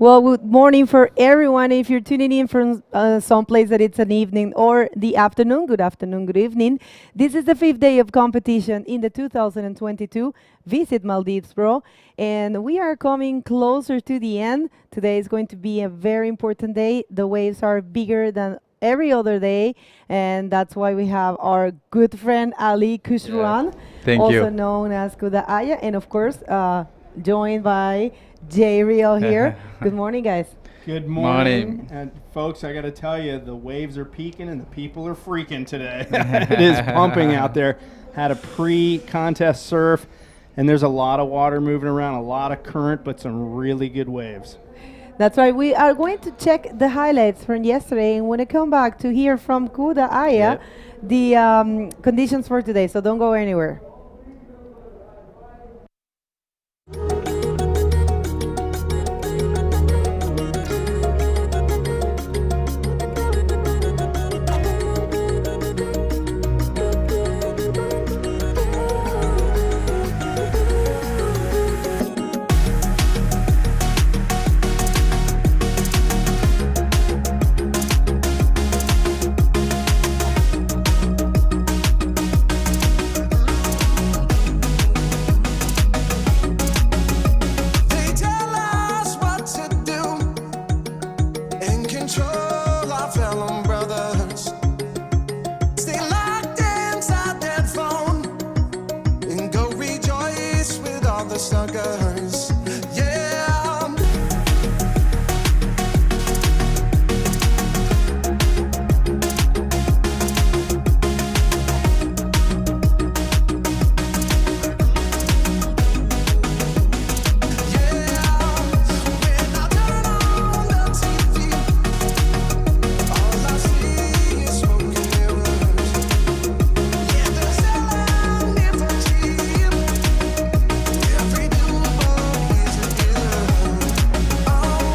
Well, good morning for everyone. If you're tuning in from some place that it's an evening or the afternoon, good evening. This is the fifth day of competition in the 2022 Visit Maldives Pro, and we are coming closer to the end. Today is going to be a very important day. The waves are bigger than every other day, and that's why we have our good friend Ali Yeah. Kushruan, Thank also you. known as Kuda Aya, and of course, joined by Jay Real here. Good morning, guys. Good Morning. morning. And folks, I got to tell you, the waves are peaking and the people are freaking today. It is pumping out there. Had a pre-contest surf, and there's a lot of water moving around, a lot of current, but some really good waves. That's right. We are going to check the highlights from yesterday, and when I come back to hear from Kuda Aya, Yep. the conditions for today. So don't go anywhere. They tell us what to do and control our fellow brothers. Stay locked inside that phone and go rejoice with all the suckers. Yeah. When I turn on the TV, all I see is smoke and mirrors. Yeah, they're selling it for cheap. Every billboard is a killer. Oh.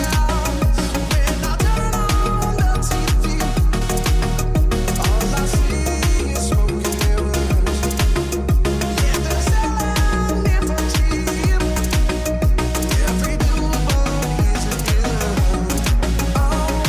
When I turn on the TV, all I see is smoke and mirrors. Yeah, they're selling it for cheap. Every billboard is a killer. Oh.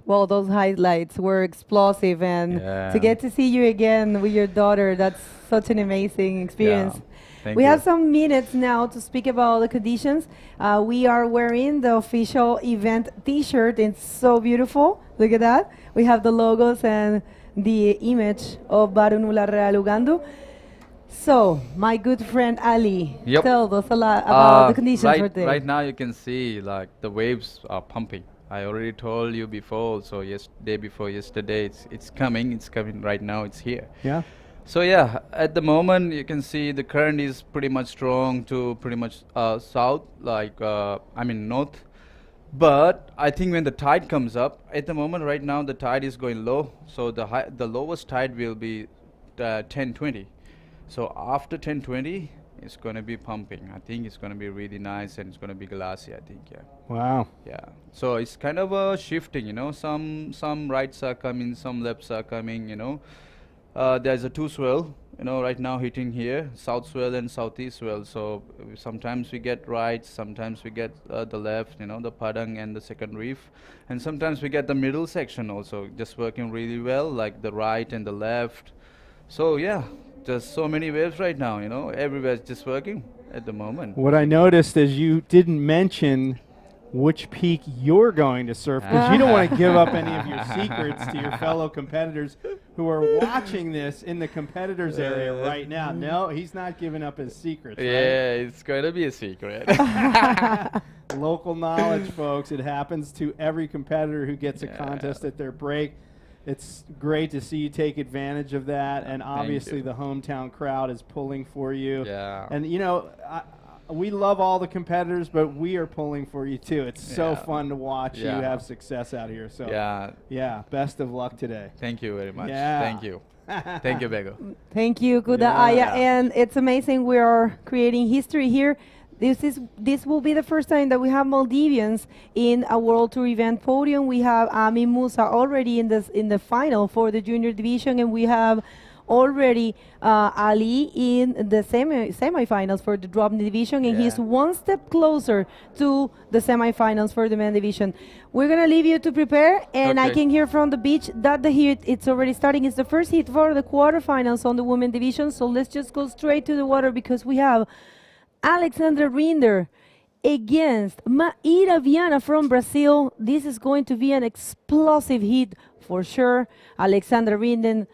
Well, those highlights were explosive, and to Yeah. get to see you again with your daughter, that's such an amazing experience. Thank We you. have some minutes now to speak about the conditions. We are wearing the official event T-shirt. It's so beautiful. Look at that. We have the logos and the image of Barunula Real Ugandu. So, my good friend Ali, Yep. tell us a lot about the conditions for right, today. right now you can see like the waves are pumping. I already told you before, so day before yesterday, it's coming right now, it's here. Yeah? So yeah, at the moment you can see the current is pretty much strong to pretty much south, like I mean north. But I think when the tide comes up, at the moment right now the tide is going low, so the lowest tide will be 10:20. So after 10:20, it's going to be pumping. I think it's going to be really nice and it's going to be glassy. I think, yeah. Wow. Yeah. So it's kind of shifting, you know. Some rights are coming, some lefts are coming, you know. There's a two swell, you know, right now hitting here, south swell and southeast swell. So sometimes we get right, sometimes we get the left, you know, the Padang and the second reef, and sometimes we get the middle section also, just working really well, like the right and the left. So yeah, there's so many waves right now, you know, everywhere's just working at the moment. What I noticed is you didn't mention which peak you're going to surf because you don't want to give up any of your secrets to your fellow competitors who are watching this in the competitors area right now. No, he's not giving up his secrets. Right? Yeah, it's going to be a secret. Local knowledge, folks. It happens to every competitor who gets a contest at their break. It's great to see you take advantage of that, and obviously the hometown crowd is pulling for you. Yeah. And, you know, we love all the competitors, but we are pulling for you too. It's so fun to watch you have success out here. So yeah, best of luck today. Thank you very much. Yeah. Thank you. Thank you, Bego. Thank you, Kuda Aya. And it's amazing we are creating history here. This will be the first time that we have Maldivians in a World Tour event podium. We have Ami Musa already in the final for the junior division, and we have already Ali in the semifinals for the DROPKNEE division, and he's one step closer to the semifinals for the men division. We're gonna leave you to prepare, and I can hear from the beach that the heat it's already starting. It's the first heat for the quarterfinals on the women division, so let's just go straight to the water because we have Alexandra Rinder against Maíra Viana from Brazil. This is going to be an explosive heat for sure. Alexandra Rinder,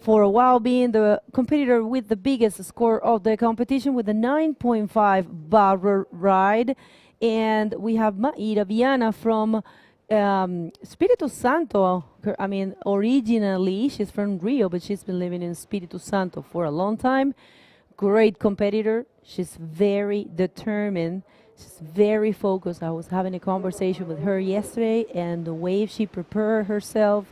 for a while, being the competitor with the biggest score of the competition with a 9.5 barrel ride. And we have Maíra Viana from Espírito Santo. I mean, originally she's from Rio, but she's been living in Espírito Santo for a long time. Great competitor. She's very determined. She's very focused. I was having a conversation with her yesterday, and the way she prepared herself,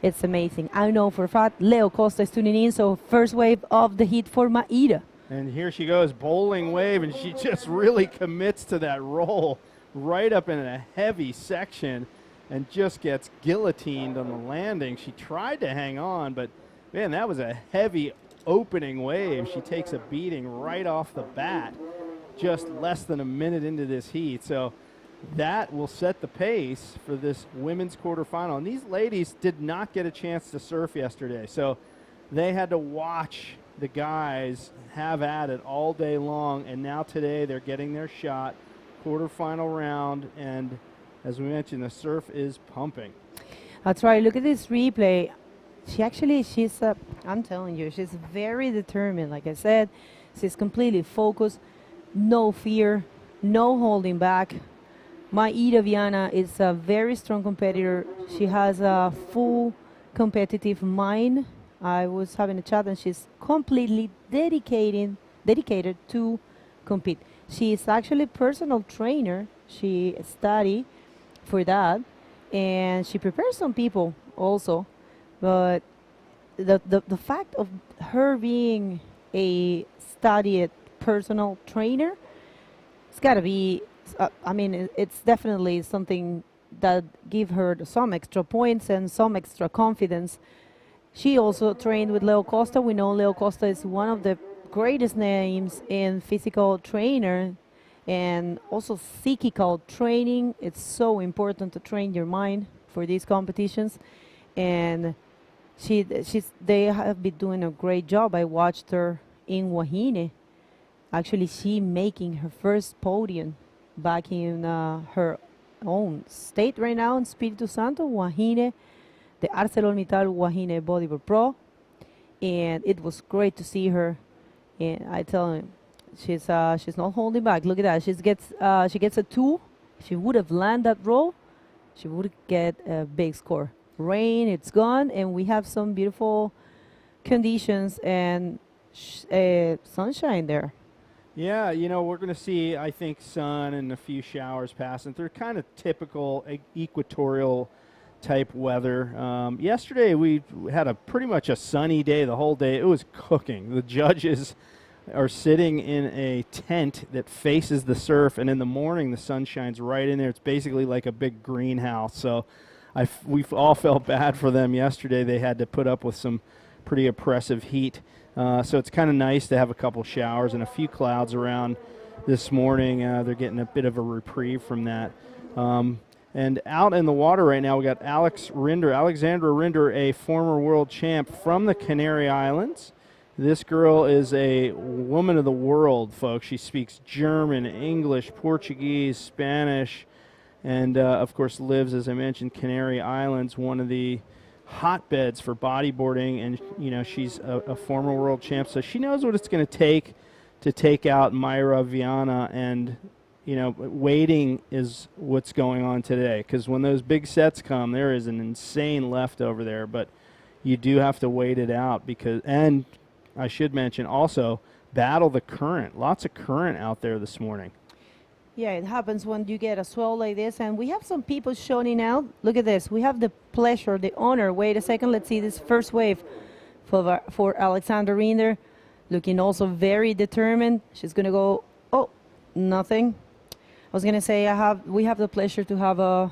it's amazing. I know for a fact Leo Costa is tuning in, so first wave of the heat for Maíra. And here she goes, bowling wave, and she just really commits to that roll right up in a heavy section and just gets guillotined on the landing. She tried to hang on, but man, that was a heavy opening wave. She takes a beating right off the bat just less than a minute into this heat. So that will set the pace for this women's quarterfinal. And these ladies did not get a chance to surf yesterday, so they had to watch the guys have at it all day long, and now today they're getting their shot, quarterfinal round, and as we mentioned, the surf is pumping. That's right. Look at this replay. She's I'm telling you, she's very determined. Like I said, she's completely focused, no fear, no holding back. Maíra Viana is a very strong competitor. She has a full competitive mind. I was having a chat, and she's completely dedicated to compete. She is actually a personal trainer. She studied for that, and she prepares some people also. But the fact of her being a studied personal trainer, it's got to be, I mean, it's definitely something that give her some extra points and some extra confidence. She also trained with Leo Costa. We know Leo Costa is one of the greatest names in physical trainer and also psychical training. It's so important to train your mind for these competitions. And they have been doing a great job. I watched her in Wahine. Actually, she making her first podium back in her own state right now in Espírito Santo, Wahine, the ArcelorMittal Wahine Bodyboard Pro. And it was great to see her. And I tell him, she's not holding back. Look at that. She gets a 2. If she would have landed that roll, she would get a big score. Rain, it's gone, and we have some beautiful conditions and sunshine there. Yeah, you know, we're going to see, I think, sun and a few showers passing. They're kind of typical equatorial type weather. Yesterday we had a pretty much a sunny day the whole day. It was cooking. The judges are sitting in a tent that faces the surf, and in the morning the sun shines right in there. It's basically like a big greenhouse. So we all felt bad for them yesterday. They had to put up with some pretty oppressive heat. So it's kind of nice to have a couple showers and a few clouds around this morning. They're getting a bit of a reprieve from that. And out in the water right now, we got Alexandra Rinder, a former world champ from the Canary Islands. This girl is a woman of the world, folks. She speaks German, English, Portuguese, Spanish, and of course lives, as I mentioned, Canary Islands, one of the hotbeds for bodyboarding, and you know, she's a former world champ, so she knows what it's going to take out Mayra Viana. And you know, waiting is what's going on today, because when those big sets come, there is an insane left over there, but you do have to wait it out, because, and I should mention also, battle the current. Lots of current out there this morning. Yeah, it happens when you get a swell like this, and we have some people showing out. Look at this. We have the pleasure, the honor. Wait a second. Let's see this first wave for Alexandra Rinder, looking also very determined. She's going to go, oh, nothing. I was going to say we have the pleasure to have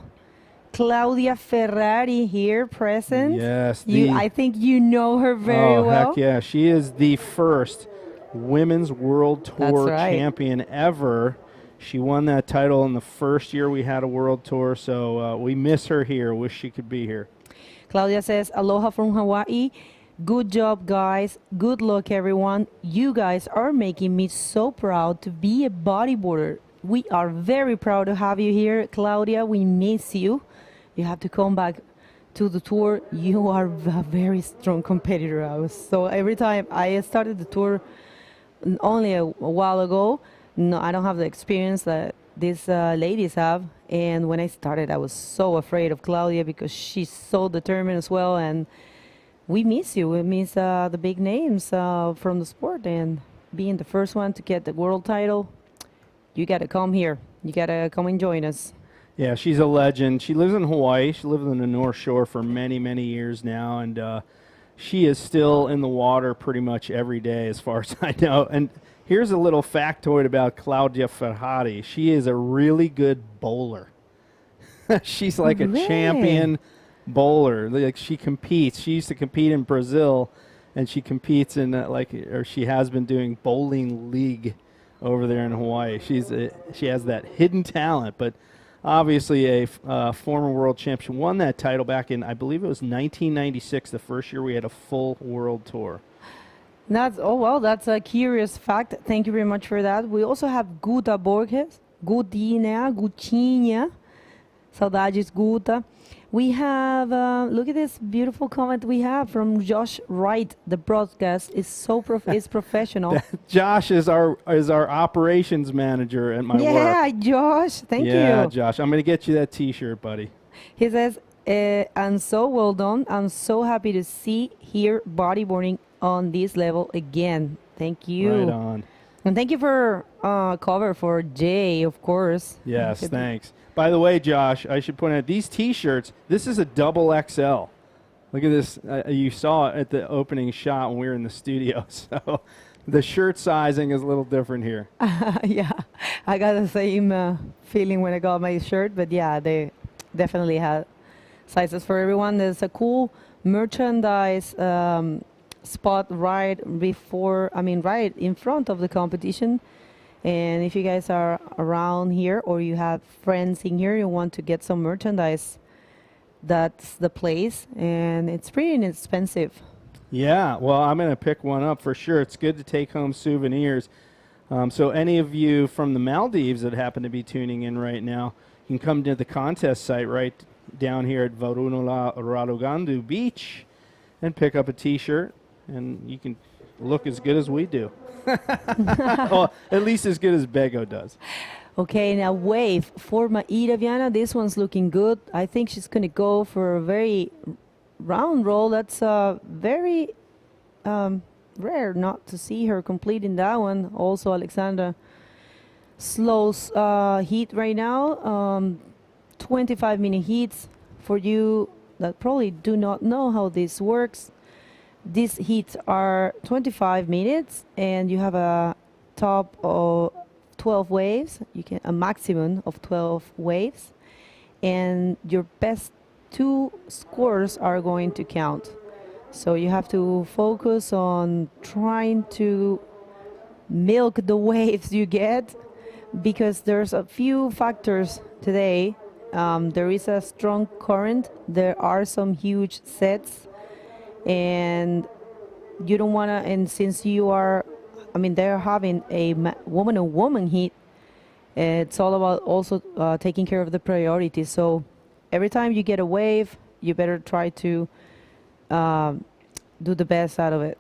Claudia Ferrari here present. Yes. I think you know her very well. Heck yeah. She is the first Women's World Tour champion ever. She won that title in the first year we had a World Tour, so we miss her here. Wish she could be here. Claudia says, aloha from Hawaii. Good job, guys. Good luck, everyone. You guys are making me so proud to be a bodyboarder. We are very proud to have you here, Claudia. We miss you. You have to come back to the tour. You are a very strong competitor. So every time I started the tour only a while ago, no, I don't have the experience that these ladies have. And when I started, I was so afraid of Claudia because she's so determined as well. And we miss you. We miss the big names from the sport. And being the first one to get the world title, you got to come here. You got to come and join us. Yeah, she's a legend. She lives in Hawaii. She lived on the North Shore for many, many years now. And she is still in the water pretty much every day as far as I know. And here's a little factoid about Claudia Ferrari. She is a really good bowler. She's like a champion bowler. Like, she competes. She used to compete in Brazil, and she competes in or she has been doing bowling league over there in Hawaii. She has that hidden talent, but obviously a former world champ. She won that title back in, I believe it was 1996, the first year we had a full world tour. That's a curious fact. Thank you very much for that. We also have Guta Borges, Gutinha, saudades Guta. We have, look at this beautiful comment we have from Josh Wright. The broadcast is so is professional. Josh is our operations manager at my work. Yeah, Josh, thank you. Yeah, Josh, I'm going to get you that T-shirt, buddy. He says, and so well done. I'm so happy to hear bodyboarding on this level again. Thank you. Right on. And thank you for cover for Jay, of course. Yes, thanks. By the way, Josh, I should point out these T-shirts, this is a double XL. Look at this. You saw it at the opening shot when we were in the studio. So the shirt sizing is a little different here. Yeah, I got the same feeling when I got my shirt. But yeah, they definitely had sizes for everyone. There's a cool merchandise spot right in front of the competition. And if you guys are around here or you have friends in here, you want to get some merchandise, that's the place. And it's pretty inexpensive. Yeah, well, I'm going to pick one up for sure. It's good to take home souvenirs. So any of you from the Maldives that happen to be tuning in right now, you can come to the contest site right down here at Varunala Radugandu Beach and pick up a T-shirt. And you can look as good as we do. Well, at least as good as Bego does. Okay, now wave for Mayra Viana. This one's looking good. I think she's going to go for a very round roll. That's very rare not to see her completing that one. Also, Alexandra slows heat right now. 25-minute heats. For you that probably do not know how this works, these heats are 25 minutes, and you have a top of 12 waves. You can a maximum of 12 waves, and your best 2 scores are going to count. So you have to focus on trying to milk the waves you get, because there's a few factors today. There is a strong current. There are some huge sets, and you don't want to. And since you are, I mean, they're having a woman-on-woman heat. It's all about also taking care of the priorities. So every time you get a wave, you better try to do the best out of it.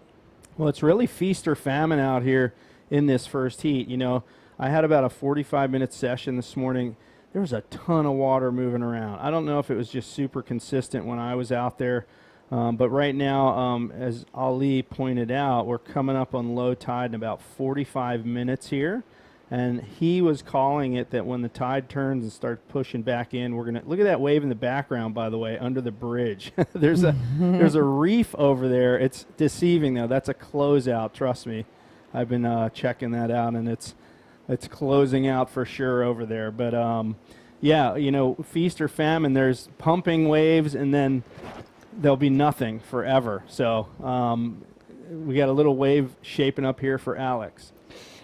Well, it's really feast or famine out here in this first heat. You know, I had about a 45-minute session this morning. There was a ton of water moving around. I don't know if it was just super consistent when I was out there, but right now, as Ali pointed out, we're coming up on low tide in about 45 minutes here, and he was calling it that when the tide turns and starts pushing back in, we're gonna look at that wave in the background. By the way, under the bridge, there's a reef over there. It's deceiving though. That's a closeout. Trust me, I've been checking that out, and it's closing out for sure over there. But yeah, you know, feast or famine. There's pumping waves, and then there'll be nothing forever. So we got a little wave shaping up here for Alex.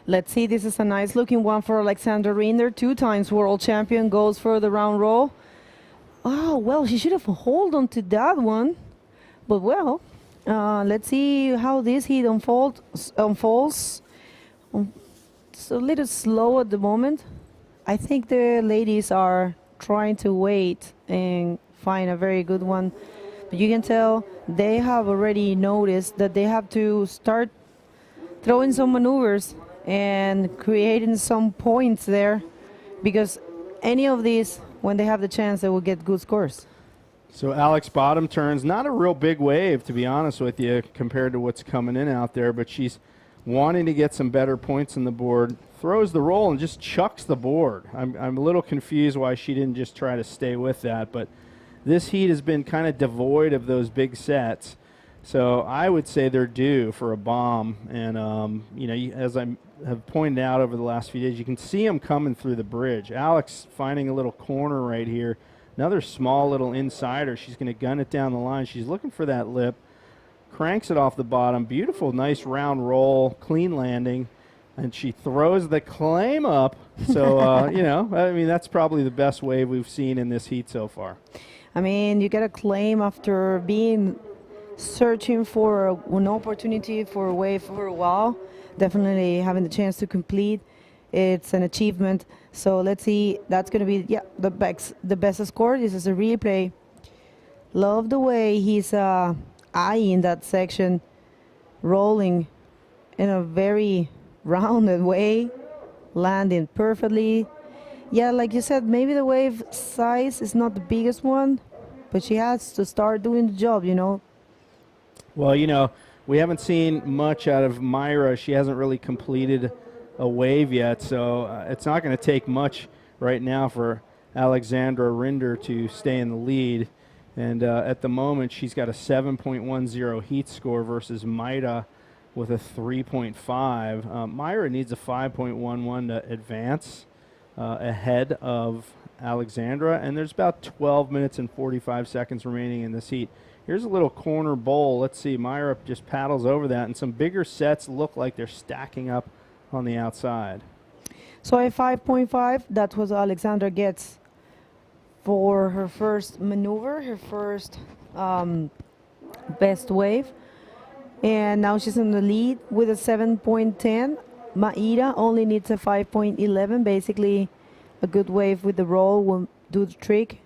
Let's see. This is a nice looking one for Alexandra Rinder, 2 times world champion, goes for the round roll. Oh, well, she should have hold on to that one. But well, let's see how this heat unfolds. It's a little slow at the moment. I think the ladies are trying to wait and find a very good one. But you can tell they have already noticed that they have to start throwing some maneuvers and creating some points there, because any of these, when they have the chance, they will get good scores. So Alex bottom turns, not a real big wave, to be honest with you, compared to what's coming in out there, but she's wanting to get some better points on the board, throws the roll and just chucks the board. I'm a little confused why she didn't just try to stay with that, but this heat has been kind of devoid of those big sets. So I would say they're due for a bomb. And, you know, as I have pointed out over the last few days, you can see them coming through the bridge. Alex finding a little corner right here. Another small little insider. She's going to gun it down the line. She's looking for that lip. Cranks it off the bottom. Beautiful, nice round roll, clean landing. And she throws the claim up. So, you know, I mean, that's probably the best wave we've seen in this heat so far. I mean, you get a claim after being searching for an opportunity for a wave for a while. Definitely having the chance to complete, it's an achievement. So let's see, that's going to be the best score. This is a replay. Love the way he's eyeing that section, rolling in a very rounded way, landing perfectly. Yeah, like you said, maybe the wave size is not the biggest one, but she has to start doing the job, you know. Well, you know, we haven't seen much out of Myra. She hasn't really completed a wave yet, so it's not going to take much right now for Alexandra Rinder to stay in the lead. And at the moment, she's got a 7.10 heat score versus Maida with a 3.5. Myra needs a 5.11 to advance ahead of Alexandra, and there's about 12 minutes and 45 seconds remaining in this heat. Here's a little corner bowl. Let's see, Myra just paddles over that, and some bigger sets look like they're stacking up on the outside. So a 5.5, that's what Alexandra gets for her first maneuver, her first best wave. And now she's in the lead with a 7.10. Maida only needs a 5.11. Basically, a good wave with the roll will do the trick.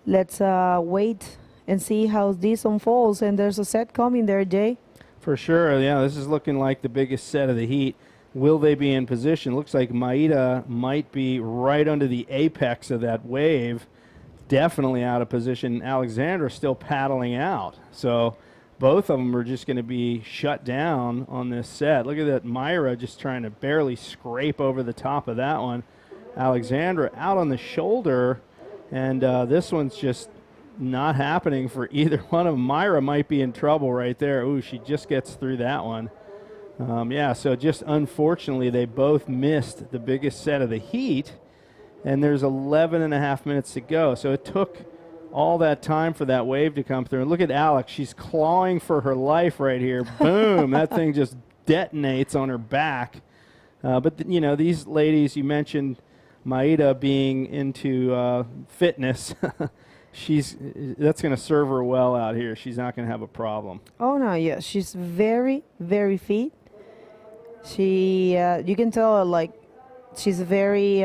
Let's wait and see how this unfolds. And there's a set coming there, Jay. For sure, yeah, this is looking like the biggest set of the heat. Will they be in position? Looks like Maida might be right under the apex of that wave. Definitely out of position. Alexandra still paddling out. So both of them are just going to be shut down on this set. Look at that, Myra just trying to barely scrape over the top of that one. Alexandra out on the shoulder, and this one's just not happening for either one of them. Myra might be in trouble right there. Ooh, she just gets through that one. Yeah, so just unfortunately, they both missed the biggest set of the heat, and there's 11 and a half minutes to go. So it took all that time for that wave to come through. And look at Alex. She's clawing for her life right here. Boom. That thing just detonates on her back. But, you know, these ladies, you mentioned Maida being into fitness. That's going to serve her well out here. She's not going to have a problem. Oh, no, yeah. She's very, very fit. She, you can tell, like, she's very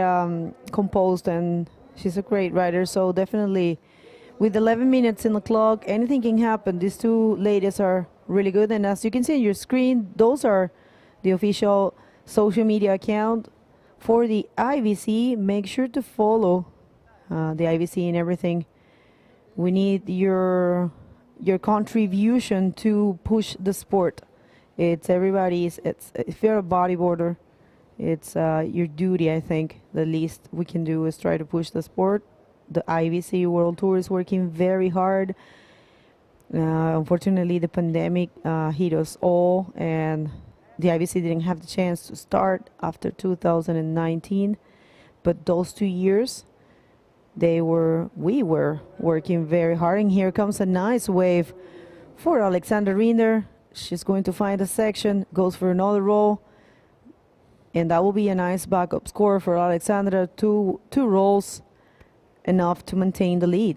composed, and she's a great rider. So definitely, with 11 minutes in the clock, anything can happen. These two ladies are really good. And as you can see on your screen, those are the official social media account for the IVC. Make sure to follow the IVC and everything. We need your contribution to push the sport. It's everybody's. If you're a bodyboarder, it's your duty. I think the least we can do is try to push the sport. The IVC World Tour is working very hard. Unfortunately, the pandemic hit us all, and the IVC didn't have the chance to start after 2019. But those 2 years, we were working very hard. And here comes a nice wave for Alexandra Rinder. She's going to find a section, goes for another roll, and that will be a nice backup score for Alexandra. Two rolls, enough to maintain the lead.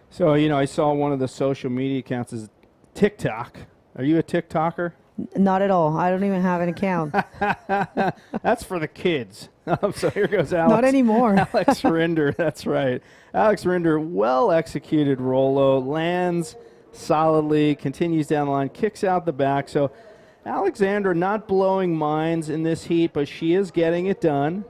So, you know, I saw one of the social media accounts is TikTok. Are you a TikToker? Not at all. I don't even have an account. That's for the kids. So here goes Alex. Not anymore. Alex Rinder, that's right. Alex Rinder, well-executed Rolo, lands solidly, continues down the line, kicks out the back. So Alexandra not blowing minds in this heat, but she is getting it done.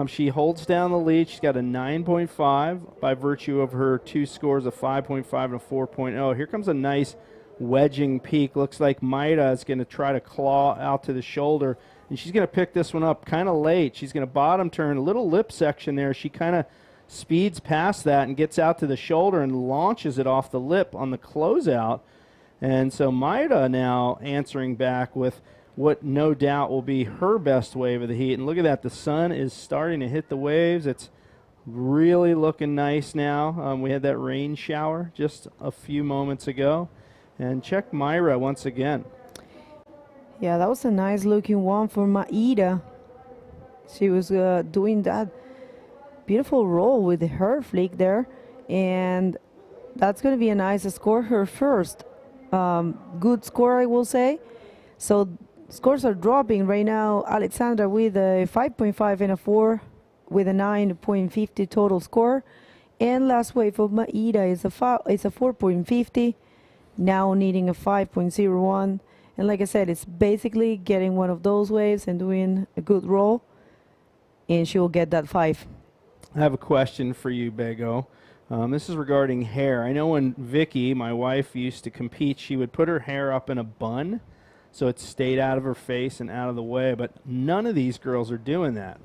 She holds down the lead. She's got a 9.5 by virtue of her two scores, a 5.5 and a 4.0. Here comes a nice wedging peak. Looks like Maida is going to try to claw out to the shoulder, and she's going to pick this one up kind of late. She's going to bottom turn, a little lip section there. She kind of speeds past that and gets out to the shoulder and launches it off the lip on the closeout. And so Maida now answering back with what no doubt will be her best wave of the heat. And look at that, the sun is starting to hit the waves. It's really looking nice now. We had that rain shower just a few moments ago. And check Myra once again. Yeah, that was a nice looking one for Maida. She was doing that beautiful roll with her flick there. And that's going to be a nice score. Her first good score, I will say. So scores are dropping right now. Alexandra with a 5.5 and a 4 with a 9.50 total score. And last wave of Maida is a 4.50, now needing a 5.01. And like I said, it's basically getting one of those waves and doing a good roll, and she will get that 5. I have a question for you, Bego. This is regarding hair. I know when Vicky, my wife, used to compete, she would put her hair up in a bun so it stayed out of her face and out of the way, but none of these girls are doing that.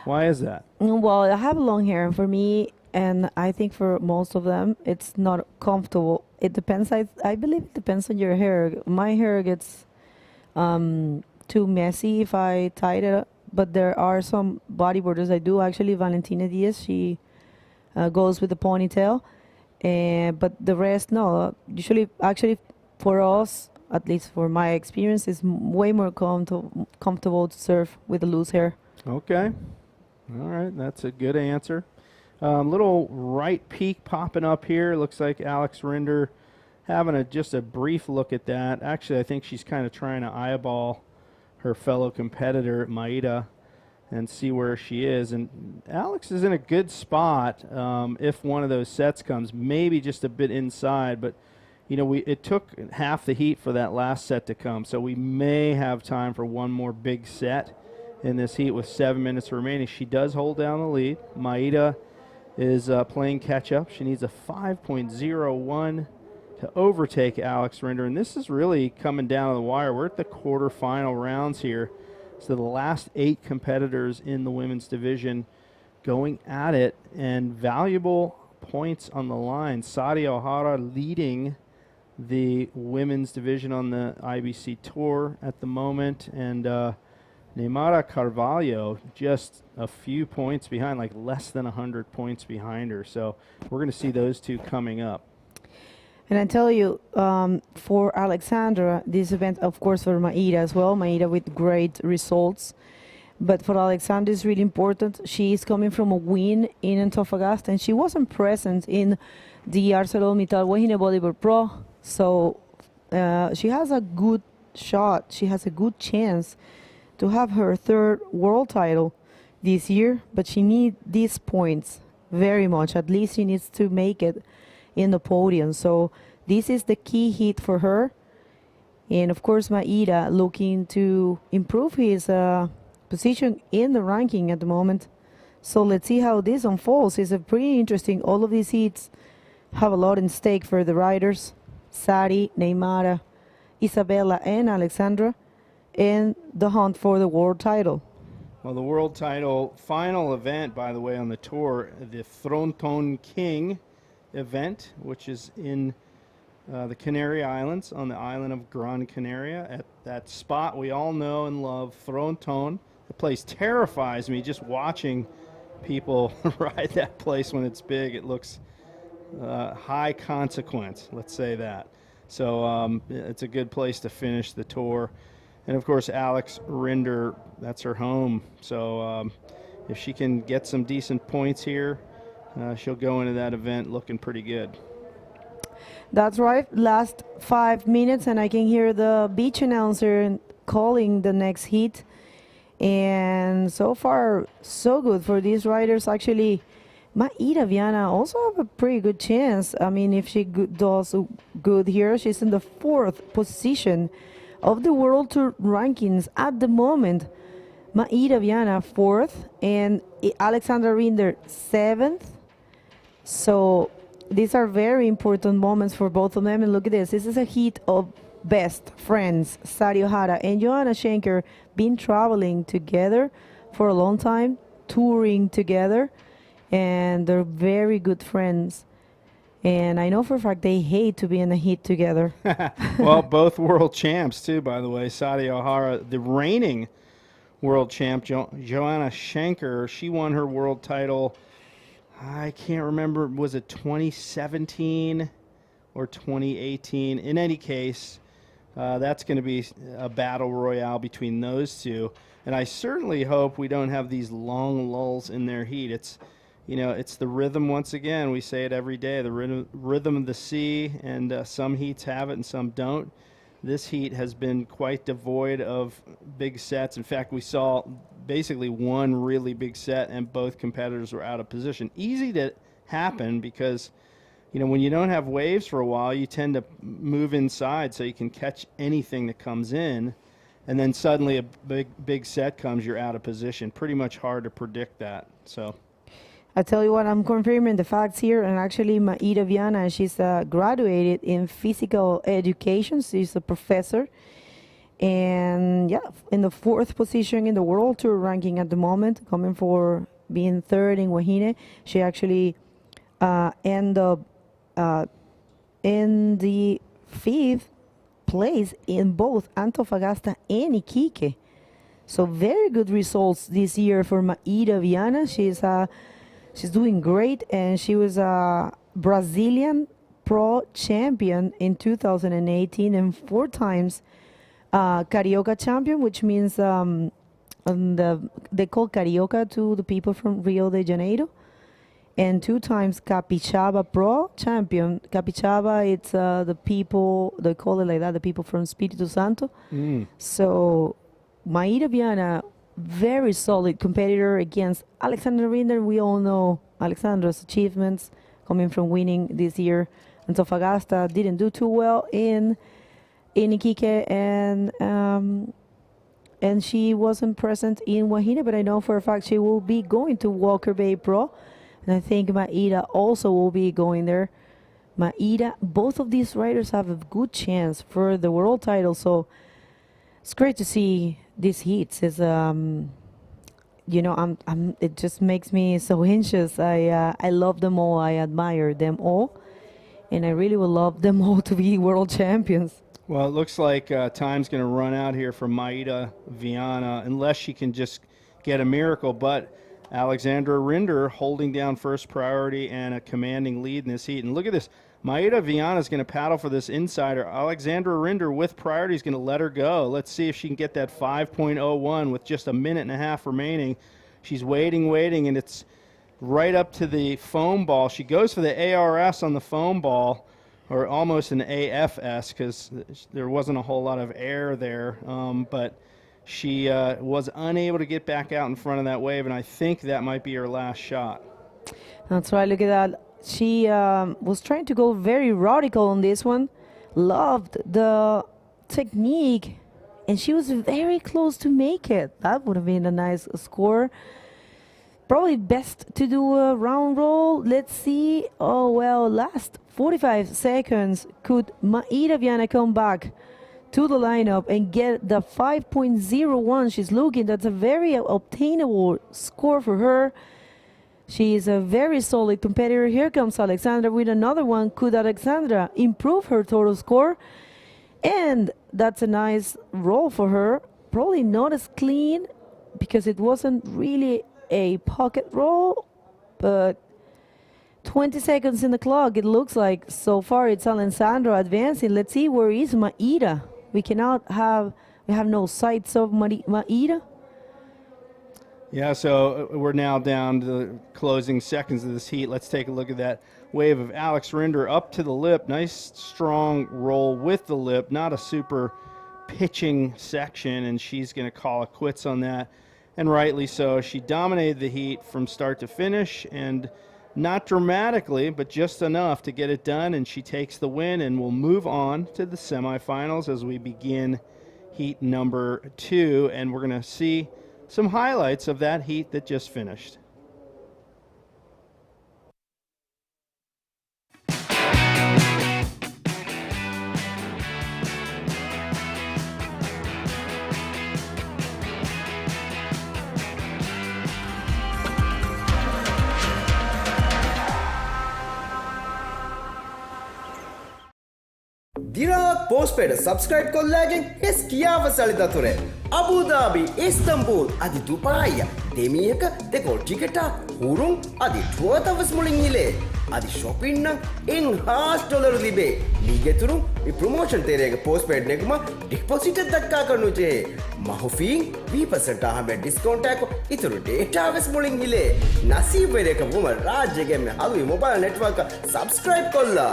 Why is that? Well, I have long hair, and for me, and I think for most of them, it's not comfortable. It depends. I believe it depends on your hair. My hair gets too messy if I tie it up, but there are some bodyboarders I do. Actually, Valentina Diaz, she goes with the ponytail, but the rest, no. Usually, actually, for us, at least for my experience, it's way more comfortable to surf with the loose hair. Okay. All right. That's a good answer. Little right peak popping up here. Looks like Alex Rinder having just a brief look at that. Actually, I think she's kind of trying to eyeball her fellow competitor, Maida, and see where she is. And Alex is in a good spot if one of those sets comes, maybe just a bit inside, but you know, it took half the heat for that last set to come, so we may have time for one more big set in this heat with 7 minutes remaining. She does hold down the lead. Maida is playing catch-up. She needs a 5.01 to overtake Alex Rinder. And this is really coming down to the wire. We're at the quarterfinal rounds here. So the last 8 competitors in the women's division going at it, and valuable points on the line. Sadi O'Hara leading the women's division on the IBC Tour at the moment, and Neymara Carvalho just a few points behind, like less than 100 points behind her. So we're going to see those two coming up. And I tell you, for Alexandra, this event, of course, for Maida as well, Maida with great results. But for Alexandra, it's really important. She is coming from a win in Antofagasta, and she wasn't present in the ArcelorMittal Wahine Bodyboard Pro. So she has a good shot. She has a good chance to have her 3rd world title this year. But she needs these points very much. At least she needs to make it in the podium. So this is the key hit for her. And of course, Maida looking to improve his position in the ranking at the moment. So let's see how this unfolds. It's a pretty interesting. All of these heats have a lot in stake for the riders. Sari, Neymara, Isabella, and Alexandra, and the hunt for the world title. Well, the world title final event, by the way, on the tour, the Thronton King event, which is in the Canary Islands, on the island of Gran Canaria, at that spot we all know and love, Thronton. The place terrifies me just watching people ride that place when it's big. It looks high consequence, let's say that. So it's a good place to finish the tour. And of course, Alex Rinder, that's her home. So if she can get some decent points here, she'll go into that event looking pretty good. That's right. Last 5 minutes, and I can hear the beach announcer calling the next heat. And so far, so good for these riders. Actually, Maida Viana also have a pretty good chance. I mean, if she does good here, she's in the 4th position of the World Tour rankings at the moment. Maida Viana 4th, and Alexandra Rinder 7th. So these are very important moments for both of them. And look at this. This is a heat of best friends. Sari O'Hara and Joanna Schenker been traveling together for a long time, touring together, and they're very good friends. And I know for a fact they hate to be in a heat together. Well, both world champs, too, by the way. Sadi O'Hara, the reigning world champ. Joanna Schenker, she won her world title, I can't remember, was it 2017 or 2018? In any case, that's going to be a battle royale between those two. And I certainly hope we don't have these long lulls in their heat. It's, you know, it's the rhythm once again. We say it every day, the rhythm of the sea, and some heats have it and some don't. This heat has been quite devoid of big sets. In fact, we saw basically one really big set and both competitors were out of position. Easy to happen because, you know, when you don't have waves for a while, you tend to move inside so you can catch anything that comes in. And then suddenly a big set comes, you're out of position. Pretty much hard to predict that. So I tell you what, I'm confirming the facts here. And actually, Maida Viana, she's graduated in physical education. She's a professor. And yeah, in the 4th position in the World Tour ranking at the moment, coming for being 3rd in Wahine. She actually ended up in the 5th place in both Antofagasta and Iquique. So very good results this year for Maida Viana. She's doing great, and she was a Brazilian Pro champion in 2018 and 4 times Carioca champion, which means they call Carioca to the people from Rio de Janeiro, and 2 times Capixaba Pro champion. Capixaba, it's the people, they call it like that, the people from Espírito Santo. So Maida Viana, very solid competitor against Alexandra Rinder. We all know Alexandra's achievements coming from winning this year. Antofagasta didn't do too well in Iquique, and she wasn't present in Wahine, but I know for a fact she will be going to Walker Bay Pro, and I think Maida also will be going there. Maida. Both of these riders have a good chance for the world title, so it's great to see these heats. It's, it just makes me so anxious. I love them all. I admire them all, and I really would love them all to be world champions. Well, it looks like time's going to run out here for Maida Viana, unless she can just get a miracle. But Alexandra Rinder holding down first priority and a commanding lead in this heat. And look at this. Maida Viana is going to paddle for this insider. Alexandra Rinder with priority is going to let her go. Let's see if she can get that 5.01 with just a minute and a half remaining. She's waiting, and it's right up to the foam ball. She goes for the ARS on the foam ball, or almost an AFS, because there wasn't a whole lot of air there. But she was unable to get back out in front of that wave, and I think that might be her last shot. That's right. Look at that. She was trying to go very radical on this one. Loved the technique, and she was very close to make it. That would have been a nice score. Probably best to do a round roll. Let's see. Oh, well, last 45 seconds. Could Maida Viana come back to the lineup and get the 5.01 she's looking? That's a very obtainable score for her. She is a very solid competitor. Here comes Alexandra with another one. Could Alexandra improve her total score? And that's a nice roll for her. Probably not as clean because it wasn't really a pocket roll, but 20 seconds in the clock, it looks like. So far it's Alexandra advancing. Let's see, where is Maida? We have no sights of Maida. Yeah, so we're now down to the closing seconds of this heat. Let's take a look at that wave of Alex Rinder up to the lip. Nice, strong roll with the lip. Not a super pitching section, and she's going to call it quits on that, and rightly so. She dominated the heat from start to finish, and not dramatically, but just enough to get it done, and she takes the win, and we'll move on to the semifinals as we begin heat number 2, and we're going to see some highlights of that heat that just finished. දිරාක් postpaid subscribe කොල්ලාගෙන් හෙස් කියාව සලිදතුරේ Abu Dhabi Istanbul අදි දුපාය දෙමියක දෙකොල් ටිකටා හුරුම් අදි ටුවතවස් මුලින් ඉලේ අදි ශොපින් නම් ඉන් $100 ලිබේ ලීගෙතුරු මේ ප්‍රොමෝෂන් තේරේක පෝස්ට්පේඩ් නෙකුම ඩිපොසිට් එක දක්කා කරනුචේ මහුෆීන් 20% ආහමෙ ඩිස්කවුන්ට් එක ඉතුරු ඩේටාවස් මුලින් ඉලේ නසීබ් වෙරේක වුම රාජ්‍යගෙම හලුයි මොබයිල් නෙට්වර්ක් සබ්ස්ක්‍රයිබ් කොල්ලා.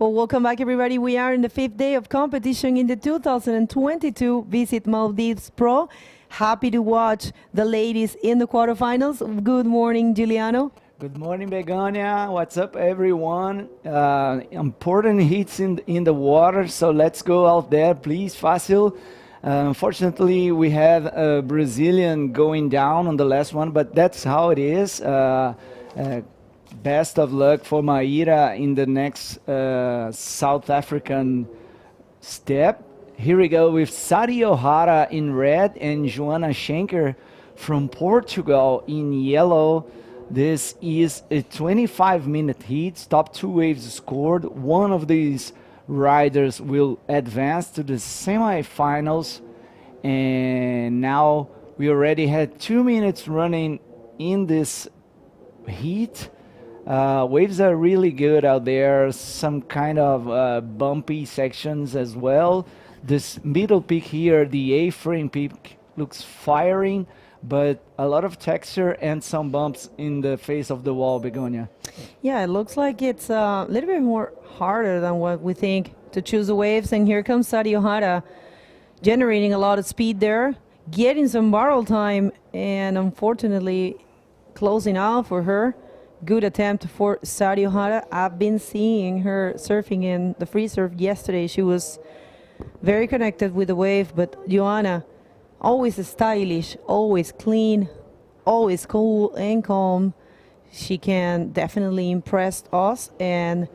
Well, welcome back, everybody. We are in the 5th day of competition in the 2022 Visit Maldives Pro. Happy to watch the ladies in the quarterfinals. Good morning, Giuliano. Good morning, Begonia. What's up, everyone? Important heats in the water, so let's go out there, please. Fácil. Unfortunately, we had a Brazilian going down on the last one, but that's how it is. Best of luck for Maida in the next South African step. Here we go with Sari O'Hara in red and Joana Schenker from Portugal in yellow. This is a 25-minute heat. Top 2 waves scored. One of these riders will advance to the semifinals. And now we already had 2 minutes running in this heat. Waves are really good out there. Some kind of bumpy sections as well. This middle peak here, the A-frame peak, looks firing, but a lot of texture and some bumps in the face of the wall, Begonia. Yeah, it looks like it's a little bit more harder than what we think to choose the waves. And here comes Sari Ohara, generating a lot of speed there, getting some barrel time, and unfortunately closing out for her. Good attempt for Sari Ohara. I've been seeing her surfing in the free surf yesterday. She was very connected with the wave, but Joanna, always stylish, always clean, always cool and calm. She can definitely impress us, and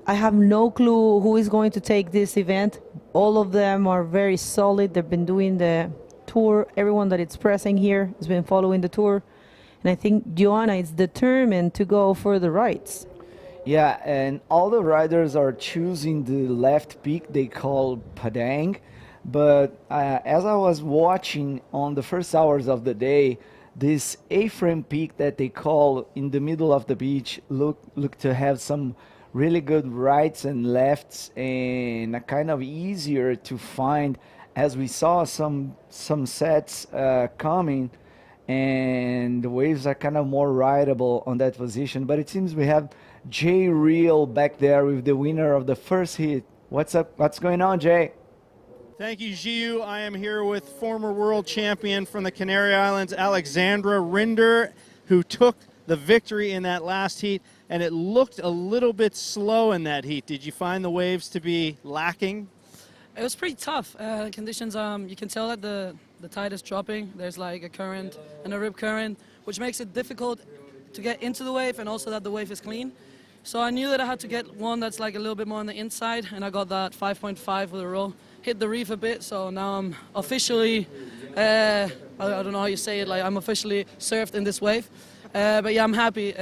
I have no clue who is going to take this event. All of them are very solid. They've been doing the tour. Everyone that is pressing here has been following the tour, and I think Joanna is determined to go for the rights. Yeah, and all the riders are choosing the left peak they call Padang. But as I was watching on the first hours of the day, this A-frame peak that they call in the middle of the beach look to have some really good rights and lefts, and a kind of easier to find, as we saw some sets coming, and the waves are kind of more rideable on that position. But it seems we have Jay Real back there with the winner of the first heat. What's up? What's going on, Jay? Thank you, Giu. I am here with former world champion from the Canary Islands, Alexandra Rinder, who took the victory in that last heat, and it looked a little bit slow in that heat. Did you find the waves to be lacking? It was pretty tough conditions. You can tell that the tide is dropping. There's like a current and a rip current, which makes it difficult to get into the wave, and also that the wave is clean. So I knew that I had to get one that's like a little bit more on the inside, and I got that 5.5 with a roll. Hit the reef a bit, so now I'm officially, I don't know how you say it, like I'm officially surfed in this wave. But yeah, I'm happy.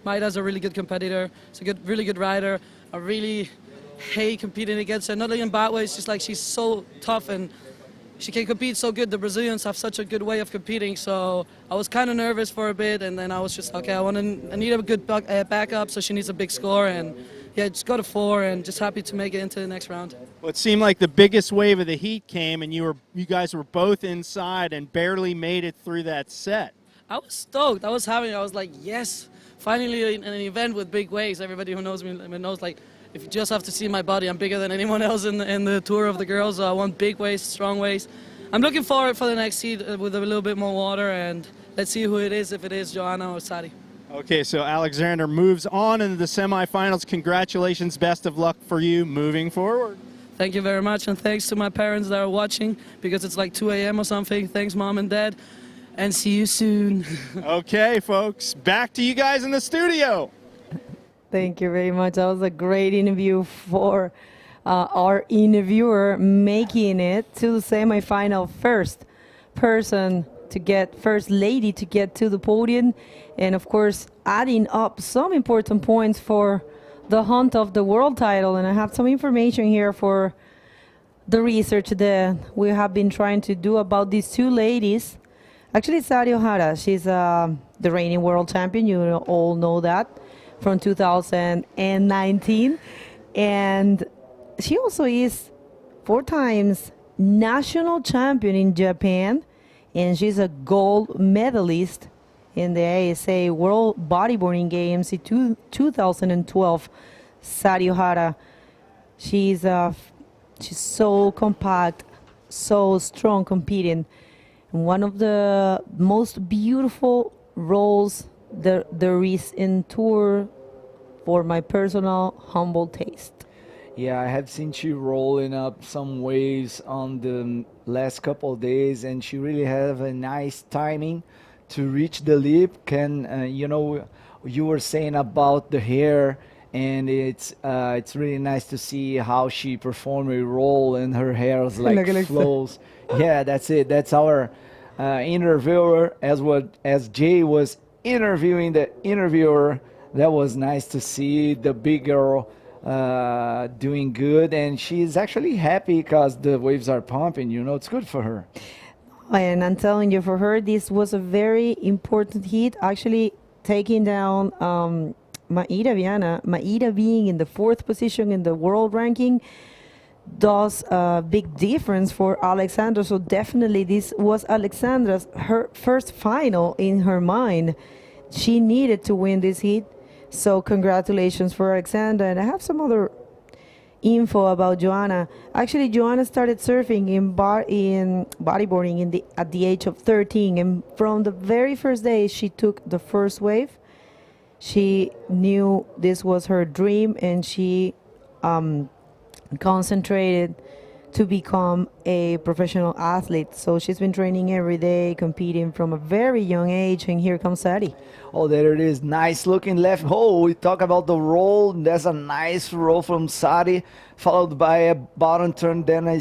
Maida's a really good competitor. She's a really good rider. I really hate competing against her, not in bad ways, just like she's so tough and she can compete so good. The Brazilians have such a good way of competing, so I was kind of nervous for a bit, and then I was just, okay, I need a good backup, so she needs a big score, and yeah, just got a 4, and just happy to make it into the next round. Well, it seemed like the biggest wave of the heat came, and you guys were both inside and barely made it through that set. I was stoked. I was like, yes, finally an event with big waves. Everybody who knows me knows, like, if you just have to see my body, I'm bigger than anyone else in the tour of the girls. So I want big waves, strong waves. I'm looking forward for the next heat with a little bit more water, and let's see who it is, if it is Joanna or Sari. Okay, so Alexander moves on into the semifinals. Congratulations, best of luck for you moving forward. Thank you very much, and thanks to my parents that are watching, because it's like 2 a.m. or something. Thanks, Mom and Dad, and see you soon. Okay, folks, back to you guys in the studio. Thank you very much. That was a great interview for our interviewer, making it to the semifinal. First lady to get to the podium, and of course adding up some important points for the hunt of the world title. And I have some information here for the research that we have been trying to do about these two ladies. Actually, Sari Ohara, she's the reigning world champion, you all know that, from 2019, and she also is 4 times national champion in Japan, and she's a gold medalist in the ASA World Bodyboarding Games in 2012. Sari Ohara, she's so compact, so strong competing. One of the most beautiful rolls there is in tour, for my personal humble taste. Yeah, I have seen she rolling up some waves on the last couple of days, and she really have a nice timing to reach the lip. You were saying about the hair and it's really nice to see how she performed a roll and her hair is like Look, it looks so- flows. Yeah, that's it. That's our interviewer, as Jay was interviewing the interviewer. That was nice to see the big girl doing good, and she's actually happy because the waves are pumping. You know, it's good for her. And I'm telling you, for her, this was a very important hit. Actually, taking down Maida Viana. Maida being in the 4th position in the world ranking does a big difference for Alexandra. So definitely, this was her first final in her mind. She needed to win this heat. So congratulations for Alexandra. And I have some other info about Joanna. Actually, Joanna started surfing in bodyboarding at the age of 13, and from the very first day she took the first wave, she knew this was her dream, and she concentrated to become a professional athlete. So she's been training every day, competing from a very young age, and here comes Sadie. Oh, there it is. Nice looking left. Oh, we talk about the roll. There's a nice roll from Sadi, followed by a bottom turn, then a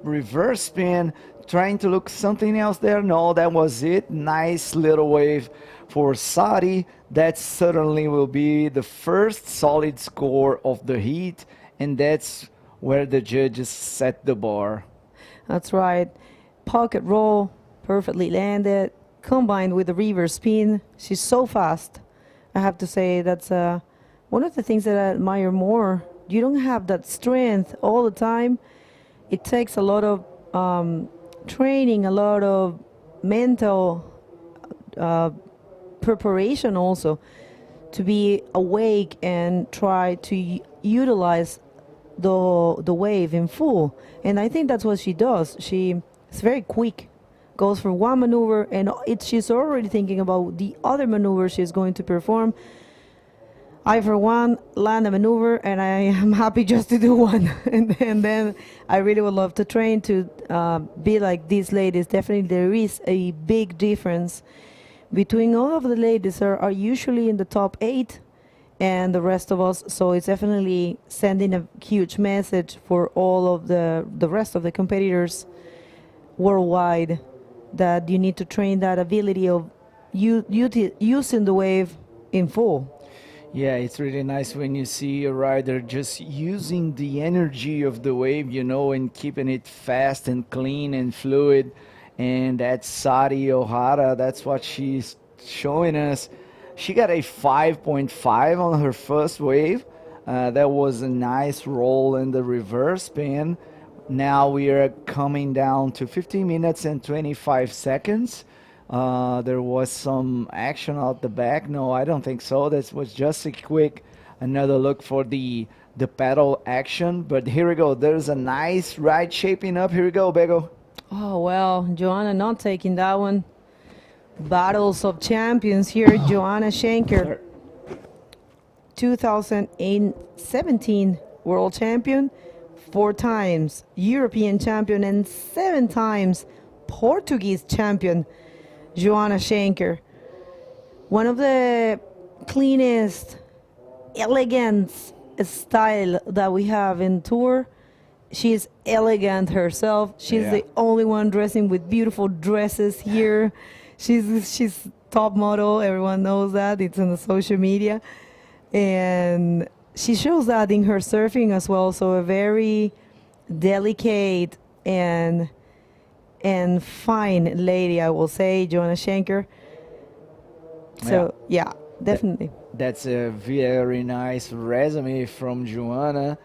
reverse spin, trying to look something else there. No, that was it. Nice little wave for Sadi. That certainly will be the first solid score of the heat, and that's where the judges set the bar. That's right. Pocket roll, perfectly landed, combined with the reverse spin. She's so fast. I have to say that's one of the things that I admire more. You don't have that strength all the time. It takes a lot of training, a lot of mental preparation also to be awake and try to utilize the wave in full. And I think that's what she does. She is very quick, goes for one maneuver, and she's already thinking about the other maneuver she's going to perform. I, for one, land a maneuver, and I am happy just to do one. and then I really would love to train to be like these ladies. Definitely there is a big difference between all of the ladies are usually in the top 8 and the rest of us. So it's definitely sending a huge message for all of the rest of the competitors worldwide that you need to train that ability of using the wave in full. Yeah, it's really nice when you see a rider just using the energy of the wave, you know, and keeping it fast and clean and fluid. And that's Sari Ohara. That's what she's showing us. She got a 5.5 on her first wave. That was a nice roll in the reverse spin. Now we are coming down to 15 minutes and 25 seconds. There was some action out the back. No, I don't think so. That was just a quick another look for the pedal action. But here we go. There's a nice ride shaping up. Here we go, Bego. Oh, well, Joanna not taking that one. Battles of champions here. Joanna Schenker, 2017 world champion, 4 times European champion, and 7 times Portuguese champion. Joanna Schenker, one of the cleanest, elegant style that we have in tour. She's elegant herself. She's the only one dressing with beautiful dresses here. She's top model. Everyone knows that. It's on the social media. And she shows that in her surfing as well. So a very delicate and fine lady, I will say, Joanna Schenker. So, yeah, definitely. That's a very nice resume from Joanna.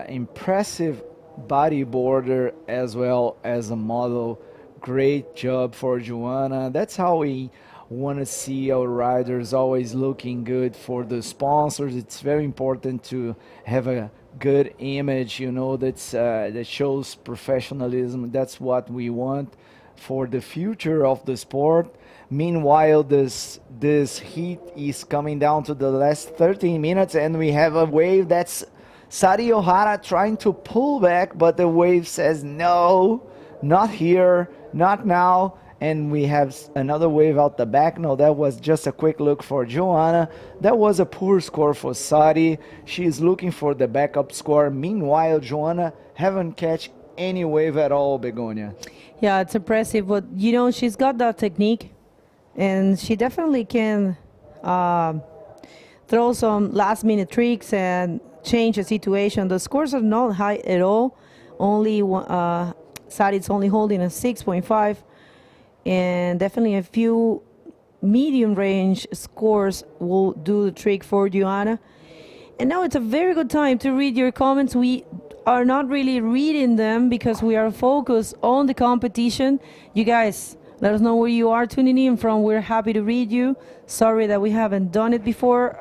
Impressive bodyboarder as well as a model. Great job for Joanna. That's how we want to see our riders always looking good for the sponsors. It's very important to have a good image, you know, that shows professionalism. That's what we want for the future of the sport. Meanwhile, this heat is coming down to the last 13 minutes, and we have a wave that's Sari Ohara trying to pull back, but the wave says no, not here, not now. And we have another wave out the back. No, that was just a quick look for Joanna. That was a poor score for Sadi. She's looking for the backup score. Meanwhile, Joanna haven't catch any wave at all, Begonia. Yeah, it's impressive. But, you know, she's got that technique, and she definitely can throw some last-minute tricks and change the situation. The scores are not high at all. Only Sadi's only holding a 6.5, and definitely a few medium range scores will do the trick for Joanna. And now it's a very good time to read your comments. We are not really reading them because we are focused on the competition. You guys, let us know where you are tuning in from. We're happy to read you. Sorry that we haven't done it before.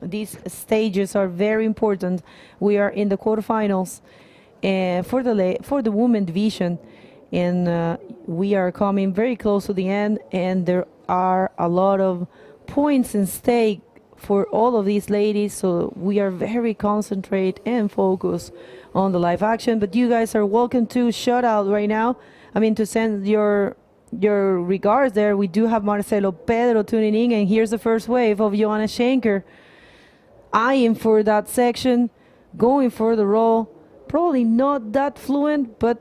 These stages are very important. We are in the quarterfinals for the women division, and we are coming very close to the end, and there are a lot of points in stake for all of these ladies, so we are very concentrated and focused on the live action. But you guys are welcome to shout out right now. I mean, to send your regards there. We do have Marcelo Pedro tuning in, and here's the first wave of Joanna Schenker eyeing for that section, going for the roll. Probably not that fluent, but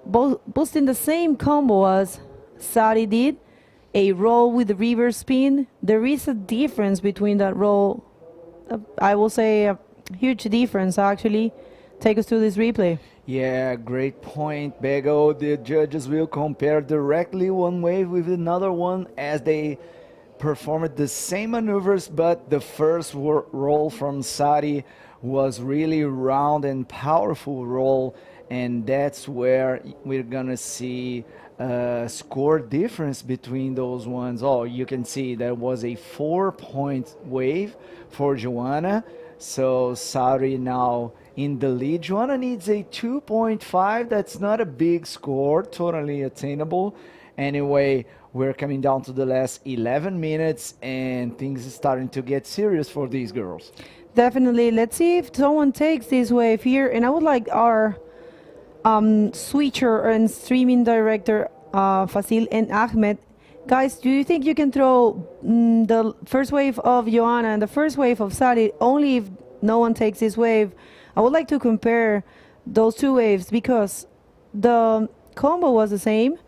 boosting the same combo as Sadi did. A roll with the reverse spin. There is a difference between that roll. I will say a huge difference, actually. Take us to this replay. Yeah, great point, Bego. The judges will compare directly one wave with another one as they performed the same maneuvers, but the first roll from Sadi was really round and powerful roll, and that's where we're gonna see score difference between those ones. Oh, you can see that was a 4-point wave for Joanna, so Sadi now in the lead. Joanna needs a 2.5. That's not a big score, totally attainable. Anyway, we're coming down to the last 11 minutes, and things are starting to get serious for these girls. Definitely. Let's see if someone takes this wave here, and I would like our switcher and streaming director, Fasil and Ahmed. Guys, do you think you can throw the first wave of Joanna and the first wave of Sadi only if no one takes this wave? I would like to compare those two waves because the combo was the same.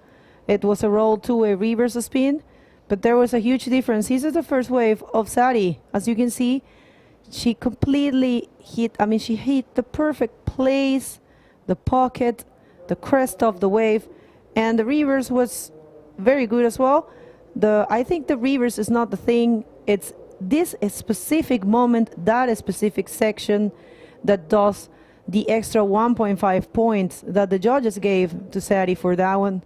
It was a roll to a reverse spin, but there was a huge difference. This is the first wave of Sadi. As you can see, she completely hit, I mean, she hit the perfect place, the pocket, the crest of the wave, and the reverse was very good as well. I think the reverse is not the thing. It's this specific moment, that specific section that does the extra 1.5 points that the judges gave to Sadi for that one.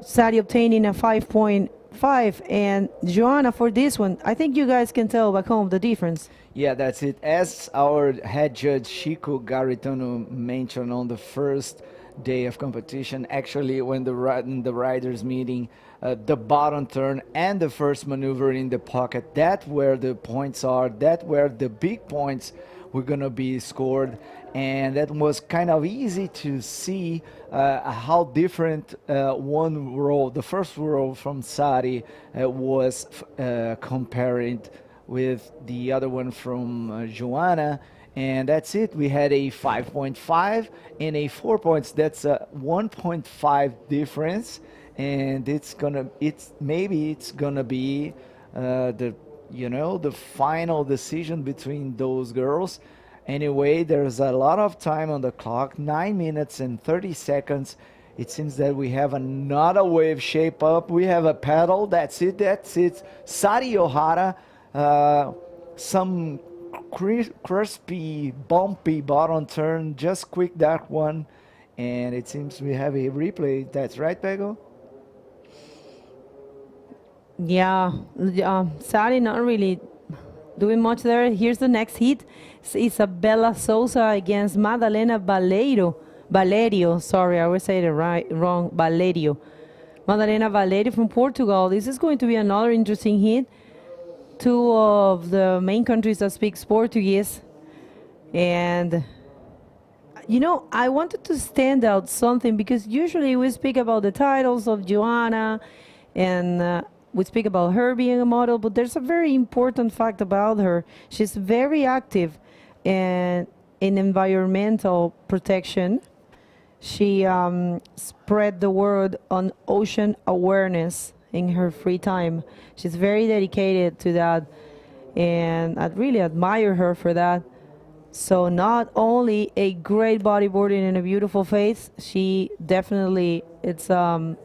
Sadi obtaining a 5.5, and Joanna for this one. I think you guys can tell back home the difference. Yeah, that's it. As our head judge Chico Garitano mentioned on the first day of competition, actually when the riders meeting, the bottom turn and the first maneuver in the pocket, that's where the points are, that's where the big points were gonna be scored, and that was kind of easy to see how different one roll, the first roll from Sadi, was comparing with the other one from Joanna. And that's it. We had a 5.5 and a 4 points. That's a 1.5 difference, and maybe it's gonna be the final decision between those girls. Anyway, there's a lot of time on the clock, 9 minutes and 30 seconds. It seems that we have another wave shape up. We have a paddle. That's it. Sadi Ohara, some crispy, bumpy bottom turn, just quick that one, and it seems we have a replay. That's right, Pego? Yeah, Sadi not really doing much there. Here's the next hit. It's Isabella Souza against Madalena Valerio. Sorry, I always say it wrong. Valerio. Madalena Valerio from Portugal. This is going to be another interesting hit. Two of the main countries that speak Portuguese, and You know, I wanted to stand out something because usually we speak about the titles of Joanna and we speak about her being a model, but there's a very important fact about her. She's very active in environmental protection. She spread the word on ocean awareness in her free time. She's very dedicated to that, and I really admire her for that. So not only a great bodyboarding and a beautiful face, she definitely it's an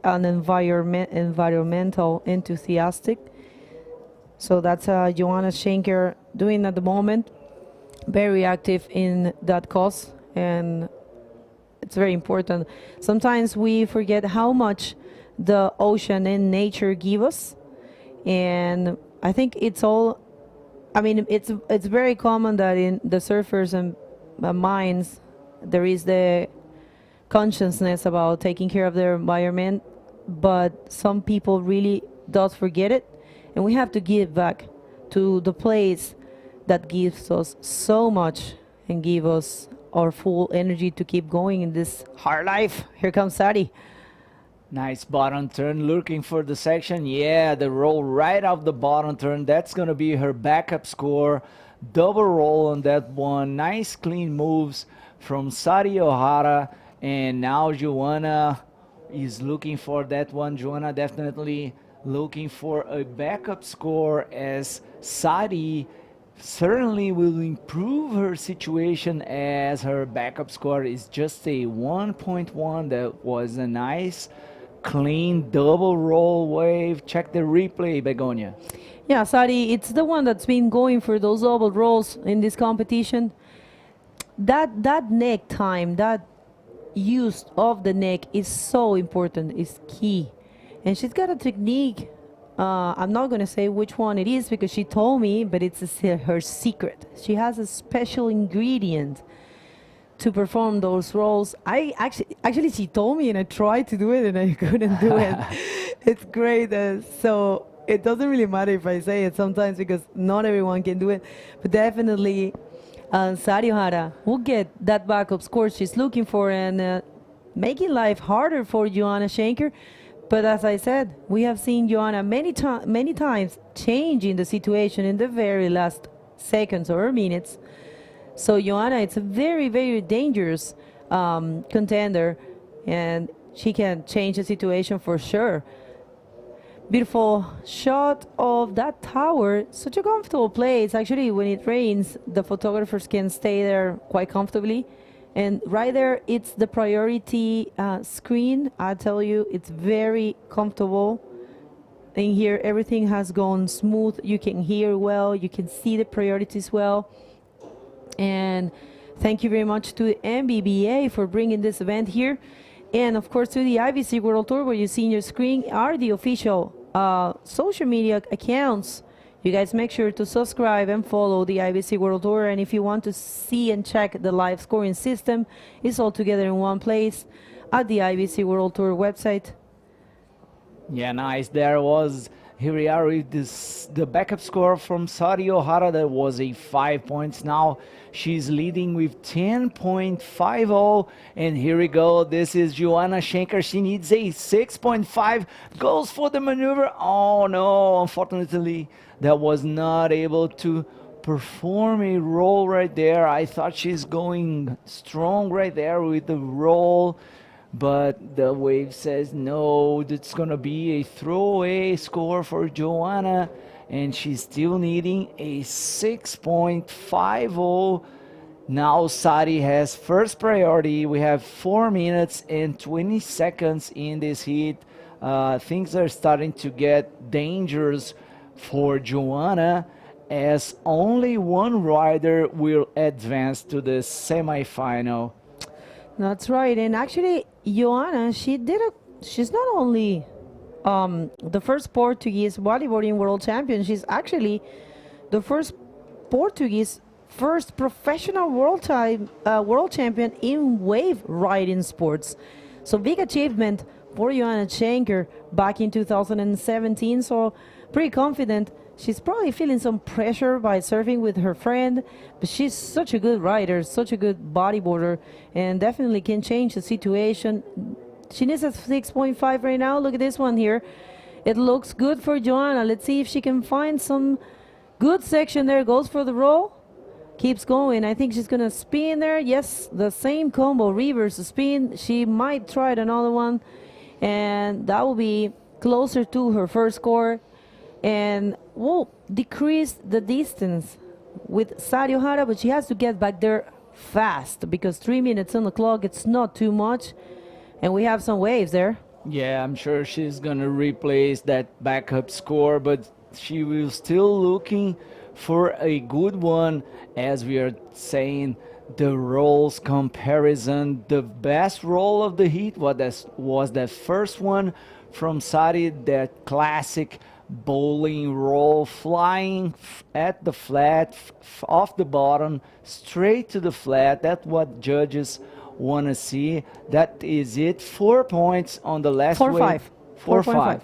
environmental enthusiastic. So that's Joanna Schenker doing at the moment, very active in that cause, and it's very important. Sometimes we forget how much the ocean and nature give us, and I think it's all. I mean, it's very common that in the surfers and minds there is the consciousness about taking care of their environment, but some people really does forget it, and we have to give back to the place that gives us so much and give us our full energy to keep going in this hard life. Here comes Sadi. Nice bottom turn, looking for the section. Yeah, the roll right off the bottom turn. That's going to be her backup score. Double roll on that one. Nice clean moves from Sadi Ohara. And now Joanna is looking for that one. Joanna definitely looking for a backup score, as Sadi certainly will improve her situation, as her backup score is just a 1.1. That was a nice clean double roll wave. Check the replay, Begonia. Yeah, Sadi, it's the one that's been going for those double rolls in this competition. That neck time, that use of the neck is so important, is key. And she's got a technique. I'm not going to say which one it is because she told me, but it's her secret. She has a special ingredient to perform those rolls. I actually she told me and I tried to do it and I couldn't do it. It's great. So it doesn't really matter if I say it sometimes because not everyone can do it. But definitely Sadi Ohara will get that backup score she's looking for and making life harder for Joanna Schenker. But as I said, we have seen Joanna many times changing the situation in the very last seconds or minutes. So Joanna, it's a very, very dangerous contender, and she can change the situation for sure. Beautiful shot of that tower. Such a comfortable place. Actually, when it rains, the photographers can stay there quite comfortably. And right there, it's the priority screen. I tell you, it's very comfortable. In here, everything has gone smooth. You can hear well. You can see the priorities well. And thank you very much to MBBA for bringing this event here. And of course to the IBC World Tour, where you see in your screen are the official social media accounts. You guys make sure to subscribe and follow the IBC World Tour. And if you want to see and check the live scoring system, it's all together in one place at the IBC World Tour website. Yeah, nice. There was, here we are with this, the backup score from Sadi Ohara. That was a 5 points. Now she's leading with 10.50. And here we go. This is Joanna Schenker. She needs a 6.5. Goes for the maneuver. Oh no, unfortunately, that was not able to perform a roll right there. I thought she's going strong right there with the roll. But the wave says no, it's going to be a throwaway score for Joanna, and she's still needing a 6.50. Now Sadi has first priority. We have 4 minutes and 20 seconds in this heat. Things are starting to get dangerous for Joanna, as only one rider will advance to the semifinal. That's right. And actually, Joanna, she's not only the first Portuguese bodyboarding world champion, she's actually the first Portuguese professional world champion in wave riding sports. So big achievement for Joanna Schenker back in 2017. So pretty confident. She's probably feeling some pressure by surfing with her friend, but she's such a good rider, such a good bodyboarder, and definitely can change the situation. She needs a 6.5 right now. Look at this one here. It looks good for Joanna. Let's see if she can find some good section there. Goes for the roll. Keeps going. I think she's going to spin there. Yes, the same combo, reverse spin. She might try another one, and that will be closer to her first score. And will decrease the distance with Sari Ohara, but she has to get back there fast because 3 minutes on the clock, it's not too much. And we have some waves there. Yeah, I'm sure she's gonna replace that backup score, but she will still looking for a good one. As we are saying, the rolls comparison, the best roll of the heat was that first one from Sari, that classic bowling roll, flying at the flat, off the bottom, straight to the flat. That's what judges want to see. That is it. 4 points on the last wave. 4.5.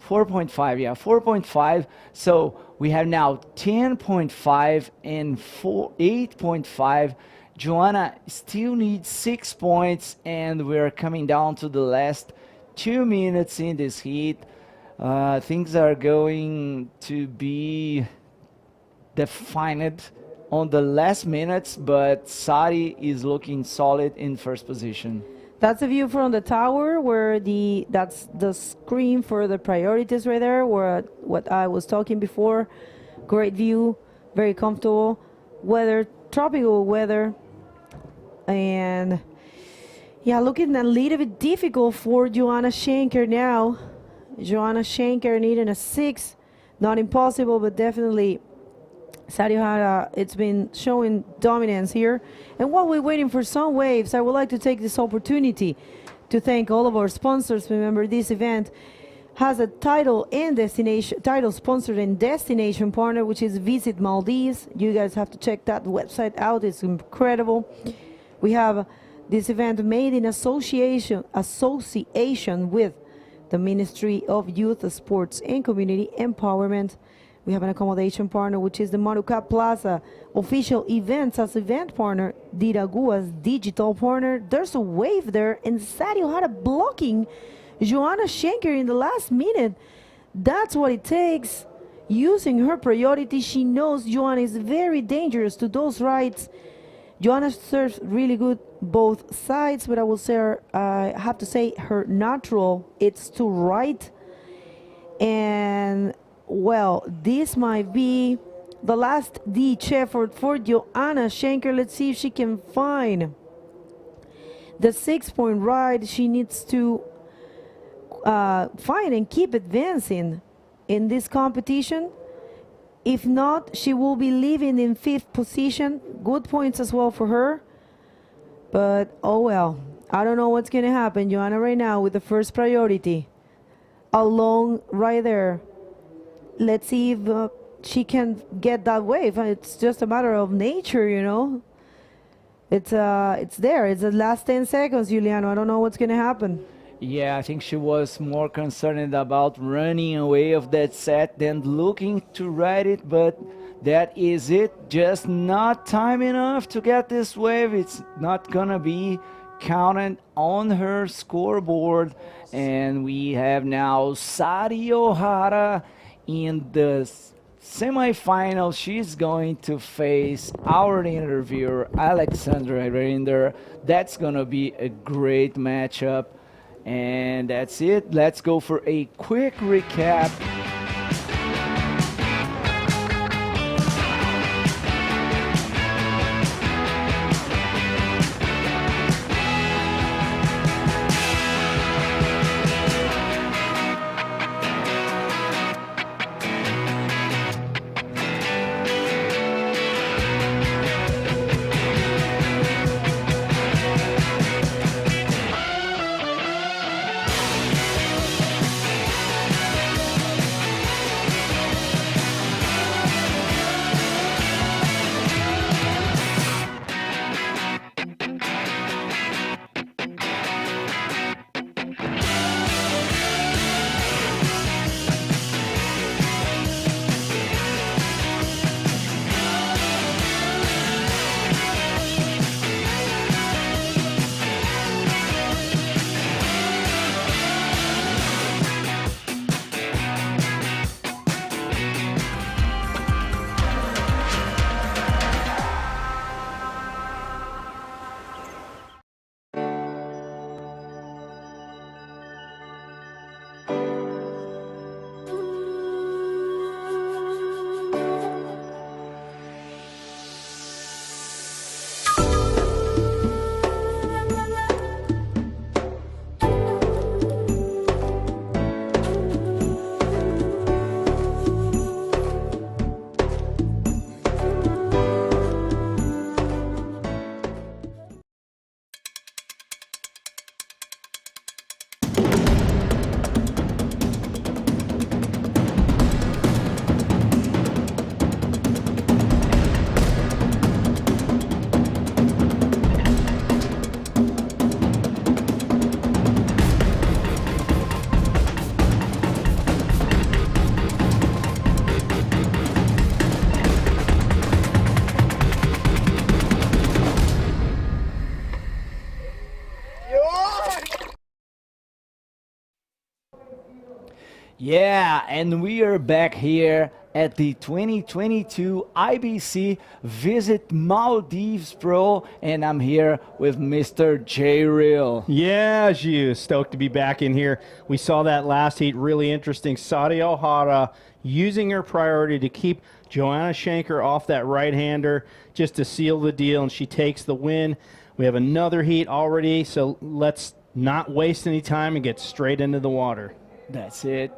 4.5, yeah, 4.5. So we have now 10.5 and 8.5. Joanna still needs 6 points, and we're coming down to the last 2 minutes in this heat. Things are going to be defined on the last minutes, but Sari is looking solid in first position. That's a view from the tower where that's the screen for the priorities right there, where what I was talking before. Great view, very comfortable weather, tropical weather, and yeah, looking a little bit difficult for Joanna Schenker now. Joanna Schenker needing a 6, not impossible, but definitely Sari Ohara, it's been showing dominance here. And while we're waiting for some waves, I would like to take this opportunity to thank all of our sponsors. Remember, this event has a title sponsored and destination partner, which is Visit Maldives. You guys have to check that website out. It's incredible. We have this event made in association with the Ministry of Youth, Sports and Community Empowerment. We have an accommodation partner, which is the Maruca Plaza official events as event partner, Diragua's digital partner. There's a wave there, and Sari Ohara blocking Joanna Schenker in the last minute. That's what it takes. Using her priority, she knows Joanna is very dangerous to those rides. Joanna serves really good both sides, but I will say I have to say her natural, it's to right. And well, this might be the last ditch effort for Joanna Schenker. Let's see if she can find the 6-point ride. She needs to find and keep advancing in this competition. If not, she will be leaving in 5th position. Good points as well for her. But, oh well, I don't know what's going to happen. Joanna right now with the first priority. Along right there. Let's see if she can get that wave. It's just a matter of nature, you know. It's there. It's the last 10 seconds, Juliano. I don't know what's going to happen. Yeah, I think she was more concerned about running away of that set than looking to ride it, but that is it. Just not time enough to get this wave. It's not gonna be counted on her scoreboard. And we have now Sari Ohara in the semi-final. She's going to face our interviewer, Alexandra Reinder. That's gonna be a great matchup. And that's it. Let's go for a quick recap. Yeah, and we are back here at the 2022 IBC Visit Maldives Pro, and I'm here with Mr. J Real. Yeah, Gio, stoked to be back in here. We saw that last heat, really interesting. Saudi O'Hara using her priority to keep Joanna Shanker off that right-hander just to seal the deal, and she takes the win. We have another heat already, so let's not waste any time and get straight into the water. That's it.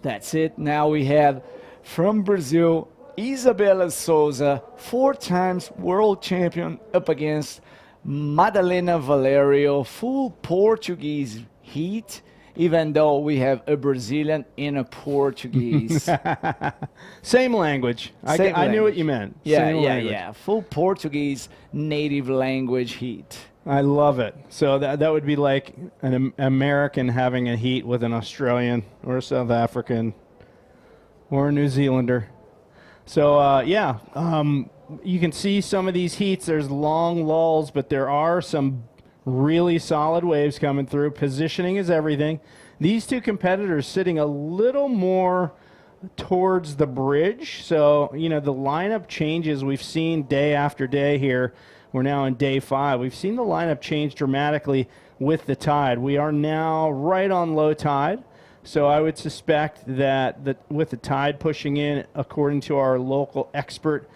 That's it. Now we have from Brazil, Isabela Souza, 4 times world champion, up against Madalena Valerio, full Portuguese heat, even though we have a Brazilian and a Portuguese. Same language. I knew what you meant. Yeah, Same yeah, language. yeah. Full Portuguese native language heat. I love it. So that would be like an American having a heat with an Australian or a South African or a New Zealander. So, you can see some of these heats. There's long lulls, but there are some really solid waves coming through. Positioning is everything. These two competitors sitting a little more towards the bridge. So, the lineup changes we've seen day after day here. We're now in day 5. We've seen the lineup change dramatically with the tide. We are now right on low tide. So I would suspect that with the tide pushing in, according to our local expert,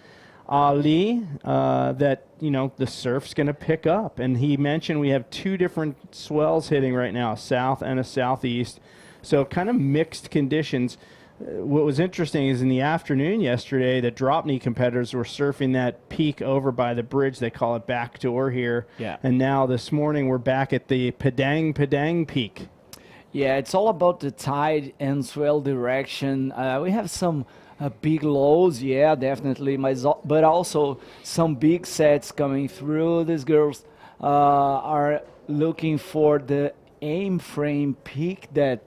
Ali, that, the surf's going to pick up. And he mentioned we have 2 different swells hitting right now, a south and a southeast. So kind of mixed conditions. What was interesting is in the afternoon yesterday, the DROPKNEE competitors were surfing that peak over by the bridge. They call it backdoor here. Yeah. And now this morning we're back at the Padang peak. Yeah, it's all about the tide and swell direction. We have some big lows, yeah, definitely, but also some big sets coming through. These girls are looking for the aim frame peak that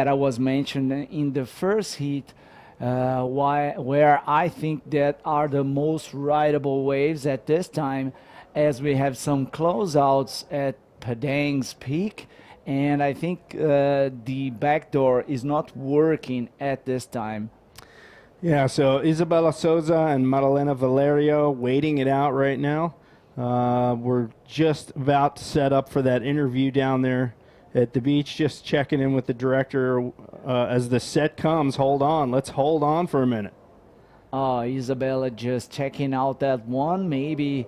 I was mentioning in the first heat, where I think that are the most rideable waves at this time, as we have some closeouts at Padang's peak, and I think the backdoor is not working at this time. Yeah, so Isabela Souza and Madalena Valerio waiting it out right now. We're just about to set up for that interview down there at the beach, just checking in with the director as the set comes. Hold on. Let's hold on for a minute. Isabella just checking out that one, maybe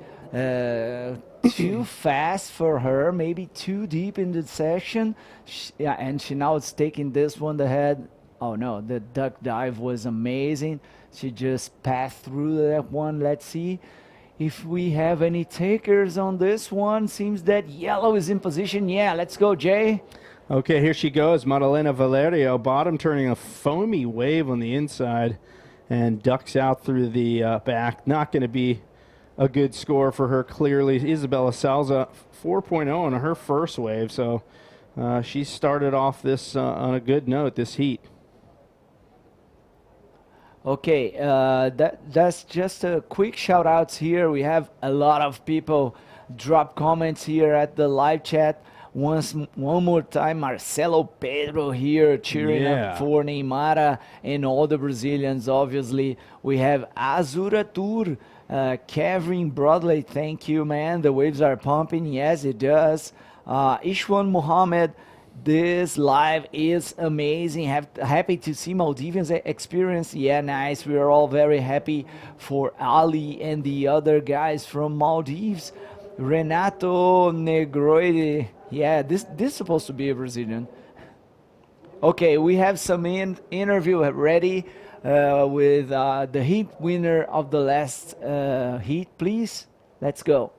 too fast for her, maybe too deep in the session. And she now is taking this one ahead. Oh no, the duck dive was amazing. She just passed through that one. Let's see if we have any takers on this one. Seems that yellow is in position. Yeah, let's go, Jay. Okay, here she goes. Madalena Valerio, bottom turning a foamy wave on the inside and ducks out through the back. Not going to be a good score for her, clearly. Isabela Souza, 4.0 on her first wave, so she started off this on a good note, this heat. Okay, that's just a quick shout outs here. We have a lot of people drop comments here at the live chat. One more time, Marcelo Pedro here cheering up for Neymar and all the Brazilians, obviously. We have Azura Tour, Kevin Broadley, thank you, man. The waves are pumping. Yes, it does. Ishwan Mohammed, this live is amazing. Happy to see Maldivians experience. Yeah, nice. We are all very happy for Ali and the other guys from Maldives. Renato Negroide. Yeah, this is supposed to be a Brazilian. Okay, we have some interview ready with the heat winner of the last heat, please. Let's go.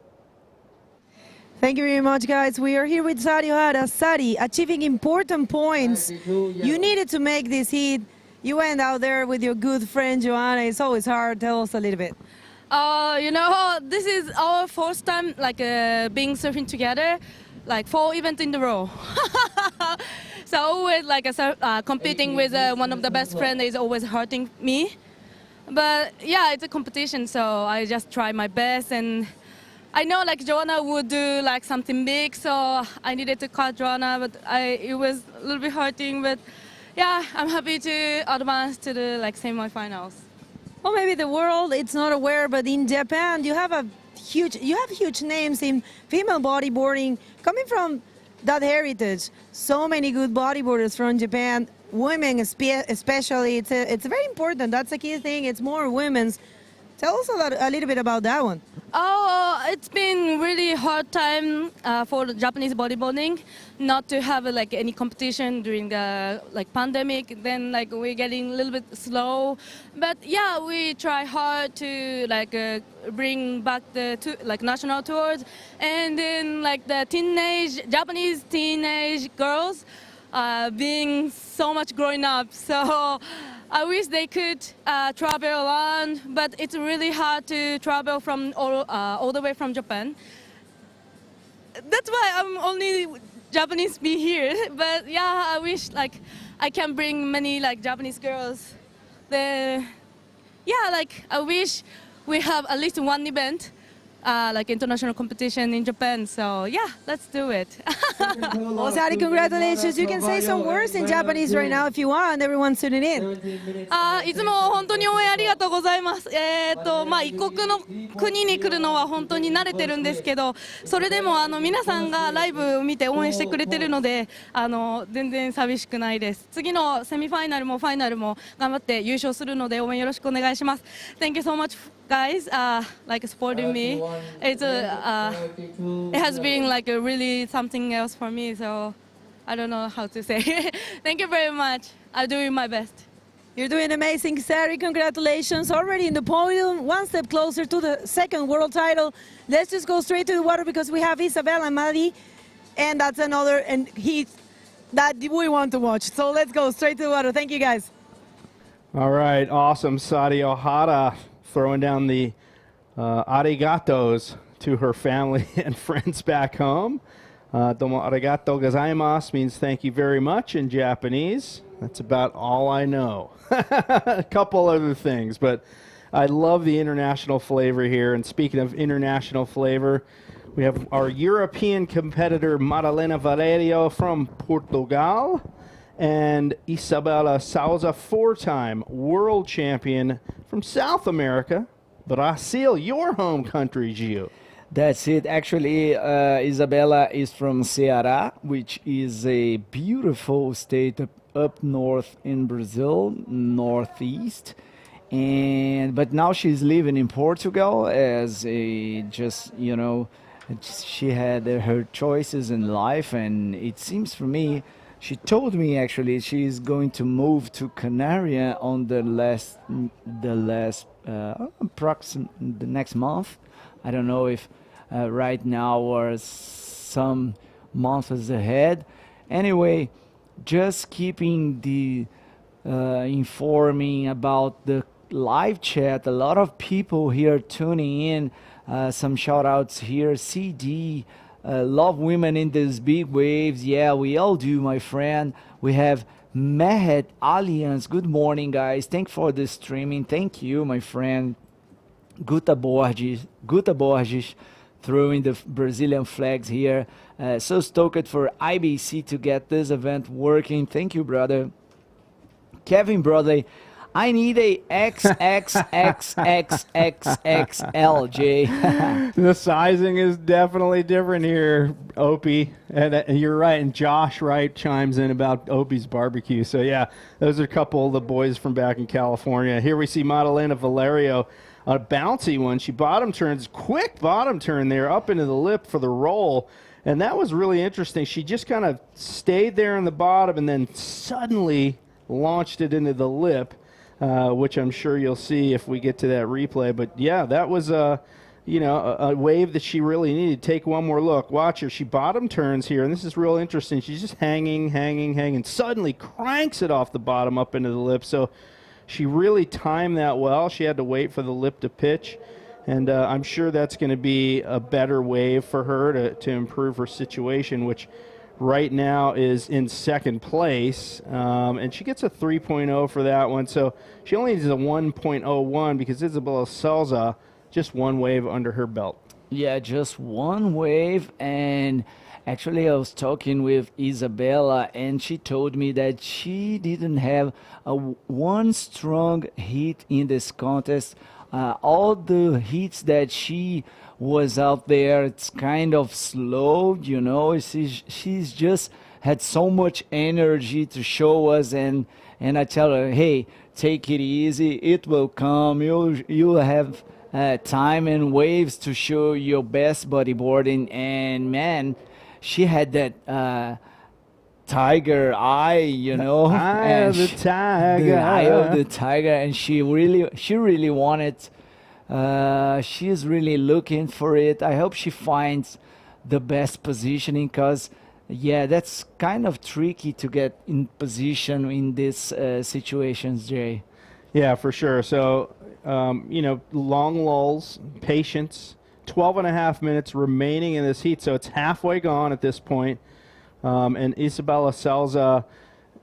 Thank you very much, guys. We are here with Sari O'Hara. Sari, achieving important points. You needed to make this heat. You went out there with your good friend, Joanna. It's always hard. Tell us a little bit. This is our first time being surfing together, 4 events in a row. So always competing with one of the best friends is always hurting me. But yeah, it's a competition, so I just try my best and I know like Joanna would do like something big, so I needed to cut Joanna, but it was a little bit hurting. But yeah, I'm happy to advance to the like semifinals. Well, maybe the world it's not aware, but in Japan you have huge names in female bodyboarding coming from that heritage. So many good bodyboarders from Japan, women especially. It's very important. That's a key thing. It's more women's. Tell us a little bit about that one. Oh, it's been really hard time for the Japanese bodyboarding, not to have like any competition during the like pandemic. Then like we're getting a little bit slow, but yeah, we try hard to like bring back the like national tours, and then like the Japanese teenage girls being so much growing up. So I wish they could travel around, but it's really hard to travel from all the way from Japan. That's why I'm only Japanese be here. But yeah, I wish like I can bring many like Japanese girls. Yeah, like I wish we have at least one event. Like international competition in Japan, so yeah, let's do it. Osari, congratulations. You can say some words in Japanese right now if you want. Everyone's tuning in. いつも本当に応援ありがとうございます。異国の国に来るのは本当に慣れてるんですけど、それでも皆さんがライブを見て応援してくれてるので、全然寂しくないです。次のセミファイナルもファイナルも頑張って優勝するので応援よろしくお願いします。Thank you so much, guys. Like supporting me. It has been like a really something else for me. So I don't know how to say. Thank you very much. I'm doing my best. You're doing amazing, Sari. Congratulations. Already in the podium, one step closer to the second world title. Let's just go straight to the water because we have Isabel and Madi, and that's another heat that we want to watch. So let's go straight to the water. Thank you, guys. All right, awesome. Sadi Ohara throwing down the arigatos to her family and friends back home. Domo arigato gozaimasu means thank you very much in Japanese. That's about all I know. A couple other things, but I love the international flavor here. And speaking of international flavor, we have our European competitor Madalena Valerio from Portugal and Isabela Souza, four-time world champion from South America, Brazil, your home country, Gio. That's it. Actually, Isabella is from Ceará, which is a beautiful state up north in Brazil, northeast. But now she's living in Portugal as she had her choices in life, and it seems for me, she told me actually she's going to move to Canaria on the next month. I don't know if right now or some months ahead. Anyway, just keeping the informing about the live chat. A lot of people here tuning in. Some shout outs here. CD, love women in these big waves. Yeah, we all do, my friend. We have Mehet Alliance. Good morning, guys. Thank for the streaming. Thank you, my friend. Guta Borges, throwing the Brazilian flags here. So stoked for IBC to get this event working. Thank you, brother. Kevin Brodley, I need a XXXXXXLJ. The sizing is definitely different here, Opie. And you're right. And Josh Wright chimes in about Opie's barbecue. So, yeah, those are a couple of the boys from back in California. Here we see Madalena Valerio, a bouncy one. She bottom turns, quick bottom turn there up into the lip for the roll. And that was really interesting. She just kind of stayed there in the bottom and then suddenly launched it into the lip, which I'm sure you'll see if we get to that replay. But, yeah, that was a wave that she really needed. Take one more look. Watch her. She bottom turns here, and this is real interesting. She's just hanging, suddenly cranks it off the bottom up into the lip. So she really timed that well. She had to wait for the lip to pitch. And I'm sure that's going to be a better wave for her to improve her situation, which right now is in second place. And she gets a 3.0 for that one. So she only needs a 1.01 because Isabella Souza just one wave under her belt. Yeah, just one wave. And actually, I was talking with Isabella, and she told me that she didn't have one strong hit in this contest. All the hits that she was out there, it's kind of slow, you know. She's just had so much energy to show us, and I tell her, hey, take it easy, it will come. You'll have time and waves to show your best bodyboarding. And man, she had that tiger eye, you know, Eye of the tiger. the eye of the tiger, and she really wanted. She's really looking for it. I hope she finds the best positioning, because yeah, that's kind of tricky to get in position in these situations, Jay. Yeah, for sure. So, long lulls, patience, 12 and a half minutes remaining in this heat. So it's halfway gone at this point. And Isabella Salza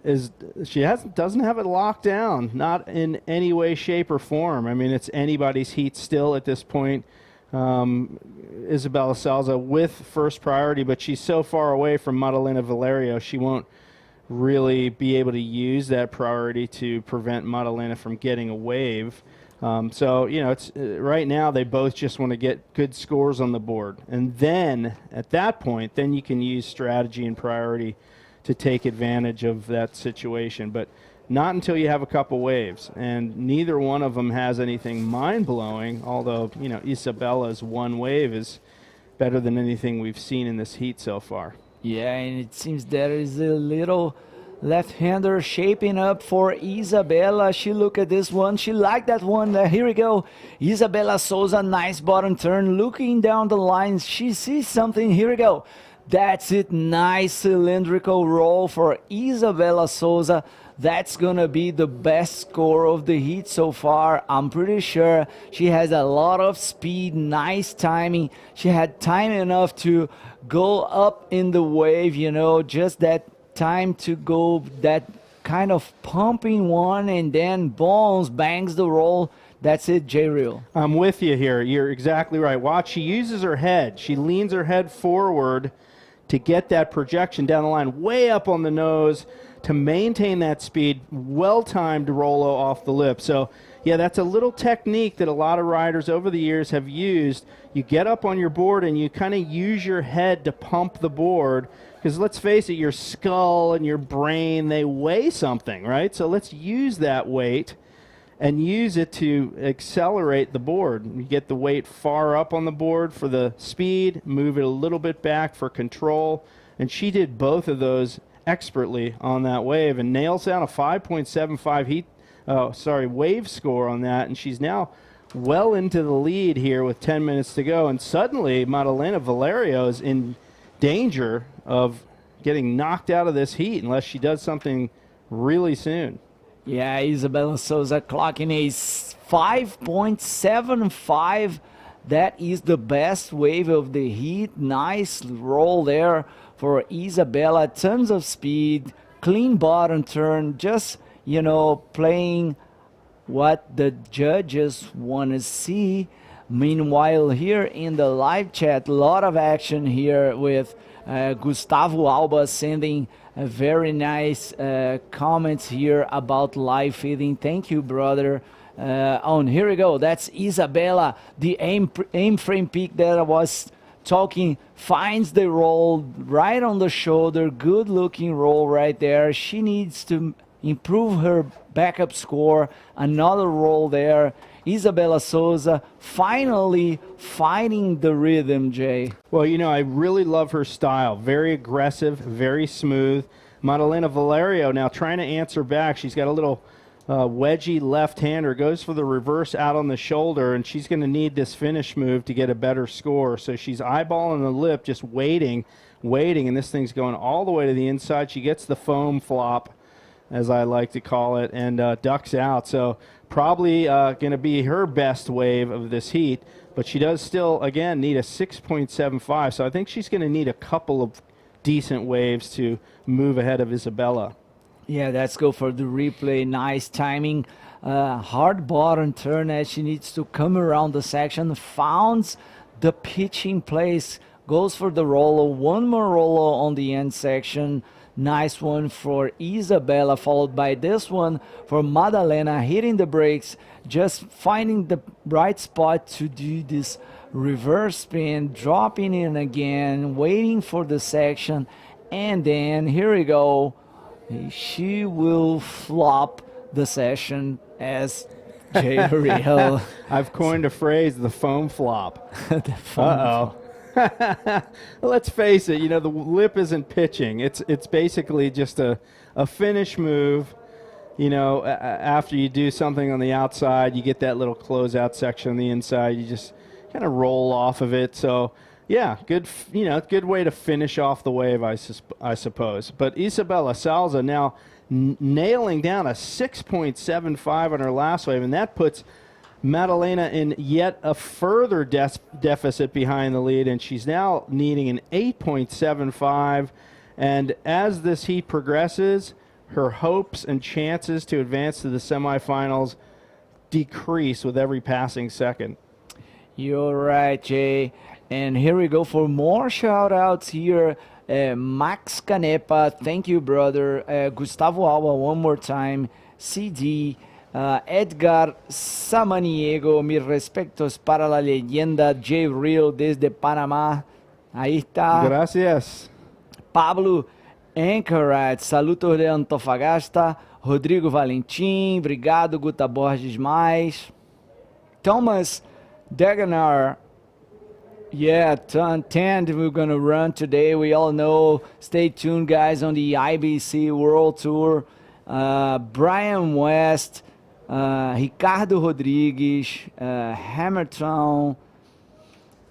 doesn't have it locked down, not in any way, shape, or form. I mean, it's anybody's heat still at this point. Isabella Salza with first priority, but she's so far away from Madalena Valerio, she won't really be able to use that priority to prevent Madalena from getting a wave. It's right now they both just want to get good scores on the board, and then at that point, then you can use strategy and priority to take advantage of that situation. But not until you have a couple waves, and neither one of them has anything mind-blowing, although, Isabella's one wave is better than anything we've seen in this heat so far. Yeah, and it seems there is a little left-hander shaping up for Isabella. She look at this one. She liked that one. Here we go. Isabella Souza, nice bottom turn. Looking down the lines, she sees something. Here we go. That's it. Nice cylindrical roll for Isabella Souza. That's gonna be the best score of the heat so far. I'm pretty sure she has a lot of speed, nice timing. She had time enough to go up in the wave, just that time to go that kind of pumping one, and then bones, bangs the roll. That's it, J-Real. I'm with you here. You're exactly right. Watch, she uses her head. She leans her head forward to get that projection down the line, way up on the nose, to maintain that speed, well-timed Rolo off the lip. So, yeah, that's a little technique that a lot of riders over the years have used. You get up on your board and you kind of use your head to pump the board, because let's face it, your skull and your brain, they weigh something, right? So let's use that weight and use it to accelerate the board. You get the weight far up on the board for the speed, move it a little bit back for control, and she did both of those expertly on that wave and nails down a 5.75 wave score on that, and she's now well into the lead here with 10 minutes to go, and suddenly Madalena Valerio is in danger of getting knocked out of this heat unless she does something really soon. Yeah, Isabella Souza clocking a 5.75. That is the best wave of the heat. Nice roll there for Isabella. Tons of speed, clean bottom turn, just, playing what the judges want to see. Meanwhile, here in the live chat, a lot of action here with Gustavo Alba sending a very nice comments here about live feeding. Thank you, brother. Here we go. That's Isabella, the aim frame peak that I was talking, finds the roll right on the shoulder. Good looking roll right there. She needs to improve her backup score. Another roll there. Isabella Souza finally finding the rhythm, Jay. Well, I really love her style. Very aggressive, very smooth. Madalena Valerio now trying to answer back. She's got a little wedgy left-hander, goes for the reverse out on the shoulder, and she's going to need this finish move to get a better score. So she's eyeballing the lip, just waiting, and this thing's going all the way to the inside. She gets the foam flop, as I like to call it, and ducks out. So probably going to be her best wave of this heat, but she does still, again, need a 6.75. So I think she's going to need a couple of decent waves to move ahead of Isabella. Yeah, let's go for the replay. Nice timing. Hard bottom turn as she needs to come around the section. Founds the pitching place, goes for the roller, one more roller on the end section. Nice one for Isabella, followed by this one for Madalena, hitting the brakes, just finding the right spot to do this reverse spin, dropping in again, waiting for the section, and then here we go. She will flop the session as Jay Real. I've coined a phrase, the foam flop. The foam flop. Let's face it, the lip isn't pitching. It's basically just a finish move. After you do something on the outside, you get that little closeout section on the inside. You just kind of roll off of it. So, yeah, good way to finish off the wave, I suppose. But Isabella Salza now nailing down a 6.75 on her last wave, and that puts Madalena in yet a further deficit behind the lead, and she's now needing an 8.75. And as this heat progresses, her hopes and chances to advance to the semifinals decrease with every passing second. You're right, Jay. And here we go for more shout-outs here. Max Canepa, thank you, brother. Gustavo Alba, one more time. CD. Edgar Samaniego, mis respetos para la leyenda J. Real desde Panamá. Ahí está. Gracias. Pablo Anchorat, saludos de Antofagasta. Rodrigo Valentim, obrigado. Guta Borges mais. Thomas Deganar, yeah, 10 we're going to run today. We all know. Stay tuned, guys, on the IBC World Tour. Brian West. Ricardo Rodrigues, Hamilton,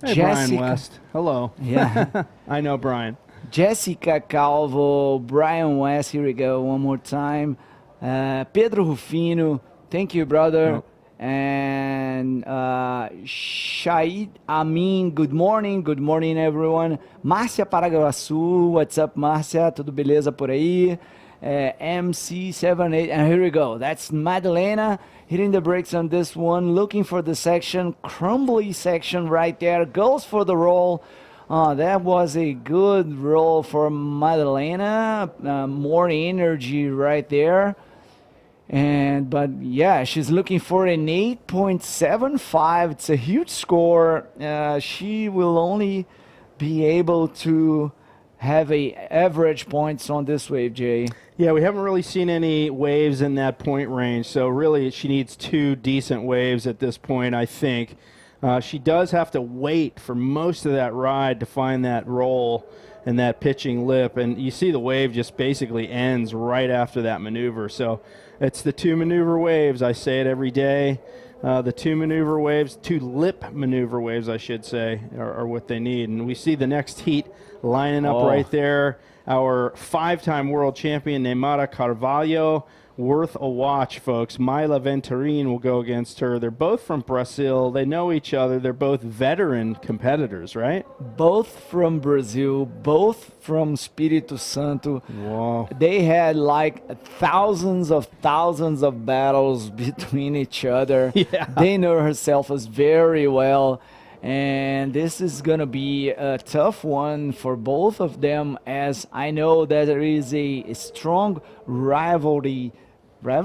Hey, Jessica. Brian West. Hello. Yeah. I know Brian. Jessica Calvo, Brian West, here we go, one more time. Pedro Rufino, thank you, brother. Oh. And Shahid Amin, good morning, everyone. Márcia Paraguaçu, what's up, Márcia? Tudo beleza por aí? MC78, and here we go. That's Madalena hitting the brakes on this one, looking for the section, crumbly section right there, goes for the roll. That was a good roll for Madalena, more energy right there. But yeah, she's looking for an 8.75. It's a huge score. She will only be able to have a average points on this wave, Jay. Yeah, we haven't really seen any waves in that point range, so really she needs two decent waves at this point, I think. She does have to wait for most of that ride to find that roll and that pitching lip, and you see the wave just basically ends right after that maneuver. So it's the two maneuver waves. I say it every day. The two maneuver waves, two lip maneuver waves, I should say, are what they need. And we see the next heat lining up right there. Our five-time world champion, Neymara Carvalho, worth a watch, folks. Myla Venturin will go against her. They're both from Brazil. They know each other. They're both veteran competitors, right? Both from Brazil, both from Espírito Santo. Wow. They had like thousands of battles between each other. Yeah. They know herself as very well. And this is going to be a tough one for both of them, as I know that there is a strong rivalry, yeah.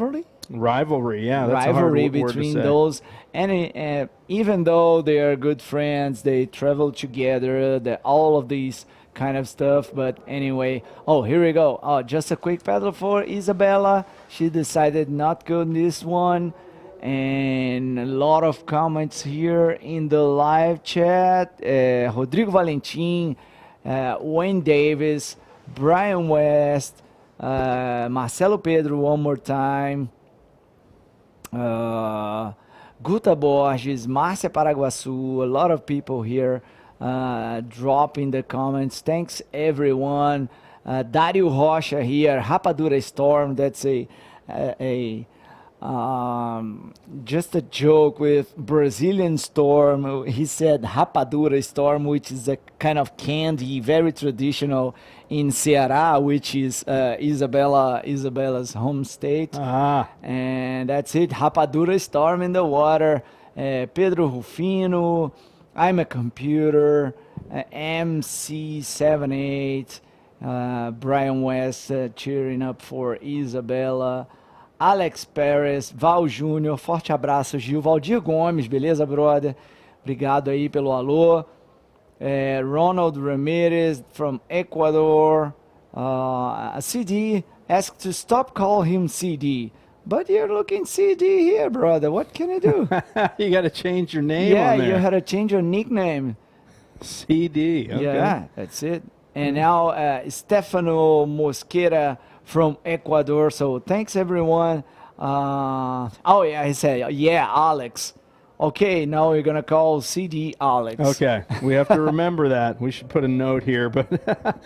That's rivalry a hard word to between say. those. And even though they are good friends, they travel together, all of these kind of stuff. But anyway, here we go. Just a quick paddle for Isabella. She decided not to go in this one. And a lot of comments here in the live chat. Rodrigo Valentim, Wayne Davis, Brian West, Marcelo Pedro one more time, Guta Borges, Márcia Paraguaçu, a lot of people here dropping the comments. Thanks everyone. Dario Rocha here, Rapadura Storm, that's just a joke with Brazilian Storm. He said Rapadura Storm, which is a kind of candy, very traditional in Ceará, which is Isabella's home state. And that's it, Rapadura Storm in the water. Pedro Rufino, I'm a computer, MC78, Brian West cheering up for Isabela, Alex Perez, Val Júnior, forte abraço, Gil. Valdir Gomes, beleza, brother? Obrigado aí pelo alô. Ronald Ramirez from Ecuador. CD asked to stop call him CD. But you're looking CD here, brother. What can I do? You got to change your name Yeah, on there. you had to change your nickname. CD. Okay. Yeah, that's it. And now Stefano Mosquera from Ecuador. So thanks, everyone. Oh, yeah, he said, yeah, Alex. Okay, now we're going to call CD Alex. Okay, we have to remember that. We should put a note here. But,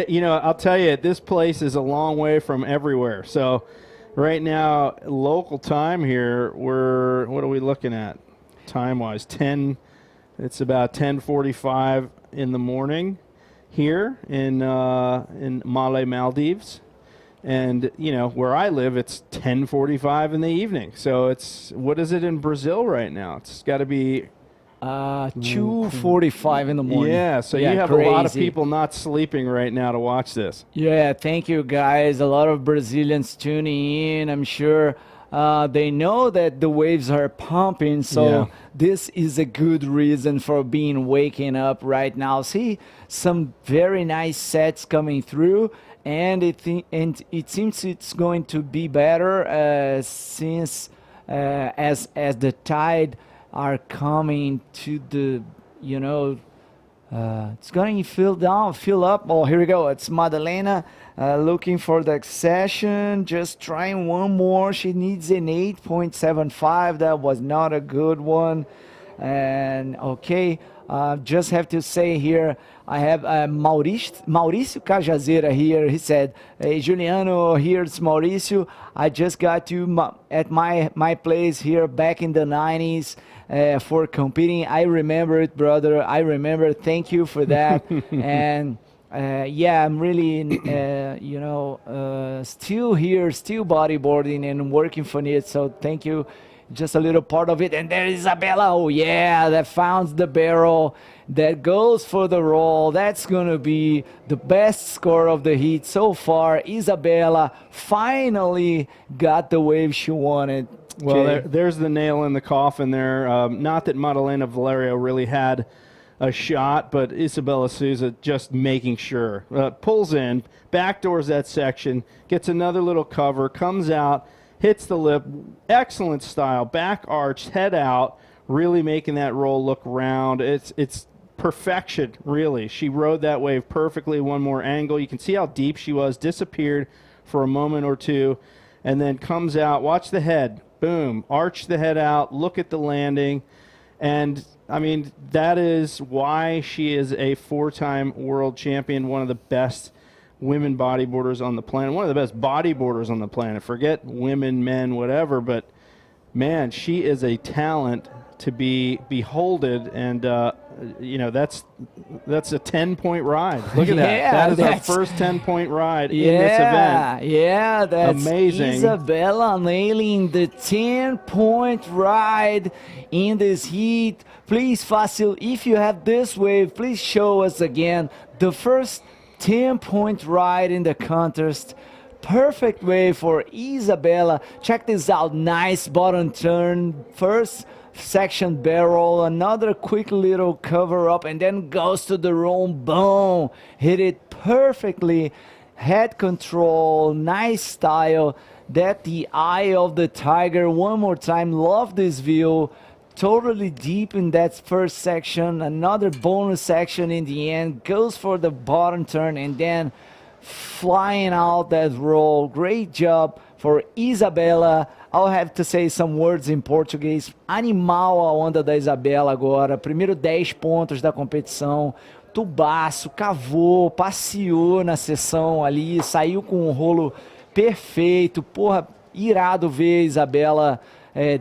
you know, I'll tell you, this place is a long way from everywhere. So right now, local time here, what are we looking at time-wise? It's about 10:45 in the morning here in Maldives. And, you know, where I live, it's 10:45 in the evening. So what is it in Brazil right now? It's got to be 2:45 in the morning. Yeah, so Yeah, you have a lot of crazy. people not sleeping right now to watch this. Yeah, thank you, guys. A lot of Brazilians tuning in. I'm sure they know that the waves are pumping, so Yeah. this is a good reason for being waking up right now. See some very nice sets coming through, and it seems it's going to be better since as the tide are coming to the, you know, it's going to fill up. Oh, here we go. It's Madalena looking for the session. Just trying one more. She needs an 8.75. That was not a good one. And okay, just have to say here, I have Mauricio Cajazeira here. He said, hey, Juliano, here's Mauricio. I just got to at my place here back in the 90s. For competing. I remember it, brother. I remember. Thank you for that. And yeah, I'm really, you know, still here, still bodyboarding and working for it. So thank you. Just a little part of it. And there is Isabella. Oh, yeah, that found the barrel. That goes for the roll. That's going to be the best score of the heat so far. Isabella finally got the wave she wanted. Well, there's the nail in the coffin there. Not that Madalena Valerio really had a shot, but Isabella Souza just making sure. Pulls in, backdoors that section, gets another little cover, comes out, hits the lip. Excellent style. Back arch, head out, really making that roll look round. It's perfection, really. She rode that wave perfectly. One more angle. You can see how deep she was, disappeared for a moment or two, and then comes out. Watch the head. Boom, arch the head out, look at the landing, and I mean, that is why she is a 4-time world champion, one of the best women bodyboarders on the planet, one of the best bodyboarders on the planet. Forget women, men, whatever, but man, she is a talent to be beholded, and you know, that's a 10-point ride. Look at that. Yeah, That is our that's- first 10-point ride in this event. Yeah, that's Amazing. Isabella nailing the 10-point ride in this heat. Please, Fácil, if you have this wave, please show us again the first 10-point ride in the contest. Perfect wave for Isabella. Check this out. Nice bottom turn. First section barrel, another quick little cover up, and then goes to the roll. Boom, hit it perfectly. Head control, nice style. That the eye of the tiger. One more time. Love this view. Totally deep in that first section. Another bonus section in the end. Goes for the bottom turn and then flying out that roll. Great job for Isabella. I'll have to say some words in Português. Animal a onda da Isabela agora. Primeiro 10 pontos da competição. Tubaço, cavou, passeou na sessão ali, saiu com um rolo perfeito. Porra, irado ver a Isabela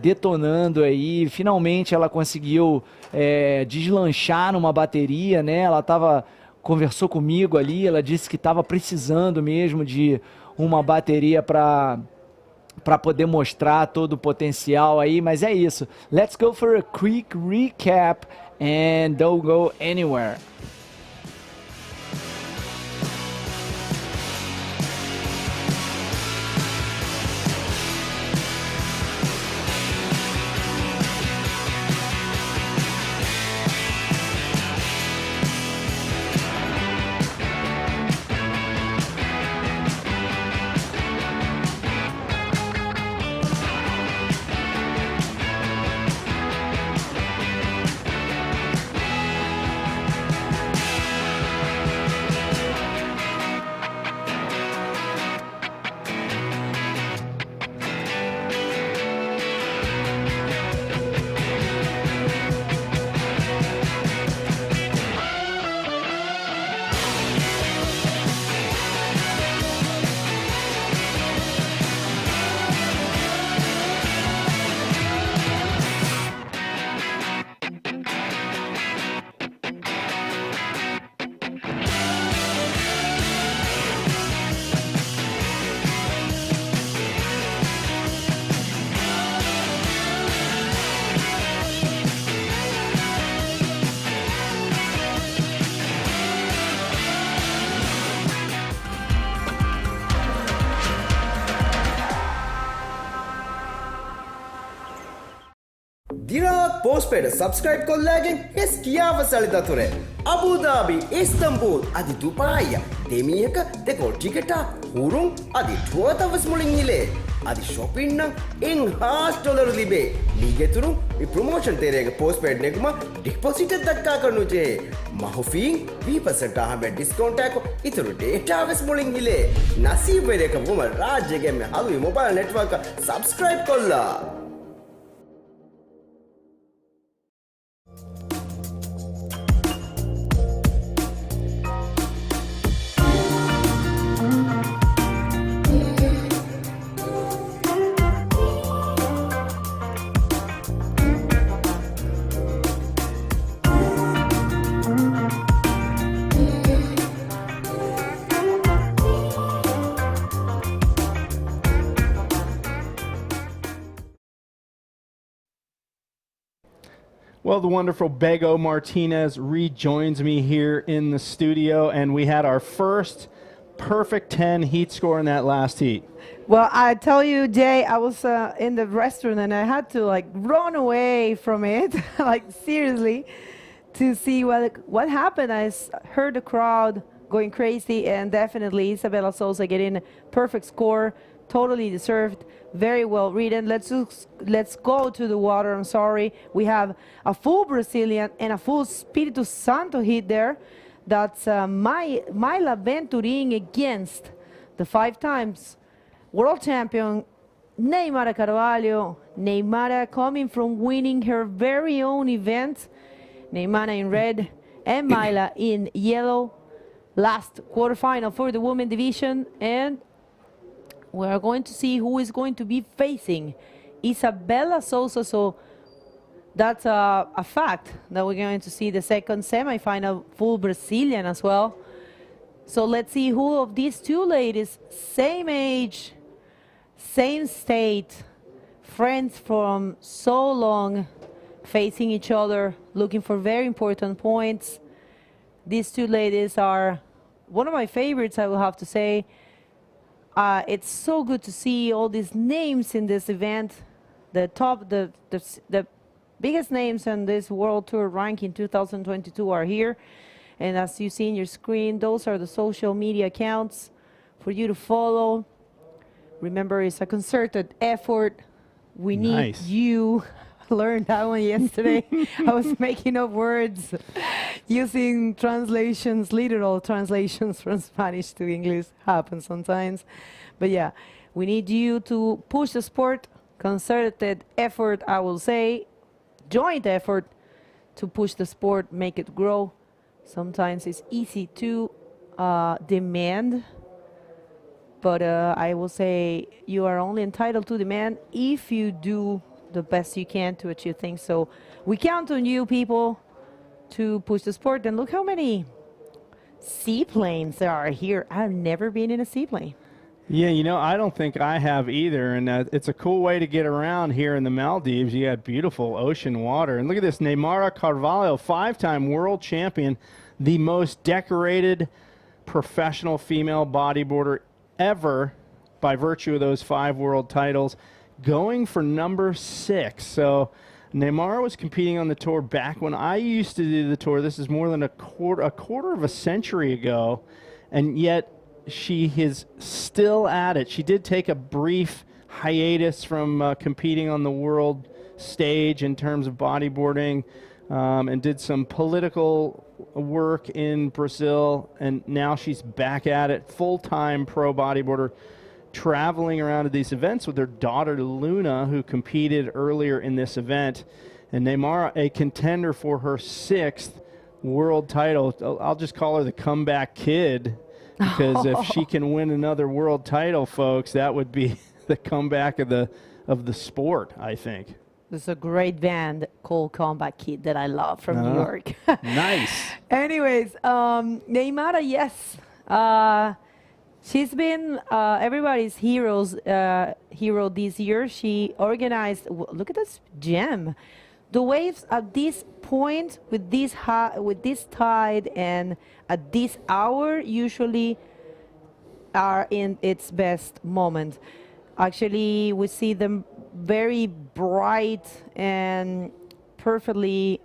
detonando aí. Finalmente ela conseguiu deslanchar numa bateria, né? Ela conversou comigo ali, ela disse que estava precisando mesmo de uma bateria para para poder mostrar todo o potencial aí, mas é isso. Let's go for a quick recap and don't go anywhere. දිරාක් postpaid subscribe කොල්ලාගෙන් හෙස් කියාව සලිත තුරේ Abu Dhabi Istanbul අධි දුපාය දෙමියක දෙකොල් ටිකටා හුරුම් අධි ටුවතවස් මුලින් හිලේ අධි ශොපින්නම් එන් $5 ලිබේ ලීගෙතුරු ප්‍රමෝෂන් තේරේක පෝස්පේඩ් නෙකුම ඩිපොසිට දක්කා කරනුචේ මහුෆීන් 20% අහබැ ඩිස්කවන්ටෑකො ඉතුරු ඩේටාවස් මුලින් හිලේ නසීබරේක වුම රාජ්‍යගෙම හලුයි මොබයිල් නෙට්වර්ක සබස්ක්‍රයිබ් කොල්ලා Well, the wonderful Bego Martinez rejoins me here in the studio, and we had our first perfect 10 heat score in that last heat. Well, I tell you, Jay, I was in the restaurant and I had to like run away from it, like seriously, to see what happened. Heard the crowd going crazy, and definitely Isabella Souza getting a perfect score, totally deserved. Very well written. Let's go to the water. I'm sorry. We have a full Brazilian and a full Espírito Santo hit there. That's Mayla Venturin against the 5 times world champion Neymara Carvalho. Neymara coming from winning her very own event. Neymara in red and Mayla in yellow. Last quarterfinal for the women division, and we are going to see who is going to be facing Isabella Souza. So that's a fact that we're going to see the second semifinal full Brazilian as well. So let's see who of these two ladies, same age, same state, friends from so long, facing each other, looking for very important points. These two ladies are one of my favorites, I will have to say. It's so good to see all these names in this event. The biggest names on this World Tour ranking 2022 are here. And as you see in your screen, those are the social media accounts for you to follow. Remember, it's a concerted effort. We need you. Learned that one yesterday. I was making up words using translations, literal translations from Spanish to English. Happens sometimes. But yeah, we need you to push the sport. Concerted effort, I will say. Joint effort to push the sport, make it grow. Sometimes it's easy to demand. But I will say you are only entitled to demand if you do the best you can to achieve things. So we count on you people to push the sport. And look how many seaplanes there are here. I've never been in a seaplane. Yeah, you know, I don't think I have either, and it's a cool way to get around here in the Maldives. You got beautiful ocean water. And look at this, Neymara Carvalho, 5-time world champion, the most decorated professional female bodyboarder ever by virtue of those 5 world titles, going for number 6. So Neymar was competing on the tour back when I used to do the tour. This is more than a quarter of a century ago, and yet she is still at it. She did take a brief hiatus from competing on the world stage in terms of bodyboarding, and did some political work in Brazil, and now she's back at it, full-time pro bodyboarder, traveling around to these events with her daughter Luna, who competed earlier in this event. And Neymar, a contender for her 6th world title. I'll just call her the comeback kid, because if she can win another world title, folks, that would be the comeback of the sport, I think. There's a great band called Comeback Kid that I love from New York. Nice. Anyways, Neymar, yes. She's been everybody's hero this year. She organized, look at this gem. The waves at this point, with this tide and at this hour, usually are in its best moment. Actually, we see them very bright and perfectly,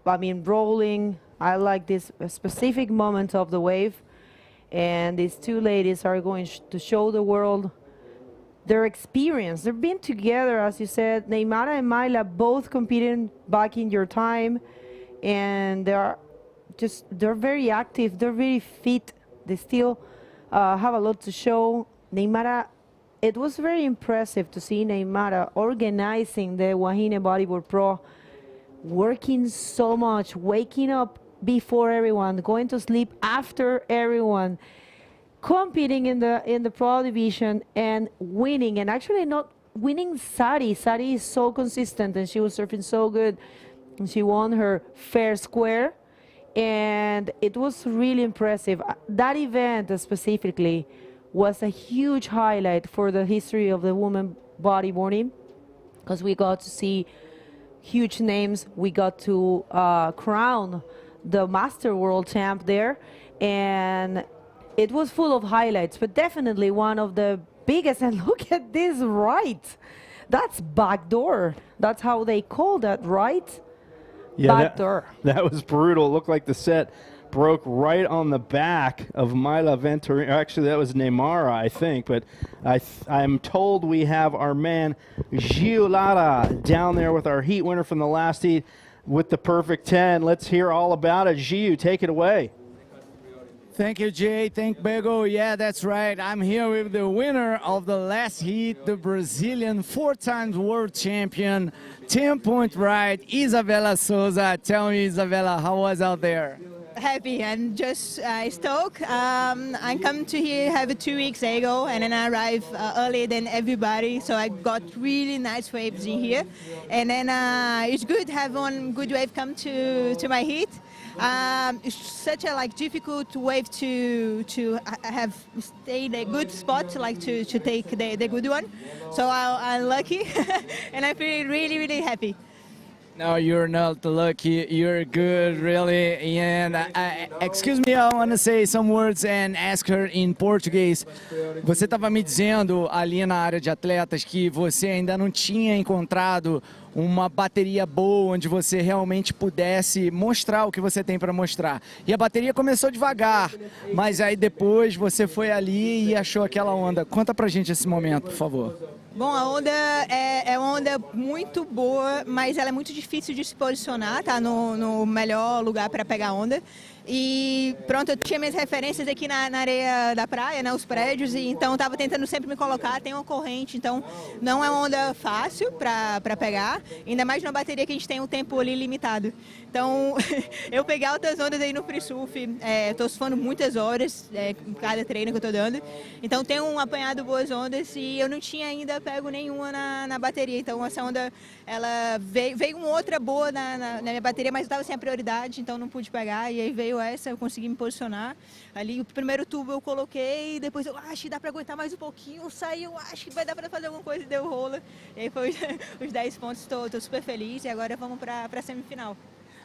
rolling. I like this specific moment of the wave. And these 2 ladies are going to show the world their experience. They've been together, as you said. Neymara and Mayla both competing back in your time, and they're very active. They're very fit. They still have a lot to show. Neymara, it was very impressive to see Neymara organizing the Wahine Bodyboard Pro, working so much, waking up before everyone, going to sleep after everyone, competing in the pro division and winning, and actually not winning Sari. Sari is so consistent, and she was surfing so good, and she won her fair square, and it was really impressive. That event specifically was a huge highlight for the history of the women bodyboarding, because we got to see huge names. We got to crown the Master World Champ there, and it was full of highlights, but definitely one of the biggest. And look at this, right? That's backdoor. That's how they call that, right? Yeah, backdoor. That was brutal. It looked like the set broke right on the back of Mayla Venturino. Actually, that was Neymara, I think, but I'm told we have our man Gio Lara down there with our heat winner from the last heat with the perfect 10. Let's hear all about it. Gio, take it away. Thank you, Jay. Thank Bego. Yeah, that's right. I'm here with the winner of the last heat, the Brazilian 4-time world champion, 10-point ride, Isabela Souza. Tell me, Isabela, how was out there? Happy and just stoked. I come to here have 2 weeks ago, and then I arrived earlier than everybody, so I got really nice waves in here. And then it's good to have one good wave come to my heat. It's such a difficult wave to have stayed a good spot, to take the good one. So I'm lucky, and I feel really, really happy. No, you're not lucky. You're good, really. And excuse me, I want to say some words and ask her in Portuguese. Você estava me dizendo ali na área de atletas que você ainda não tinha encontrado uma bateria boa onde você realmente pudesse mostrar o que você tem para mostrar. E a bateria começou devagar, mas aí depois você foi ali e achou aquela onda. Conta pra gente esse momento, por favor. Bom, a onda é uma onda muito boa, mas ela é muito difícil de se posicionar, tá no melhor lugar para pegar onda. E pronto, eu tinha minhas referências aqui na areia da praia, né, os prédios, e então estava tentando sempre me colocar. Tem uma corrente, então não é uma onda fácil para pegar, ainda mais numa bateria que a gente tem um tempo ali limitado. Então eu peguei altas ondas aí no free surf, estou surfando muitas horas em cada treino que eu estou dando, então tenho apanhado boas ondas e eu não tinha ainda pego nenhuma na bateria. Então essa onda, ela veio uma outra boa na minha bateria, mas eu estava sem a prioridade, então não pude pegar, e aí veio saiu essa, eu consegui me posicionar. Ali o primeiro tubo eu coloquei, depois eu acho que dá para aguentar mais um pouquinho, saiu, acho que vai dar para fazer alguma coisa e deu rola. E aí foi os 10 pontos, estou super feliz e agora vamos para a semifinal.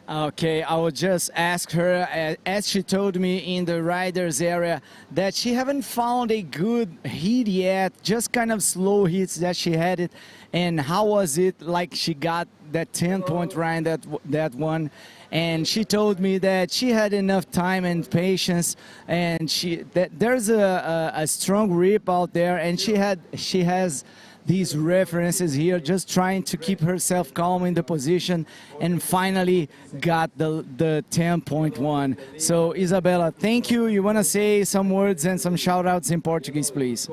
Okay, I will just ask her, as she told me in the riders area, that she haven't found a good heat yet, just kind of slow hits that she had it. And how was it like she got that 10-point ride, that one? And she told me that she had enough time and patience, and that there's a strong rip out there, and she has these references here, just trying to keep herself calm in the position, and finally got the 10.1. So Isabella, thank you. You want to say some words and some shout outs in Portuguese, please?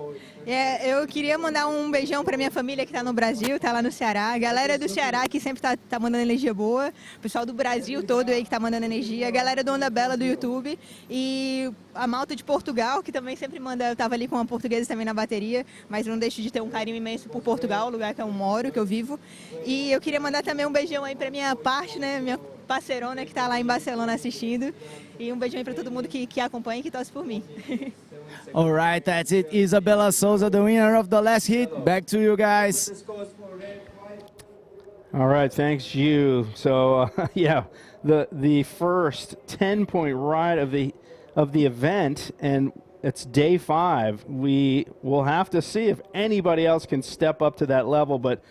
Eu queria mandar um beijão para minha família que está no Brasil, está lá no Ceará. A galera do Ceará que sempre tá mandando energia boa. O pessoal do Brasil todo aí que está mandando energia. A galera do Onda Bela do YouTube. E a malta de Portugal, que também sempre manda. Eu estava ali com uma portuguesa também na bateria, mas não deixo de ter um carinho imenso por Portugal, o lugar que eu moro, que eu vivo. E eu queria mandar também um beijão aí para minha parte, né? Minha parceirona que está lá em Barcelona assistindo. E um beijão aí para todo mundo que acompanha e que torce por mim. All right, that's it. Isabella Souza, the winner of the last heat. Back to you guys. All right, thanks, Ju. So, yeah, the first 10-point ride of the event, and it's day 5. We will have to see if anybody else can step up to that level. But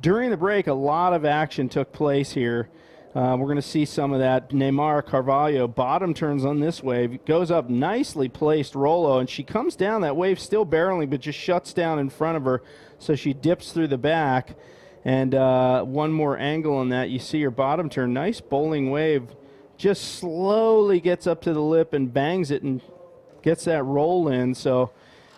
during the break, a lot of action took place here. We're going to see some of that. Neymar Carvalho bottom turns on this wave, goes up nicely placed Rolo, and she comes down. That wave still barreling, but just shuts down in front of her, so she dips through the back. And one more angle on that. You see her bottom turn. Nice bowling wave. Just slowly gets up to the lip and bangs it and gets that roll in. So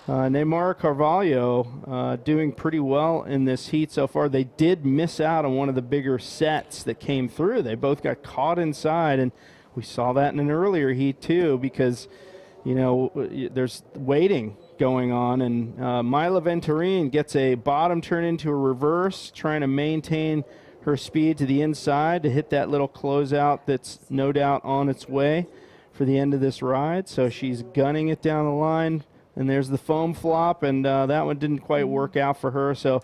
Neymar Carvalho doing pretty well in this heat so far. They did miss out on one of the bigger sets that came through. They both got caught inside, and we saw that in an earlier heat too, because you know there's waiting going on, and Mila Venturin gets a bottom turn into a reverse, trying to maintain her speed to the inside to hit that little closeout that's no doubt on its way for the end of this ride. So she's gunning it down the line. And there's the foam flop, and that one didn't quite work out for her. So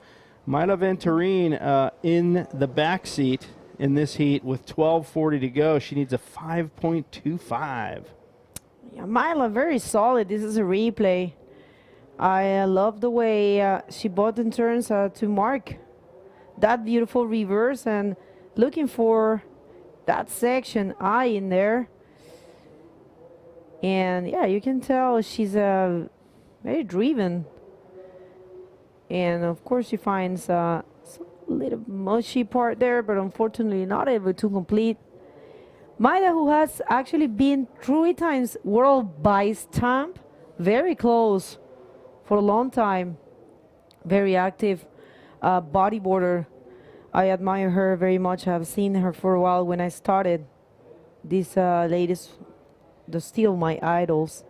Mila Venturin in the back seat in this heat with 12:40 to go. She needs a 5.25. Yeah, Mila, very solid. This is a replay. I love the way she bottom turns to mark that beautiful reverse and looking for that section I in there. And yeah, you can tell she's very driven. And of course she finds some little mushy part there, but unfortunately not able to complete. Maida, who has actually been 3 times world vice champ, very close for a long time, very active bodyboarder. I admire her very much. I've seen her for a while when I started. These ladies, they're still my idols.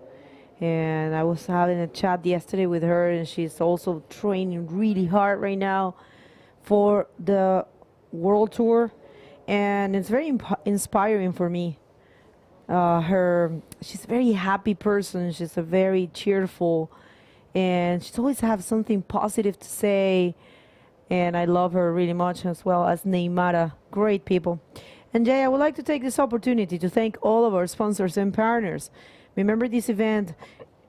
And I was having a chat yesterday with her, and she's also training really hard right now for the world tour. And it's very inspiring for me. She's a very happy person. She's a very cheerful, and she's always have something positive to say. And I love her really much, as well as Neymara. Great people. And Jay, I would like to take this opportunity to thank all of our sponsors and partners. Remember this event,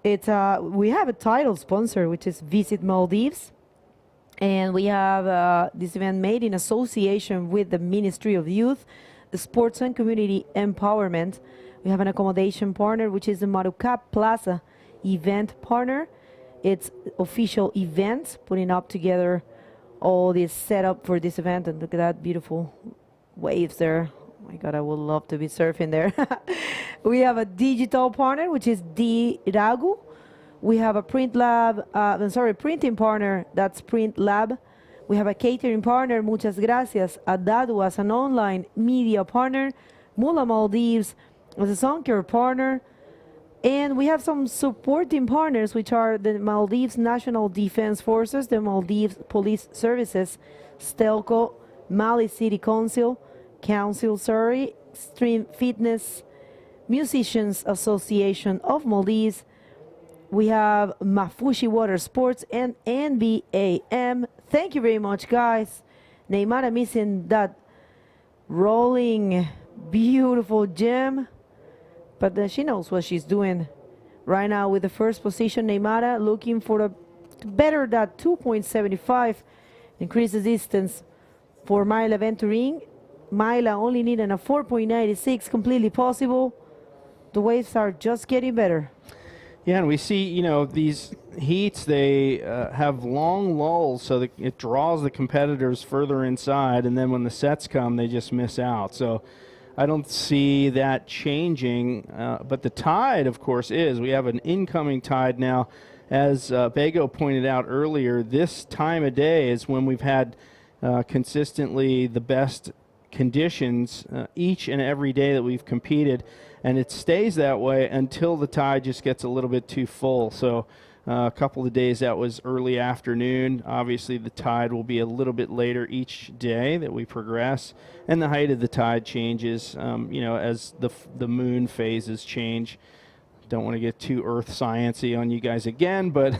we have a title sponsor, which is Visit Maldives. And we have this event made in association with the Ministry of Youth, Sports and Community Empowerment. We have an accommodation partner, which is the Marucap Plaza event partner. It's official events, putting up together all this setup for this event. And look at that beautiful waves there. Oh my God, I would love to be surfing there. We have a digital partner, which is Diragu. We have a printing partner, that's Print Lab. We have a catering partner, muchas gracias, Adadu as an online media partner, Mula Maldives as a sun care partner, and we have some supporting partners, which are the Maldives National Defense Forces, the Maldives Police Services, Stelco, Mali City Council, Extreme Fitness, Musicians Association of Maldives. We have Mafushi Water Sports and NBAM. Thank you very much, guys. Neymar missing that rolling, beautiful gem, but she knows what she's doing right now with the first position. Neymar looking for to better that 2.75, increase the distance for Myla Venturini. Myla only needing a 4.96, completely possible. The waves are just getting better. Yeah, and we see, you know, these heats, they have long lulls, so that it draws the competitors further inside, and then when the sets come, they just miss out. So I don't see that changing, but the tide, of course, is. We have an incoming tide now. As Bego pointed out earlier, this time of day is when we've had consistently the best conditions each and every day that we've competed, and it stays that way until the tide just gets a little bit too full. So a couple of days that was early afternoon. Obviously the tide will be a little bit later each day that we progress, and the height of the tide changes you know, as the moon phases change. Don't want to get too earth sciencey on you guys again, but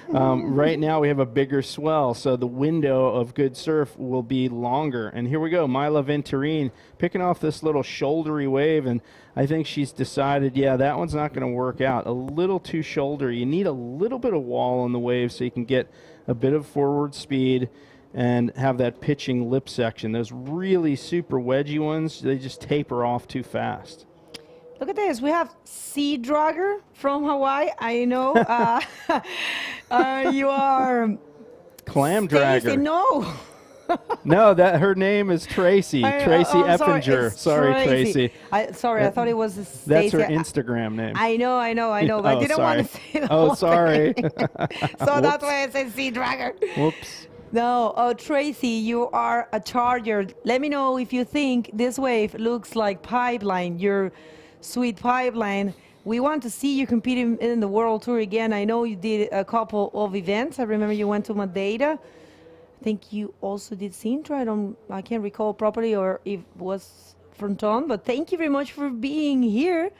right now we have a bigger swell, so the window of good surf will be longer. And here we go, Myla Venturini picking off this little shouldery wave, and I think she's decided, yeah, that one's not going to work out. A little too shouldery. You need a little bit of wall on the wave so you can get a bit of forward speed and have that pitching lip section. Those really super wedgy ones, they just taper off too fast. Look at this. We have Sea Dragger from Hawaii. I know you are Clam Stacey. Dragger. No. No, that her name is Tracy. Tracy Eppinger. Sorry, Tracy. I thought it was Stacey. That's her Instagram name. I know, but I didn't want to say the Oh, whole sorry. thing. So that's why I said Sea Dragger. Whoops. No, Tracy, you are a charger. Let me know if you think this wave looks like Pipeline, your sweet Pipeline. We want to see you competing in the World Tour again. I know you did a couple of events. I remember you went to Madeira. I think you also did Sintra. I can't recall properly, or if it was Fronton, but thank you very much for being here.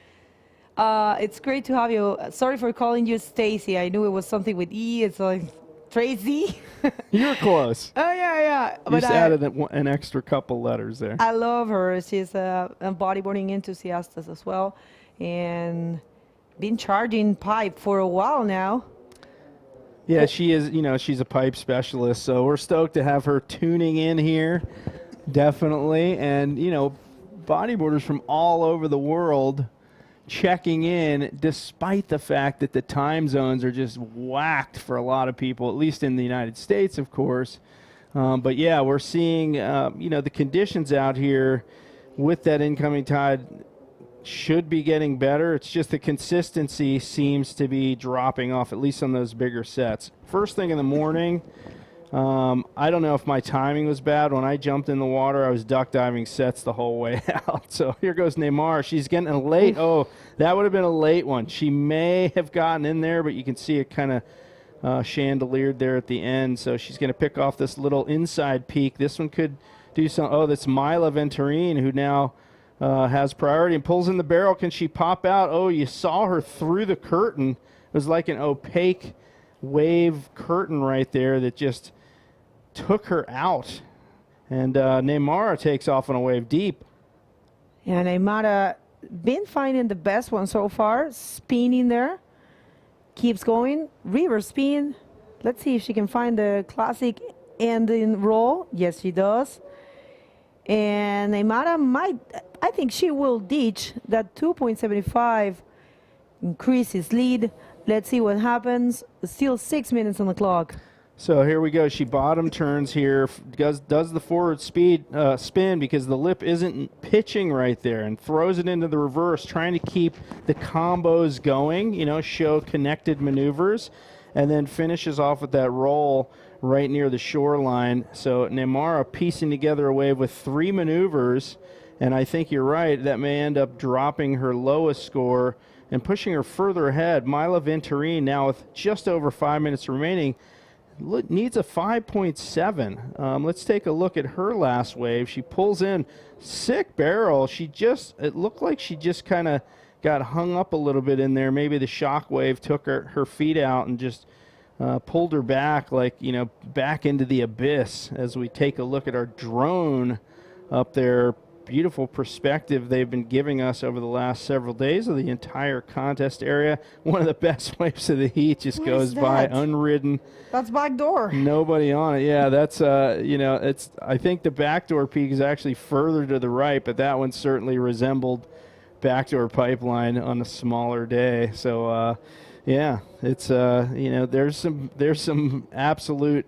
It's great to have you. Sorry for calling you Stacy. I knew it was something with E. It's like Tracy. You're close. Oh, yeah. You just added an extra couple letters there. I love her. She's a bodyboarding enthusiast as well, and been charging pipe for a while now. Yeah, she is, you know, she's a pipe specialist, so we're stoked to have her tuning in here, definitely. And, you know, bodyboarders from all over the world checking in, despite the fact that the time zones are just whacked for a lot of people, at least in the United States, of course. But yeah, we're seeing, you know, the conditions out here with that incoming tide should be getting better. It's just the consistency seems to be dropping off, at least on those bigger sets. First thing in the morning, I don't know if my timing was bad. When I jumped in the water, I was duck diving sets the whole way out. So here goes Neymar. She's getting a late. Oh, that would have been a late one. She may have gotten in there, but you can see it kind of chandeliered there at the end. So she's going to pick off this little inside peak. This one could do some. Oh, that's Myla Venturini, who now has priority and pulls in the barrel. Can she pop out? Oh, you saw her through the curtain. It was like an opaque wave curtain right there that just took her out. And Neymar takes off on a wave deep. Yeah, Neymar been finding the best one so far. Spinning there. Keeps going. River spin. Let's see if she can find the classic ending roll. Yes, she does. And Neymar might, I think she will ditch that 2.75, increases lead. Let's see what happens. Still 6 minutes on the clock. So here we go. She bottom turns here, does the forward speed spin because the lip isn't pitching right there, and throws it into the reverse, trying to keep the combos going, you know, show connected maneuvers, and then finishes off with that roll right near the shoreline. So Neymar piecing together a wave with 3 maneuvers, and I think you're right, that may end up dropping her lowest score and pushing her further ahead. Myla Venturini now with just over 5 minutes remaining. needs a 5.7. Let's take a look at her last wave. She pulls in, sick barrel. It looked like she just kind of got hung up a little bit in there. Maybe the shock wave took her feet out and just pulled her back, like, back into the abyss. As we take a look at our drone up there, beautiful perspective they've been giving us over the last several days of the entire contest area. One of the best waves of the heat just goes by unridden. That's backdoor. Nobody on it. Yeah, that's it's. I think the backdoor peak is actually further to the right, but that one certainly resembled backdoor pipeline on a smaller day. So yeah, it's there's some absolute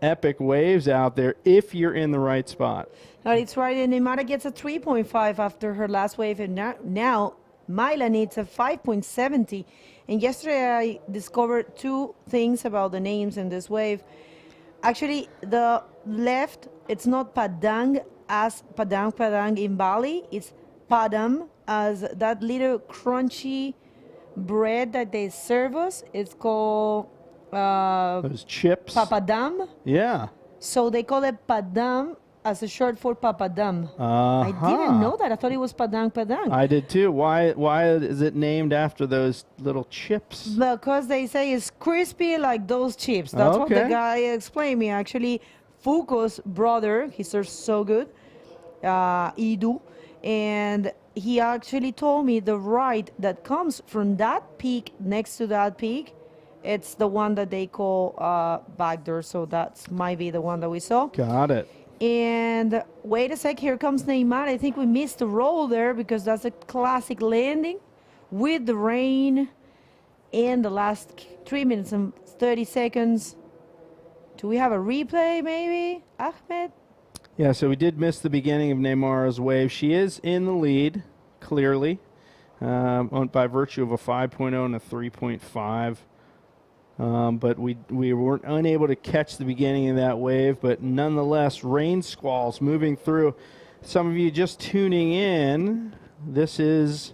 epic waves out there if you're in the right spot. It's right, and Neymar gets a 3.5 after her last wave, and now Myla needs a 5.70. And yesterday I discovered two things about the names in this wave. Actually, the left, it's not Padang as Padang in Bali. It's Padam, as that little crunchy bread that they serve us. It's called those chips. Papadam. Yeah. So they call it Padam as a short for Papadam. I didn't know that. I thought it was Padang. I did too. Why is it named after those little chips? Because they say it's crispy like those chips. That's what the guy explained me. Actually, Foucault's brother, he serves so good, Idu, and he actually told me the ride that comes from that peak next to that peak, it's the one that they call backdoor. So that might be the one that we saw. Got it. And wait a sec, here comes Neymar. I think we missed the roll there because that's a classic landing with the rain in the last 3 minutes and 30 seconds. Do we have a replay maybe, Ahmed? Yeah, so we did miss the beginning of Neymar's wave. She is in the lead, clearly, by virtue of a 5.0 and a 3.5. But we weren't unable to catch the beginning of that wave. But nonetheless, rain squalls moving through. Some of you just tuning in, this is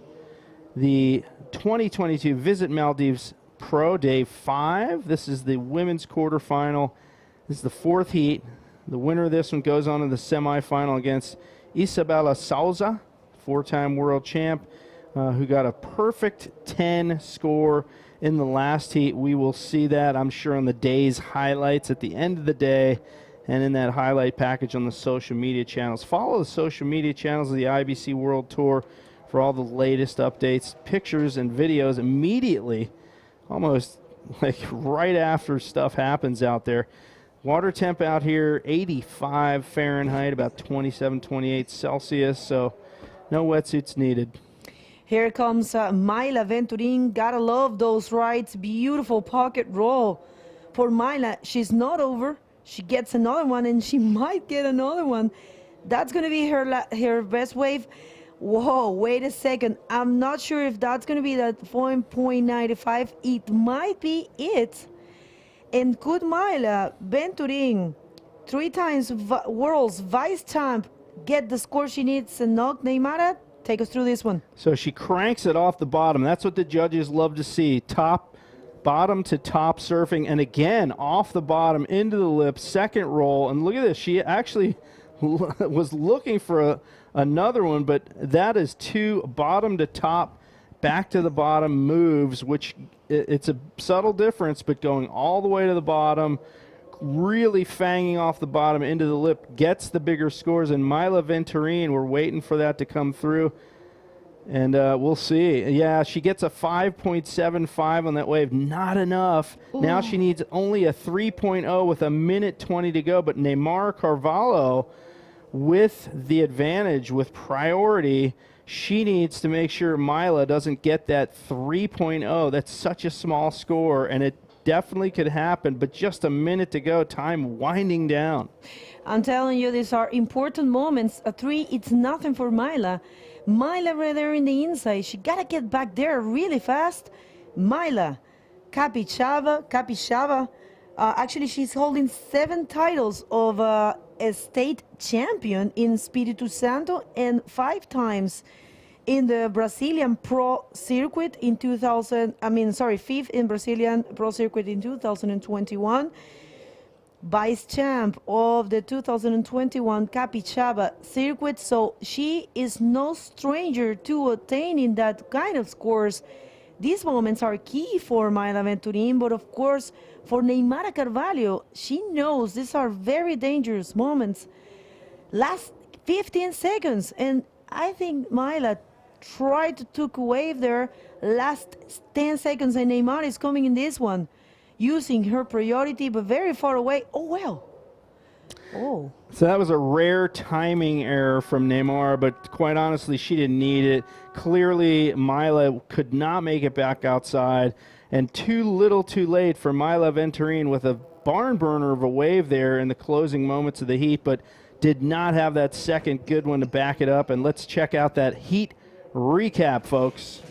the 2022 Visit Maldives Pro Day 5. This is the women's quarterfinal. This is the fourth heat. The winner of this one goes on to the semifinal against Isabella Souza, four-time world champ, who got a perfect 10 score in the last heat. We will see that, I'm sure, on the day's highlights at the end of the day and in that highlight package on the social media channels. Follow the social media channels of the IBC World Tour for all the latest updates, pictures, and videos immediately, almost like right after stuff happens out there. Water temp out here, 85 Fahrenheit, about 27, 28 Celsius, so no wetsuits needed. Here comes Myla Venturin. Gotta love those rides. Beautiful pocket roll for Myla. She's not over. She gets another one, and she might get another one. That's going to be her best wave. Whoa, wait a second. I'm not sure if that's going to be that 4.95. It might be it. And could Myla Venturin, 3 times world's vice champ, get the score she needs and knock Neymar? Take us through this one. So she cranks it off the bottom. That's what the judges love to see. Bottom to top surfing. And again, off the bottom into the lip, second roll. And look at this. She actually was looking for another one, but that is 2 bottom to top, back to the bottom moves, which it's a subtle difference, but going all the way to the bottom, really fanging off the bottom into the lip, gets the bigger scores. And Myla Venturin, we're waiting for that to come through, and we'll see. Yeah, she gets a 5.75 on that wave. Not enough. Ooh. Now she needs only a 3.0 with a minute 20 to go, but Neymar Carvalho with the advantage, with priority. She needs to make sure Myla doesn't get that 3.0. That's such a small score, and it definitely could happen, but just a minute to go, time winding down. I'm telling you, these are important moments. A 3, it's nothing for Myla. Myla right there in the inside. She got to get back there really fast. Myla, Capixaba. Actually, she's holding 7 titles of a state champion in Espírito Santo and 5 times in the Brazilian Pro Circuit in 5th in Brazilian Pro Circuit in 2021. vice champ of the 2021 Capixaba circuit, so she is no stranger to attaining that kind of scores. These moments are key for Mayla Venturin, but of course for Neymara Carvalho, she knows these are very dangerous moments. Last 15 seconds, and I think Mayla tried to take a wave there. Last 10 seconds, and Neymar is coming in this one, using her priority, but very far away. Oh, well. Oh. So that was a rare timing error from Neymar, but quite honestly, she didn't need it. Clearly, Mayla could not make it back outside, and too little too late for Mayla Venturin with a barn burner of a wave there in the closing moments of the heat, but did not have that second good one to back it up. And let's check out that heat recap, folks.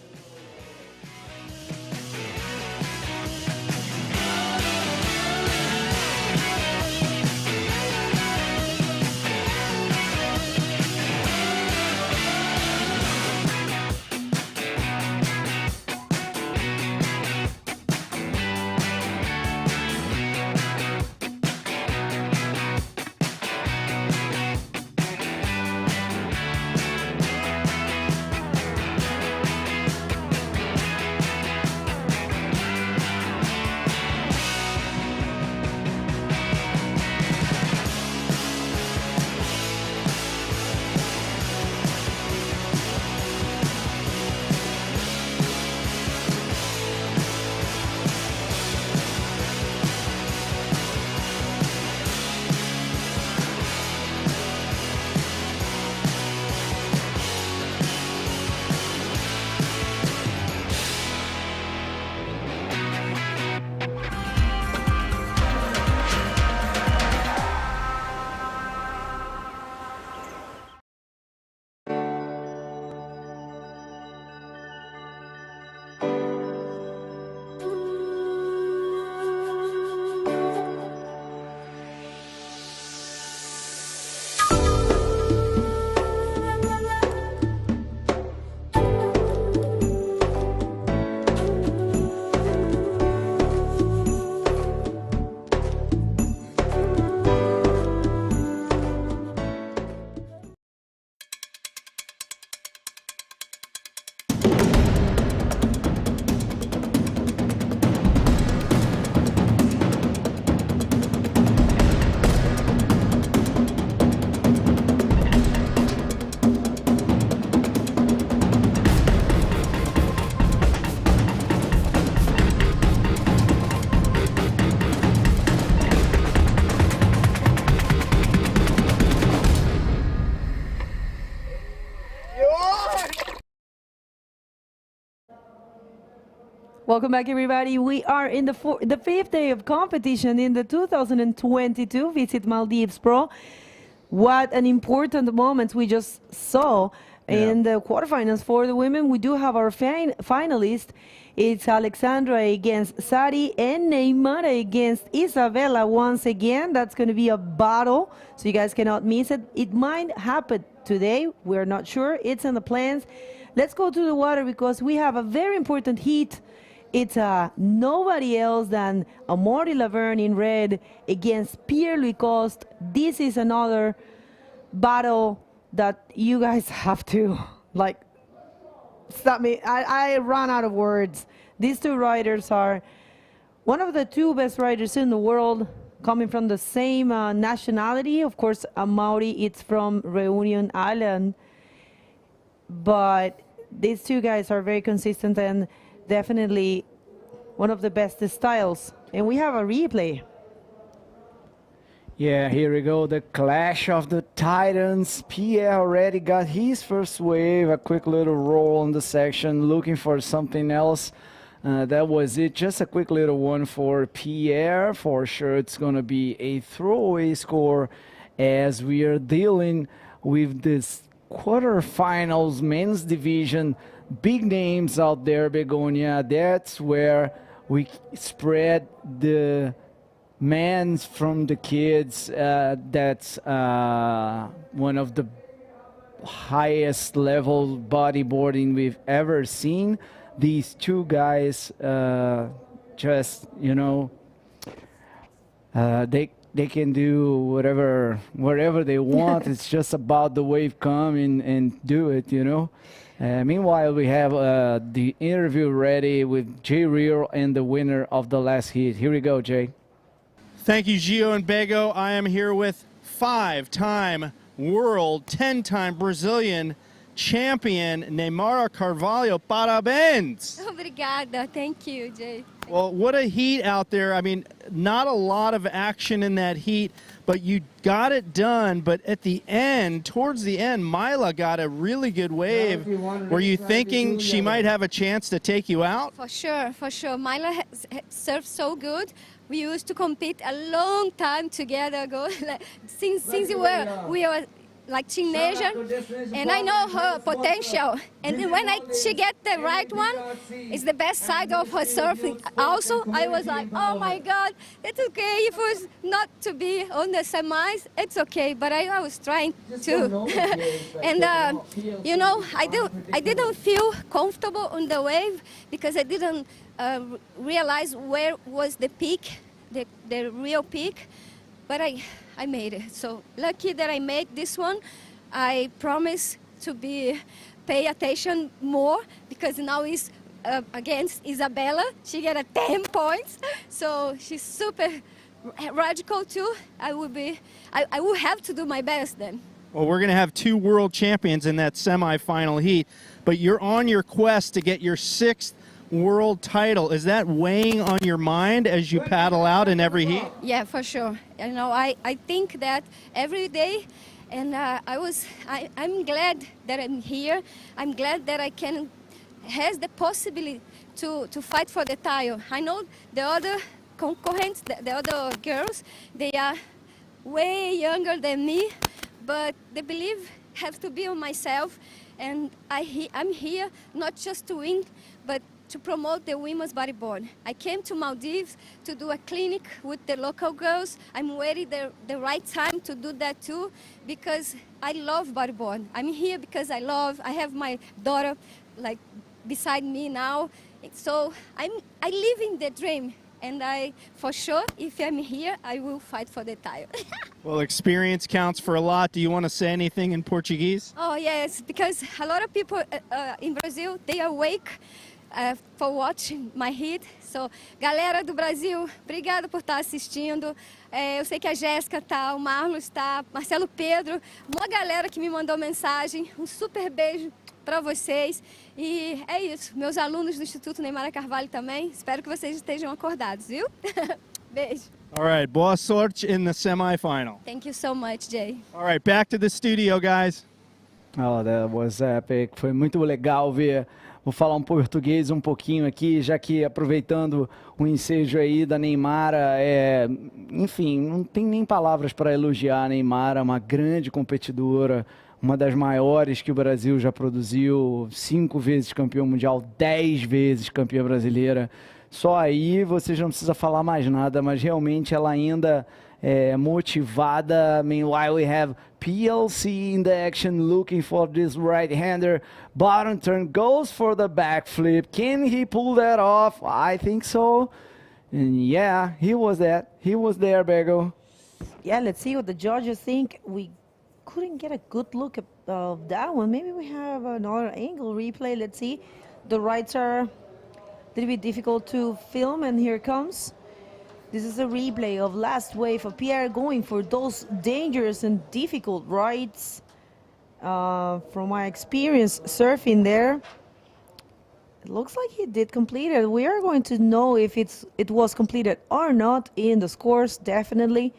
Welcome back, everybody. We are in the fifth day of competition in the 2022 Visit Maldives Pro. What an important moment we just saw in the quarterfinals for the women. We do have our finalists. It's Alexandra against Sari and Neymara against Isabella once again. That's going to be a battle, so you guys cannot miss it. It might happen today. We're not sure. It's in the plans. Let's go to the water because we have a very important heat. It's nobody else than Amaury Laverne in red against Pierre-Louis Coste. This is another battle that you guys have to, like, stop me. I ran out of words. These two riders are one of the two best riders in the world, coming from the same nationality. Of course, Amaury, it's from Reunion Island. But these two guys are very consistent and definitely one of the best styles. And we have a replay. Yeah, here we go, the clash of the titans. Pierre already got his first wave, a quick little roll on the section, looking for something else. That was it, just a quick little one for Pierre. For sure it's gonna be a throwaway score as we are dealing with this quarterfinals men's division. Big names out there, Begonia. That's where we spread the men from the kids. That's one of the highest level bodyboarding we've ever seen. These two guys just, you know, they can do whatever they want. It's just about the wave come and do it, you know. Meanwhile, we have the interview ready with Jay Real and the winner of the last heat. Here we go, Jay. Thank you, Gio and Bego. I am here with 5-time world, 10-time Brazilian champion, Neymara Carvalho. Parabéns! Obrigada. Thank you, Jay. Well, what a heat out there. I mean, not a lot of action in that heat, but you got it done. But at the end, towards the end, Mila got a really good wave. Were you thinking she might have a chance to take you out? For sure, for sure. Mila surfs so good. We used to compete a long time together ago, since we were like teenager, and I know her potential. And then when she get the right one, it's the best side of her surfing. Also, I was like, oh my God, it's okay if it was not to be on the semis, it's okay. But I was trying to, and you know, I didn't feel comfortable on the wave because I didn't realize where was the peak, the real peak. But I made it. So lucky that I made this one. I promise to pay attention more because now is against Isabella. She got a 10 points. So she's super radical too. I will have to do my best then. Well, we're going to have 2 world champions in that semifinal heat, but you're on your quest to get your 6th world title. Is that weighing on your mind as you paddle out in every heat? Yeah, for sure. You know, I think that every day, and I'm glad that I'm here. I'm glad that I has the possibility to fight for the title. I know the other concurrents, the other girls, they are way younger than me, but they believe have to be on myself, and I'm here not just to win, but to promote the women's bodyboard. I came to Maldives to do a clinic with the local girls. I'm waiting the right time to do that too because I love bodyboard. I'm here because I have my daughter like beside me now. So I live in the dream, and for sure, if I'm here, I will fight for the title. Well, experience counts for a lot. Do you want to say anything in Portuguese? Oh yes, because a lot of people in Brazil, they are awake for watching my hit. So, galera do Brasil, obrigada por estar assistindo. Eu sei que a Jéssica tá, o Marlos tá, Marcelo Pedro, uma galera que me mandou mensagem. Um super beijo para vocês. E é isso, meus alunos do Instituto Neymara Carvalho também. Espero que vocês estejam acordados, viu? Beijo. All right, boa sorte in the semifinal. Thank you so much, Jay. All right, back to the studio, guys. Oh, that was epic. Foi muito legal ver. Vou falar um português um pouquinho aqui, já que aproveitando o ensejo aí da Neymara, enfim, não tem nem palavras para elogiar a Neymara, uma grande competidora, uma das maiores que o Brasil já produziu, 5 vezes campeã mundial, 10 vezes campeã brasileira. Só aí você já não precisa falar mais nada, mas realmente ela ainda motivada. Meanwhile, we have PLC in the action looking for this right-hander. Bottom turn, goes for the backflip. Can he pull that off? I think so. And yeah, he was that. He was there, Bego. Yeah, let's see what the judges think. We couldn't get a good look at that one. Maybe we have another angle replay. Let's see. The rights are a little bit difficult to film, and here it comes. This is a replay of last wave of Pierre going for those dangerous and difficult rides. From my experience surfing there, it looks like he did complete it. We are going to know if it was completed or not in the scores, definitely.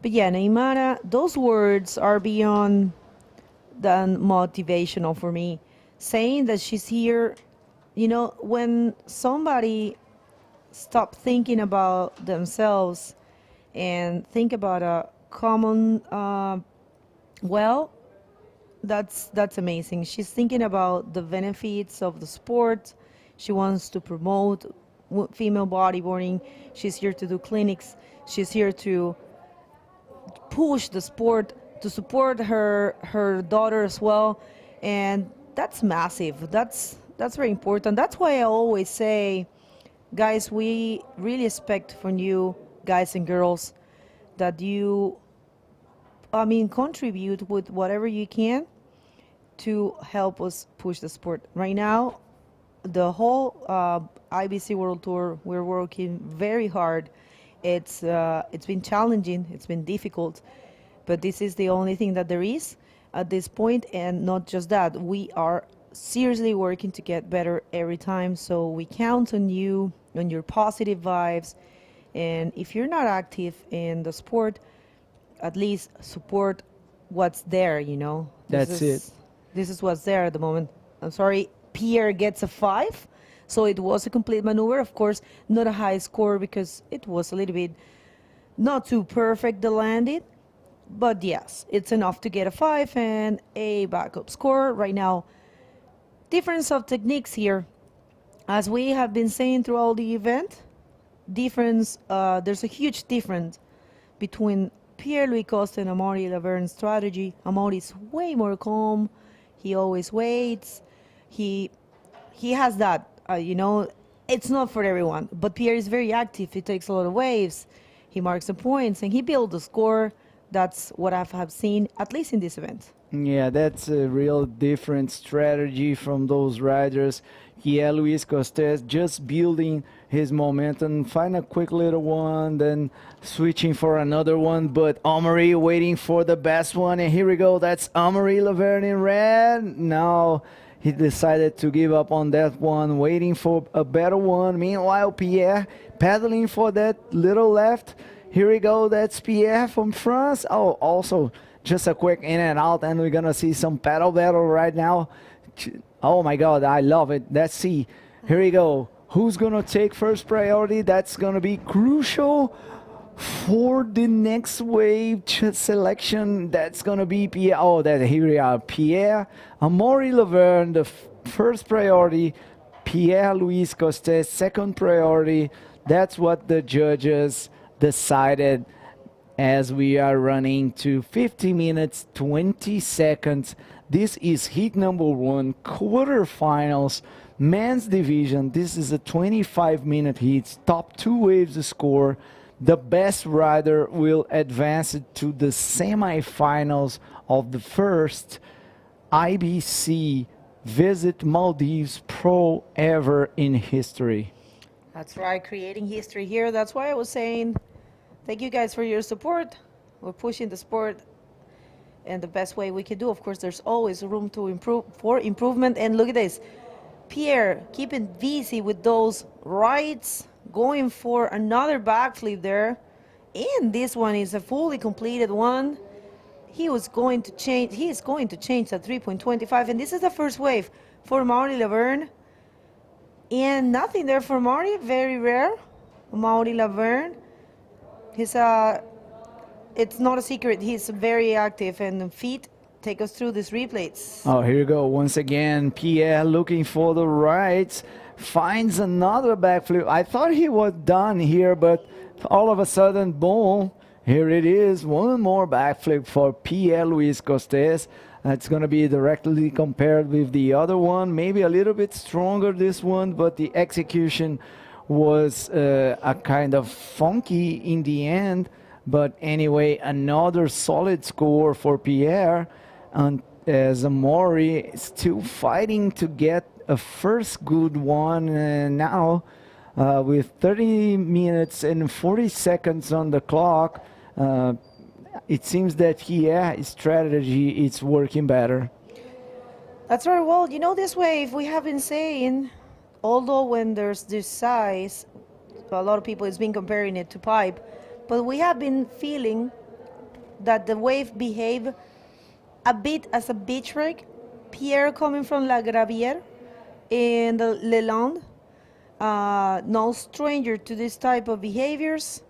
But yeah, Neymara, those words are beyond than motivational for me. Saying that she's here, you know, when somebody stop thinking about themselves and think about a common well, that's amazing. She's thinking about the benefits of the sport. She wants to promote female bodyboarding. She's here to do clinics. She's here to push the sport, to support her daughter as well, and that's massive. That's very important. That's why I always say, guys, we really expect from you, guys and girls, that you, contribute with whatever you can to help us push the sport. Right now, the whole IBC World Tour, we're working very hard. It's been challenging, it's been difficult, but this is the only thing that there is at this point. And not just that, we are seriously working to get better every time. So we count on you, on your positive vibes. And if you're not active in the sport, at least support what's there, you know. That's it. This is what's there at the moment. I'm sorry, Pierre gets a 5. So it was a complete maneuver. Of course, not a high score because it was a little bit not too perfect the landing. But yes, it's enough to get a 5 and a backup score. Right now, difference of techniques here. As we have been saying throughout the event, there's a huge difference between Pierre-Louis Costa and Amaury Laverne's strategy. Amaury's way more calm. He always waits. He has that, it's not for everyone. But Pierre is very active. He takes a lot of waves. He marks the points, and he builds the score. That's what I have seen, at least in this event. Yeah, that's a real different strategy from those riders. Yeah, Luis Costes just building his momentum, find a quick little one, then switching for another one. But Amaury waiting for the best one, and here we go. That's Amaury Laverne in red. Now he decided to give up on that one, waiting for a better one. Meanwhile, Pierre pedaling for that little left. Here we go. That's Pierre from France. Oh, also just a quick in and out, and we're gonna see some pedal battle right now. Oh my God, I love it. Let's see. Here we go. Who's gonna take first priority? That's gonna be crucial for the next wave selection. That's gonna be Pierre. Oh, here we are. Pierre, Amaury Laverne, the first priority. Pierre Luis Costes, second priority. That's what the judges decided as we are running to 50 minutes, 20 seconds. This is heat number 1, quarterfinals, men's division. This is a 25-minute heat, top 2 waves score. The best rider will advance it to the semifinals of the first IBC Visit Maldives Pro ever in history. That's right, creating history here. That's why I was saying thank you guys for your support. We're pushing the sport in the best way we can do. Of course, there's always room to improvement. And look at this. Pierre keeping busy with those rides, going for another backflip there. And this one is a fully completed one. He is going to change that 3.25. And this is the first wave for Amaury Laverne. And nothing there for Amaury, very rare. Amaury Laverne. It's not a secret, he's very active, and feet take us through these replays. Oh, here you go. Once again, Pierre looking for the rights, finds another backflip. I thought he was done here, but all of a sudden, boom, here it is. One more backflip for Pierre Luis Costes. It's going to be directly compared with the other one. Maybe a little bit stronger, this one, but the execution was a kind of funky in the end. But anyway, another solid score for Pierre, and as Amaury still fighting to get a first good one. And now with 30 minutes and 40 seconds on the clock, it seems that his strategy is working better. That's right. Well, this wave we have been saying, although when there's this size, a lot of people has been comparing it to pipe, but we have been feeling that the wave behave a bit as a beach break. Pierre coming from La Gravière in the Leland, no stranger to this type of behaviors.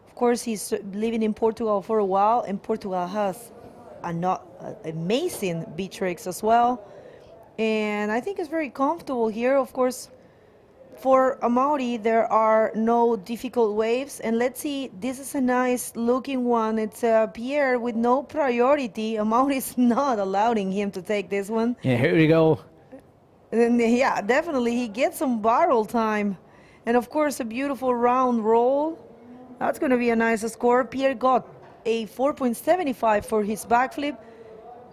Of course, he's living in Portugal for a while, and Portugal has amazing beach breaks as well. And I think it's very comfortable here. Of course, for Amaury, there are no difficult waves. And let's see, this is a nice looking one. It's Pierre with no priority. Amaury is not allowing him to take this one. Yeah, here we go. And yeah, definitely he gets some barrel time. And of course, a beautiful round roll. That's going to be a nice score. Pierre got a 4.75 for his backflip.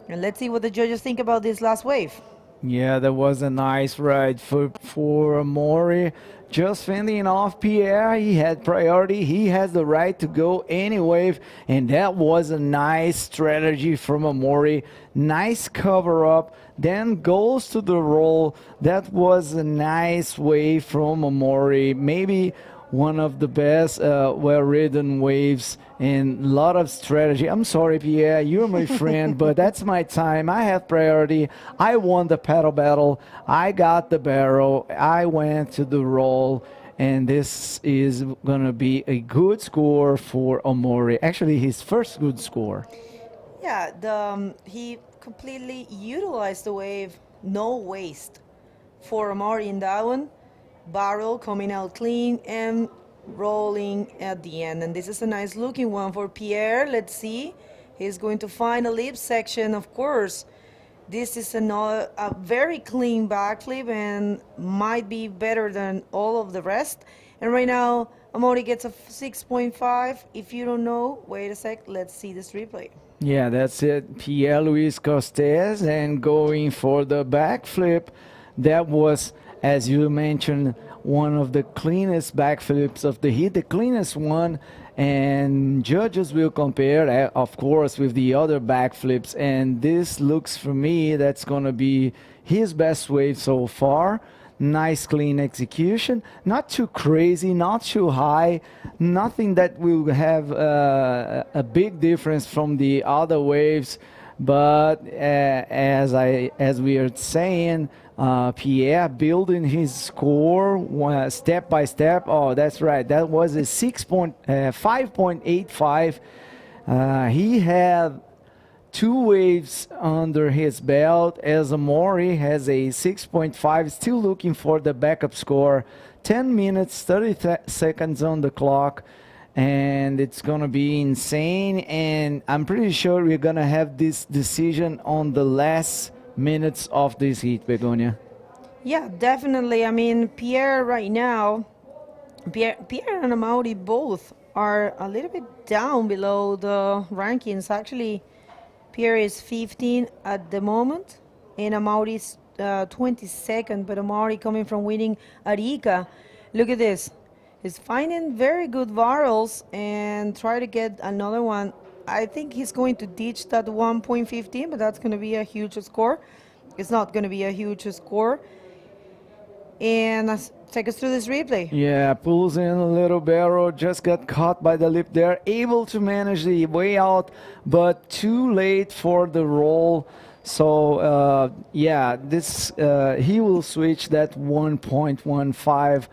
And let's see what the judges think about this last wave. Yeah, that was a nice ride for Mori. Just fending off Pierre, he had priority. He has the right to go any wave, and that was a nice strategy from Amori. Nice cover up, then goes to the roll. That was a nice wave from Amori. Maybe one of the best well-ridden waves and a lot of strategy. I'm sorry, Pierre, you're my friend, but that's my time. I have priority. I won the paddle battle. I got the barrel. I went to the roll, and this is going to be a good score for Omori. Actually, his first good score. Yeah, he completely utilized the wave, no waste for Omori in that one. Barrel coming out clean and rolling at the end. And this is a nice looking one for Pierre. Let's see. He's going to find a lip section, of course. This is a very clean backflip and might be better than all of the rest. And right now, Amori gets a 6.5. If you don't know, wait a sec, let's see this replay. Yeah, that's it. Pierre Luis Costes and going for the backflip. That was, as you mentioned, one of the cleanest backflips of the heat, the cleanest one, and judges will compare, of course, with the other backflips, and this looks for me that's going to be his best wave so far. Nice clean execution, not too crazy, not too high, nothing that will have a big difference from the other waves, but as we are saying, Pierre building his score step by step. Oh, that's right. That was a 5.85. He had 2 waves under his belt, as Amori has a 6.5. Still looking for the backup score. 10 minutes, 30 seconds on the clock. And it's going to be insane. And I'm pretty sure we're going to have this decision on the last minutes of this heat, Begonia. Yeah, definitely. I mean, Pierre right now, Pierre and Amaury both are a little bit down below the rankings. Actually, Pierre is 15 at the moment, and Amaury is 22nd, but Amaury coming from winning Arica. Look at this. He's finding very good barrels and try to get another one. I think he's going to ditch that 1.15, but that's going to be a huge score. It's not going to be a huge score. And let's take us through this replay. Yeah, pulls in a little barrel, just got caught by the lip there, able to manage the way out, but too late for the roll. So, yeah, this he will switch that 1.15.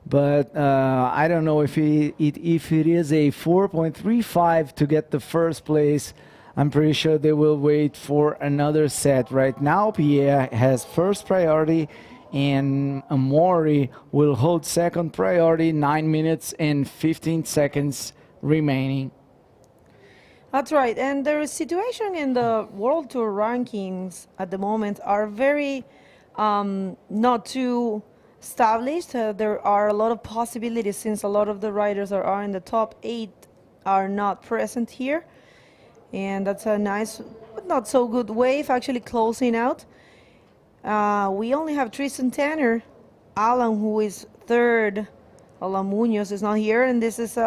But I don't know if it is a 4.35 to get the first place. I'm pretty sure they will wait for another set. Right now, Pierre has first priority, and Amori will hold second priority, 9 minutes and 15 seconds remaining. That's right. And the situation in the World Tour rankings at the moment are very not too established. There are a lot of possibilities since a lot of the riders that are in the top 8 are not present here. And that's a nice, but not so good wave actually closing out. We only have Tristan Tanner, Alan, who is third. Alan Munoz is not here, and this is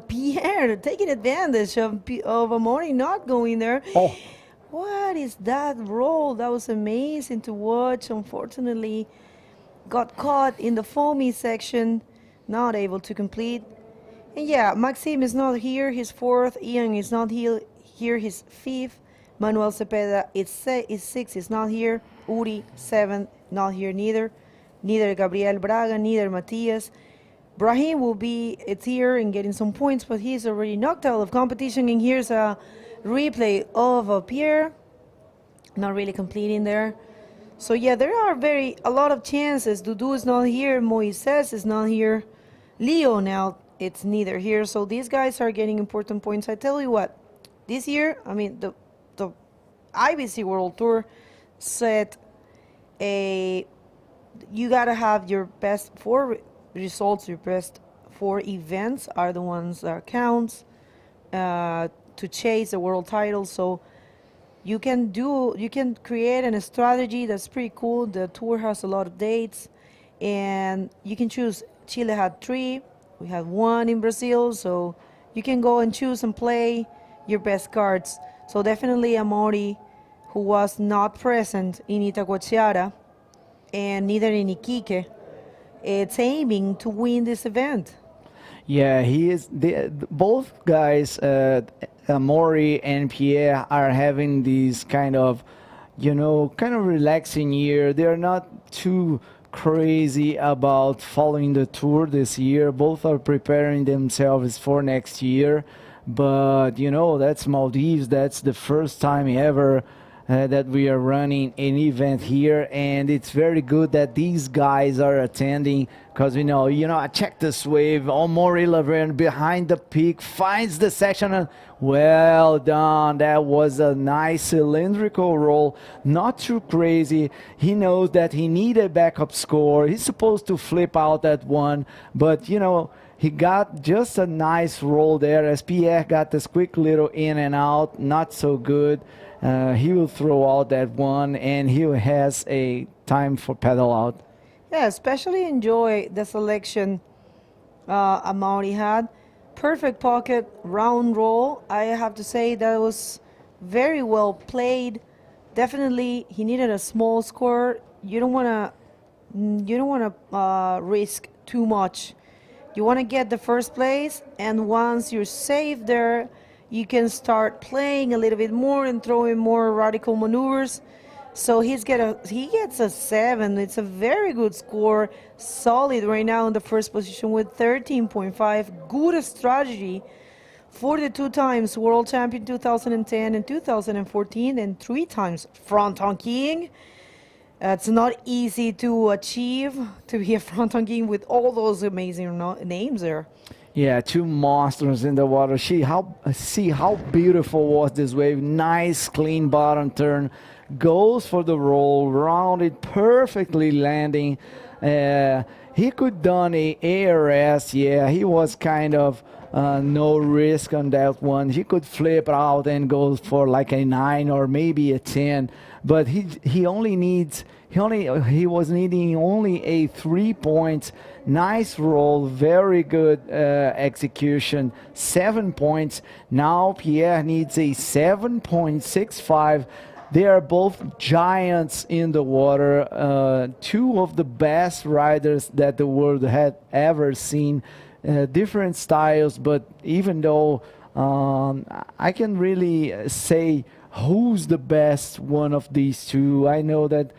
Pierre taking advantage of Amori not going there. Oh. What is that roll? That was amazing to watch. Unfortunately, got caught in the foamy section, not able to complete. And yeah, Maxime is not here, he's fourth. Ian is not here, he's fifth. Manuel Cepeda is sixth, is not here. Uri, seventh, not here neither. Neither Gabriel Braga, neither Matias. Brahim will be, it's here and getting some points, but he's already knocked out of competition. And here's a replay of Pierre, not really completing there. So yeah, there are a lot of chances. Dudu is not here, Moises is not here. Leo now, it's neither here. So these guys are getting important points. I tell you what, this year, I mean, the IBC World Tour said you gotta have your best 4 results, your best 4 events are the ones that counts to to chase the world title. So you can create a strategy that's pretty cool. The tour has a lot of dates, and you can choose. Chile had 3, we had 1 in Brazil, so you can go and choose and play your best cards. So definitely a Maori who was not present in Itacoatiara and neither in Iquique, it's aiming to win this event. Yeah, he is. Both guys, Maury and Pierre, are having these kind of relaxing year. They're not too crazy about following the tour this year. Both are preparing themselves for next year. But, that's Maldives. That's the first time ever that we are running an event here, and it's very good that these guys are attending, because I check this wave. Maury Laverne behind the peak finds the section, and well done. That was a nice cylindrical roll, not too crazy. He knows that he needed a backup score. He's supposed to flip out that one, but he got just a nice roll there as Pierre got this quick little in and out, not so good. He will throw out that one, and he has a time for pedal out. Yeah, especially enjoy the selection Amaury had. Perfect pocket, round roll. I have to say that was very well played. Definitely, he needed a small score. You don't want to risk too much. You want to get the first place, and once you're safe there, you can start playing a little bit more and throwing more radical maneuvers. So he gets a 7. It's a very good score. Solid right now in the first position with 13.5. Good strategy for the 2 times world champion 2010 and 2014, and 3 times front-on king. It's not easy to achieve, to be a front-on king with all those amazing names there. Yeah, 2 monsters in the water. See how beautiful was this wave. Nice, clean bottom turn. Goes for the roll, rounded, perfectly landing. He could done a ARS. Yeah, he was kind of no risk on that one. He could flip out and go for like a 9 or maybe a 10. But he was needing only a 3 points. Nice roll, very good execution, 7 points. Now Pierre needs a 7.65. They are both giants in the water, 2 of the best riders that the world had ever seen. Different styles, but even though I can really say who's the best one of these 2, I know that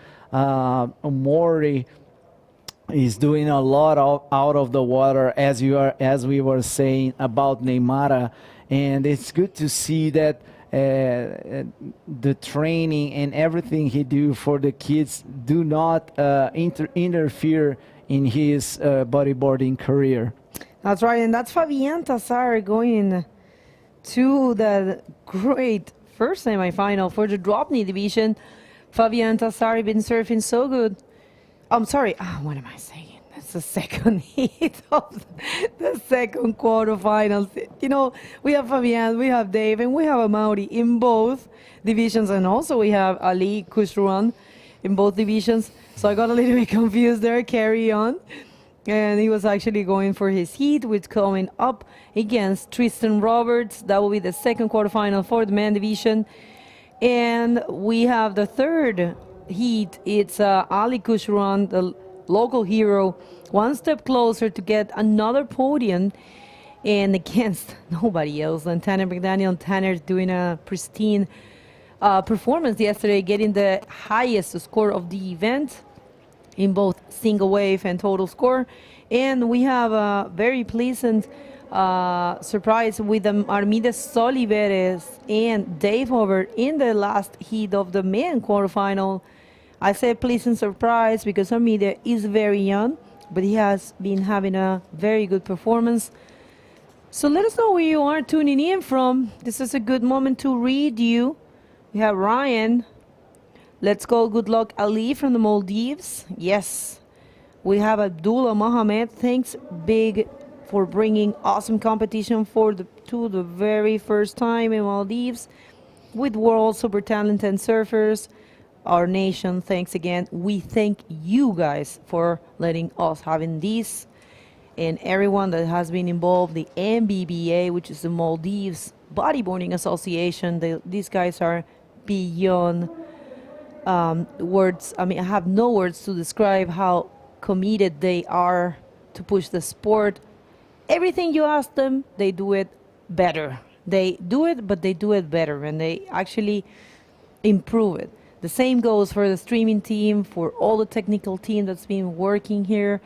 Maury is doing a lot out of the water, as we were saying about Neymar, and it's good to see that the training and everything he do for the kids do not interfere in his bodyboarding career. That's right, and that's Fabian Tassar going to the great first semi-final for the DROPKNEE division. Fabian Tassar been surfing so good. I'm sorry, what am I saying? That's the second heat of the second quarterfinals. We have Fabian, we have Dave, and we have Amaury in both divisions, and also we have Ali Kushruan in both divisions. So I got a little bit confused there. Carry on. And he was actually going for his heat, which coming up against Tristan Roberts. That will be the second quarterfinal for the men division. And we have the third heat. It's Ali Kushruan, the local hero, one step closer to get another podium, and against nobody else than Tanner McDaniel. Tanner's doing a pristine performance yesterday, getting the highest score of the event in both single wave and total score. And we have a very pleasant surprise with Armides Oliveres and Dave Hoover in the last heat of the men quarterfinal. I say pleasant surprise because Armides is very young, but he has been having a very good performance. So let us know where you are tuning in from. This is a good moment to read you. We have Ryan. Let's go. Good luck, Ali from the Maldives. Yes. We have Abdullah Mohammed. Thanks big for bringing awesome competition to the very first time in Maldives with world super talented surfers. Our nation, thanks again. We thank you guys for letting us having this, and everyone that has been involved, the MBBA, which is the Maldives Bodyboarding Association. These guys are beyond words. I mean, I have no words to describe how committed they are to push the sport. Everything you ask them, they do it better. They do it, but they do it better, and they actually improve it. The same goes for the streaming team, for all the technical team that's been working here.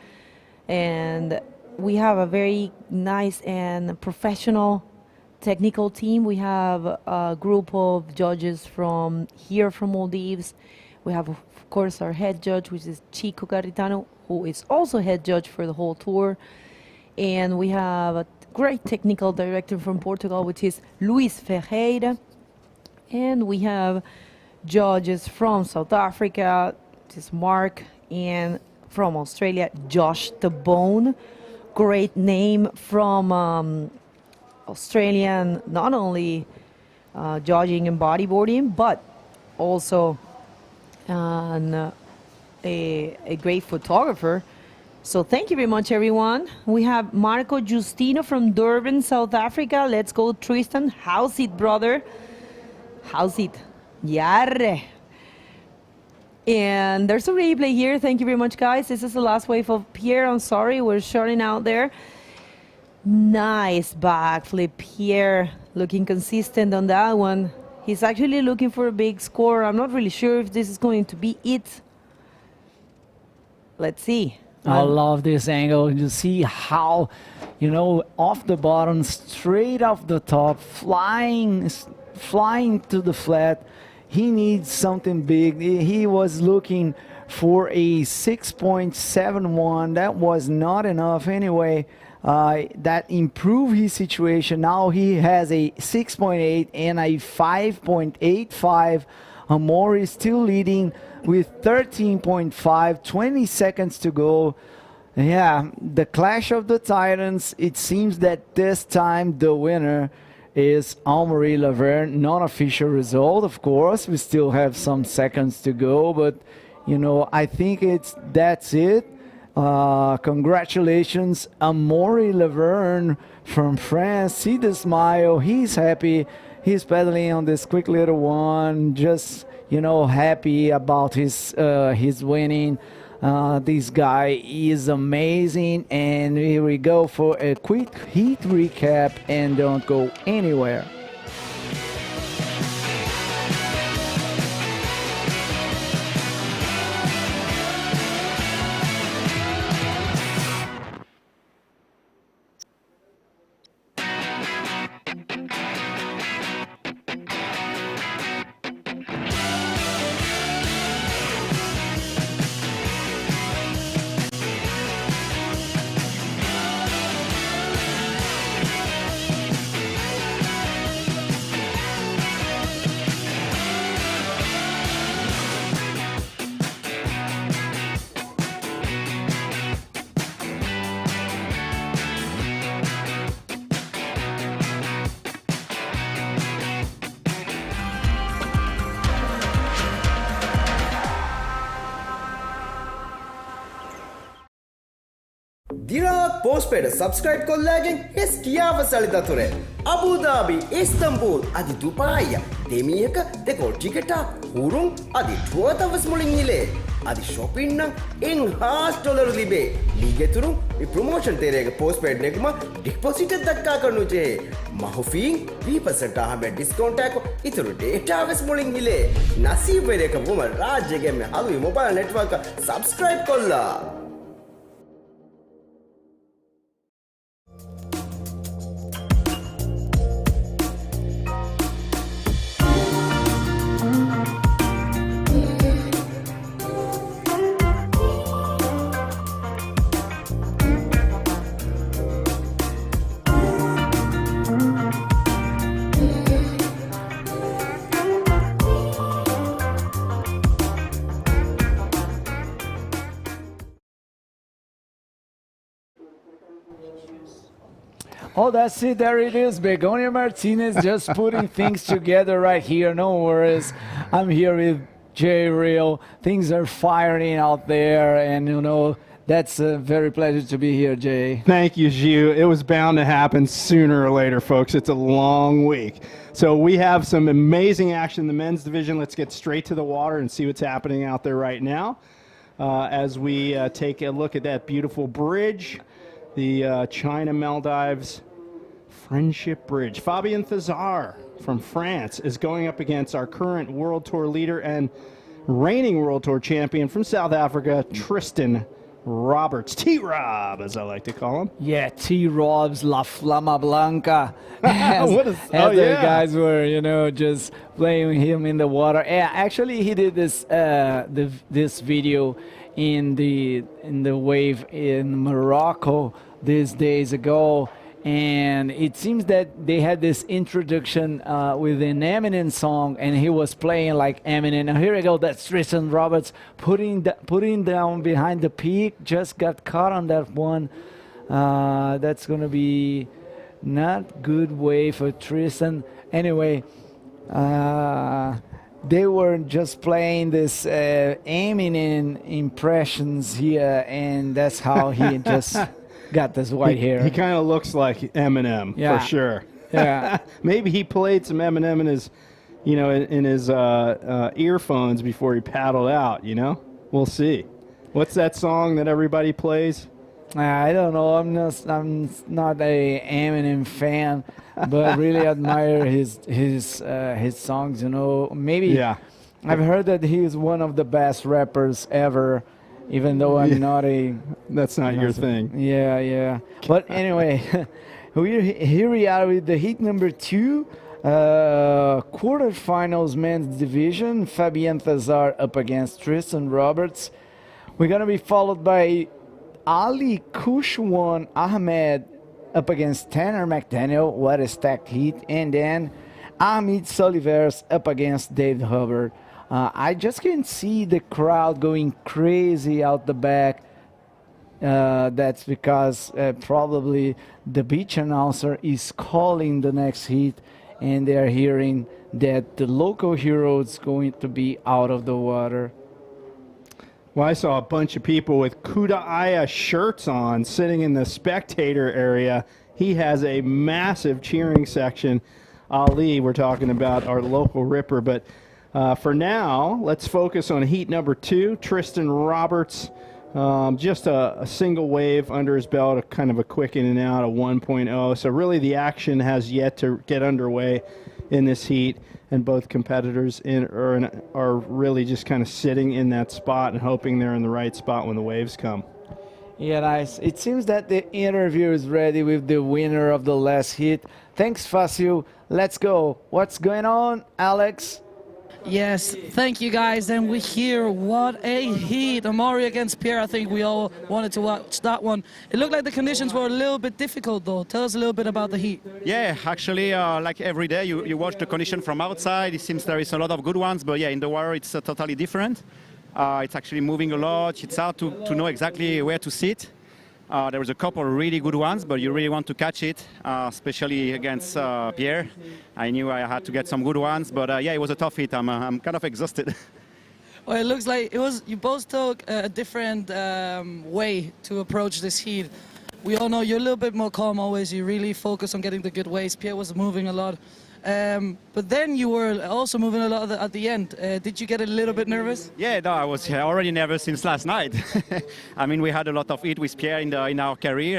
And we have a very nice and professional technical team. We have a group of judges from here from Maldives. We have, of course, our head judge, which is Chico Garitano, who is also head judge for the whole tour. And we have a great technical director from Portugal, which is Luis Ferreira. And we have judges from South Africa, which is Mark, and from Australia, Josh Tabone. Great name from Australian, not only judging and bodyboarding, but also a great photographer. So thank you very much, everyone. We have Marco Justino from Durban, South Africa. Let's go, Tristan. How's it, brother? How's it? Yarre. And there's a replay here. Thank you very much, guys. This is the last wave of Pierre. I'm sorry, we're shutting out there. Nice backflip, Pierre. Looking consistent on that one. He's actually looking for a big score. I'm not really sure if this is going to be it. Let's see. I love this angle. You see how, off the bottom, straight off the top, flying to the flat. He needs something big. He was looking for a 6.71. That was not enough anyway. That improved his situation. Now he has a 6.8 and a 5.85. Amor is still leading with 13.5, 20 seconds to go. Yeah, the clash of the titans. It seems that this time the winner is Amaury Laverne. Non-official result, of course. We still have some seconds to go, but I think that's it. Congratulations, Amaury Laverne from France. See the smile. He's happy. He's pedaling on this quick little one. Just happy about his winning. This guy is amazing, and here we go for a quick heat recap, and don't go anywhere. දිරාක් postpaid subscribe කොල්ලාගෙන් හෙස් කියාව සලිදතුරේ Abu Dhabi Istanbul අධි දුපායිය දෙමියක දෙකොල් ටිකටා හුරුම් අධි ටුවතවස් මුලින් ඉලේ අධි ශොපින්න ඉන් $5 ලිබේ ලීගෙතුරු ප්‍රමෝෂන් තේරේක පෝස්ට්පේඩ් නෙකුම ඩිපොසිට් දක්කා කරනුචේ මහුෆීන් 3% ආහමෙ ඩිස්කවුන්ට් එකක් ඉතුරු ඩේටාවස් මුලින් ඉලේ නසීබ් වේරේක වුම රාජ්‍යගෙම හලුයි මොබයිල් නෙට්වර්ක් සබස්ක්‍රයිබ් කොල්ලා Oh, that's it. There it is. Begonia Martinez just putting things together right here. No worries. I'm here with Jay Real. Things are firing out there, and you know that's a very pleasure to be here, Jay. Thank you, Gio. It was bound to happen sooner or later, folks. It's a long week. So we have some amazing action in the men's division. Let's get straight to the water and see what's happening out there right now. As we take a look at that beautiful bridge, the China Maldives Friendship Bridge. Fabien Thazar from France is going up against our current World Tour leader and reigning World Tour champion from South Africa, Tristan Roberts. T-Rob, as I like to call him. Yeah, T-Rob's La Flama Blanca. As the guys were, you know, just playing him in the water. Yeah, actually, he did this this video in the wave in Morocco these days ago. And it seems that they had this introduction with an Eminem song, and he was playing like Eminem. Now here we go. That's Tristan Roberts putting down behind the peak. Just got caught on that one. That's going to be not good way for Tristan. Anyway, they were just playing this Eminem impressions here, and that's how he just got this white hair. He kind of looks like Eminem, for sure. Yeah. Maybe he played some Eminem in his, you know, in his earphones before he paddled out, you know? We'll see. What's that song that everybody plays? I don't know. I'm not a Eminem fan, but really admire his songs, you know. Maybe I've heard that he is one of the best rappers ever. Even though I'm not a... That's not your thing. Yeah. But anyway, here we are with the heat number 2. Quarterfinals men's division. Fabien Thazar up against Tristan Roberts. We're going to be followed by Ali Kushwan Ahmed up against Tanner McDaniel. What a stacked heat. And then Amit Solivers up against Dave Hubbard. I just can see the crowd going crazy out the back. That's because probably the beach announcer is calling the next heat, and they're hearing that the local hero is going to be out of the water. Well, I saw a bunch of people with Kuda Aya shirts on sitting in the spectator area. He has a massive cheering section. Ali, we're talking about our local ripper, but for now, let's focus on heat number 2. Tristan Roberts, just a single wave under his belt, a kind of a quick in and out, a 1.0. So really the action has yet to get underway in this heat, and both competitors are really just kind of sitting in that spot and hoping they're in the right spot when the waves come. Yeah, nice. It seems that the interview is ready with the winner of the last heat. Thanks, Fácil. Let's go. What's going on, Alex? Yes, thank you guys. And we hear what a heat. Amaury against Pierre. I think we all wanted to watch that one. It looked like the conditions were a little bit difficult though. Tell us a little bit about the heat. Yeah, actually, like every day, you watch the condition from outside. It seems there is a lot of good ones, but yeah, in the water it's totally different. It's actually moving a lot. It's hard to know exactly where to sit. There was a couple really good ones, but you really want to catch it, especially against Pierre. I knew I had to get some good ones, but yeah, it was a tough hit. I'm kind of exhausted. Well, it looks like you both took a different way to approach this heat. We all know you're a little bit more calm always. You really focus on getting the good waves. Pierre was moving a lot. But then you were also moving a lot at the end. Did you get a little bit nervous? Yeah, no, I was already nervous since last night. I mean, we had a lot of heat with Pierre in our career,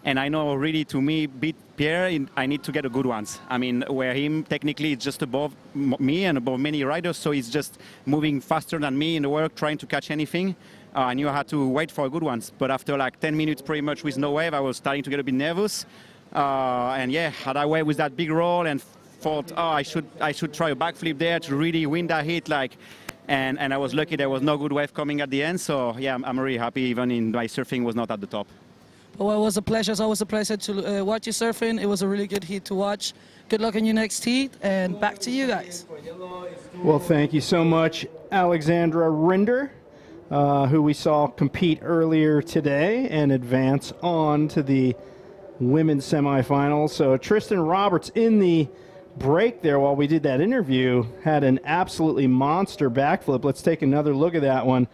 and I know really to me, beat Pierre, I need to get the good ones. I mean, where him technically is just above me and above many riders, so he's just moving faster than me in the work, trying to catch anything. I knew I had to wait for good ones, but after like 10 minutes pretty much with no wave, I was starting to get a bit nervous. And yeah, had I wave with that big roll and thought, oh, I should try a backflip there to really win that hit, like, and I was lucky there was no good wave coming at the end. So yeah, I'm really happy. Even in my surfing was not at the top. Well, it was a pleasure. It's always a pleasure to watch you surfing. It was a really good heat to watch. Good luck in your next heat, and back to you guys. Well, thank you so much, Alexandra Rinder, who we saw compete earlier today and advance on to the women's semifinals. So Tristan Roberts in the break there while we did that interview had an absolutely monster backflip. Let's take another look at that one.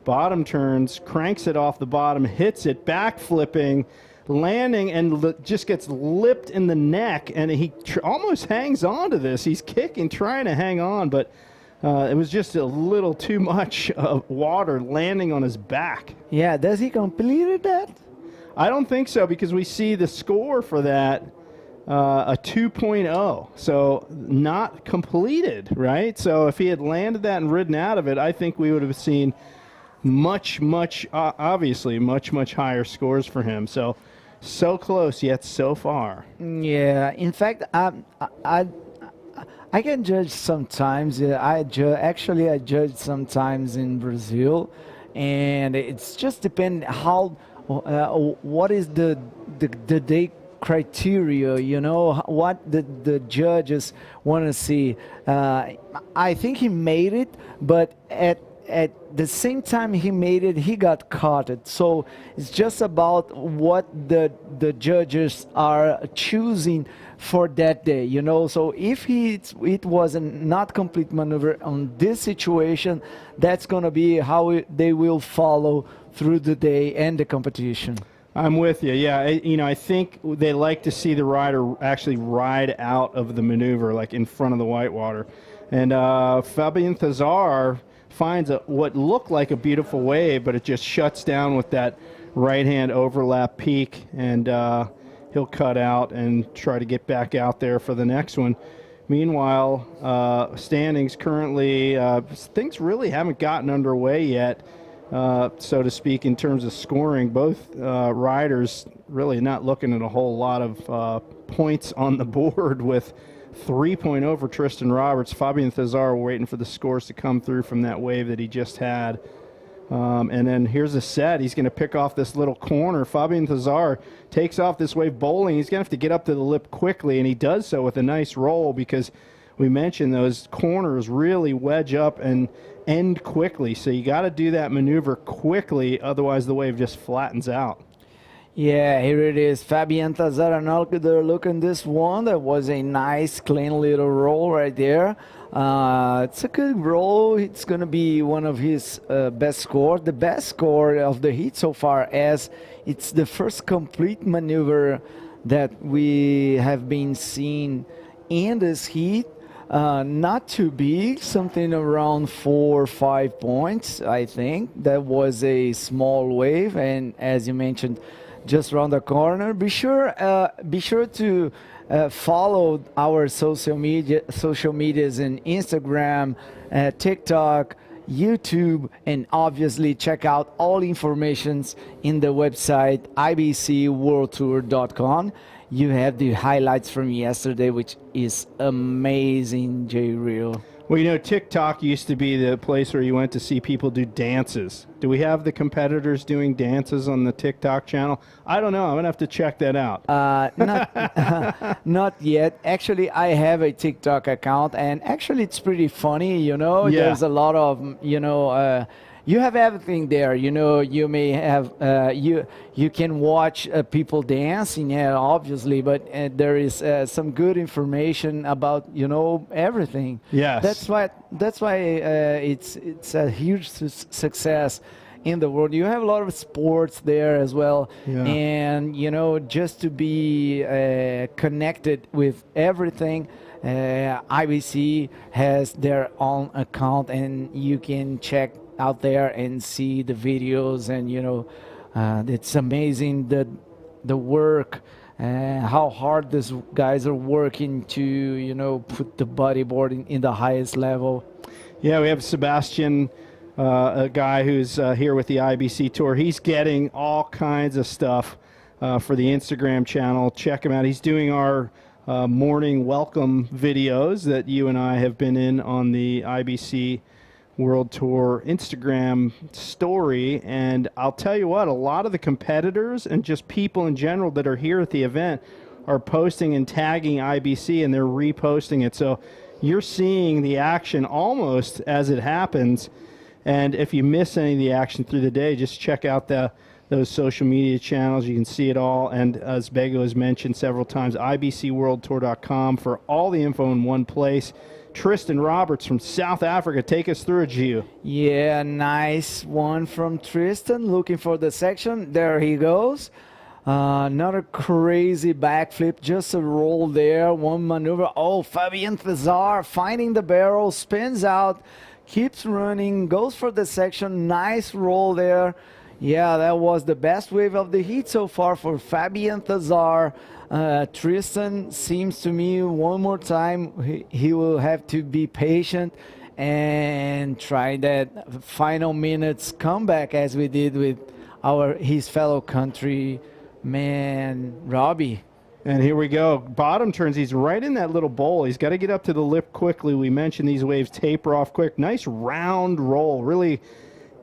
Bottom turns, cranks it off the bottom, hits it, backflipping, landing, and just gets lipped in the neck, and he almost hangs on to this. He's kicking, trying to hang on, but it was just a little too much water landing on his back. Yeah, does he complete that? I don't think so, because we see the score for that, a 2.0, so not completed, right? So if he had landed that and ridden out of it, I think we would have seen much higher scores for him. So close yet so far. Yeah, in fact, I can judge sometimes. I judge sometimes in Brazil, and it's just depend how what is the day criteria, you know, what the judges want to see. I think he made it, but at the same time he made it, he got caught. So it's just about what the judges are choosing for that day, you know. So if it was a not complete maneuver on this situation, that's going to be how they will follow through the day and the competition. I'm with you. Yeah, I think they like to see the rider actually ride out of the maneuver, like in front of the whitewater. And Fabian Thazar finds what looked like a beautiful wave, but it just shuts down with that right-hand overlap peak, and he'll cut out and try to get back out there for the next one. Meanwhile, standings currently, things really haven't gotten underway yet, so to speak, in terms of scoring. Both riders really not looking at a whole lot of points on the board, with 3.0 for Tristan Roberts. Fabian Thazar waiting for the scores to come through from that wave that he just had. And then here's a set. He's going to pick off this little corner. Fabian Thazar takes off this wave bowling. He's going to have to get up to the lip quickly, and he does so with a nice roll, because we mentioned those corners really wedge up and end quickly. So you got to do that maneuver quickly, otherwise the wave just flattens out. Yeah, here it is. Fabian Thazar, another look at this one. That was a nice, clean little roll right there. It's a good roll. It's going to be one of his best score. The best score of the heat so far, as it's the first complete maneuver that we have been seeing in this heat. Not too big, something around 4 or 5 points, I think. That was a small wave, and as you mentioned, just around the corner. Be sure to follow our social medias in Instagram, TikTok, YouTube, and obviously check out all informations in the website ibcworldtour.com. You have the highlights from yesterday, which is amazing, J-Real. Well, TikTok used to be the place where you went to see people do dances. Do we have the competitors doing dances on the TikTok channel? I don't know. I'm going to have to check that out. Not yet. Actually, I have a TikTok account, and actually it's pretty funny, Yeah. There's a lot of, you have everything there. You may have, you can watch people dancing, obviously, but there is some good information about, everything. Yes. That's why it's a huge success in the world. You have a lot of sports there as well. Yeah. And, just to be connected with everything, IBC has their own account, and you can check out there and see the videos, and it's amazing the work, how hard these guys are working to put the bodyboarding in the highest level. Yeah, we have Sebastian, a guy who's here with the IBC Tour. He's getting all kinds of stuff for the Instagram channel. Check him out. He's doing our morning welcome videos that you and I have been in on the IBC World Tour Instagram story. And I'll tell you what, a lot of the competitors and just people in general that are here at the event are posting and tagging IBC, and they're reposting it. So you're seeing the action almost as it happens. And if you miss any of the action through the day, just check out the those social media channels. You can see it all. And as Bego has mentioned several times, ibcworldtour.com for all the info in one place. Tristan Roberts from South Africa, take us through it, Gio. Yeah, nice one from Tristan. Looking for the section. There he goes. Not a crazy backflip, just a roll there. One maneuver. Oh, Fabien Thazar finding the barrel, spins out, keeps running, goes for the section. Nice roll there. Yeah, that was the best wave of the heat so far for Fabien Thazar. Tristan seems to me one more time he will have to be patient and try that final minutes comeback as we did with his fellow countryman Robbie. And here we go. Bottom turns. He's right in that little bowl. He's got to get up to the lip quickly. We mentioned these waves taper off quick. Nice round roll. Really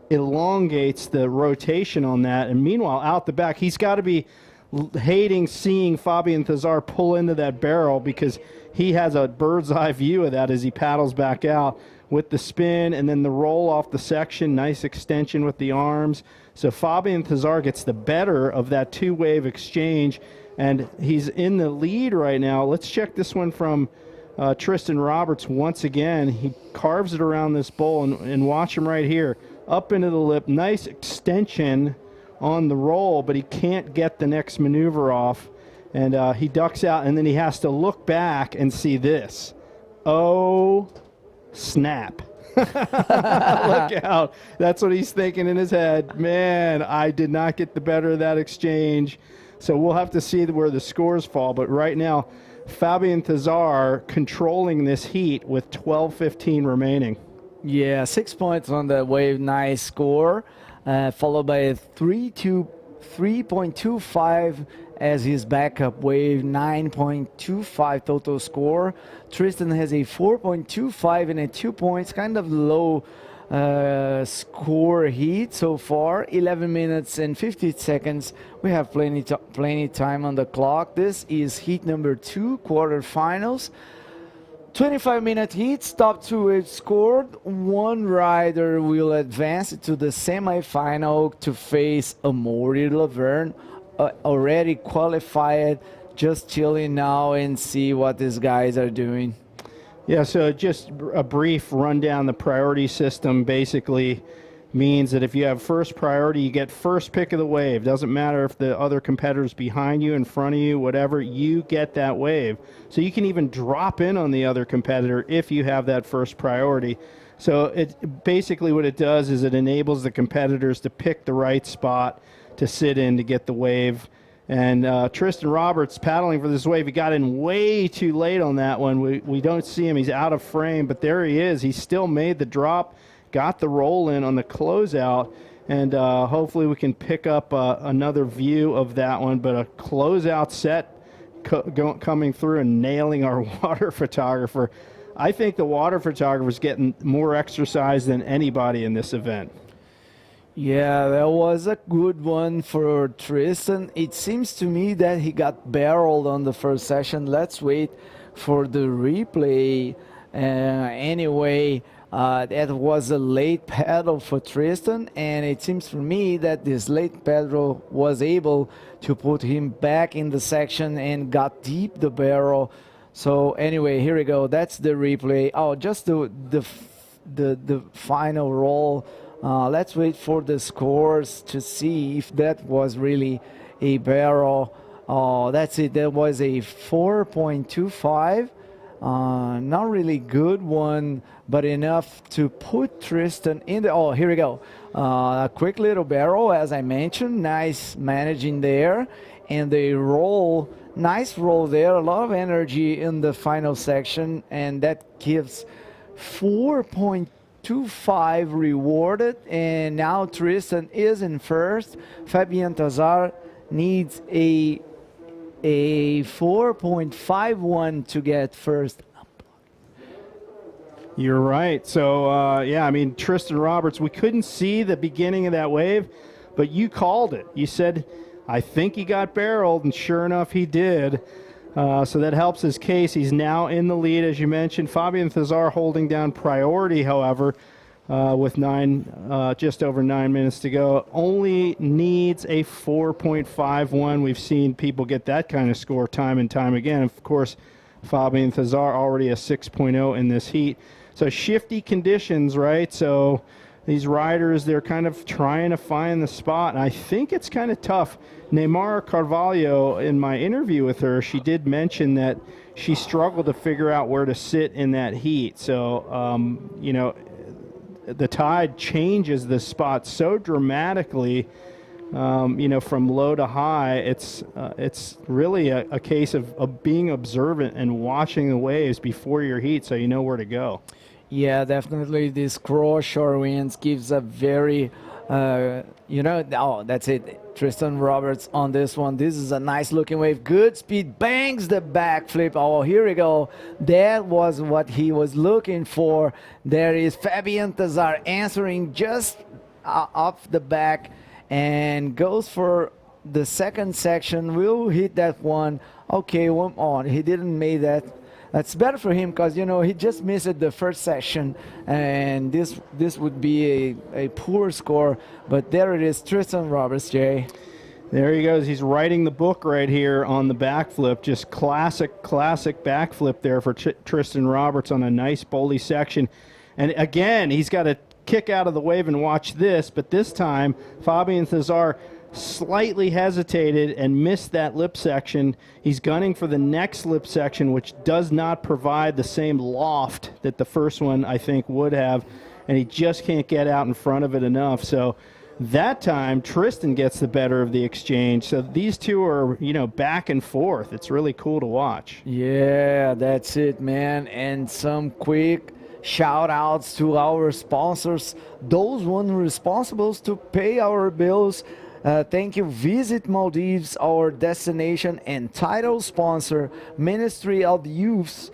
elongates the rotation on that. And meanwhile, out the back, he's got to be hating seeing Fabien Thazar pull into that barrel because he has a bird's eye view of that as he paddles back out with the spin and then the roll off the section. Nice extension with the arms. So Fabien Thazar gets the better of that two-wave exchange, and he's in the lead right now. Let's check this one from Tristan Roberts once again. He carves it around this bowl, and watch him right here. Up into the lip. Nice extension on the roll, but he can't get the next maneuver off, and he ducks out, and then he has to look back and see this. Oh, snap. Look out. That's what he's thinking in his head. Man, I did not get the better of that exchange. So we'll have to see where the scores fall, but right now, Fabien Thazar controlling this heat with 12:15 remaining. Yeah, 6 points on the wave. Nice score. Followed by a 3.25 as his backup wave, 9.25 total score. Tristan has a 4.25 and a 2 points, kind of low score heat so far. 11 minutes and 50 seconds. We have plenty time on the clock. This is heat number 2, quarterfinals. 25-minute heat, top 2 waves scored. One rider will advance to the semifinal to face Amaury Laverne, already qualified, just chilling now and see what these guys are doing. Yeah, so just a brief rundown. The priority system basically means that if you have first priority, you get first pick of the wave. Doesn't matter if the other competitor's behind you, in front of you, whatever, you get that wave. So you can even drop in on the other competitor if you have that first priority. So it basically what it does is it enables the competitors to pick the right spot to sit in to get the wave. And Tristan Roberts paddling for this wave. He got in way too late on that one. We don't see him. He's out of frame, but there he is. He still made the drop, got the roll in on the closeout, and hopefully we can pick up another view of that one. But a closeout set coming through and nailing our water photographer. I think the water photographer is getting more exercise than anybody in this event. Yeah, that was a good one for Tristan. It seems to me that he got barreled on the first session. Let's wait for the replay. Anyway, that was a late paddle for Tristan, and it seems for me that this late paddle was able to put him back in the section and got deep the barrel. So anyway, here we go. That's the replay. Oh, just the final roll. Let's wait for the scores to see if that was really a barrel. Oh, that's it. That was a 4.25. Not really good one, but enough to put Tristan in the... Oh, here we go. A quick little barrel, as I mentioned. Nice managing there. And the roll, nice roll there. A lot of energy in the final section. And that gives 4.25 rewarded. And now Tristan is in first. Fabien Thazar needs a 4.51 to get first. You're right. So, yeah, I mean, Tristan Roberts, we couldn't see the beginning of that wave, but you called it. You said, I think he got barreled, and sure enough, he did. So that helps his case. He's now in the lead, as you mentioned. Fabien Thazar holding down priority, however, with just over 9 minutes to go. Only needs a 4.51. We've seen people get that kind of score time and time again. Of course, Fabian Thazar already a 6.0 in this heat. So shifty conditions, right? So these riders, they're kind of trying to find the spot, and I think it's kind of tough. Neymar Carvalho, in my interview with her, she did mention that she struggled to figure out where to sit in that heat. So, you know, the tide changes the spot so dramatically, you know, from low to high. It's really a case of being observant and watching the waves before your heat so you know where to go. Yeah, definitely this cross-shore winds gives a very, you know, oh, that's it. Tristan Roberts on this one. This is a nice looking wave. Good speed, bangs the backflip. Oh, here we go. That was what he was looking for. There is Fabian Thazar answering just off the back and goes for the second section. Will hit that one. Okay, one on. He didn't make that. That's better for him because, you know, he just missed the first section, and this would be a poor score. But there it is, Tristan Roberts, Jay. There he goes. He's writing the book right here on the backflip. Just classic backflip there for Tristan Roberts on a nice boldy section. And again, he's got to kick out of the wave and watch this, but this time Fabian Thazar slightly hesitated and missed that lip section. He's gunning for the next lip section, which does not provide the same loft that the first one, I think, would have, and he just can't get out in front of it enough. So that time, Tristan gets the better of the exchange. So these two are, you know, back and forth. It's really cool to watch. Yeah, that's it, man. And some quick shout outs to our sponsors, those ones responsible to pay our bills. Thank you, Visit Maldives, our destination and title sponsor, Ministry of Youth,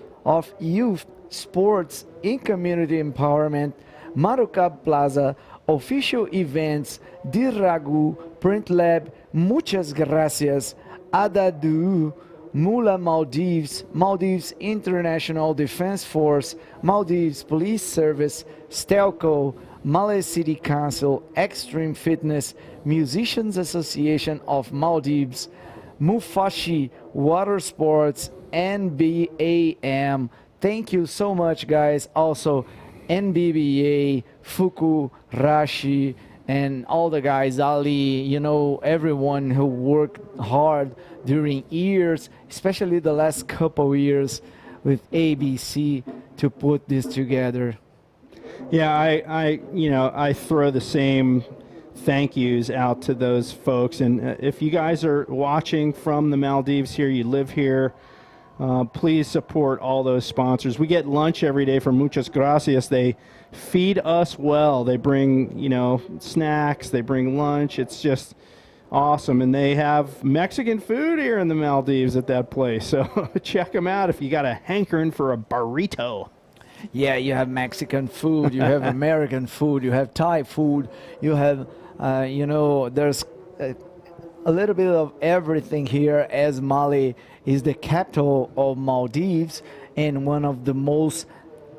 Sports and Community Empowerment, Marucab Plaza, official events, Diragu, Print Lab, muchas gracias, Adadu, Mula Maldives, Maldives International Defense Force, Maldives Police Service, Stelco, Malay City Council, Extreme Fitness, Musicians Association of Maldives, Mufashi Water Sports, NBAM. Thank you so much, guys. Also, NBBA, Fuku, Rashi, and all the guys, Ali, you know, everyone who worked hard during years, especially the last couple years with ABC to put this together. Yeah, I throw the same thank yous out to those folks. And if you guys are watching from the Maldives here, you live here, please support all those sponsors. We get lunch every day from Muchas Gracias. They feed us well. They bring, you know, snacks. They bring lunch. It's just awesome. And they have Mexican food here in the Maldives at that place. So check them out if you got a hankering for a burrito. Yeah, you have Mexican food, you have American food, you have Thai food, you have, you know, there's a little bit of everything here, as Mali is the capital of Maldives and one of the most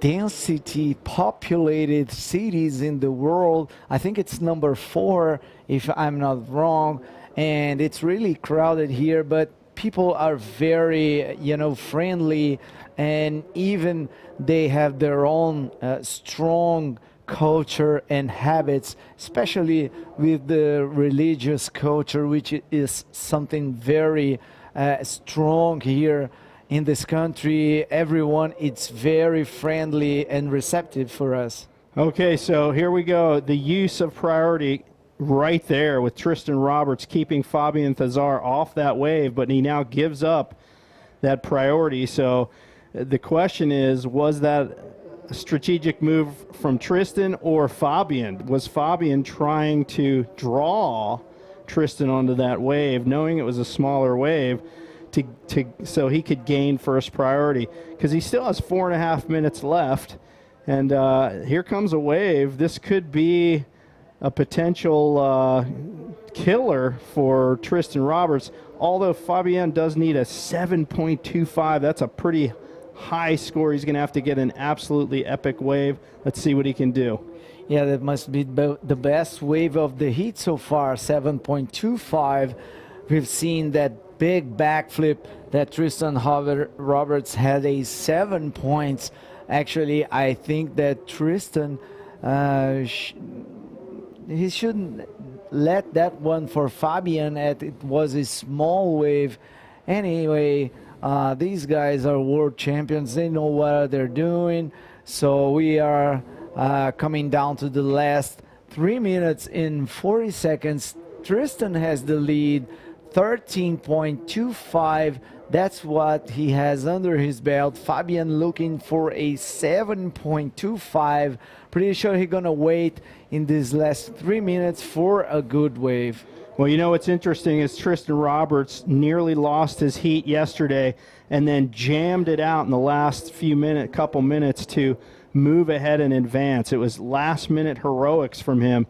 density populated cities in the world. I think it's number 4, if I'm not wrong, and it's really crowded here, but people are very, you know, friendly, and even they have their own strong culture and habits, especially with the religious culture, which is something very strong here in this country. Everyone, it's very friendly and receptive for us. Okay, so here we go. The use of priority right there with Tristan Roberts keeping Fabian Thazar off that wave, but he now gives up that priority. So the question is, was that a strategic move from Tristan or Fabian? Was Fabian trying to draw Tristan onto that wave, knowing it was a smaller wave, so he could gain first priority? Because he still has 4.5 minutes left, and here comes a wave. This could be a potential killer for Tristan Roberts, although Fabian does need a 7.25. That's a pretty high score. He's going to have to get an absolutely epic wave. Let's see what he can do. Yeah, that must be the best wave of the heat so far, 7.25. We've seen that big backflip that Tristan Roberts had a 7 points. Actually, I think that Tristan, he shouldn't let that one for Fabian. It was a small wave. Anyway, these guys are world champions. They know what they're doing. So we are coming down to the last 3 minutes in 40 seconds. Tristan has the lead, 13.25. That's what he has under his belt. Fabian looking for a 7.25. Pretty sure he's gonna wait in these last 3 minutes for a good wave. Well, you know what's interesting is Tristan Roberts nearly lost his heat yesterday and then jammed it out in the last couple minutes to move ahead and advance. It was last-minute heroics from him.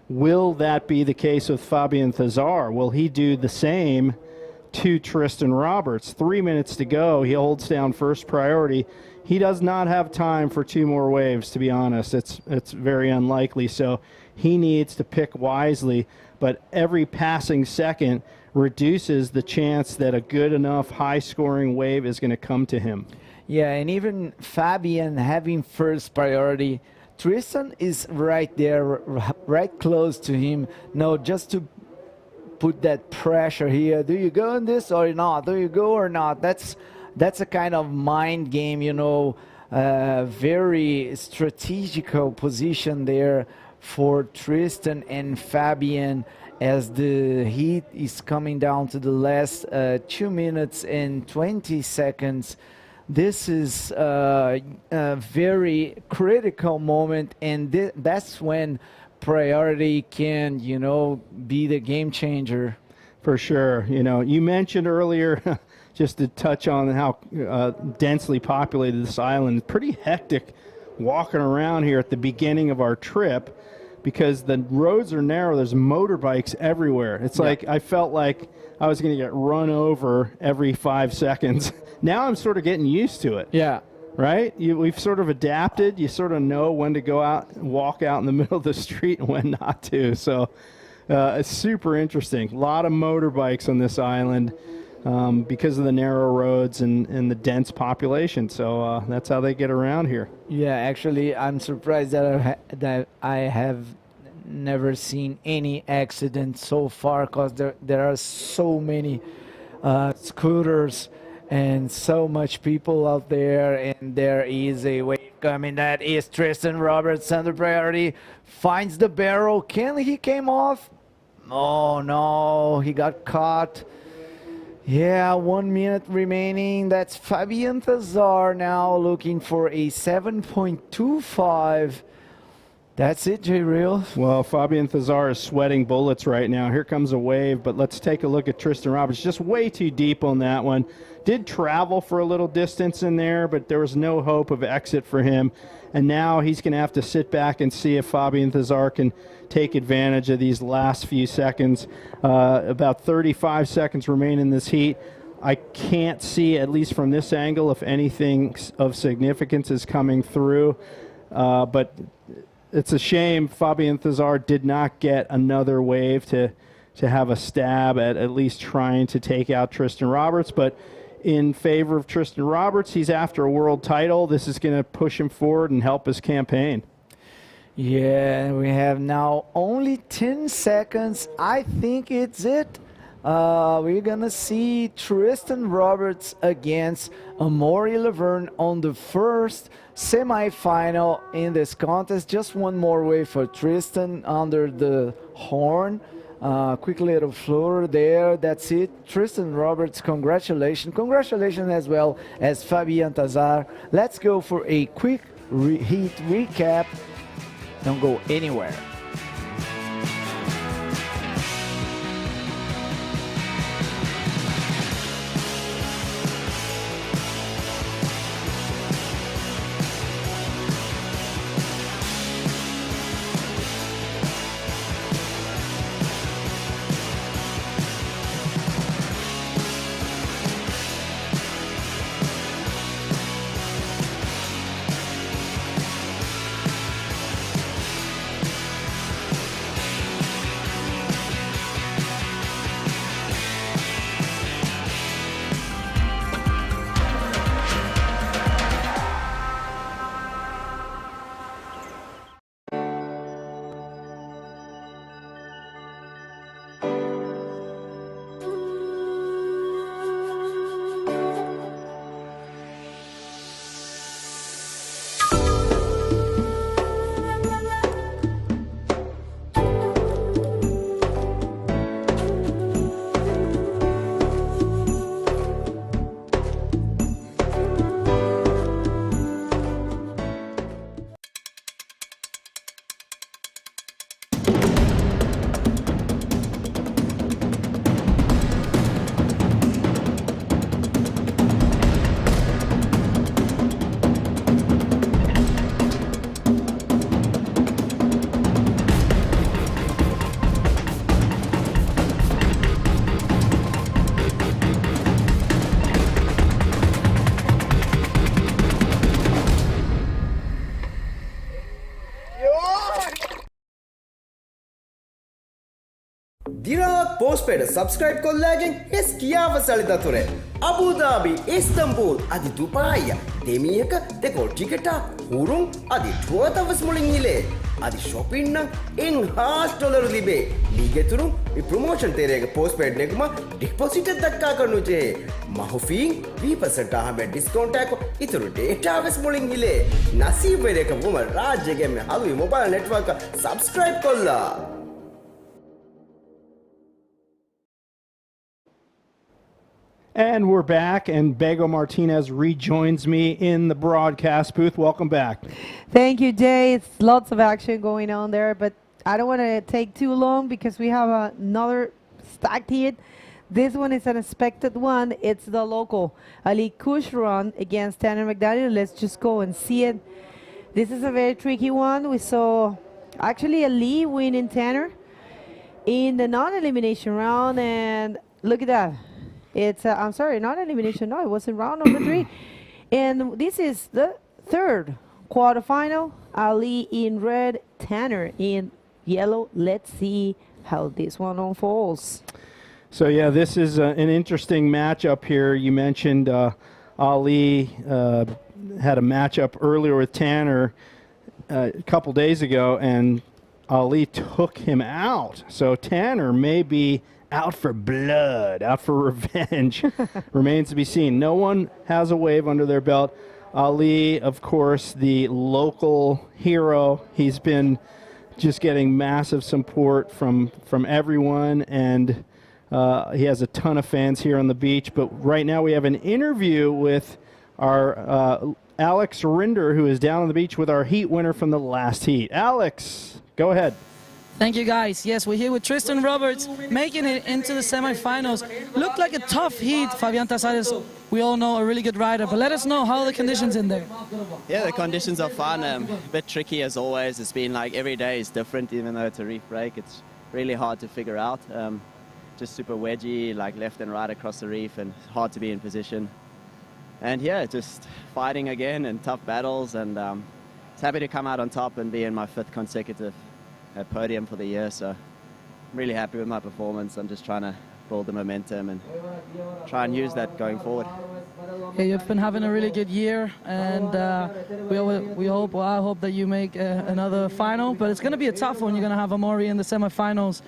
Will that be the case with Fabian Thazar? Will he do the same to Tristan Roberts? 3 minutes to go. He holds down first priority. He does not have time for 2 more waves, to be honest. It's very unlikely. So he needs to pick wisely. But every passing second reduces the chance that a good enough high-scoring wave is going to come to him. Yeah, and even Fabian having first priority, Tristan is right there, right close to him. No, just to put that pressure here. Do you go in this or not? Do you go or not? That's a kind of mind game, you know, very strategical position there for Tristan and Fabian as the heat is coming down to the last 2 minutes and 20 seconds. This is a very critical moment, and that's when priority can, you know, be the game changer. For sure. You know, you mentioned earlier, just to touch on how densely populated this island, pretty hectic walking around here at the beginning of our trip because the roads are narrow. There's motorbikes everywhere. It's like I felt like I was going to get run over every 5 seconds. Now I'm sort of getting used to it. Yeah. Right? We've sort of adapted. You sort of know when to go out and walk out in the middle of the street and when not to. So it's super interesting. A lot of motorbikes on this island because of the narrow roads and the dense population. So that's how they get around here. Yeah, actually, I'm surprised that I have never seen any accidents so far because there are so many scooters and so much people out there, and there is a wave coming. That is Tristan Roberts under priority, finds the barrel. He came off? Oh no, he got caught. Yeah, 1 minute remaining. That's Fabian Thazar now looking for a 7.25. That's it, J-Real. Well, Fabian Thazar is sweating bullets right now. Here comes a wave, but let's take a look at Tristan Roberts. Just way too deep on that one. Did travel for a little distance in there, but there was no hope of exit for him. And now he's going to have to sit back and see if Fabian Thazar can take advantage of these last few seconds. About 35 seconds remain in this heat. I can't see, at least from this angle, if anything of significance is coming through. But it's a shame Fabian Thazar did not get another wave to have a stab at least trying to take out Tristan Roberts. But in favor of Tristan Roberts, he's after a world title. This is going to push him forward and help his campaign. Yeah, we have now only 10 seconds. I think it's it. We're going to see Tristan Roberts against Amaury Laverne on the first semi-final in this contest. Just one more wave for Tristan under the horn. Quick little floor there. That's it. Tristan Roberts, congratulations. Congratulations as well as Fabian Thazar. Let's go for a quick heat recap. Don't go anywhere. දිරාක් postpaid subscribe කොල්ලාගෙන් හෙස් කියාව සලිදතුරේ Abu Dhabi Istanbul අදි දුපාය දෙමියක දෙකෝ ටිකටා හුරුම් අදි ටුවතවස් මුලින් ඉලේ අදි shopping නම් එන් $5 ලිබේ ලීගෙතුරු මේ ප්‍රොමෝෂන් තේරේක පෝස්ට්පේඩ් නෙකුම ඩිපොසිට් එක දක්කා කරනුචේ මහුෆී 20% ආහමෙ ඩිස්කවුන්ට් එක ඉතුරු ඩේටාවස් මුලින් ඉලේ නසීබ් වෙරේක වුම රාජ්‍යගෙම හලුයි මොබයිල් නෙට්වර්ක් සබ්ස්ක්‍රයිබ් කොල්ලා. And we're back, and Bego Martinez rejoins me in the broadcast booth. Welcome back. Thank you, Jay. It's lots of action going on there, but I don't want to take too long because we have another stacked hit. This one is an expected one. It's the local Ali Kushran against Tanner McDaniel. Let's just go and see it. This is a very tricky one. We saw actually Ali winning Tanner in the non-elimination round, and look at that. It's, I'm sorry, not elimination, no, it was in round number 3. And this is the third quarterfinal. Ali in red, Tanner in yellow. Let's see how this one unfolds. So, yeah, this is an interesting matchup here. You mentioned Ali had a matchup earlier with Tanner a couple days ago, and Ali took him out. So Tanner may be out for blood, out for revenge. Remains to be seen. No one has a wave under their belt. Ali, of course, the local hero. He's been just getting massive support from everyone, and he has a ton of fans here on the beach. But right now we have an interview with our Alex Rinder, who is down on the beach with our heat winner from the last heat. Alex, go ahead. Thank you, guys. Yes, we're here with Tristan Roberts, making it into the semifinals. Looked like a tough heat. Fabian Tasares, we all know, a really good rider, but let us know how are the conditions in there. Yeah, the conditions are fun. A bit tricky as always. It's been like every day is different, even though it's a reef break. It's really hard to figure out. Just super wedgy, like left and right across the reef, and hard to be in position. And yeah, just fighting again and tough battles, and it's happy to come out on top and be in my 5th consecutive podium for the year. So I'm really happy with my performance. I'm just trying to build the momentum and try and use that going forward. Yeah, you've been having a really good year, and we hope, well, I hope that you make another final, but it's going to be a tough one. You're going to have Amori in the semifinals.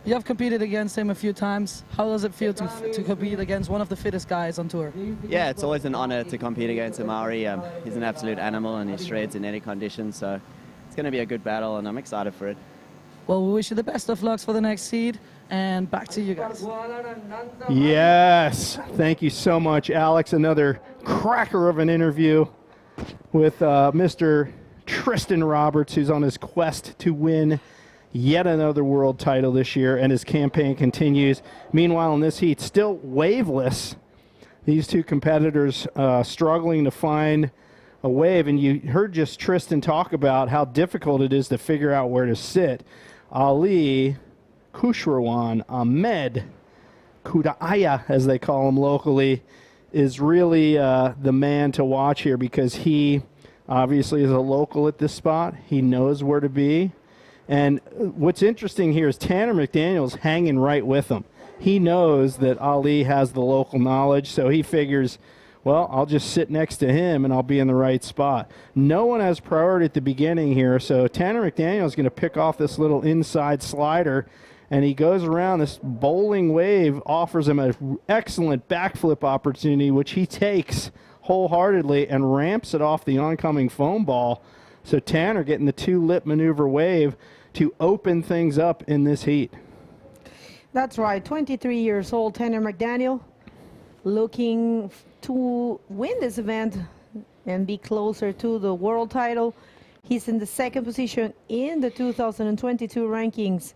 You have competed against him a few times. How does it feel to compete against one of the fittest guys on tour? Yeah, it's always an honor to compete against Amari. He's an absolute animal and he shreds in any condition, so it's going to be a good battle, and I'm excited for it. Well, we wish you the best of luck for the next seed, and back to you guys. Yes, thank you so much, Alex. Another cracker of an interview with Mr. Tristan Roberts, who's on his quest to win yet another world title this year, and his campaign continues. Meanwhile, in this heat, still waveless. These two competitors struggling to find a wave, and you heard just Tristan talk about how difficult it is to figure out where to sit. Ali Kushrawan Ahmed Kudaya, as they call him locally, is really the man to watch here, because he obviously is a local at this spot. He knows where to be. And what's interesting here is Tanner McDaniel's hanging right with him. He knows that Ali has the local knowledge, so he figures, well, I'll just sit next to him and I'll be in the right spot. No one has priority at the beginning here, so Tanner McDaniel is going to pick off this little inside slider, and he goes around. This bowling wave offers him an excellent backflip opportunity, which he takes wholeheartedly and ramps it off the oncoming foam ball. So Tanner getting the 2-lip maneuver wave to open things up in this heat. That's right, 23 years old, Tanner McDaniel, looking to win this event and be closer to the world title. He's in the 2nd position in the 2022 rankings.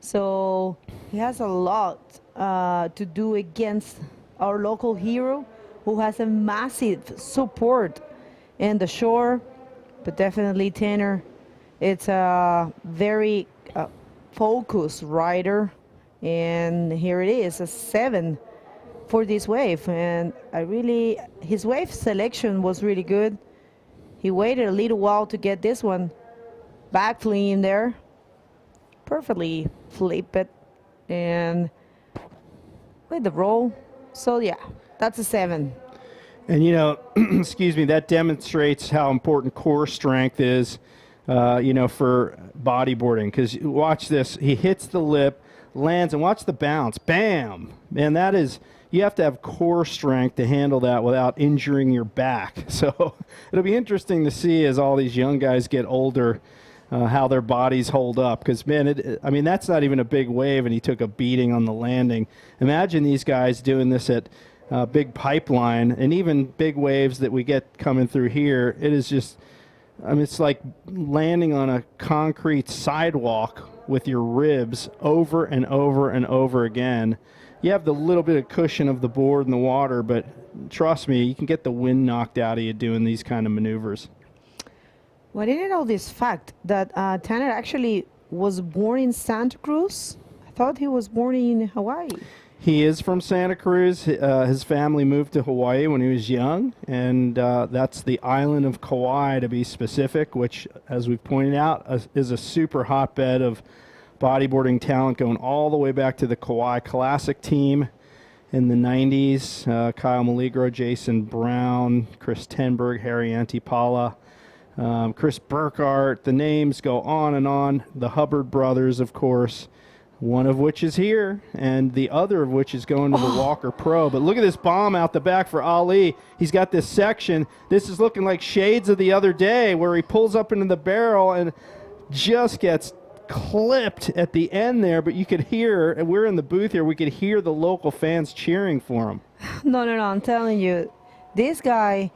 So he has a lot to do against our local hero, who has a massive support in the shore. But definitely Tanner, it's a very focused rider. And here it is, a 7 for this wave. And his wave selection was really good. He waited a little while to get this one back in there. Perfectly flip it And with the roll. So yeah, that's a 7. And, you know, excuse me, that demonstrates how important core strength is, you know, for bodyboarding. Because watch this. He hits the lip, lands, and watch the bounce. Bam! Man, that is, you have to have core strength to handle that without injuring your back. So it'll be interesting to see as all these young guys get older how their bodies hold up. Because, man, I mean, that's not even a big wave, and he took a beating on the landing. Imagine these guys doing this at big pipeline and even big waves that we get coming through here. It is just, I mean, it's like landing on a concrete sidewalk with your ribs over and over and over again. You have the little bit of cushion of the board and the water, but trust me, you can get the wind knocked out of you doing these kind of maneuvers. Well, I didn't know this fact that Tanner actually was born in Santa Cruz. I thought he was born in Hawaii. He is from Santa Cruz. His family moved to Hawaii when he was young, and that's the island of Kauai to be specific, which, as we've pointed out, is a super hotbed of bodyboarding talent going all the way back to the Kauai Classic team in the 90s. Kyle Maligro, Jason Brown, Chris Tenberg, Harry Antipala, Chris Burkhardt. The names go on and on. The Hubbard brothers, of course, one of which is here, and the other of which is going to the Walker Pro. But look at this bomb out the back for Ali. He's got this section. This is looking like shades of the other day where he pulls up into the barrel and just gets clipped at the end there. But you could hear, and we're in the booth here, we could hear the local fans cheering for him. No, I'm telling you, this guy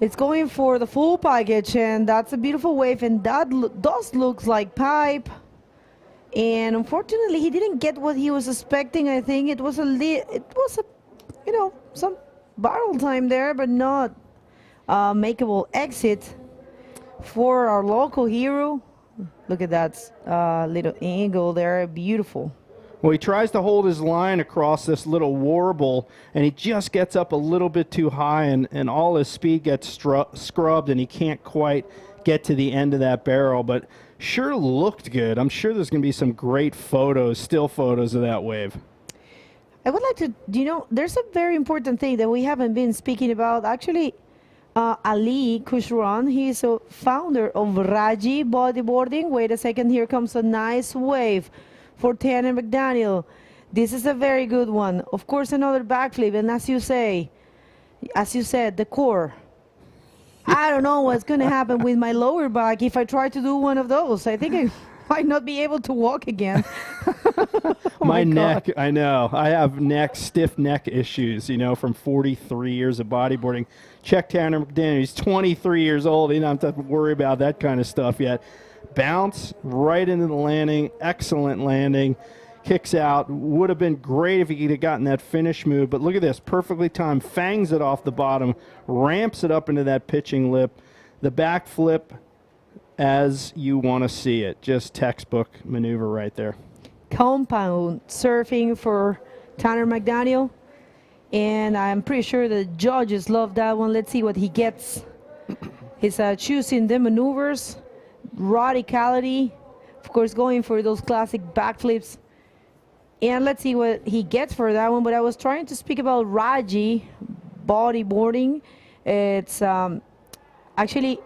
is going for the full package, and that's a beautiful wave, and that does looks like pipe. And unfortunately, he didn't get what he was expecting. I think it was a you know, some barrel time there, but not makeable exit for our local hero. Look at that little angle there, beautiful. Well, he tries to hold his line across this little warble, and he just gets up a little bit too high, and all his speed gets scrubbed, and he can't quite get to the end of that barrel. But sure looked good. I'm sure there's going to be some great photos, still photos of that wave. I would like to, you know, there's a very important thing that we haven't been speaking about. Actually, Ali Kushran, he's a founder of Raji Bodyboarding. Wait a second, here comes a nice wave for Tanner McDaniel. This is a very good one. Of course, another backflip, and as you said, the core. I don't know what's going to happen with my lower back if I try to do one of those. I think I might not be able to walk again. My neck, God. I know. I have stiff neck issues, you know, from 43 years of bodyboarding. Check Tanner McDaniel. He's 23 years old. He don't have to worry about that kind of stuff yet. Bounce right into the landing. Excellent landing. Kicks out. Would have been great if he could have gotten that finish move, but look at this. Perfectly timed. Fangs it off the bottom. Ramps it up into that pitching lip. The back flip as you want to see it. Just textbook maneuver right there. Compound surfing for Tanner McDaniel. And I'm pretty sure the judges love that one. Let's see what he gets. He's choosing the maneuvers. Radicality. Of course, going for those classic backflips. And let's see what he gets for that one. But I was trying to speak about Raji Bodyboarding. It's actually,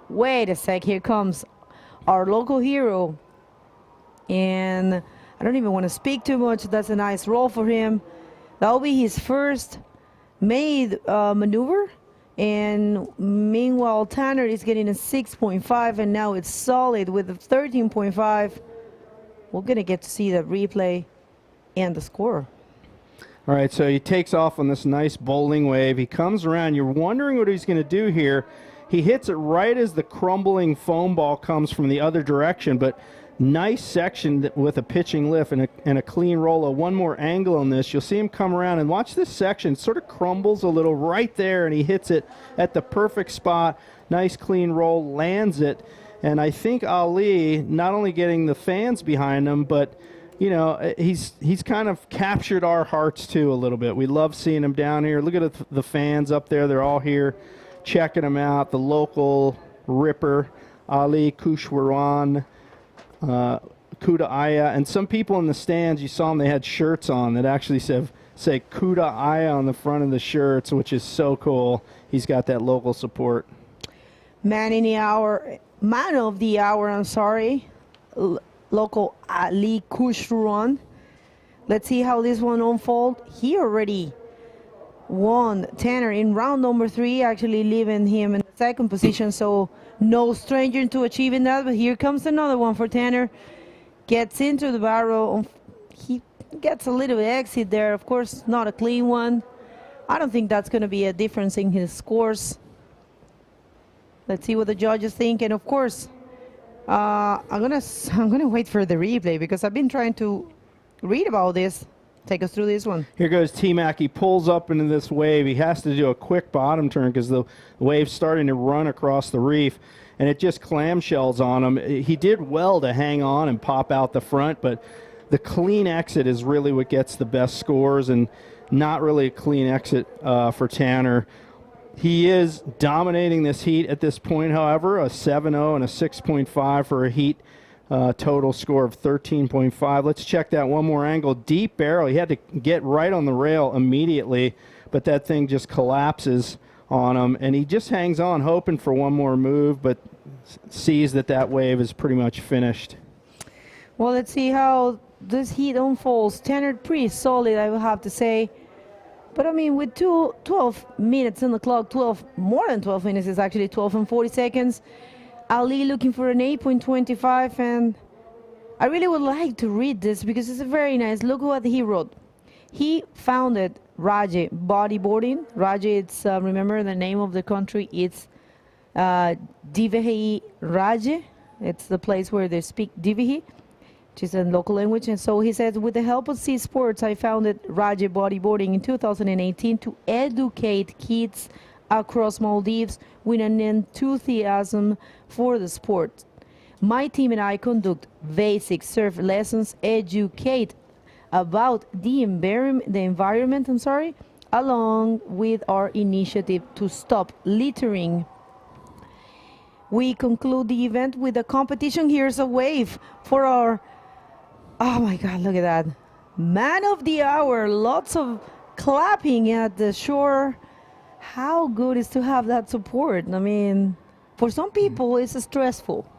wait a sec, here comes our local hero. And I don't even want to speak too much. That's a nice roll for him. That will be his first made maneuver. And meanwhile, Tanner is getting a 6.5, and now it's solid with a 13.5. We're going to get to see the replay and the score. All right, so he takes off on this nice bowling wave. He comes around. You're wondering what he's going to do here. He hits it right as the crumbling foam ball comes from the other direction, but nice section with a pitching lift and a clean roll. One more angle on this. You'll see him come around, and watch this section. It sort of crumbles a little right there, and he hits it at the perfect spot. Nice clean roll, lands it. And I think Ali, not only getting the fans behind him, but, you know, he's kind of captured our hearts, too, a little bit. We love seeing him down here. Look at the fans up there. They're all here checking him out. The local ripper, Ali Kushwaran. Kuda Aya. And some people in the stands, you saw them, they had shirts on that actually say Kuda Aya on the front of the shirts, which is so cool. He's got that local support. Man of the hour, I'm sorry. Local Ali Kushruan. Let's see how this one unfolds. He already won Tanner in round number 3, actually leaving him in second position, so no stranger to achieving that. But here comes another one for Tanner. Gets into the barrel. He gets a little exit there. Of course, not a clean one. I don't think that's going to be a difference in his scores. Let's see what the judges think. And of course, I'm gonna wait for the replay because I've been trying to read about this. Take us through this one. Here goes T-Mac. He pulls up into this wave. He has to do a quick bottom turn because the wave's starting to run across the reef, and it just clamshells on him. He did well to hang on and pop out the front, but the clean exit is really what gets the best scores, and not really a clean exit for Tanner. He is dominating this heat at this point, however, a 7.0 and a 6.5 for a heat total score of 13.5. Let's check that one more angle. Deep barrel. He had to get right on the rail immediately, but that thing just collapses on him, and he just hangs on, hoping for one more move, but sees that wave is pretty much finished. Well, let's see how this heat unfolds. Tanner pretty solid, I will have to say. But I mean, with 12 minutes on the clock, more than 12 minutes is actually 12 and 40 seconds. Ali looking for an 8.25, and I really would like to read this because it's very nice. Look what he wrote. He founded Raje Bodyboarding. Raje, it's remember the name of the country. It's Divehi Raje. It's the place where they speak Divehi, which is a local language. And so he says, with the help of Sea Sports, I founded Raje Bodyboarding in 2018 to educate kids across Maldives with an enthusiasm for the sport. My team and I conduct basic surf lessons, educate about the environment, along with our initiative to stop littering. We conclude the event with a competition. Here's a wave for our, oh my God, look at that. Man of the hour, lots of clapping at the shore. How good is to have that support? I mean, for some people it's stressful.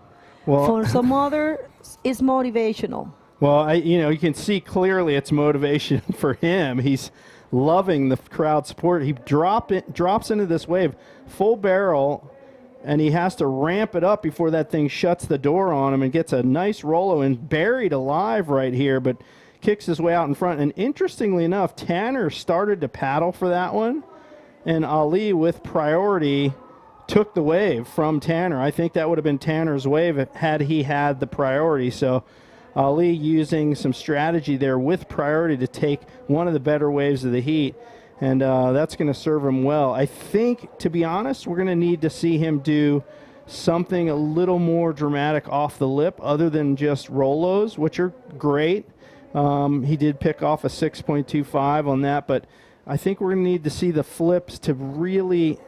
Well, for some others it's motivational. Well, you can see clearly it's motivation for him. He's loving the crowd support. He drops into this wave full barrel, and he has to ramp it up before that thing shuts the door on him, and gets a nice rollo and buried alive right here, but kicks his way out in front. And interestingly enough, Tanner started to paddle for that one, and Ali, with priority, took the wave from Tanner. I think that would have been Tanner's wave had he had the priority. So Ali using some strategy there with priority to take one of the better waves of the heat, and that's going to serve him well. I think, to be honest, we're going to need to see him do something a little more dramatic off the lip other than just rollos, which are great. He did pick off a 6.25 on that, but I think we're going to need to see the flips to really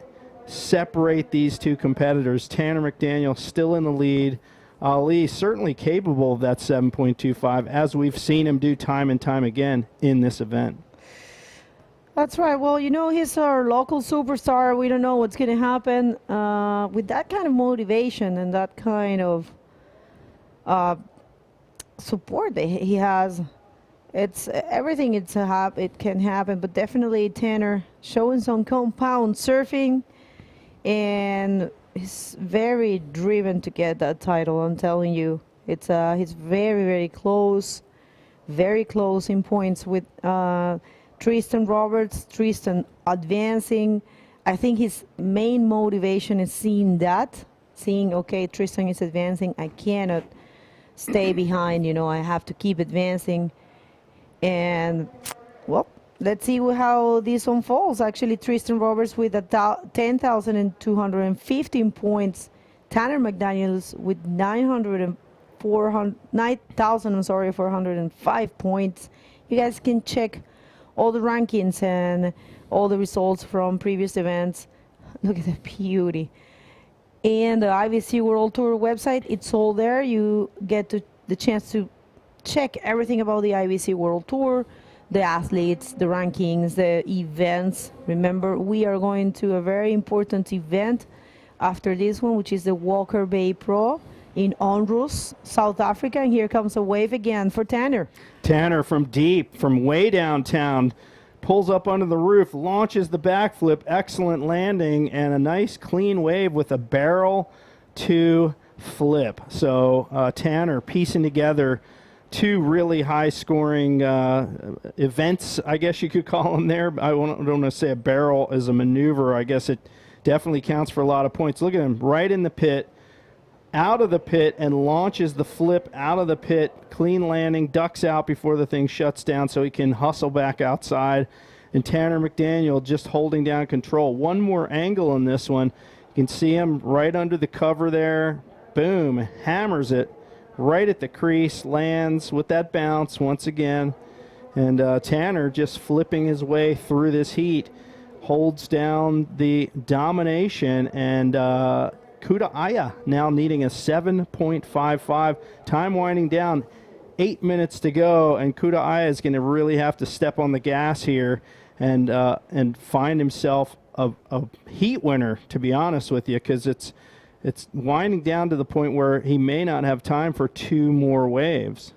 separate these two competitors. Tanner McDaniel still in the lead. Ali certainly capable of that 7.25, as we've seen him do time and time again in this event. That's right. Well, he's our local superstar. We don't know what's going to happen. With that kind of motivation and that kind of support that he has, it's everything. It can happen, but definitely Tanner showing some compound surfing, and he's very driven to get that title. I'm telling you, he's very, very close in points with Tristan Roberts. Tristan advancing. I think his main motivation is seeing, okay, Tristan is advancing. I cannot stay behind. I have to keep advancing. And, well, let's see how this unfolds. Actually, Tristan Roberts with 10,215 points. Tanner McDaniels with 9,405 points. You guys can check all the rankings and all the results from previous events. Look at the beauty. And the IVC World Tour website, it's all there. You get the chance to check everything about the IBC World Tour, the athletes, the rankings, the events. Remember, we are going to a very important event after this one, which is the Walker Bay Pro in Onrus, South Africa. And here comes a wave again for Tanner. Tanner from deep, from way downtown, pulls up under the roof, launches the backflip, excellent landing, and a nice clean wave with a barrel to flip. So Tanner piecing together two really high-scoring events, I guess you could call them there. I don't want to say a barrel is a maneuver. I guess it definitely counts for a lot of points. Look at him, right in the pit, out of the pit, and launches the flip out of the pit, clean landing, ducks out before the thing shuts down so he can hustle back outside. And Tanner McDaniel just holding down control. One more angle in this one. You can see him right under the cover there. Boom, hammers it right at the crease, lands with that bounce once again. And Tanner just flipping his way through this heat, holds down the domination, and Kuda Aya now needing a 7.55. Time winding down, 8 minutes to go, and Kuda Aya is going to really have to step on the gas here and find himself a heat winner, to be honest with you, because it's winding down to the point where he may not have time for two more waves.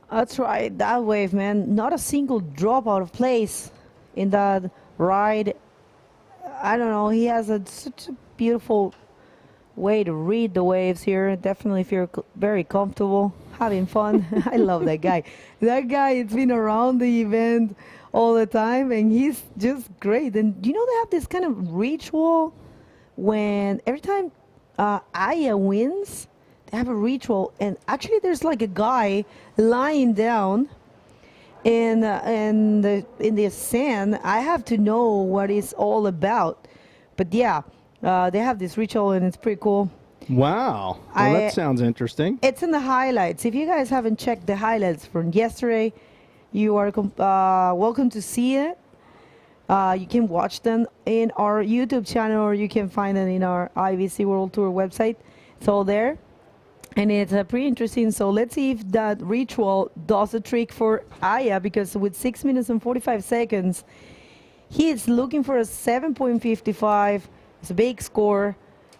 That's right, that wave, man. Not a single drop out of place in that ride. I don't know, he has such a beautiful way to read the waves here. Definitely if you're very comfortable, having fun. I love that guy. That guy has been around the event all the time, and he's just great. And you know, they have this kind of ritual when every time Aya wins, they have a ritual, and actually there's like a guy lying down in the sand. I have to know what it's all about, but yeah, they have this ritual, and it's pretty cool. Wow, well, that sounds interesting. It's in the highlights. If you guys haven't checked the highlights from yesterday, you are welcome to see it. You can watch them in our YouTube channel, or you can find them in our IBC World Tour website. It's all there, and it's pretty interesting. So let's see if that ritual does the trick for Aya, because with 6 minutes and 45 seconds, he is looking for a 7.55. It's a big score.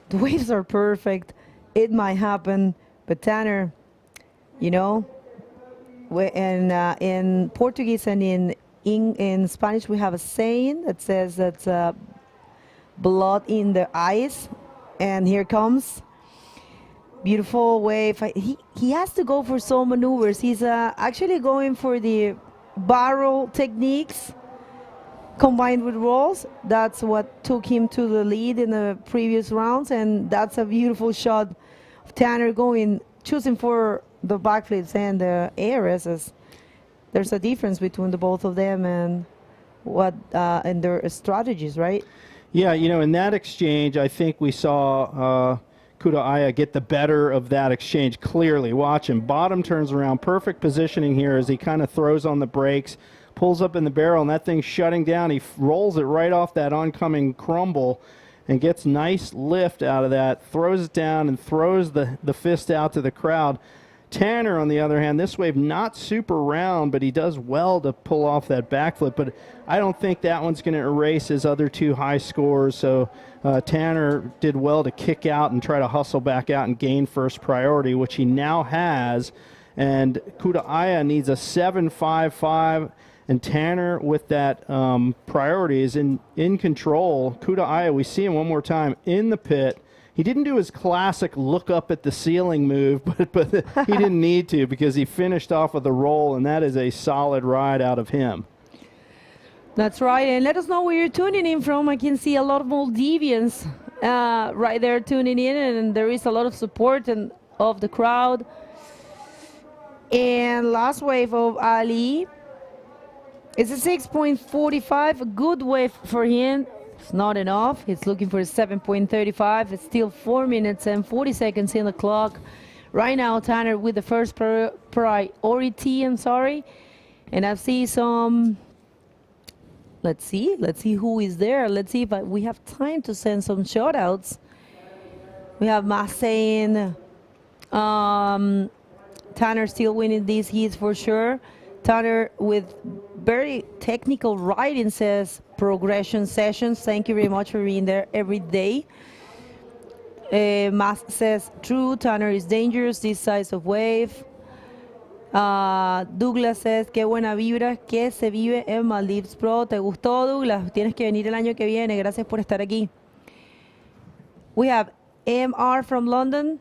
The waves are perfect. It might happen, but Tanner, you know, in Portuguese and in Spanish, we have a saying that says that blood in the eyes, and here comes beautiful wave. He has to go for some maneuvers. He's actually going for the barrel techniques combined with rolls. That's what took him to the lead in the previous rounds, and that's a beautiful shot of Tanner choosing for the backflips and the ARSs. There's a difference between the both of them and and their strategies, right? Yeah, you know, in that exchange, I think we saw Kuda Aya get the better of that exchange clearly. Watch him. Bottom turns around. Perfect positioning here as he kind of throws on the brakes, pulls up in the barrel, and that thing's shutting down. He rolls it right off that oncoming crumble and gets nice lift out of that, throws it down, and throws the fist out to the crowd. Tanner, on the other hand, this wave not super round, but he does well to pull off that backflip. But I don't think that one's going to erase his other two high scores. So Tanner did well to kick out and try to hustle back out and gain first priority, which he now has. And Kuda Aya needs a 7.55. And Tanner, with that priority, is in control. Kuda Aya, we see him one more time in the pit. He didn't do his classic look up at the ceiling move, but he didn't need to, because he finished off with a roll, and that is a solid ride out of him. That's right, and let us know where you're tuning in from. I can see a lot of Maldivians right there tuning in, and there is a lot of support of the crowd. And last wave of Ali. It's a 6.45, a good wave for him. It's not enough. He's looking for a 7.35. It's still 4 minutes and 40 seconds in the clock. Right now, Tanner with the first priority, And I see some, let's see who is there. Let's see if we have time to send some shout outs. We have Masain, Tanner still winning these heats for sure. Tanner with very technical writing says progression sessions. Thank you very much for being there every day. Mas says true, Tanner is dangerous, this size of wave. Douglas says qué buena vibra que se vive en Maldives Pro. ¿Te gustó, Douglas? Tienes que venir el año que viene. Gracias por estar aquí. We have MR from London,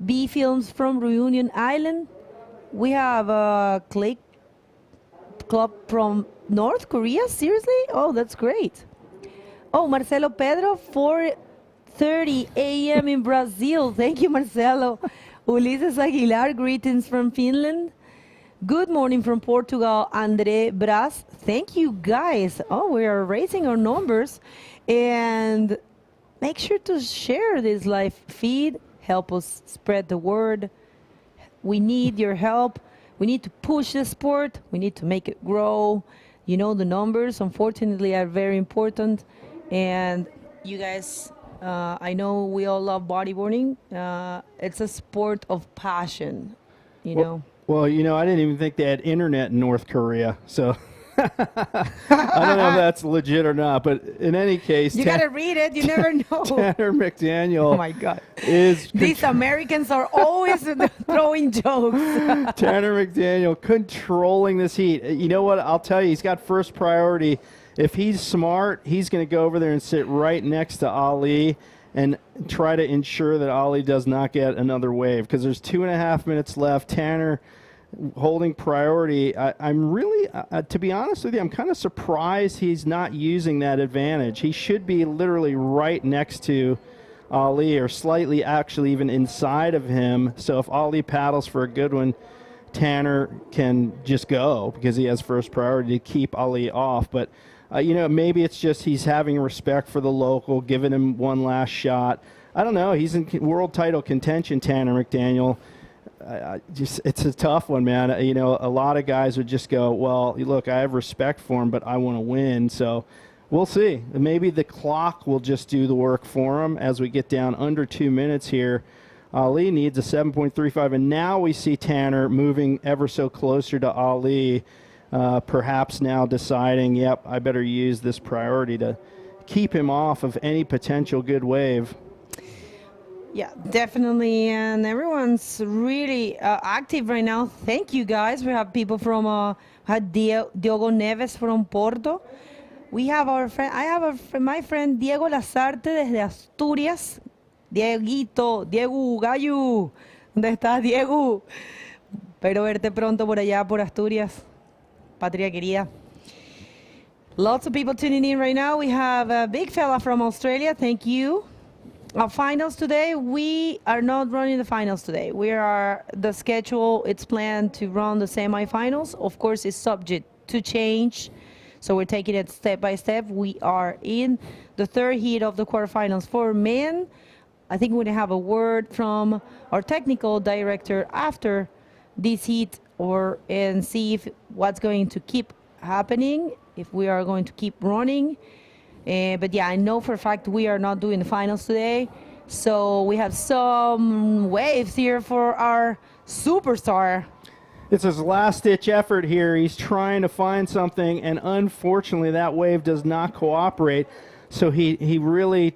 B Films from Reunion Island. We have Click Club from North Korea. Seriously? Oh, that's great. Oh, Marcelo Pedro, 4:30 a.m. in Brazil. Thank you, Marcelo. Ulises Aguilar, greetings from Finland. Good morning from Portugal, André Braz. Thank you, guys. Oh, we are raising our numbers. And make sure to share this live feed. Help us spread the word. We need your help. We need to push the sport. We need to make it grow. You know, the numbers, unfortunately, are very important. And you guys, I know we all love bodyboarding. It's a sport of passion, you know. Well, you know, I didn't even think they had internet in North Korea, so I don't know if that's legit or not. But in any case, you gotta read it. You never know. Tanner McDaniel. Oh my God! Is These Americans are always throwing jokes. Tanner McDaniel controlling this heat. You know what? I'll tell you, he's got first priority. If he's smart, he's going to go over there and sit right next to Ali and try to ensure that Ali does not get another wave, because there's 2.5 minutes left. Tanner holding priority. I'm really, to be honest with you, I'm kind of surprised he's not using that advantage. He should be literally right next to Ali, or slightly actually even inside of him. So if Ali paddles for a good one, Tanner can just go because he has first priority to keep Ali off. But you know, maybe it's just he's having respect for the local, giving him one last shot. I don't know. He's in world title contention, Tanner McDaniel. It's a tough one, man. You know, a lot of guys would just go, well, look, I have respect for him, but I want to win. So we'll see. Maybe the clock will just do the work for him as we get down under 2 minutes here. Ali needs a 7.35, and now we see Tanner moving ever so closer to Ali. Perhaps now deciding, yep, I better use this priority to keep him off of any potential good wave. Yeah, definitely. And everyone's really active right now. Thank you, guys. We have people from Diogo Neves from Porto. We have our friend, my friend Diego Lazarte desde Asturias. Dieguito, Diego Gallo. ¿Dónde estás, Diego? Espero verte pronto por allá, por Asturias. Patria querida. Lots of people tuning in right now. We have a big fella from Australia. Thank you. Finals today. We are not running the finals today. The schedule, it's planned to run the semifinals. Of course, it's subject to change. So we're taking it step by step. We are in the third heat of the quarterfinals for men. I think we're going to have a word from our technical director after this heat and see if what's going to keep happening, if we are going to keep running. But yeah, I know for a fact we are not doing the finals today. So we have some waves here for our superstar. It's his last-ditch effort here. He's trying to find something, and unfortunately that wave does not cooperate. So he really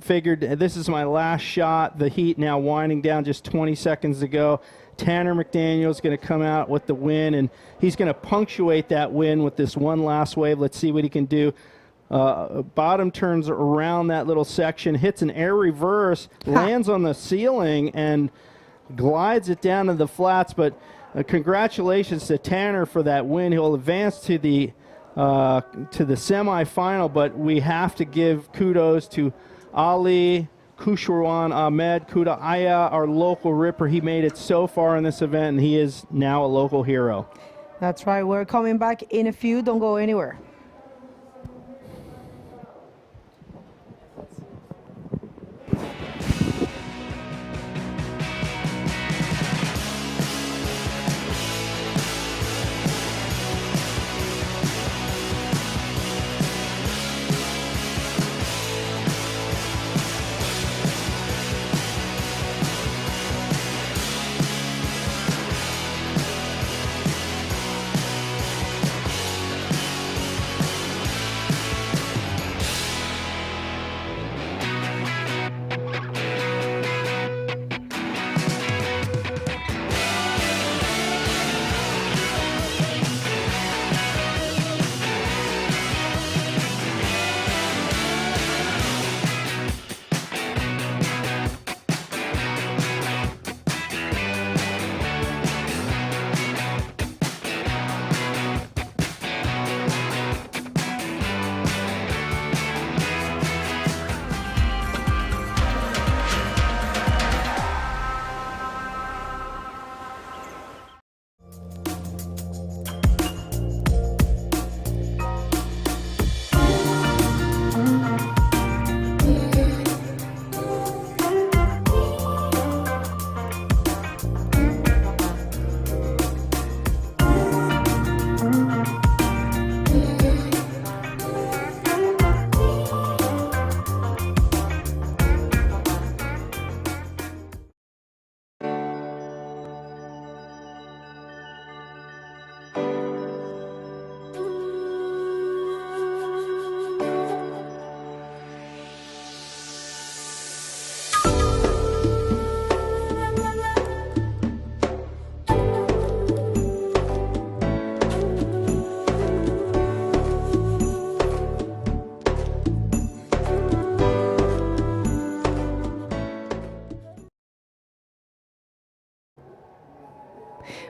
figured, this is my last shot. The heat now winding down just 20 seconds to go. Tanner McDaniel is going to come out with the win, and he's going to punctuate that win with this one last wave. Let's see what he can do. Bottom turns around that little section, hits an air reverse, lands on the ceiling, and glides it down to the flats. But congratulations to Tanner for that win. He'll advance to the semifinal, but we have to give kudos to Ali Kushwarwan Ahmed Kuda Aya, our local ripper. He made it so far in this event, and he is now a local hero. That's right. We're coming back in a few. Don't go anywhere.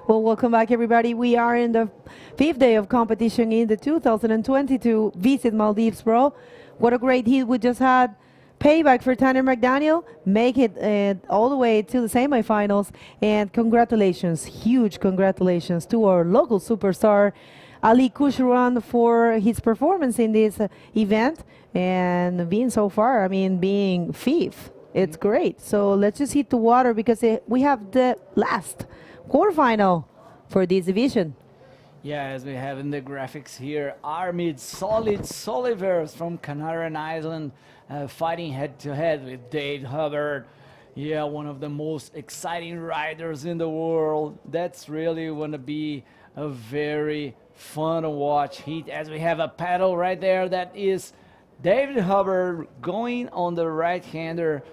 Well, welcome back, everybody. We are in the 5th day of competition in the 2022 Visit Maldives Pro. What a great heat we just had. Payback for Tanner McDaniel, make it all the way to the semifinals. And congratulations, huge congratulations to our local superstar, Ali Kushran, for his performance in this event and being so far, being fifth. It's great. So let's just hit the water because we have the last quarterfinal for this division. Yeah, as we have in the graphics here, Armid Solid Solivers from Canarian Island fighting head-to-head with Dave Hubbard. Yeah, one of the most exciting riders in the world. That's really going to be a very fun to watch heat, as we have a paddle right there that is David Hubbard going on the right-hander.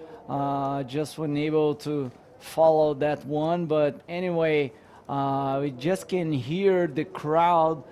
Just wasn't able to follow that one, but anyway, we just can hear the crowd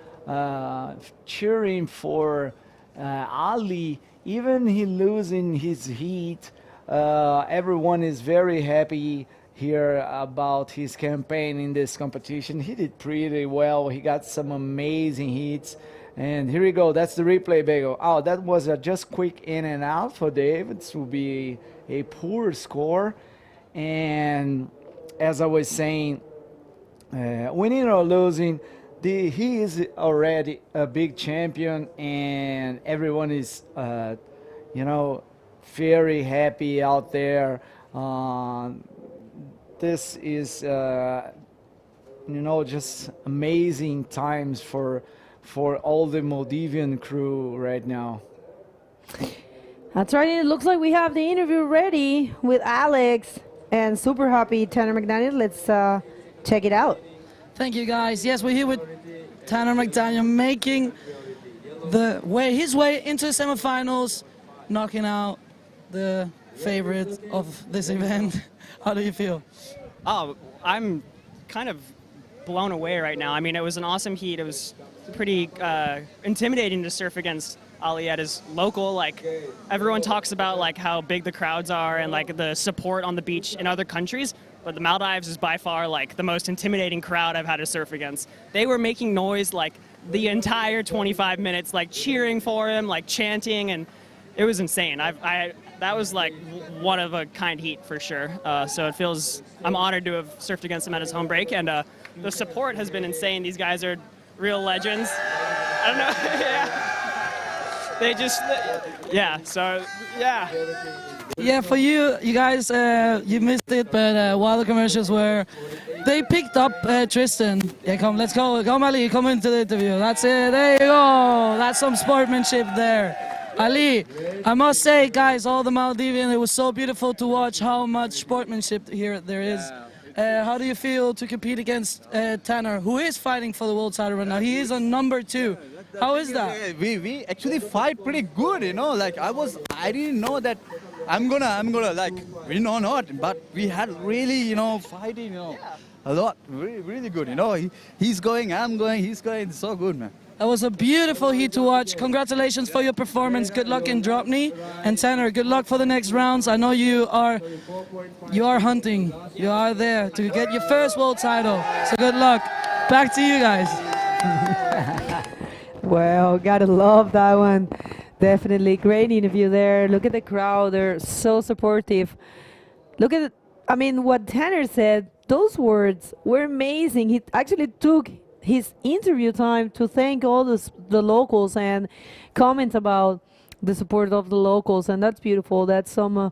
cheering for Ali. Even he losing his heat, everyone is very happy here about his campaign in this competition. He did pretty well. He got some amazing hits. And here we go. That's the replay, Bagel. Oh, that was a just quick in and out for David. This will be a poor score. And as I was saying, winning or losing, he is already a big champion, and everyone is, very happy out there. This is, just amazing times for all the Maldivian crew right now. That's right. It looks like we have the interview ready with Alex and super happy Tanner McDaniel. Let's check it out. Thank you, guys. Yes, we're here with Tanner McDaniel making his way into the semifinals, knocking out the favorite of this event. How do you feel? Oh, I'm kind of blown away right now. I mean, it was an awesome heat. It was pretty intimidating to surf against Ali at his local. Like, everyone talks about like how big the crowds are and like the support on the beach in other countries, but the Maldives is by far like the most intimidating crowd I've had to surf against. They were making noise like the entire 25 minutes, like cheering for him, like chanting, and it was insane. That was like one of a kind heat for sure. So I'm honored to have surfed against him at his home break, and the support has been insane. These guys are real legends. I don't know. Yeah. They just, yeah. So yeah. Yeah, for you guys, you missed it, but while the commercials were, they picked up Tristan. Yeah, come, let's go. Come, Ali, come into the interview. That's it. There you go. That's some sportsmanship there. Ali, I must say, guys, all the Maldivian, it was so beautiful to watch how much sportsmanship here there is. How do you feel to compete against Tanner, who is fighting for the world title right now? He is on number 2. How is that? We actually fight pretty good, like I didn't know that I'm gonna like win or not, but we had really, fighting, a lot, really, really good, he's going, I'm going, he's going, it's so good, man. That was a beautiful heat to watch. Congratulations for your performance. Good luck in DROPKNEE. And Tanner, good luck for the next rounds. I know you are hunting. You are there to get your first world title. So good luck. Back to you guys. Well, gotta love that one. Definitely great interview there. Look at the crowd. They're so supportive. Look at what Tanner said. Those words were amazing. He actually took his interview time to thank all the locals and comment about the support of the locals, and that's beautiful. That's some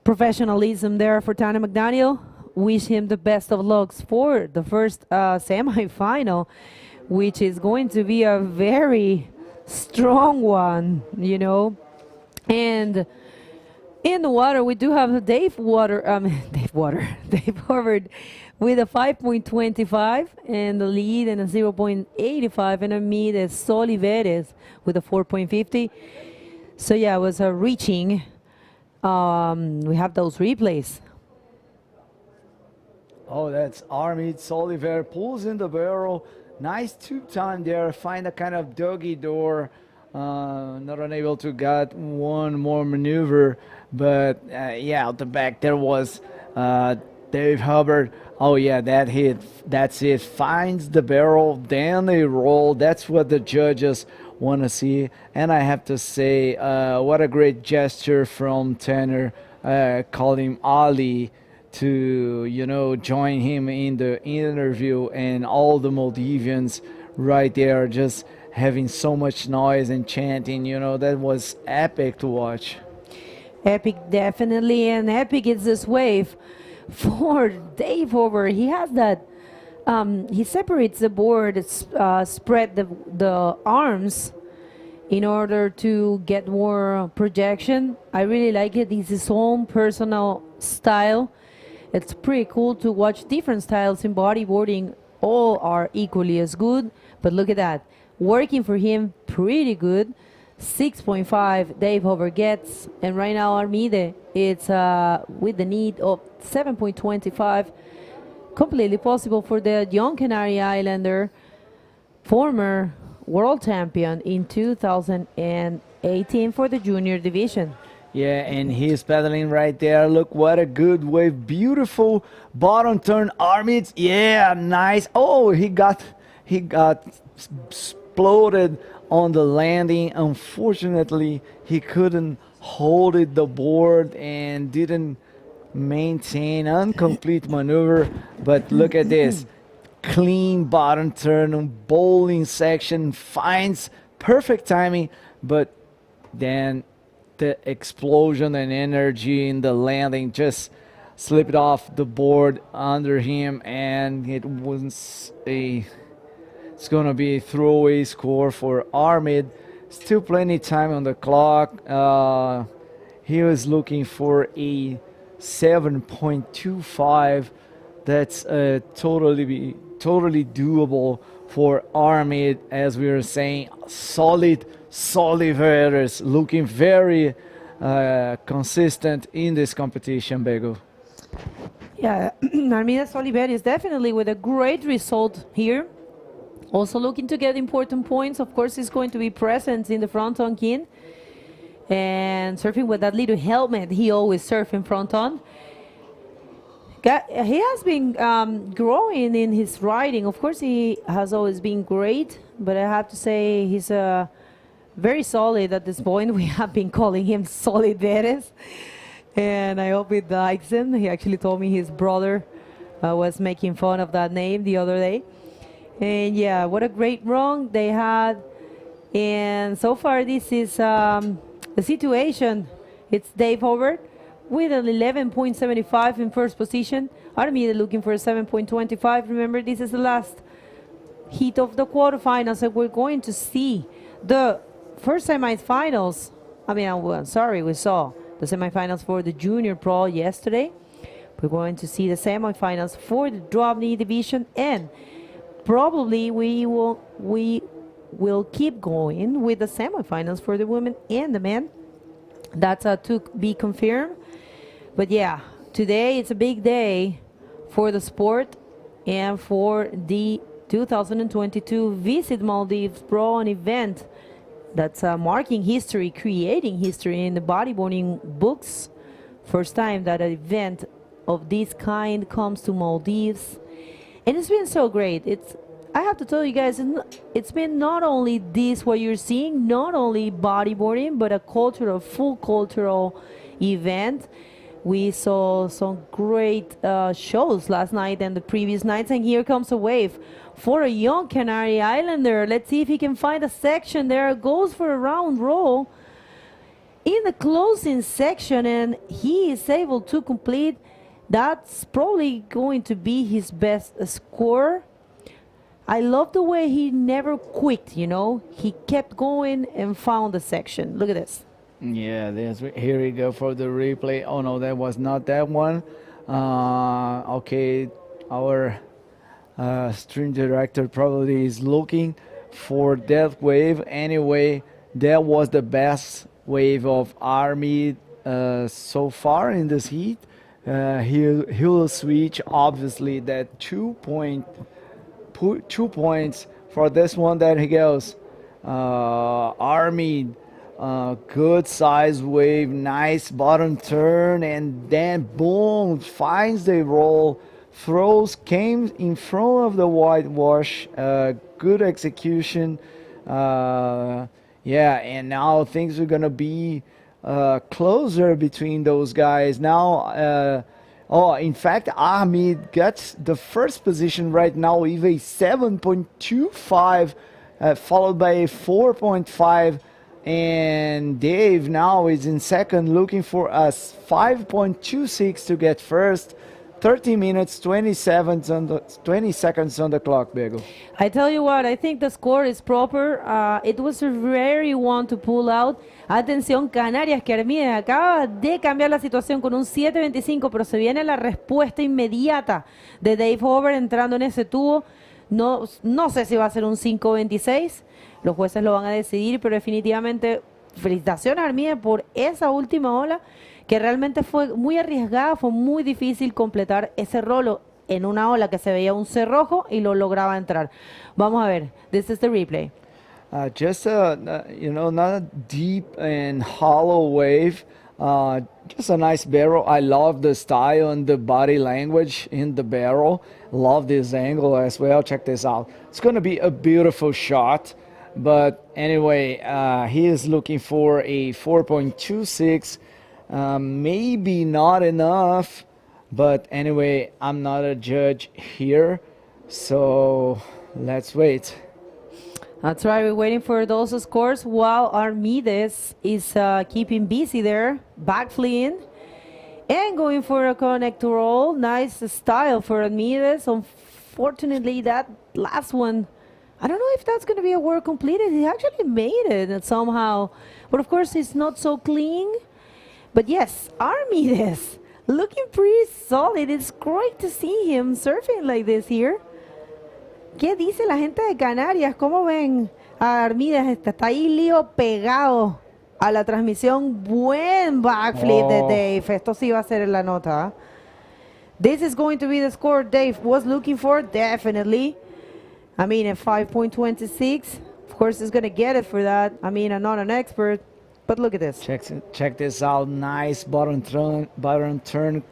professionalism there for Tanner McDaniel. Wish him the best of lucks for the first semi-final, which is going to be a very strong one, And in the water, we do have Dave Hubbard with a 5.25 and the lead and a 0.85, and a mid is Soliveres with a 4.50. So yeah, it was a reaching. We have those replays. Oh, that's Armid Soliver pulls in the barrel. Nice tube time there. Find a kind of doggy door. Not unable to get one more maneuver, but yeah, out the back there was Dave Hubbard. Oh yeah, that hit. That's it. Finds the barrel, then they roll. That's what the judges want to see. And I have to say, what a great gesture from Tanner, calling Ali to join him in the interview, and all the Maldivians right there just having so much noise and chanting. That was epic to watch. Epic, definitely, and epic is this wave for Dave over. He has that. He separates the board, spread the arms in order to get more projection. I really like it. It's his own personal style. It's pretty cool to watch different styles in bodyboarding. All are equally as good, but look at that. Working for him, pretty good. 6.5 Dave Hover gets, and right now Armide, it's with the need of 7.25. Completely possible for the young Canary Islander, former world champion in 2018 for the junior division. Yeah, and he's pedaling right there. Look, what a good wave. Beautiful bottom turn, Armid. Yeah, nice. Oh, he got exploded on the landing. Unfortunately, he couldn't hold it, the board, and didn't maintain incomplete maneuver. But look at this. Clean bottom turn, bowling section, finds perfect timing, but then the explosion and energy in the landing just slipped off the board under him, and it's gonna be a throwaway score for Armid. Still plenty time on the clock. He was looking for a 7.25. That's totally doable for Armid. As we were saying, solid riders, looking very consistent in this competition, Bego. Yeah, Armida Soliver is definitely with a great result here. Also looking to get important points. Of course, he's going to be present in the front on kin. And surfing with that little helmet he always surf in front on. He has been growing in his riding. Of course, he has always been great, but I have to say he's very solid at this point. We have been calling him Solid Veres, and I hope he likes him. He actually told me his brother was making fun of that name the other day. And yeah, what a great run they had. And so far, this is the situation. It's Dave Hobart with an 11.75 in first position. Armida looking for a 7.25. Remember, this is the last heat of the quarterfinals, and we're going to see the first semifinals. We saw the semifinals for the Junior Pro yesterday. We're going to see the semifinals for the DROPKNEE division, and probably we will keep going with the semifinals for the women and the men. That's to be confirmed. But yeah, today it's a big day for the sport and for the 2022 Visit Maldives Pro, an event that's marking history, creating history in the bodyboarding books. First time that an event of this kind comes to Maldives. And it's been so great. I have to tell you guys, it's been not only this, what you're seeing, not only bodyboarding, but a full cultural event. We saw some great shows last night and the previous nights, and here comes a wave for a young Canary Islander. Let's see if he can find a section. There goes for a round roll in the closing section, and he is able to complete. That's probably going to be his best score. I love the way he never quit, He kept going and found the section. Look at this. Yeah, here we go for the replay. Oh no, that was not that one. Okay, our stream director probably is looking for that wave. Anyway, that was the best wave of Army so far in this heat. He will switch, obviously, that 2 points for this one. That he goes. Army Good size wave, nice bottom turn, and then boom, finds the roll, throws, came in front of the whitewash. Good execution. Yeah, and now things are gonna be closer between those guys. Now, in fact, Ahmed gets the first position right now with a 7.25, followed by a 4.5. And Dave now is in second, looking for a 5.26 to get first. 30 minutes, 20 seconds on the clock, Bego. I tell you what, I think the score is proper. It was a very one to pull out. Atención, Canarias, que Armide acaba de cambiar la situación con un 7.25, pero se viene la respuesta inmediata de Dave Hover entrando en ese tubo. No sé si va a ser un 5.26. Los jueces lo van a decidir, pero definitivamente felicitaciones a Armide por esa última ola, que realmente fue muy arriesgada, fue muy difícil completar ese rolo en una ola que se veía un cerrojo y lo lograba entrar. Vamos a ver, this is the replay. Just not a deep and hollow wave, just a nice barrel. I love the style and the body language in the barrel. Love this angle as well. Check this out. It's going to be a beautiful shot. But anyway, he is looking for a 4.26. Maybe not enough, but anyway, I'm not a judge here, so let's wait. That's right, we're waiting for those scores while Armides is keeping busy there, backflipping and going for a connect roll. Nice style for Armides. Unfortunately, that last one, I don't know if that's going to be a work completed. He actually made it somehow, but of course it's not so clean. But yes, Armides looking pretty solid. It's great to see him surfing like this here. ¿Qué dice la gente de Canarias? ¿Cómo ven a Armides? Está ahí lío pegado a la transmisión. Buen backflip de Dave. Esto sí va a ser en la nota. This is going to be the score Dave was looking for, definitely. I mean, at 5.26, of course, he's going to get it for that. I mean, I'm not an expert, but look at this. Check this out. Nice bottom turn,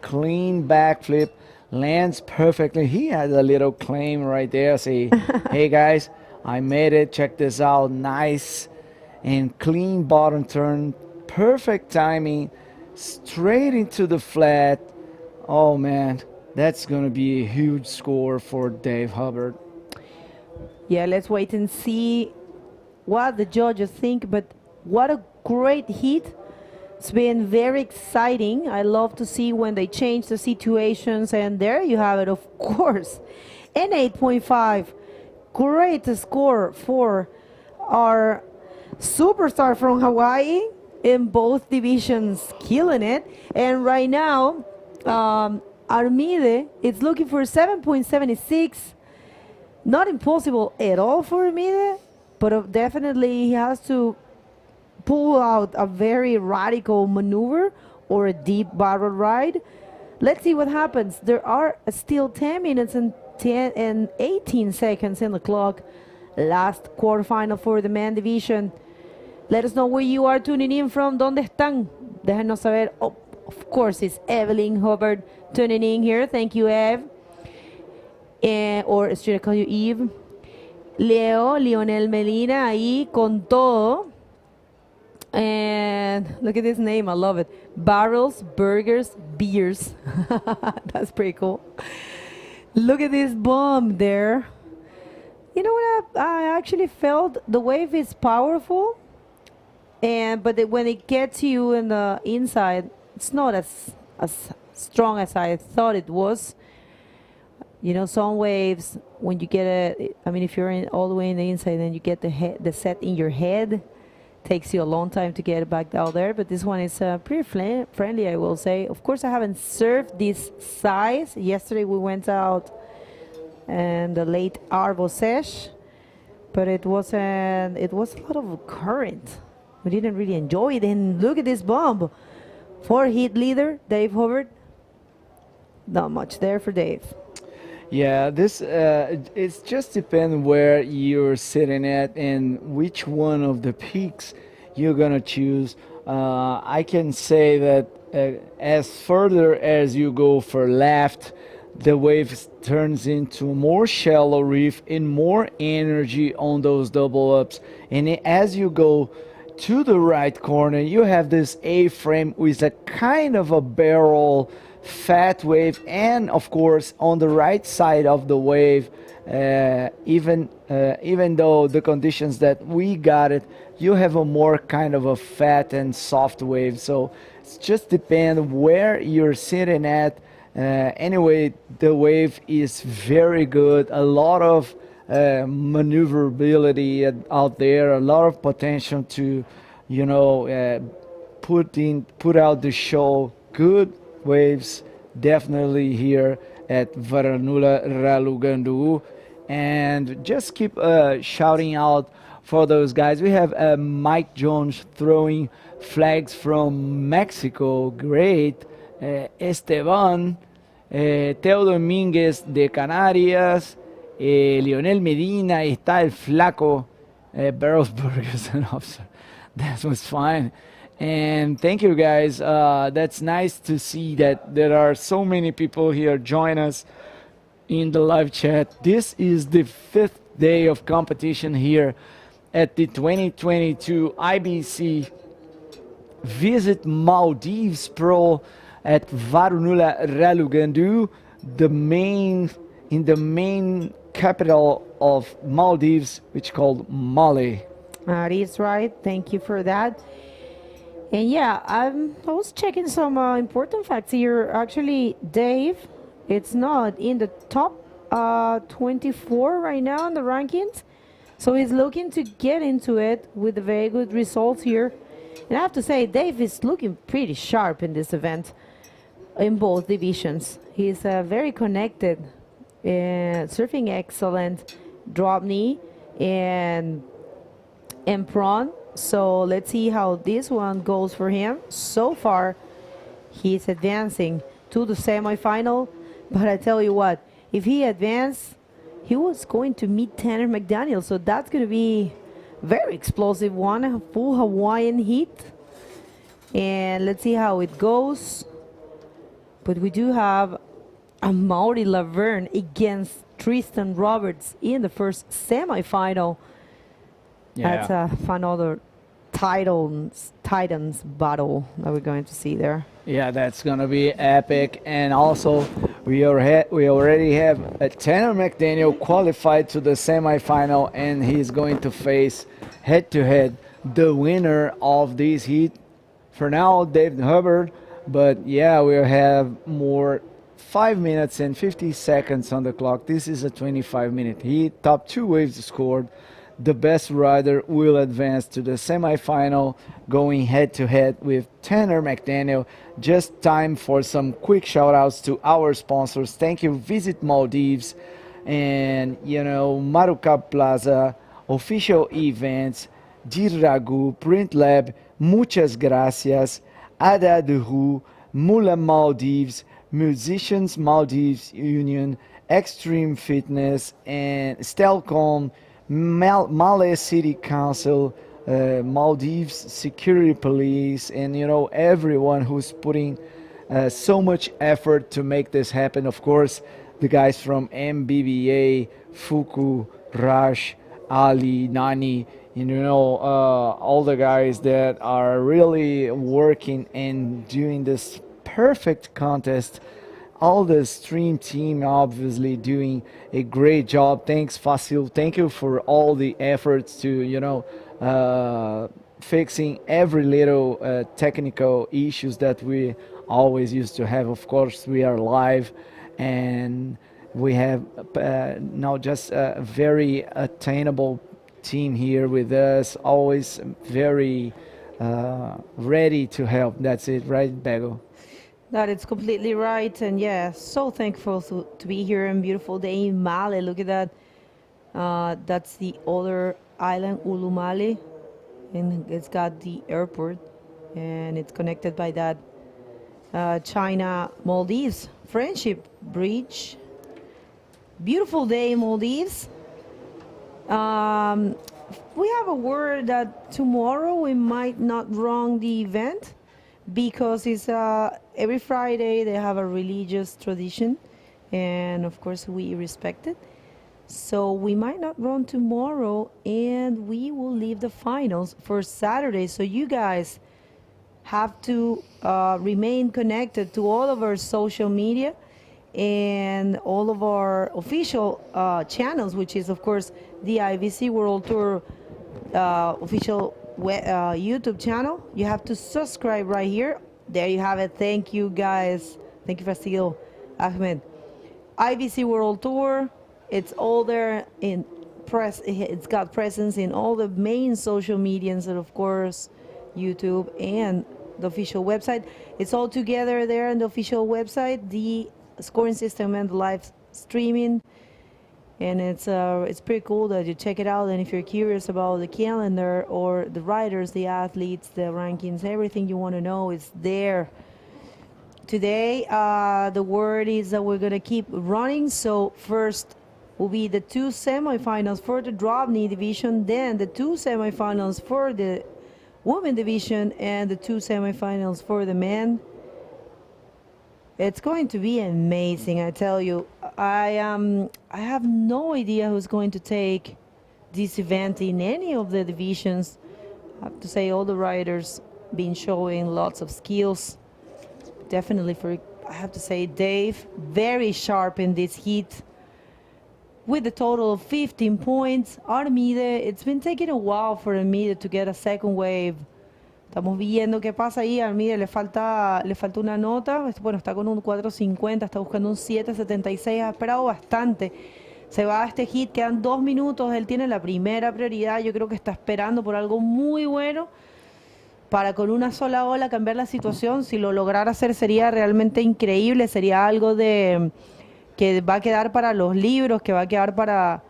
clean backflip. Lands perfectly. He had a little claim right there. Say, hey guys, I made it. Check this out. Nice and clean bottom turn. Perfect timing. Straight into the flat. Oh man, that's going to be a huge score for Dave Hubbard. Yeah, let's wait and see what the judges think, but what a great hit. It's been very exciting. I love to see when they change the situations, and there you have it, of course. An 8.5. Great score for our superstar from Hawaii in both divisions, killing it. And right now, Armide is looking for 7.76. Not impossible at all for Armide, but definitely he has to pull out a very radical maneuver or a deep barrel ride. Let's see what happens. There are still 10 minutes and 18 seconds in the clock. Last quarterfinal for the man division. Let us know where you are tuning in from. ¿Dónde están? Déjanos saber. Oh, of course, it's Evelyn Hubbard tuning in here. Thank you, Ev. Or should I call you Eve? Lionel Melina ahí con todo. And look at this name, I love it. Barrels, burgers, beers. That's pretty cool. Look at this bomb there. You know what? I actually felt the wave is powerful, but when it gets you in the inside, it's not as strong as I thought it was. You know, some waves, when you get it, I mean, if you're all the way in the inside, then you get the set in your head. Takes you a long time to get it back out there, but this one is pretty friendly, I will say. Of course, I haven't surfed this size. Yesterday we went out and the late Arvo sesh, but it was a lot of current. We didn't really enjoy it. And look at this bomb. For heat leader, Dave Hubbard. Not much there for Dave. Yeah, this it's just depends where you're sitting at and which one of the peaks you're gonna choose. I can say that as further as you go for left, the wave turns into more shallow reef and more energy on those double ups. And as you go to the right corner, you have this A-frame with a kind of a barrel fat wave, and of course on the right side of the wave, even though the conditions that we got it, you have a more kind of a fat and soft wave. So it's just depend where you're sitting at. Anyway, the wave is very good. A lot of maneuverability out there. A lot of potential to, put out the show. Good waves, definitely here at Varanula Ralugandu. And just keep shouting out for those guys. We have Mike Jones throwing flags from Mexico. Great. Esteban, Teo Domínguez de Canarias, Lionel Medina, está el flaco, Barrels Burgers and Officer. That was fine. And thank you guys. That's nice to see that there are so many people here join us in the live chat. This is the 5th day of competition here at the 2022 IBC Visit Maldives Pro at Varunula Ralugandu, in the main capital of Maldives, which is called Male. That is right. Thank you for that. And yeah, I was checking some important facts here. Actually, Dave, it's not in the top 24 right now in the rankings. So he's looking to get into it with very good results here. And I have to say, Dave is looking pretty sharp in this event in both divisions. He's very connected, surfing excellent, drop knee, and prawn. So let's see how this one goes for him. So far, he's advancing to the semifinal. But I tell you what, if he advanced, he was going to meet Tanner McDaniel. So that's going to be very explosive one, a full Hawaiian heat. And let's see how it goes. But we do have a Mauri Laverne against Tristan Roberts in the first semifinal. Yeah. That's another Titans battle that we're going to see there. Yeah, that's gonna be epic. And also, we already have Tanner McDaniel qualified to the semifinal, and he's going to face head-to-head the winner of this heat. For now, David Hubbard. But yeah, we'll have more 5 minutes and 50 seconds on the clock. This is a 25-minute heat. Top 2 waves scored. The best rider will advance to the semifinal, going head-to-head with Tanner McDaniel. Just time for some quick shout-outs to our sponsors. Thank you, Visit Maldives, and Marucab Plaza, Official Events, Diragu, Print Lab, Muchas Gracias, Ada de Rue, Mula Maldives, Musicians Maldives Union, Extreme Fitness, and Stelcom, Male City Council, Maldives Security Police, and everyone who's putting so much effort to make this happen. Of course, the guys from MBBA, Fuku, Raj, Ali, Nani, all the guys that are really working and doing this perfect contest. All the stream team obviously doing a great job. Thanks, Facil. Thank you for all the efforts to, fixing every little technical issues that we always used to have. Of course, we are live, and we have now just a very attainable team here with us, always very ready to help. That's it, right, Bego? That is completely right. And yeah, so thankful to be here on beautiful day in Male. Look at that. That's the other island, Ulumale. And it's got the airport. And it's connected by that China-Maldives Friendship Bridge. Beautiful day in Maldives. we have a word that tomorrow we might not run the event because it's every Friday they have a religious tradition, and of course we respect it. So we might not run tomorrow, and we will leave the finals for Saturday. So you guys have to remain connected to all of our social media and all of our official channels, which is of course the IVC World Tour official YouTube channel. You have to subscribe right here. There you have it. Thank you guys. Thank you, Fasil, Ahmed. IVC World Tour. It's all there in press. It's got presence in all the main social medias, and of course YouTube and the official website. It's all together there in the official website, the scoring system and the live streaming. And it's pretty cool that you check it out. And if you're curious about the calendar or the riders, the athletes, the rankings, everything you want to know is there. Today, the word is that we're going to keep running. So first will be the 2 semifinals for the DROPKNEE division, then the 2 semifinals for the women division, and the 2 semifinals for the men. It's going to be amazing, I tell you. I have no idea who's going to take this event in any of the divisions. I have to say all the riders been showing lots of skills. Definitely I have to say Dave, very sharp in this heat with a total of 15 points. Armide, it's been taking a while for Armide to get a second wave. Estamos viendo qué pasa ahí. A Armide le falta una nota. Bueno, está con un 4.50, está buscando un 7.76. Ha esperado bastante. Se va a este hit, quedan 2 minutos. Él tiene la primera prioridad. Yo creo que está esperando por algo muy bueno para con una sola ola cambiar la situación. Si lo lograra hacer sería realmente increíble. Sería algo que va a quedar para los libros, que va a quedar para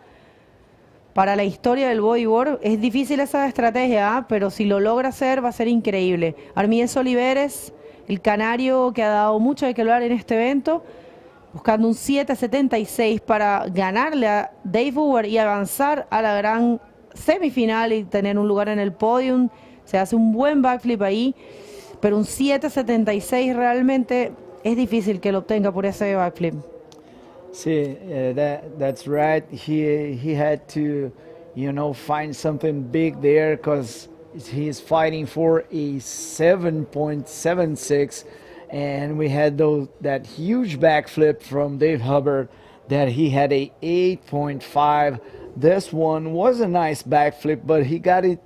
la historia del bodyboard. Es difícil esa estrategia, pero si lo logra hacer va a ser increíble. Armídez Oliveres, el canario que ha dado mucho de qué hablar en este evento, buscando un 7.76 para ganarle a Dave Hoover y avanzar a la gran semifinal y tener un lugar en el podium. Se hace un buen backflip ahí, pero un 7.76 realmente es difícil que lo obtenga por ese backflip. See, that's right. He had to, find something big there because he's fighting for a 7.76, and we had that huge backflip from Dave Hubbard that he had a 8.5. This one was a nice backflip, but he got it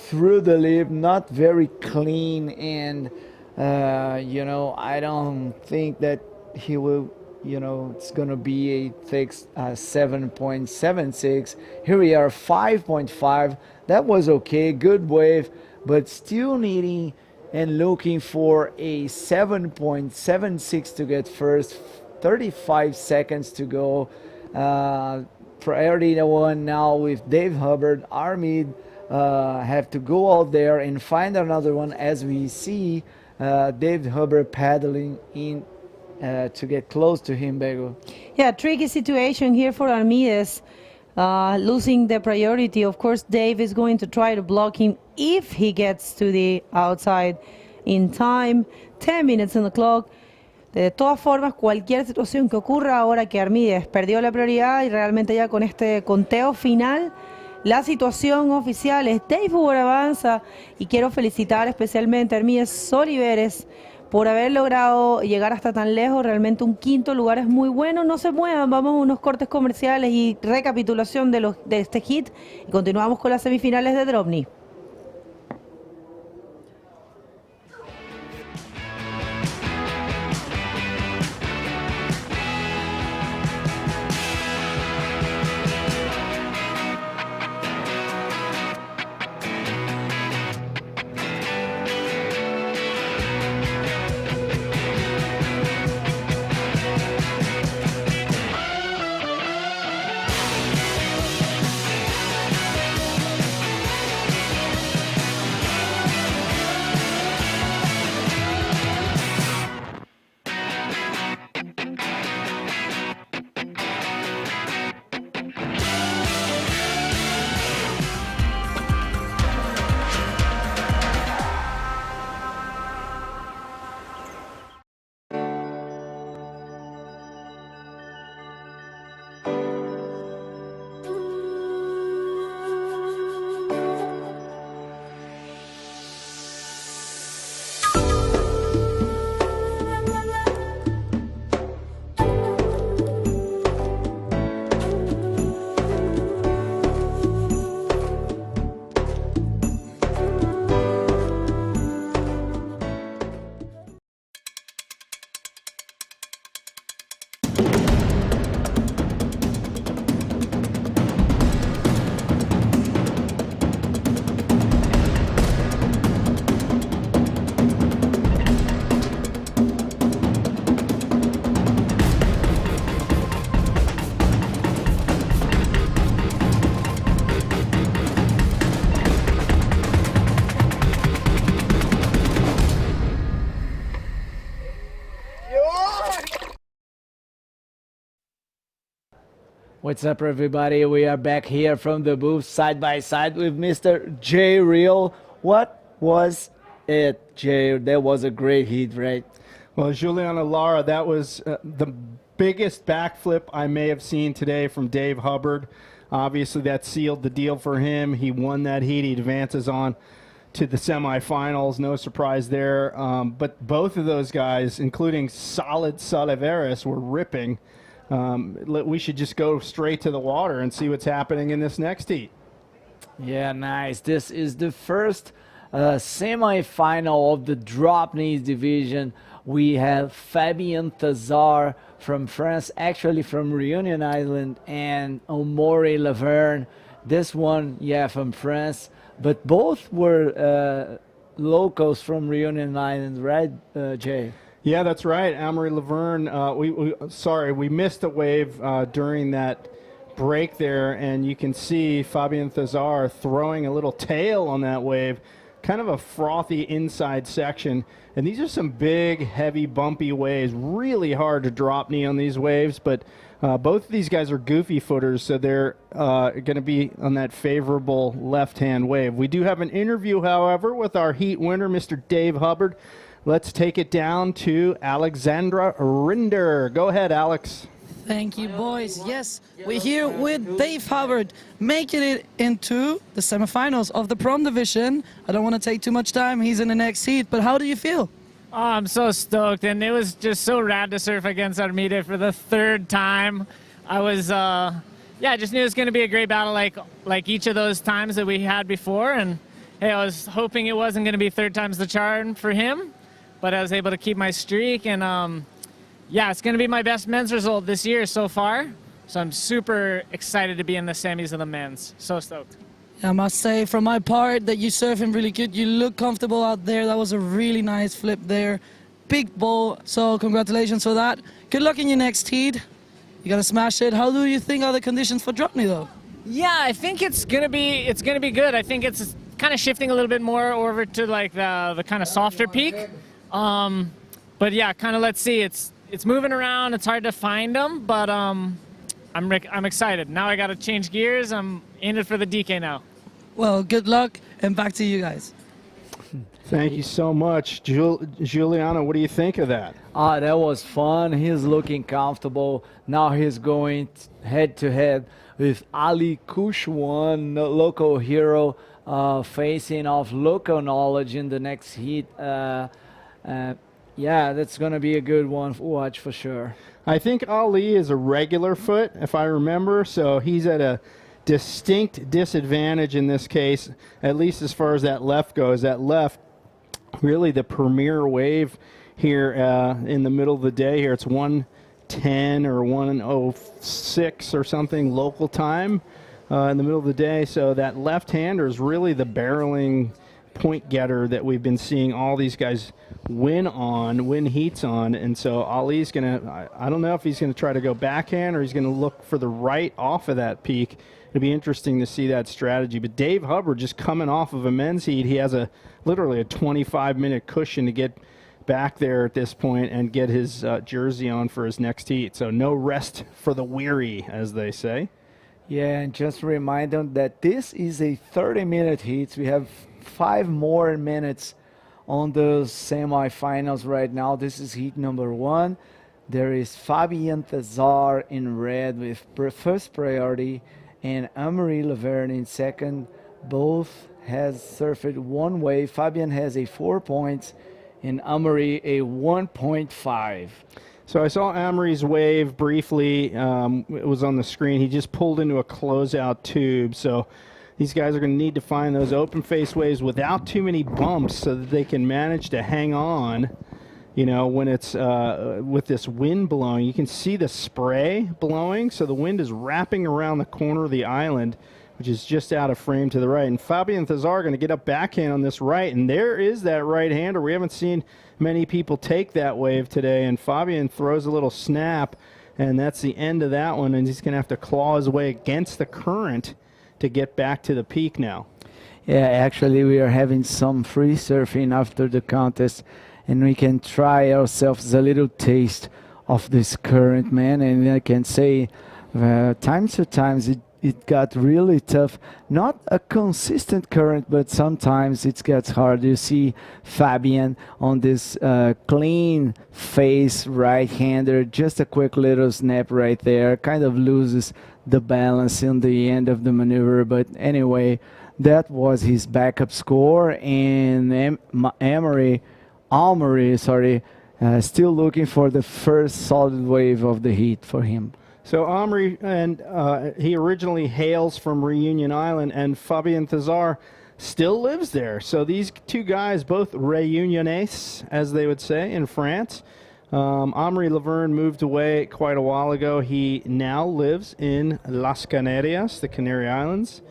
through the lip, not very clean, and I don't think that he will. It's going to be a fixed 7.76. Here we are, 5.5. That was okay, good wave, but still needing and looking for a 7.76 to get first. 35 seconds to go. Priority one now with Dave Hubbard. Armid have to go out there and find another one as we see Dave Hubbard paddling in to get close to him, Bego. Yeah, tricky situation here for Armídez, losing the priority. Of course, Dave is going to try to block him if he gets to the outside in time. 10 minutes on the clock. De todas formas, cualquier situación que ocurra ahora que Armídez perdió la prioridad y realmente ya con este conteo final, la situación oficial es Dave Hoover avanza, y quiero felicitar especialmente a Armídez Oliveres por haber logrado llegar hasta tan lejos. Realmente un quinto lugar es muy bueno. No se muevan, vamos a unos cortes comerciales y recapitulación de este hit y continuamos con las semifinales de DROPKNEE. What's up, everybody? We are back here from the booth side by side with Mr. Jay Real. What was it, Jay? That was a great heat, right? Well, Juliana Lara, that was the biggest backflip I may have seen today from Dave Hubbard. Obviously, that sealed the deal for him. He won that heat. He advances on to the semifinals. No surprise there. But both of those guys, including Solid Salaveras, were ripping. We should just go straight to the water and see what's happening in this next heat. Yeah, nice. This is the first semi-final of the DROPKNEE division. We have Fabien Thazard from France, actually from Reunion Island, and Omori Laverne. This one, yeah, from France. But both were locals from Reunion Island, right, Jay? Yeah, that's right. Amory Laverne, we missed a wave during that break there, and you can see Fabien Thazard throwing a little tail on that wave, kind of a frothy inside section. And these are some big, heavy, bumpy waves. Really hard to drop knee on these waves, but both of these guys are goofy footers, so they're going to be on that favorable left-hand wave. We do have an interview, however, with our heat winner, Mr. Dave Hubbard. Let's take it down to Alexandra Rinder. Go ahead, Alex. Thank you, boys. Yes, we're here with Dave Hubbard, making it into the semifinals of the prom division. I don't want to take too much time. He's in the next heat, but how do you feel? Oh, I'm so stoked, and it was just so rad to surf against Armida for the third time. I was, I just knew it was going to be a great battle like each of those times that we had before, and hey, I was hoping it wasn't going to be third time's the charm for him, but I was able to keep my streak, and it's going to be my best men's result this year so far. So I'm super excited to be in the semis of the men's. So stoked. I must say, from my part, that you're surfing really good. You look comfortable out there. That was a really nice flip there. Big ball. So congratulations for that. Good luck in your next heat. You gotta smash it. How do you think are the conditions for DROPKNEE though? Yeah, I think it's gonna be good. I think it's kind of shifting a little bit more over to like the kind of softer peak. But yeah, kind of let's see. It's moving around. It's hard to find them, but I'm excited. Now I got to change gears. I'm in it for the DK now. Well, good luck, and back to you guys. Thank you so much. Juliana, what do you think of that? That was fun. He's looking comfortable. Now he's going head-to-head with Ali Kushwan, local hero, facing off local knowledge in the next heat. Yeah, that's going to be a good one to watch for sure. I think Ali is a regular foot, if I remember, so he's at a distinct disadvantage in this case, at least as far as that left goes. That left, really the premier wave here in the middle of the day here. It's 1:10 or 1:06 or something local time in the middle of the day. So that left-hander is really the barreling point getter that we've been seeing all these guys win heats on. And so Ali's going to, I don't know if he's going to try to go backhand or he's going to look for the right off of that peak. It'll be interesting to see that strategy. But Dave Hubbard just coming off of a men's heat, he has literally a 25-minute cushion to get back there at this point and get his jersey on for his next heat. So no rest for the weary, as they say. Yeah, and just remind them that this is a 30-minute heat. We have 5 more minutes on the semifinals right now. This is heat number 1. There is Fabien Thazard in red with first priority and Amory Laverne in second. Both has surfed one wave. Fabien has a 4 points and Amory a 1.5. So I saw Amory's wave briefly. It was on the screen. He just pulled into a closeout tube. So these guys are going to need to find those open face waves without too many bumps so that they can manage to hang on. You know, when it's with this wind blowing, you can see the spray blowing. So the wind is wrapping around the corner of the island, which is just out of frame to the right. And Fabien Thazard are going to get up backhand on this right. And there is that right-hander. We haven't seen many people take that wave today. And Fabien throws a little snap, and that's the end of that one. And he's going to have to claw his way against the current to get back to the peak now. Yeah, actually we are having some free surfing after the contest, and we can try ourselves a little taste of this current, man. And I can say Times to times it got really tough. Not a consistent current, but sometimes it gets hard. You see Fabian on this clean face right-hander, just a quick little snap right there, kind of loses the balance in the end of the maneuver. But anyway, that was his backup score, and Almery, still looking for the first solid wave of the heat for him. So Omri, and he originally hails from Reunion Island, and Fabien Thazar still lives there. So these two guys, both Réunionnais, as they would say in France. Omri Laverne moved away quite a while ago. He now lives in Las Canarias, the Canary Islands,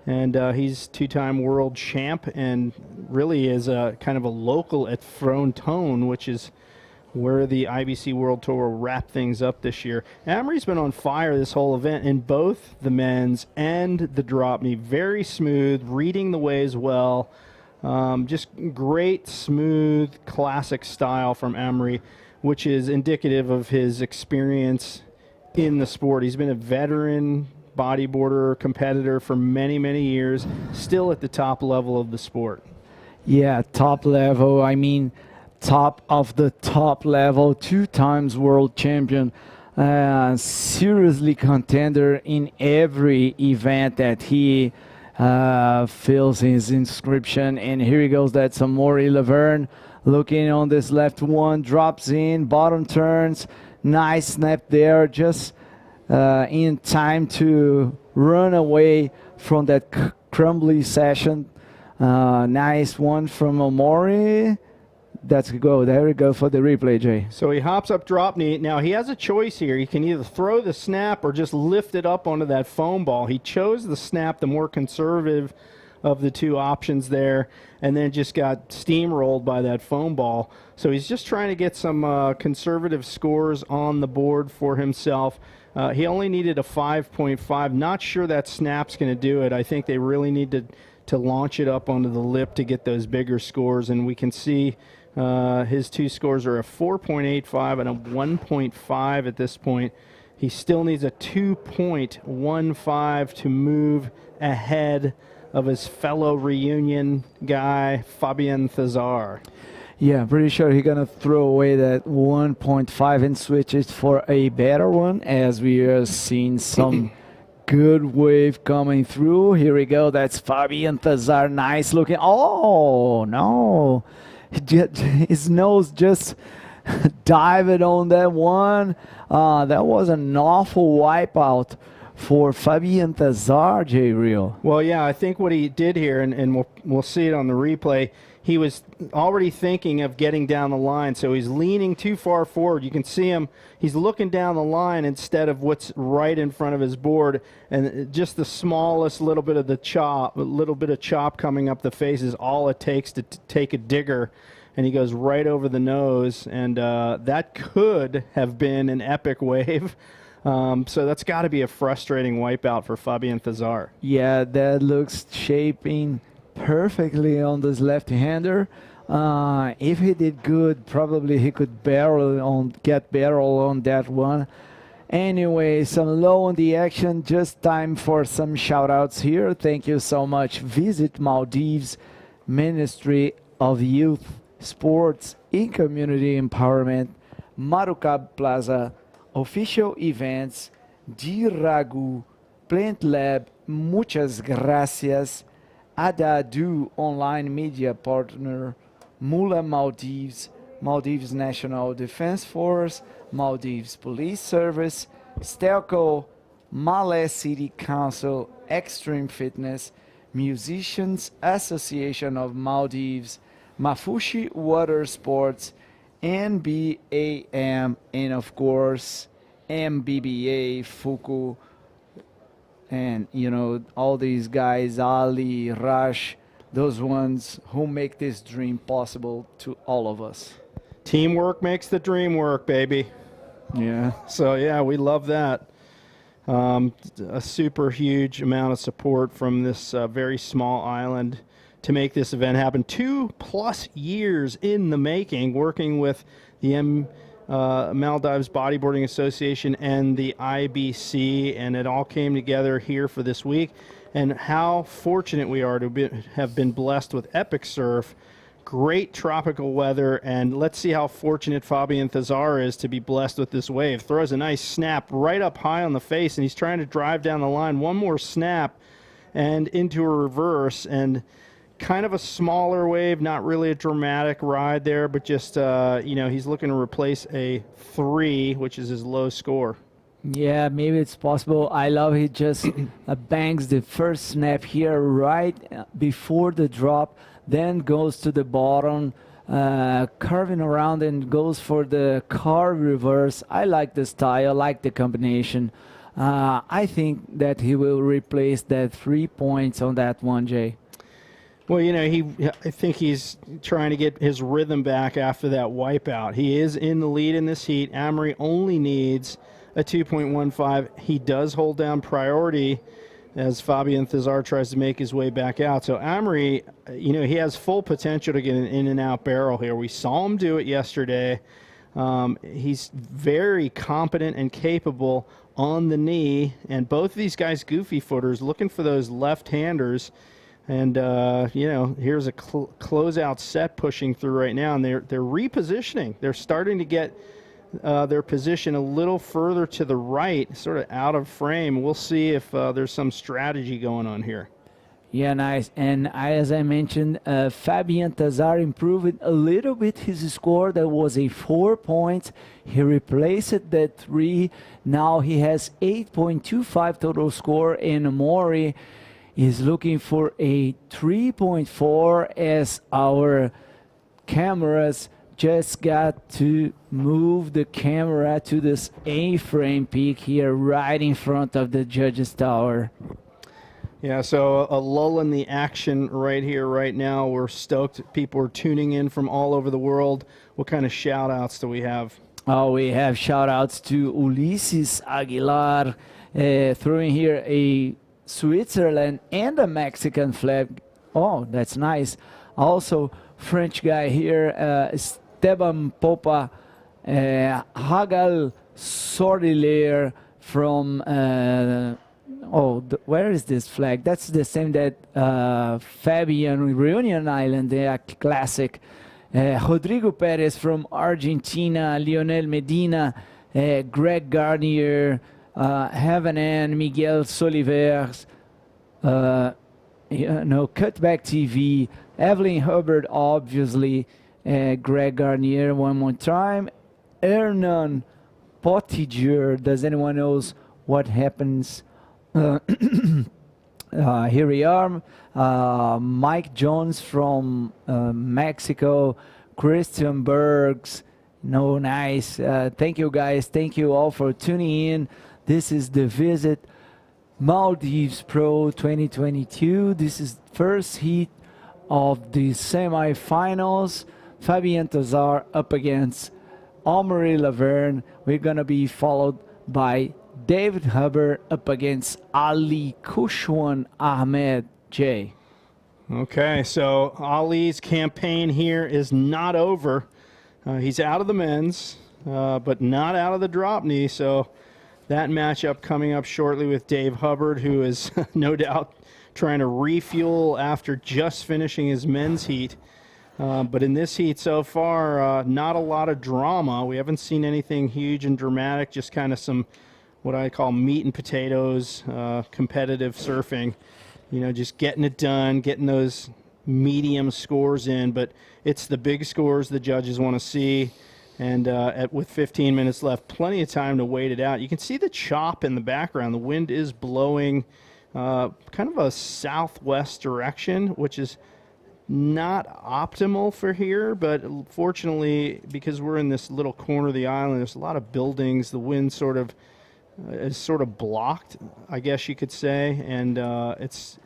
and he's two-time world champ and really is a kind of a local at Fronton, which is where the IBC World Tour will wrap things up this year. Amory's been on fire this whole event in both the men's and the drop knee. Very smooth, reading the waves well. Just great, smooth, classic style from Amory, which is indicative of his experience in the sport. He's been a veteran bodyboarder, competitor for many, many years, still at the top level of the sport. Yeah, top level. I mean, top of the top level, 2 times world champion, seriously contender in every event that he fills his inscription. And here he goes, that's Amaury Laverne looking on this left one, drops in, bottom turns, nice snap there, just in time to run away from that crumbly session. Nice one from Amaury. That's go. There we go for the replay, Jay. So he hops up drop knee. Now he has a choice here. He can either throw the snap or just lift it up onto that foam ball. He chose the snap, the more conservative of the two options there, and then just got steamrolled by that foam ball. So he's just trying to get some conservative scores on the board for himself. He only needed a 5.5. Not sure that snap's going to do it. I think they really need to launch it up onto the lip to get those bigger scores, and we can see his two scores are a 4.85 and a 1.5 at this point. He still needs a 2.15 to move ahead of his fellow Reunion guy, Fabien Thazar. Yeah, pretty sure he's going to throw away that 1.5 and switch it for a better one, as we are seeing some good wave coming through. Here we go. That's Fabien Thazar. Nice looking. Oh, no. His nose just dived on that one. That was an awful wipeout for Fabien Thazar, J. Real. Well, yeah, I think what he did here, and we'll see it on the replay, he was already thinking of getting down the line, so he's leaning too far forward. You can see him, he's looking down the line instead of what's right in front of his board, and just the smallest little bit of the chop, coming up the face is all it takes to take a digger, and he goes right over the nose, and that could have been an epic wave. So that's got to be a frustrating wipeout for Fabien Thazar. Yeah, that looks shaping perfectly on this left-hander. If he did good, probably he could get barrel on that one. Anyway, some low on the action. Just time for some shout-outs here. Thank you so much. Visit Maldives Ministry of Youth, Sports and Community Empowerment, Marucab Plaza, official events, Diragu, Plant Lab, muchas gracias, Adadu online media partner, Mula Maldives, Maldives National Defense Force, Maldives Police Service, Stelco, Malé City Council, Extreme Fitness, Musicians Association of Maldives, Mafushi Water Sports, NBAM, and of course MBBA, Fuku, and you know, all these guys, Ali, Rash, those ones who make this dream possible to all of us. Teamwork makes the dream work, baby. Yeah. So yeah, we love that. A super huge amount of support from this very small island to make this event happen. 2+ years in the making, working with the Maldives Bodyboarding Association and the IBC, and it all came together here for this week. And how fortunate we are to have been blessed with epic surf, great tropical weather, and let's see how fortunate Fabian Thazar is to be blessed with this wave. Throws a nice snap right up high on the face, and he's trying to drive down the line. One more snap and into a reverse, and kind of a smaller wave, not really a dramatic ride there, but just, he's looking to replace a 3, which is his low score. Yeah, maybe it's possible. I love he just bangs the first snap here right before the drop, then goes to the bottom, curving around and goes for the carve reverse. I like the style, I like the combination. I think that he will replace that 3 points on that one, Jay. Well, I think he's trying to get his rhythm back after that wipeout. He is in the lead in this heat. Amory only needs a 2.15. He does hold down priority as Fabian Thazar tries to make his way back out. So Amory, he has full potential to get an in and out barrel here. We saw him do it yesterday. He's very competent and capable on the knee, and both of these guys, goofy footers, looking for those left-handers. And, here's a closeout set pushing through right now, and they're repositioning. They're starting to get their position a little further to the right, sort of out of frame. We'll see if there's some strategy going on here. Yeah, nice. And as I mentioned, Fabian Thazar improved a little bit his score. That was a 4 points. He replaced that 3. Now he has 8.25 total score, and Mori is looking for a 3.4 as our cameras just got to move the camera to this A-frame peak here right in front of the judges' tower. Yeah, so a lull in the action right here, right now. We're stoked. People are tuning in from all over the world. What kind of shout-outs do we have? Oh, we have shout-outs to Ulises Aguilar, throwing here a Switzerland and a Mexican flag. Oh, that's nice. Also, French guy here, Esteban Popa, Hagal Sordiler from, where is this flag? That's the same that Fabian Reunion Island, the classic. Rodrigo Perez from Argentina, Lionel Medina, Greg Garnier, Havanan, Miguel Solivers, Cutback TV, Evelyn Hubbard, obviously, Greg Garnier one more time, Hernan Pottinger. Does anyone knows what happens? Here we are, Mike Jones from Mexico, Christian Bergs. No, nice. Thank you, guys. Thank you all for tuning in. This is the Visit Maldives Pro 2022. This is first heat of the semifinals. Fabian Thazar up against Amory Laverne. We're going to be followed by David Hubbard up against Ali Kushwan Ahmed. Jay. Okay, so Ali's campaign here is not over. He's out of the men's, but not out of the drop knee. So that matchup coming up shortly with Dave Hubbard, who is no doubt trying to refuel after just finishing his men's heat. But in this heat so far, not a lot of drama. We haven't seen anything huge and dramatic, just kind of some what I call meat and potatoes, competitive surfing. Just getting it done, getting those medium scores in. But it's the big scores the judges want to see. And with 15 minutes left, plenty of time to wait it out. You can see the chop in the background. The wind is blowing kind of a southwest direction, which is not optimal for here. But fortunately, because we're in this little corner of the island, there's a lot of buildings. The wind is sort of blocked, I guess you could say. And it's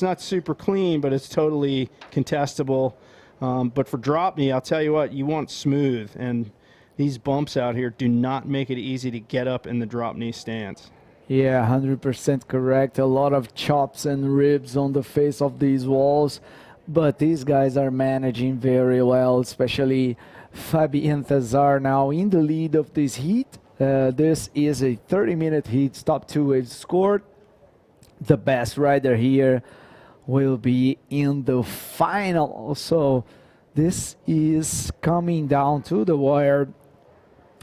not super clean, but it's totally contestable. But for drop knee, I'll tell you what, you want smooth, and these bumps out here do not make it easy to get up in the drop knee stance. Yeah, 100% correct. A lot of chops and ribs on the face of these walls, but these guys are managing very well, especially Fabien Thazar now in the lead of this heat. This is a 30-minute heat, top 2 waves scored. The best rider here will be in the final. So this is coming down to the wire.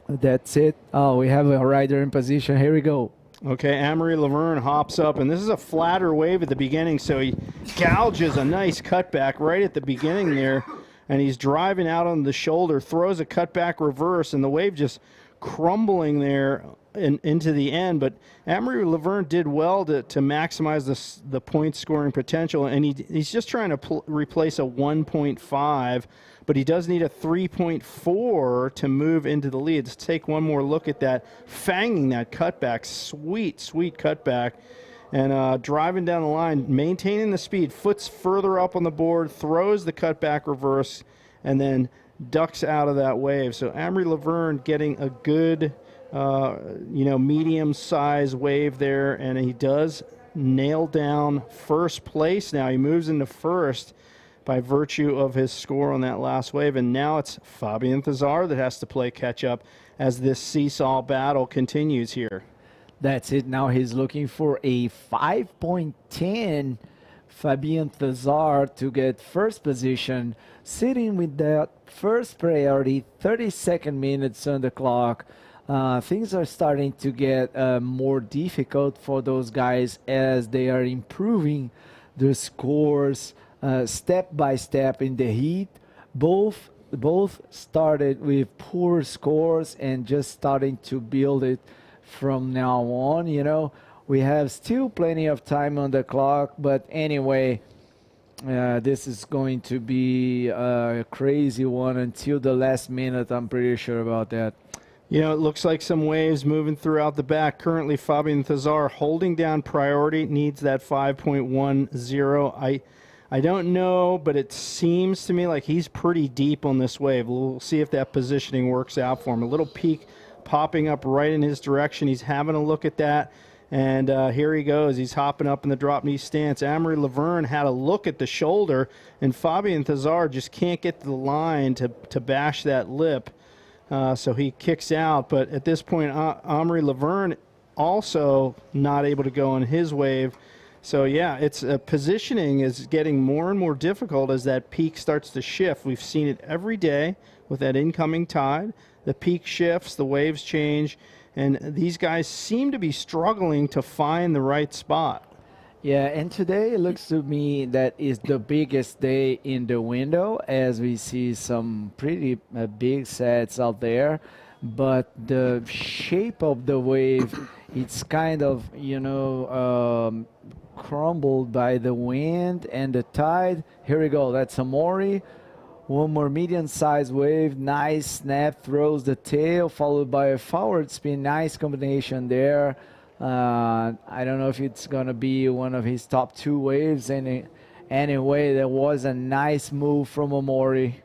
That's it. Oh, we have a rider in position. Here we go. Okay, Amory Laverne hops up, and this is a flatter wave at the beginning, so he gouges a nice cutback right at the beginning there, and he's driving out on the shoulder, throws a cutback reverse, and the wave just crumbling there into the end. But Amory Laverne did well to maximize the point scoring potential, and he's just trying to replace a 1.5, but he does need a 3.4 to move into the lead. Let's take one more look at that, fanging that cutback, sweet cutback, and driving down the line, maintaining the speed, foot's further up on the board, throws the cutback reverse, and then ducks out of that wave. So Amory Laverne getting a good, medium-sized wave there, and he does nail down first place now. He moves into first by virtue of his score on that last wave, and now it's Fabien Thazar that has to play catch-up as this seesaw battle continues here. That's it. Now he's looking for a 5.10 Fabien Thazar to get first position, sitting with that first priority, 32nd minutes on the clock. Things are starting to get more difficult for those guys as they are improving their scores step by step in the heat. Both started with poor scores and just starting to build it from now on. We have still plenty of time on the clock, but anyway, this is going to be a crazy one until the last minute. I'm pretty sure about that. It looks like some waves moving throughout the back. Currently, Fabien Thazar holding down priority, needs that 5.10. I don't know, but it seems to me like he's pretty deep on this wave. We'll see if that positioning works out for him. A little peak popping up right in his direction. He's having a look at that, and here he goes. He's hopping up in the drop knee stance. Amory Laverne had a look at the shoulder, and Fabien Thazar just can't get to the line to bash that lip. So he kicks out, but at this point, Amory Laverne also not able to go on his wave. So yeah, it's positioning is getting more and more difficult as that peak starts to shift. We've seen it every day with that incoming tide. The peak shifts, the waves change, and these guys seem to be struggling to find the right spot. Yeah, and today it looks to me that is the biggest day in the window, as we see some pretty big sets out there. But the shape of the wave, it's kind of, crumbled by the wind and the tide. Here we go. That's Amory. One more medium-sized wave. Nice snap, throws the tail, followed by a forward spin. Nice combination there. I don't know if it's going to be one of his top 2 waves. Anyway, there was a nice move from Amory.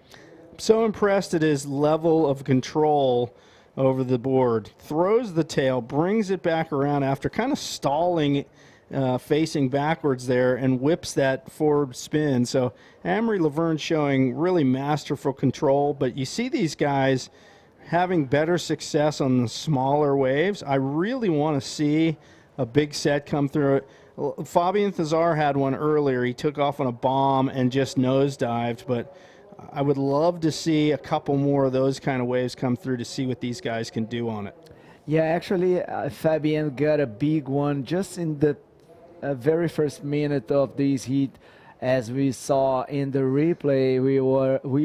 So impressed at his level of control over the board. Throws the tail, brings it back around after kind of stalling facing backwards there, and whips that forward spin. So Amory Laverne showing really masterful control, but you see these guys having better success on the smaller waves. I really want to see a big set come through it. Fabien Thazar had one earlier. He took off on a bomb and just nosedived, but I would love to see a couple more of those kind of waves come through to see what these guys can do on it. Yeah, actually, Fabien got a big one just in the very first minute of this heat. As we saw in the replay, we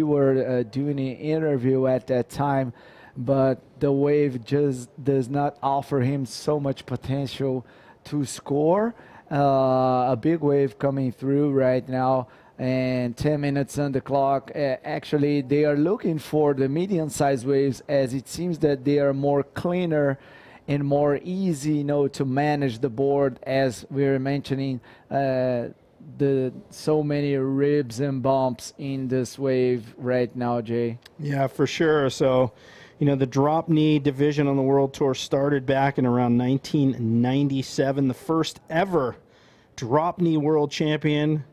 were doing an interview at that time, but the wave just does not offer him so much potential to score. A big wave coming through right now, and 10 minutes on the clock. Actually, they are looking for the medium-sized waves, as it seems that they are more cleaner and more easy, to manage the board, as we were mentioning, the so many ribs and bumps in this wave right now, Jay. Yeah, for sure. So, the drop knee division on the World Tour started back in around 1997. The first ever drop knee world champion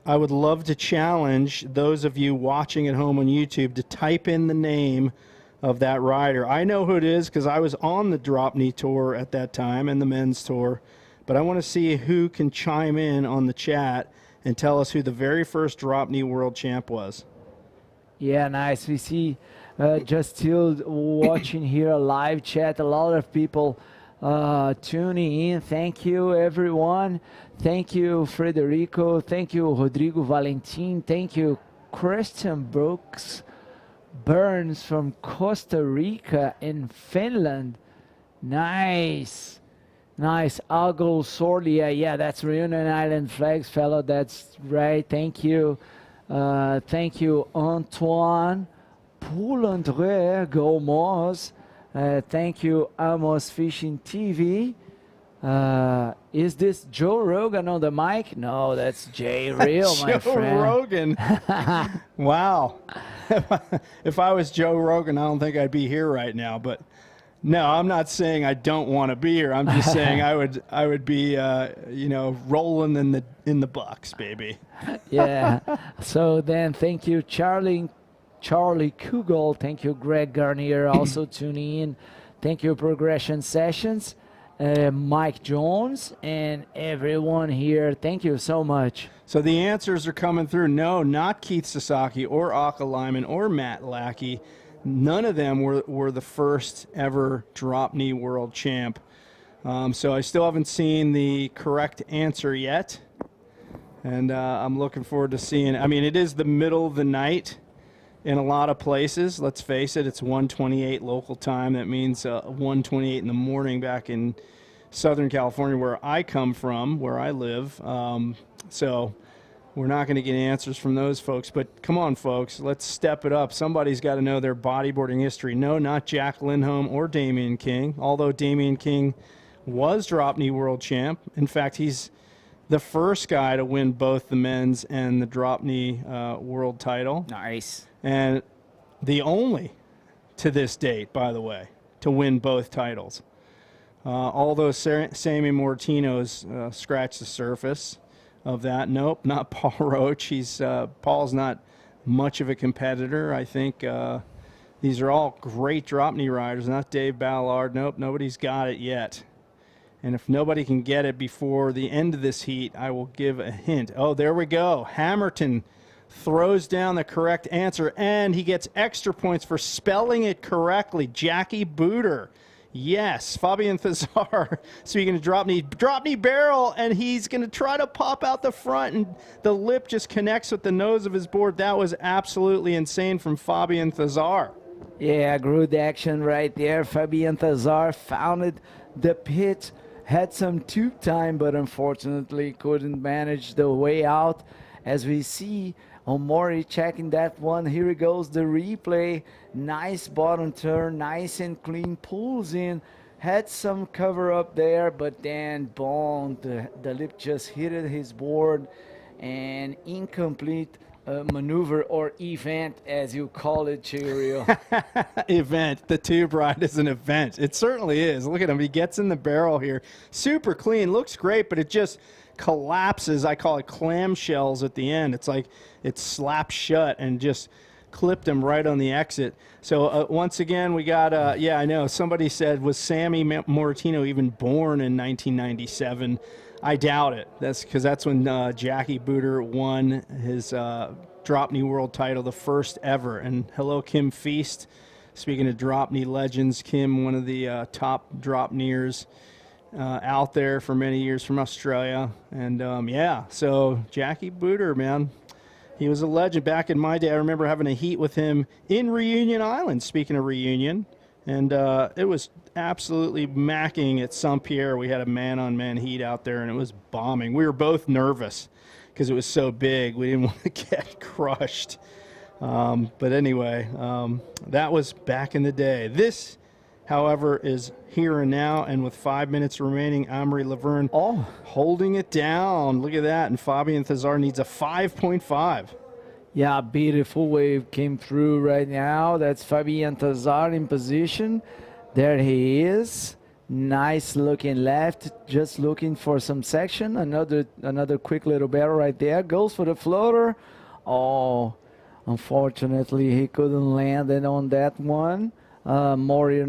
I would love to challenge those of you watching at home on YouTube to type in the name of that rider. I know who it is because I was on the drop knee tour at that time and the men's tour, but I want to see who can chime in on the chat and tell us who the very first drop knee world champ was. Yeah, nice. We see just still watching here a live chat, a lot of people tuning in. Thank you, everyone. Thank you, Frederico. Thank you, Rodrigo Valentin. Thank you, Christian Brooks Burns from Costa Rica in Finland. Nice. Nice. Algo Sorlia. Yeah, that's Reunion Island flags, fellow. That's right. Thank you. Thank you, Antoine Paul-André Gomez. Thank you, Amos Fishing TV. Is this Joe Rogan on the mic? No, that's Jay Real, my friend. Joe Rogan. Wow. If I was Joe Rogan, I don't think I'd be here right now. But no, I'm not saying I don't want to be here. I'm just saying I would be, rolling in the bucks, baby. Yeah. So then, thank you, Charlie Kugel. Thank you, Greg Garnier, also tuning in. Thank you, Progression Sessions. Mike Jones and everyone here. Thank you so much. So the answers are coming through. No, not Keith Sasaki or Aka Lyman or Matt Lackey. None of them were the first ever drop knee world champ. So I still haven't seen the correct answer yet. And I'm looking forward to seeing. I mean, it is the middle of the night in a lot of places. Let's face it, it's 1:28 local time. That means 1:28 in the morning back in Southern California, where I come from, where I live. So we're not going to get answers from those folks. But come on, folks, let's step it up. Somebody's got to know their bodyboarding history. No, not Jack Lindholm or Damian King, although Damian King was drop knee world champ. In fact, he's the first guy to win both the men's and the drop knee world title. Nice. And the only, to this date, by the way, to win both titles. Although Sammy Mortino's scratched the surface of that. Nope, not Paul Roach. Paul's not much of a competitor. I think these are all great drop knee riders, not Dave Ballard. Nope, nobody's got it yet. And if nobody can get it before the end of this heat, I will give a hint. Oh, there we go. Hammerton throws down the correct answer, and he gets extra points for spelling it correctly. Jackie Booter. Yes, Fabian Thazar, speaking of drop knee barrel, and he's going to try to pop out the front, and the lip just connects with the nose of his board. That was absolutely insane from Fabian Thazar. Yeah, good action right there. Fabian Thazar founded the pit, had some tube time, but unfortunately couldn't manage the way out. As we see Omori checking that one. Here he goes, the replay. Nice bottom turn, nice and clean, pulls in. Had some cover up there, but then boom, the lip just hit his board, and incomplete maneuver or event, as you call it, Cheerio. Event. The tube ride is an event. It certainly is. Look at him. He gets in the barrel here. Super clean. Looks great, but it just collapses. I call it clamshells at the end. It's like it slaps shut and just clipped him right on the exit. So once again, we got, yeah, I know. Somebody said, was Sammy Mortino even born in 1997? I doubt it. That's because that's when Jackie Booter won his drop knee world title, the first ever. And hello, Kim Feast. Speaking of drop knee legends, Kim, one of the top drop kneers out there for many years from Australia. And yeah, so Jackie Booter, man, he was a legend back in my day. I remember having a heat with him in Reunion Island, speaking of Reunion. And it was absolutely macking at Saint-Pierre. We had a man-on-man heat out there, and it was bombing. We were both nervous because it was so big. We didn't want to get crushed. But anyway, that was back in the day. This, however, is here and now, and with 5 minutes remaining, Amory Laverne holding it down. Look at that, and Fabian Thazar needs a 5.5. Yeah, beautiful wave came through right now. That's Fabian Thazar in position. There he is. Nice looking left, just looking for some section. Another quick little barrel right there. Goes for the floater. Oh, unfortunately, he couldn't land it on that one. Amaury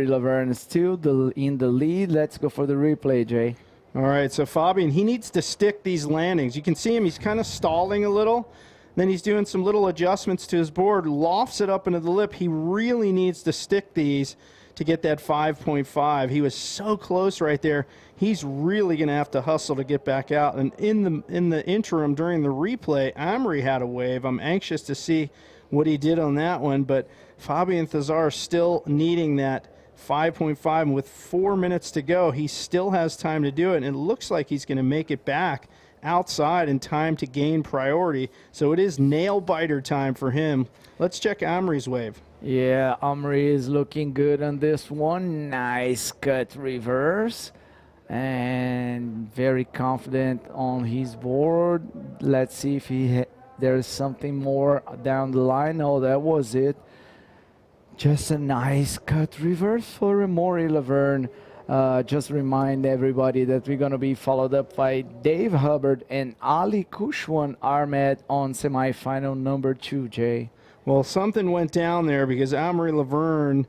Laverne is still in the lead. Let's go for the replay, Jay. All right, so Fabian, he needs to stick these landings. You can see him, he's kind of stalling a little. Then he's doing some little adjustments to his board, lofts it up into the lip. He really needs to stick these to get that 5.5. He was so close right there. He's really going to have to hustle to get back out. And in the interim, during the replay, Amaury had a wave. I'm anxious to see what he did on that one, but Fabian Thazar still needing that 5.5, and with 4 minutes to go, he still has time to do it, and it looks like he's going to make it back outside in time to gain priority. So it is nail biter time for him. Let's check Amaury's wave. Yeah, Amaury is looking good on this one. Nice cut reverse and very confident on his board. Let's see if there's something more down the line. Oh, that was it. Just a nice cut reverse for Amaury Laverne. Just remind everybody that we're going to be followed up by Dave Hubbard and Ali Kushwan Ahmed on semifinal number 2, Jay. Well, something went down there because Amaury Laverne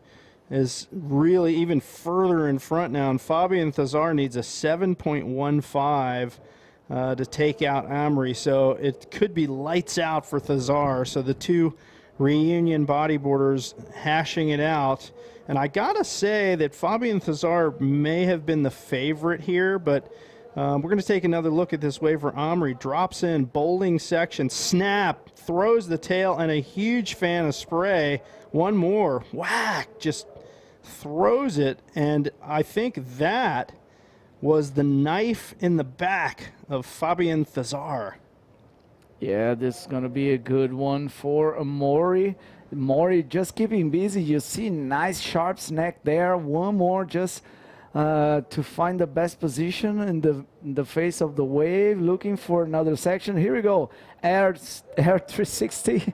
is really even further in front now, and Fabian Thazar needs a 7.15 to take out Amaury, so it could be lights out for Thazar. So the two reunion bodyboarders hashing it out. And I gotta say that Fabian Thazar may have been the favorite here, but we're going to take another look at this wave for Amaury. Drops in, bowling section, snap, throws the tail, and a huge fan of spray. One more, whack, just throws it. And I think that was the knife in the back of Fabian Thazar. Yeah, this is going to be a good one for Amaury. Amaury just keeping busy. You see nice sharp snack there. One more just to find the best position in the face of the wave, looking for another section. Here we go. Air 360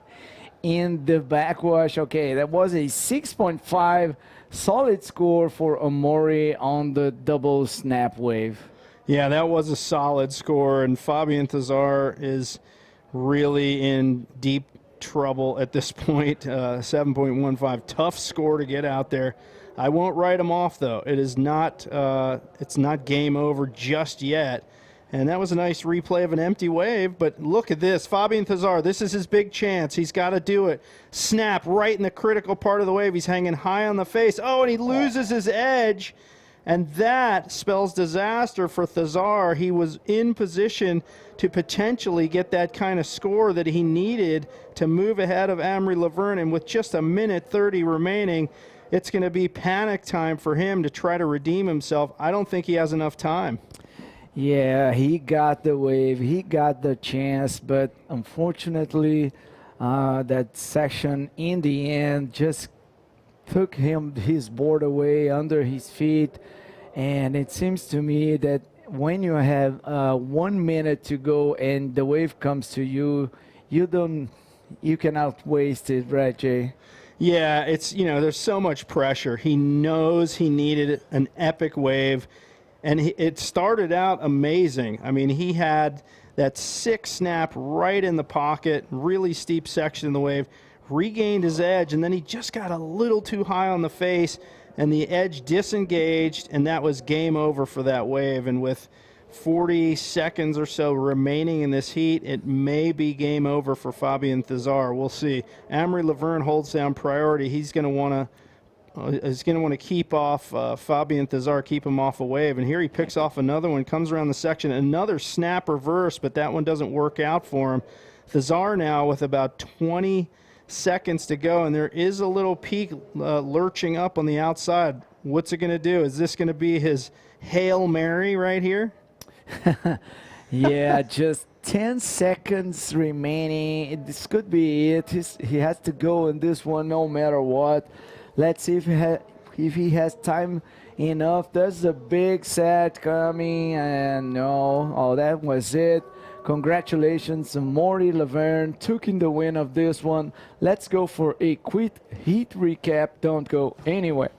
in the backwash. Okay, that was a 6.5 solid score for Amaury on the double snap wave. Yeah, that was a solid score, and Fabian Thazar is really in deep trouble at this point. 7.15, tough score to get out there. I won't write him off, though. It is not. It's not game over just yet. And that was a nice replay of an empty wave. But look at this, Fabian Thazar. This is his big chance. He's got to do it. Snap right in the critical part of the wave. He's hanging high on the face. Oh, and he loses his edge. And that spells disaster for Thazar. He was in position to potentially get that kind of score that he needed to move ahead of Amaury Laverne. And with just a minute 30 remaining, it's going to be panic time for him to try to redeem himself. I don't think he has enough time. Yeah, he got the wave, he got the chance, but unfortunately, that section in the end just took his board away under his feet. And it seems to me that when you have 1 minute to go and the wave comes to you, you cannot waste it, right, Jay? Yeah, it's, there's so much pressure. He knows he needed an epic wave, and it started out amazing. I mean, he had that 6 snap right in the pocket, really steep section of the wave, regained his edge, and then he just got a little too high on the face, and the edge disengaged, and that was game over for that wave. And with 40 seconds or so remaining in this heat, it may be game over for Fabian Thazar. We'll see. Amaury Laverne holds down priority. He's going to want to keep off Fabian Thazar, keep him off a wave. And here he picks off another one, comes around the section, another snap reverse, but that one doesn't work out for him. Thazar now with about 20 seconds to go, and there is a little peak lurching up on the outside. What's it going to do? Is this going to be his Hail Mary right here? Yeah, just 10 seconds remaining. This could be it. He has to go in this one no matter what. Let's see if he has time enough. There's a big set coming, and no. Oh, that was it. Congratulations, Amaury Laverne took in the win of this one. Let's go for a quick heat recap. Don't go anywhere.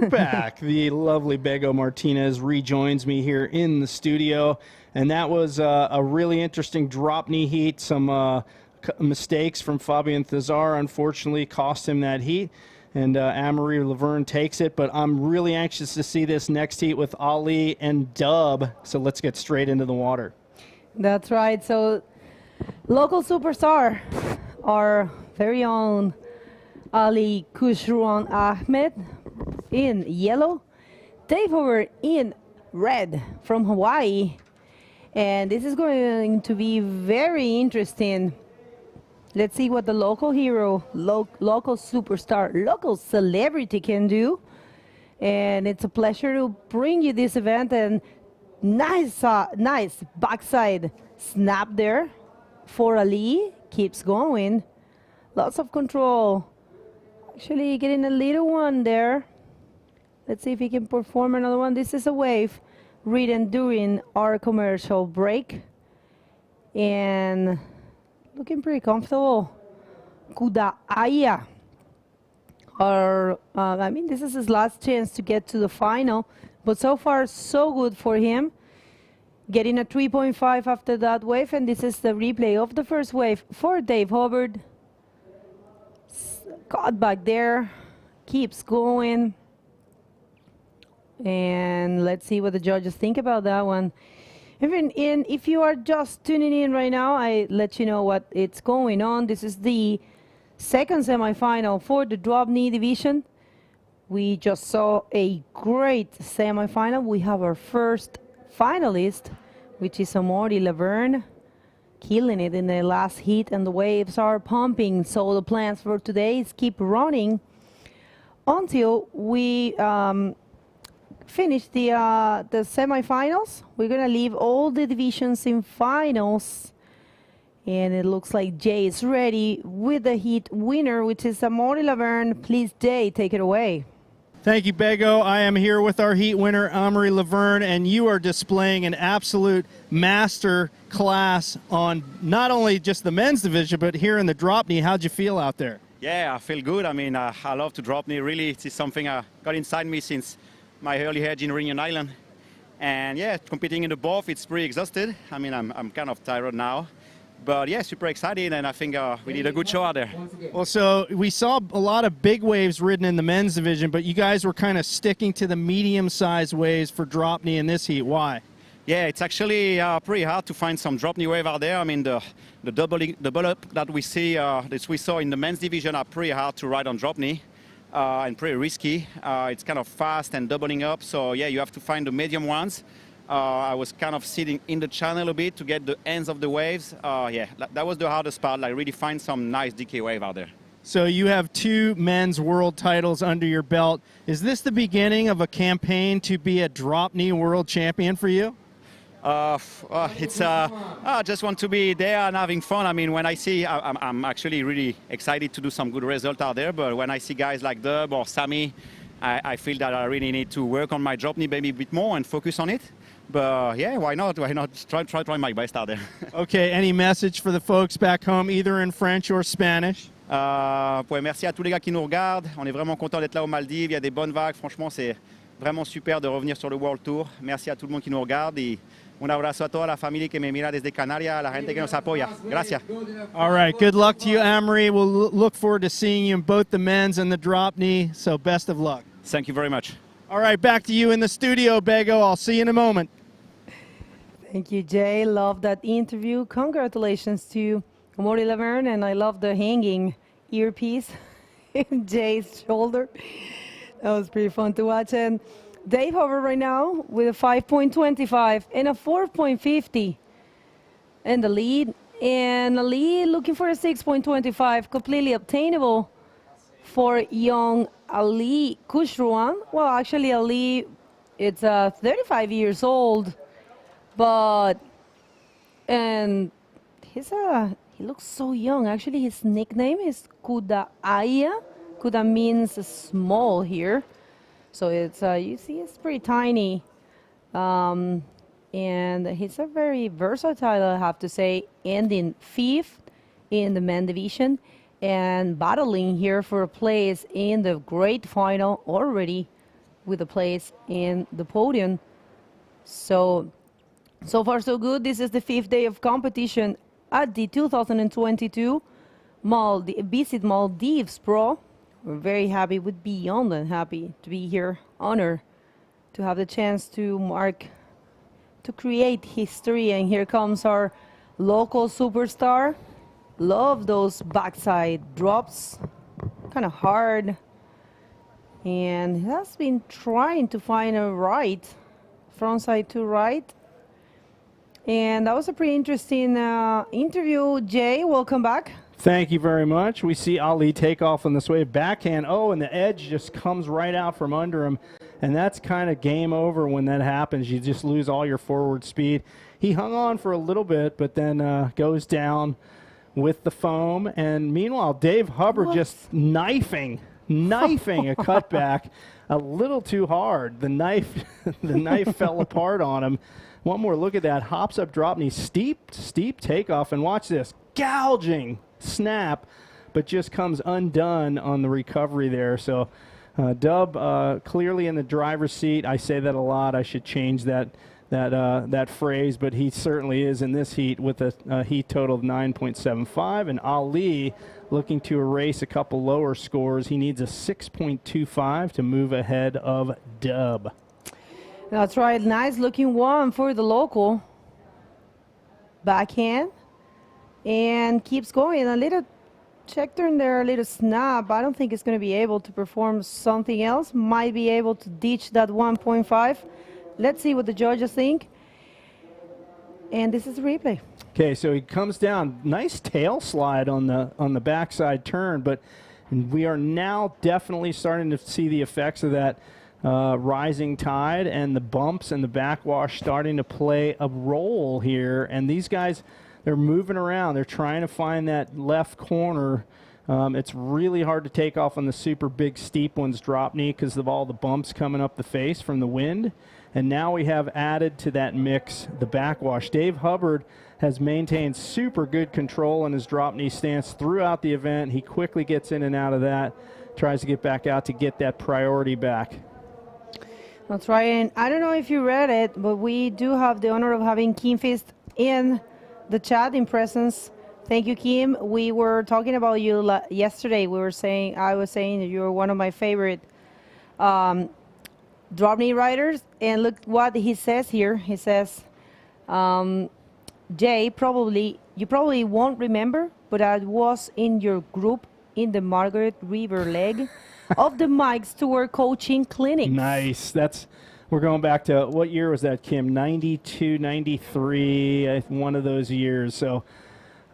we're back. The lovely Bego Martinez rejoins me here in the studio. And that was a really interesting drop knee heat. Some mistakes from Fabian Thazar unfortunately cost him that heat. And Anne-Marie Laverne takes it. But I'm really anxious to see this next heat with Ali and Dub. So let's get straight into the water. That's right. So local superstar, our very own Ali Kushruan Ahmed in yellow, Dave Hoover in red from Hawaii. And this is going to be very interesting. Let's see what the local hero, local superstar, local celebrity can do. And it's a pleasure to bring you this event. And nice backside snap there for Ali. Keeps going. Lots of control. Actually getting a little one there. Let's see if he can perform another one. This is a wave ridden during our commercial break. And looking pretty comfortable. Kudaaya. I mean, this is his last chance to get to the final. But so far, so good for him. Getting a 3.5 after that wave. And this is the replay of the first wave for Dave Hubbard. Caught back there. Keeps going. And let's see what the judges think about that one. If you are just tuning in right now, I let you know what it's going on. This is the second semifinal for the drop knee division. We just saw a great semifinal. We have our first finalist, which is Amaury Laverne, killing it in the last heat, and the waves are pumping. So the plans for today is keep running until we finish the semifinals. We're gonna leave all the divisions in finals, and it looks like Jay is ready with the heat winner, which is Amaury Laverne. Please, Jay, take it away. Thank you, Bego. I am here with our heat winner, Amaury Laverne, and you are displaying an absolute master class on not only just the men's division, but here in the drop knee. How'd you feel out there? Yeah, I feel good. I mean, I love to drop knee. Really, it's something got inside me since my early age in Reunion Island. And yeah, competing in the both, it's pretty exhausted. I mean, I'm kind of tired now. But yeah, super excited, and I think we did a good show out there. Well, so we saw a lot of big waves ridden in the men's division, but you guys were kind of sticking to the medium-sized waves for drop knee in this heat. Why? Yeah, it's actually pretty hard to find some drop knee wave out there. I mean, the double up that we see, that we saw in the men's division are pretty hard to ride on drop knee. And pretty risky. It's kind of fast and doubling up, so yeah, you have to find the medium ones. I was kind of sitting in the channel a bit to get the ends of the waves. Yeah, that was the hardest part, like really find some nice DK wave out there. So you have 2 men's world titles under your belt. Is this the beginning of a campaign to be a drop knee world champion for you? I just want to be there and having fun. I mean, when I see, I'm actually really excited to do some good results out there, but when I see guys like Dub or Sammy, I feel that I really need to work on my drop knee maybe a bit more and focus on it. But yeah, why not? Why not try my best out there? Okay, any message for the folks back home, either in French or Spanish? Ouais, merci à tous les gars qui nous regardent. On est vraiment content d'être là aux Maldives. Il y a des bonnes vagues. Franchement, c'est vraiment super de revenir sur le World Tour. Merci à tout le monde qui nous regarde. Et un abrazo a toda la familia que me mira desde Canarias, a la gente que nos apoya. Gracias. All right, good luck to you, Anne-Marie. We'll look forward to seeing you in both the men's and the drop knee, so best of luck. Thank you very much. All right, back to you in the studio, Bego. I'll see you in a moment. Thank you, Jay. Love that interview. Congratulations to Amaury Laverne, and I love the hanging earpiece in Jay's shoulder. That was pretty fun to watch. And Dave Hoover right now with a 5.25 and a 4.50 in the lead. And Ali looking for a 6.25, completely obtainable for young Ali Kushruan. Well, actually, Ali, it's 35 years old, but, and he looks so young. Actually, his nickname is Kudaaya. Kuda means small here. So it's, you see, it's pretty tiny. And he's a very versatile, I have to say, ending 5th in the men division and battling here for a place in the great final already with a place in the podium. So far so good. This is the 5th day of competition at the 2022 Visit Maldives Pro. We're very happy, with beyond and happy to be here, honored to have the chance to create history. And here comes our local superstar. Love those backside drops, kind of hard. And he has been trying to find a right, front side to right. And that was a pretty interesting interview. Jay, welcome back. Thank you very much. We see Ali take off on this wave backhand. Oh, and the edge just comes right out from under him. And that's kind of game over when that happens. You just lose all your forward speed. He hung on for a little bit, but then goes down with the foam. And meanwhile, Dave Hubbard just knifing a cutback a little too hard. The knife fell apart on him. One more look at that. Hops up, drop knee, steep takeoff. And watch this. Gouging snap, but just comes undone on the recovery there. So Dub clearly in the driver's seat. I say that a lot. I should change that phrase, but he certainly is in this heat with a heat total of 9.75. And Ali looking to erase a couple lower scores. He needs a 6.25 to move ahead of Dub. That's right. Nice looking one for the local. Backhand. And keeps going. A little check turn there, a little snap. I don't think it's going to be able to perform something else. Might be able to ditch that 1.5. Let's see what the judges think. And this is the replay. Okay, so he comes down. Nice tail slide on the backside turn, but we are now definitely starting to see the effects of that rising tide, and the bumps and the backwash starting to play a role here. And these guys, they're moving around. They're trying to find that left corner. It's really hard to take off on the super big steep ones, drop knee, because of all the bumps coming up the face from the wind. And now we have added to that mix the backwash. Dave Hubbard has maintained super good control in his drop knee stance throughout the event. He quickly gets in and out of that, tries to get back out to get that priority back. That's right. And I don't know if you read it, but we do have the honor of having Kim Fist in the chat in presence. Thank you, Kim. We were talking about you yesterday. I was saying that you were one of my favorite drop knee riders. And look what he says here. He says, Jay, you probably won't remember, but I was in your group in the Margaret River leg of the Mike's Tour coaching clinic. Nice. We're going back to, what year was that, Kim? 92, 93, one of those years. So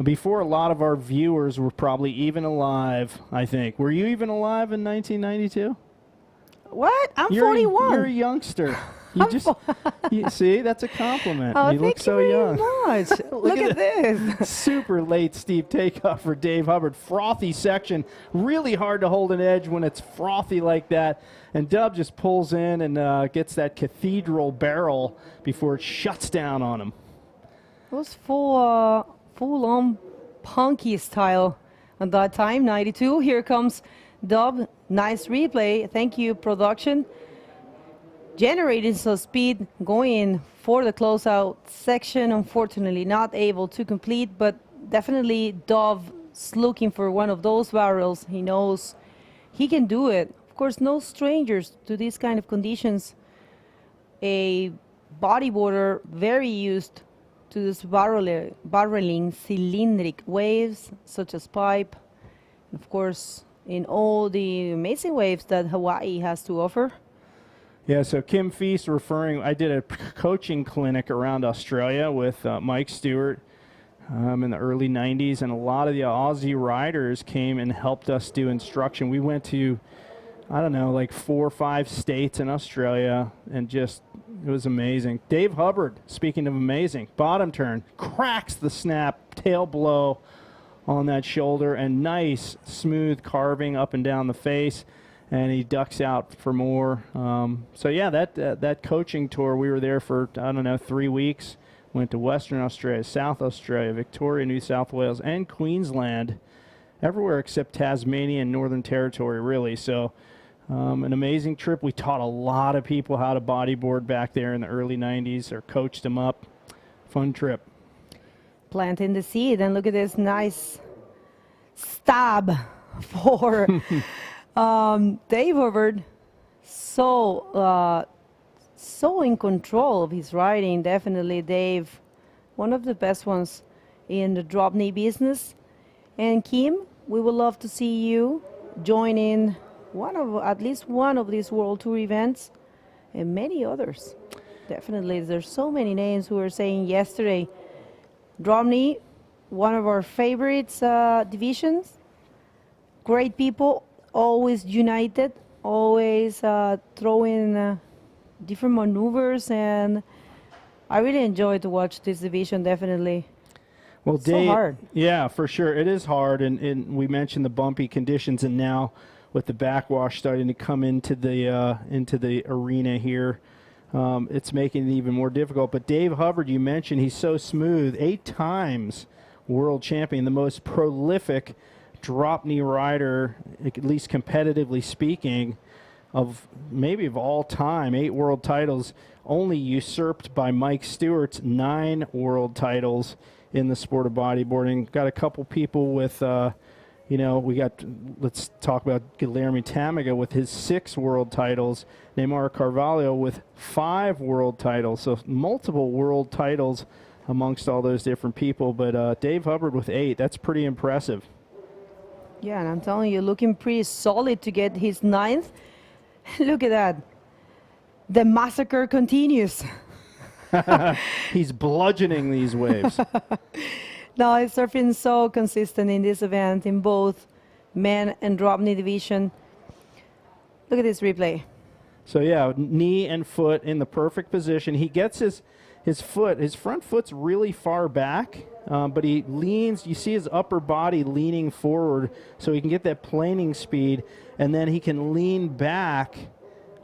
before a lot of our viewers were probably even alive, I think. Were you even alive in 1992? What? I'm 41. You're a youngster. You see, that's a compliment. Oh, you look so young. Much. Look at this. Super late steep takeoff for Dave Hubbard. Frothy section. Really hard to hold an edge when it's frothy like that. And Dub just pulls in and gets that cathedral barrel before it shuts down on him. It was full-on punky style at that time, 92. Here comes Dub. Nice replay. Thank you, production. Generating some speed, going for the closeout section. Unfortunately, not able to complete, but definitely Dove's looking for one of those barrels. He knows he can do it. Of course, no strangers to these kind of conditions. A bodyboarder very used to this barreling cylindric waves, such as pipe, and of course, in all the amazing waves that Hawaii has to offer. Yeah, so Kim Feast I did a coaching clinic around Australia with Mike Stewart in the early 90s, and a lot of the Aussie riders came and helped us do instruction. We went to, I don't know, like 4 or 5 states in Australia, and it was amazing. Dave Hubbard, speaking of amazing, bottom turn, cracks the snap, tail blow on that shoulder, and nice, smooth carving up and down the face. And he ducks out for more. So yeah, that coaching tour, we were there for, 3 weeks. Went to Western Australia, South Australia, Victoria, New South Wales, and Queensland. Everywhere except Tasmania and Northern Territory, really. So An amazing trip. We taught a lot of people how to bodyboard back there in the early 90s, or coached them up. Fun trip. Planting the seed, and look at this nice stab for Dave Hubbard. So in control of his riding. Definitely, Dave, one of the best ones in the drop knee business. And Kim, we would love to see you join in at least one of these World Tour events, and many others. Definitely, there's so many names who were saying yesterday. Drop knee, one of our favorites divisions. Great people, always united, always throwing different maneuvers, and I really enjoy to watch this division. Definitely. Well, so Dave, hard. Yeah, for sure. It is hard, and we mentioned the bumpy conditions, and now with the backwash starting to come into the arena here, it's making it even more difficult. But Dave Hubbard, you mentioned, he's so smooth. 8 times world champion, the most prolific drop knee rider, at least competitively speaking, of all time. 8 world titles, only usurped by Mike Stewart's 9 world titles in the sport of bodyboarding. Got a couple people with, let's talk about Guilherme Tamaga with his 6 world titles, Neymar Carvalho with 5 world titles, so multiple world titles amongst all those different people. But Dave Hubbard with 8, that's pretty impressive. Yeah, and I'm telling you, looking pretty solid to get his 9th. Look at that. The massacre continues. He's bludgeoning these waves. No, it's surfing so consistent in this event in both men and drop knee division. Look at this replay. So yeah, knee and foot in the perfect position. He gets his front foot's really far back, but he leans. You see his upper body leaning forward so he can get that planing speed, and then he can lean back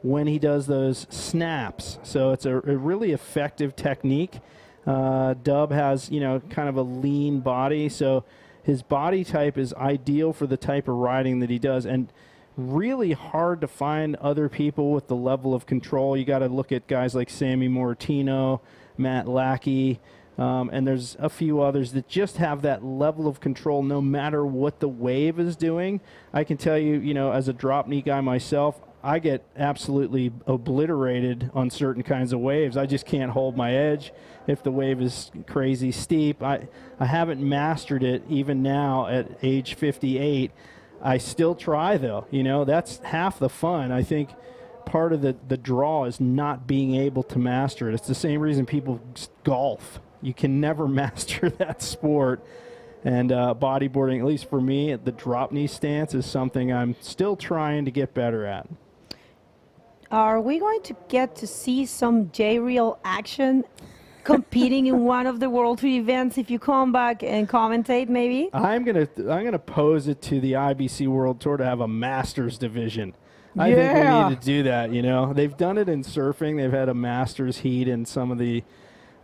when he does those snaps. So it's a really effective technique. Dub has, kind of a lean body, so his body type is ideal for the type of riding that he does, and really hard to find other people with the level of control. You got to look at guys like Sammy Moratino, Matt Lackey, and there's a few others that just have that level of control no matter what the wave is doing. I can tell you, as a drop knee guy myself, I get absolutely obliterated on certain kinds of waves. I just can't hold my edge if the wave is crazy steep. I haven't mastered it even now at age 58. I still try, though. That's half the fun. I think part of the draw is not being able to master it. It's the same reason people golf. You can never master that sport. And bodyboarding, at least for me, the drop knee stance is something I'm still trying to get better at. Are we going to get to see some J-Reel action competing in one of the World Tour events if you come back and commentate, maybe? I'm gonna pose it to the IBC World Tour to have a Masters division. I think we need to do that. They've done it in surfing. They've had a Masters heat in some of the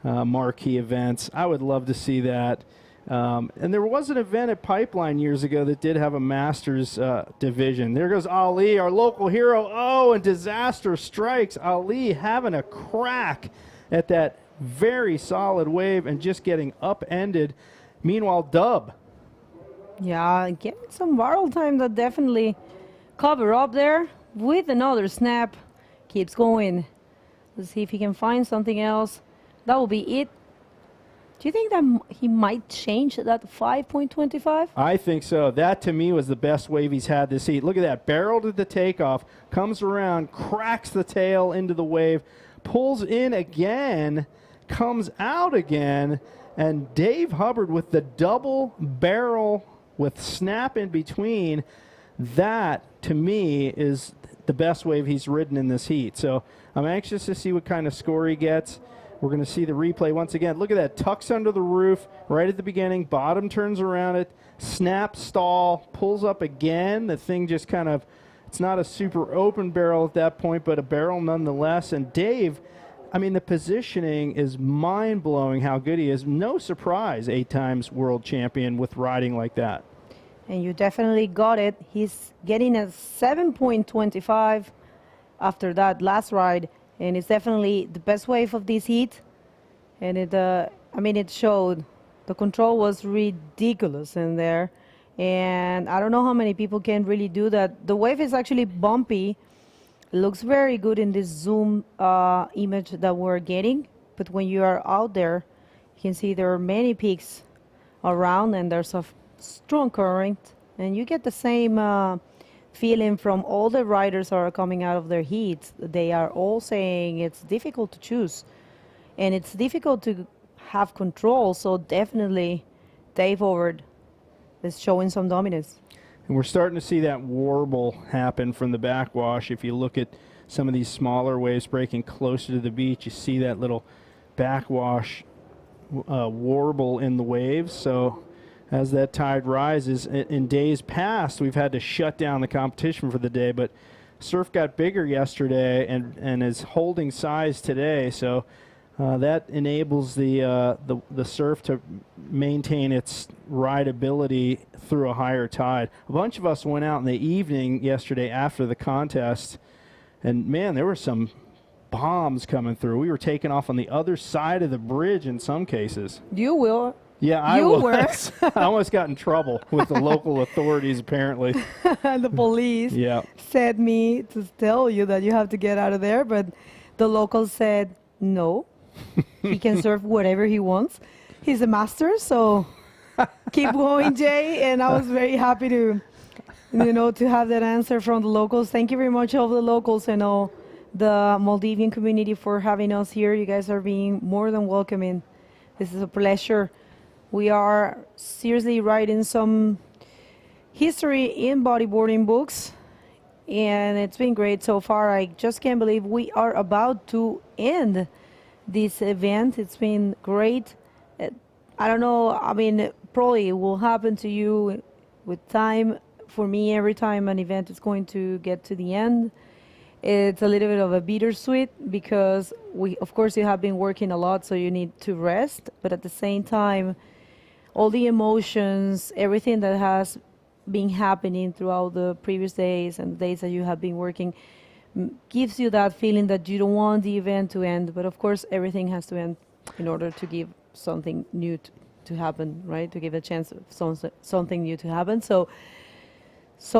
marquee events. I would love to see that. And there was an event at Pipeline years ago that did have a Masters division. There goes Ali, our local hero. Oh, and disaster strikes. Ali having a crack at that very solid wave and just getting upended. Meanwhile, Dub. Yeah, getting some viral time that definitely cover up there with another snap. Keeps going. Let's see if he can find something else. That will be it. Do you think that he might change that 5.25? I think so. That, to me, was the best wave he's had this heat. Look at that. Barrel to the takeoff. Comes around, cracks the tail into the wave, pulls in again, comes out again, and Dave Hubbard with the double barrel with snap in between. That, to me, is the best wave he's ridden in this heat. So I'm anxious to see what kind of score he gets. We're going to see the replay once again. Look at that. Tucks under the roof right at the beginning. Bottom turns around it. Snap, stall, pulls up again. The thing just kind of, it's not a super open barrel at that point, but a barrel nonetheless. And Dave, the positioning is mind-blowing how good he is. No surprise, 8 times world champion with riding like that. and you definitely got it. He's getting a 7.25 after that last ride, and it's definitely the best wave of this heat. And it showed the control was ridiculous in there, and I don't know how many people can really do that. The wave is actually bumpy. It looks very good in this zoom image that we're getting, but when you are out there, you can see there are many peaks around, and there's a strong current, and you get the same feeling from all the riders that are coming out of their heats. They are all saying it's difficult to choose, and it's difficult to have control. So definitely Dave Hobart is showing some dominance. And we're starting to see that warble happen from the backwash. If you look at some of these smaller waves breaking closer to the beach, you see that little backwash warble in the waves. So as that tide rises, in days past, we've had to shut down the competition for the day, but surf got bigger yesterday and is holding size today. So that enables the surf to maintain its rideability through a higher tide. A bunch of us went out in the evening yesterday after the contest, and man, there were some bombs coming through. We were taking off on the other side of the bridge in some cases. You will. Yeah, I You was. I almost got in trouble with the local authorities, apparently. The police said me to tell you that you have to get out of there, but the locals said no. He can surf whatever he wants. He's a master, so keep going, Jay. And I was very happy to have that answer from the locals. Thank you very much, all the locals and all the Maldivian community for having us here. You guys are being more than welcoming. This is a pleasure. We are seriously writing some history in bodyboarding books, and it's been great so far. I just can't believe we are about to end this event. It's been great. I don't know, probably it will happen to you with time. For me, every time an event is going to get to the end, it's a little bit of a bittersweet, because of course you have been working a lot, so you need to rest, but at the same time, all the emotions, everything that has been happening throughout the previous days and the days that you have been working gives you that feeling that you don't want the event to end. But of course, everything has to end in order to give something new to happen, right? To give a chance of something new to happen. So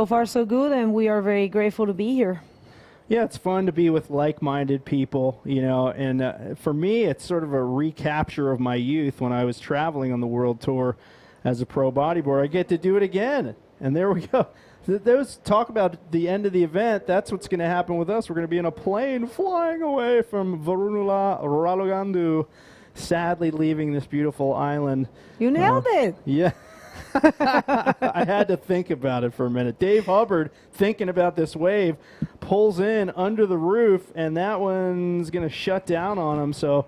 far so good, and we are very grateful to be here. Yeah, it's fun to be with like-minded people, and for me, it's sort of a recapture of my youth when I was traveling on the world tour as a pro bodyboarder. I get to do it again, and there we go. Those talk about the end of the event. That's what's going to happen with us. We're going to be in a plane flying away from Varunula Ralogandu, sadly leaving this beautiful island. You nailed it. Yeah. I had to think about it for a minute. Dave Hobart, thinking about this wave, pulls in under the roof, and that one's going to shut down on him. So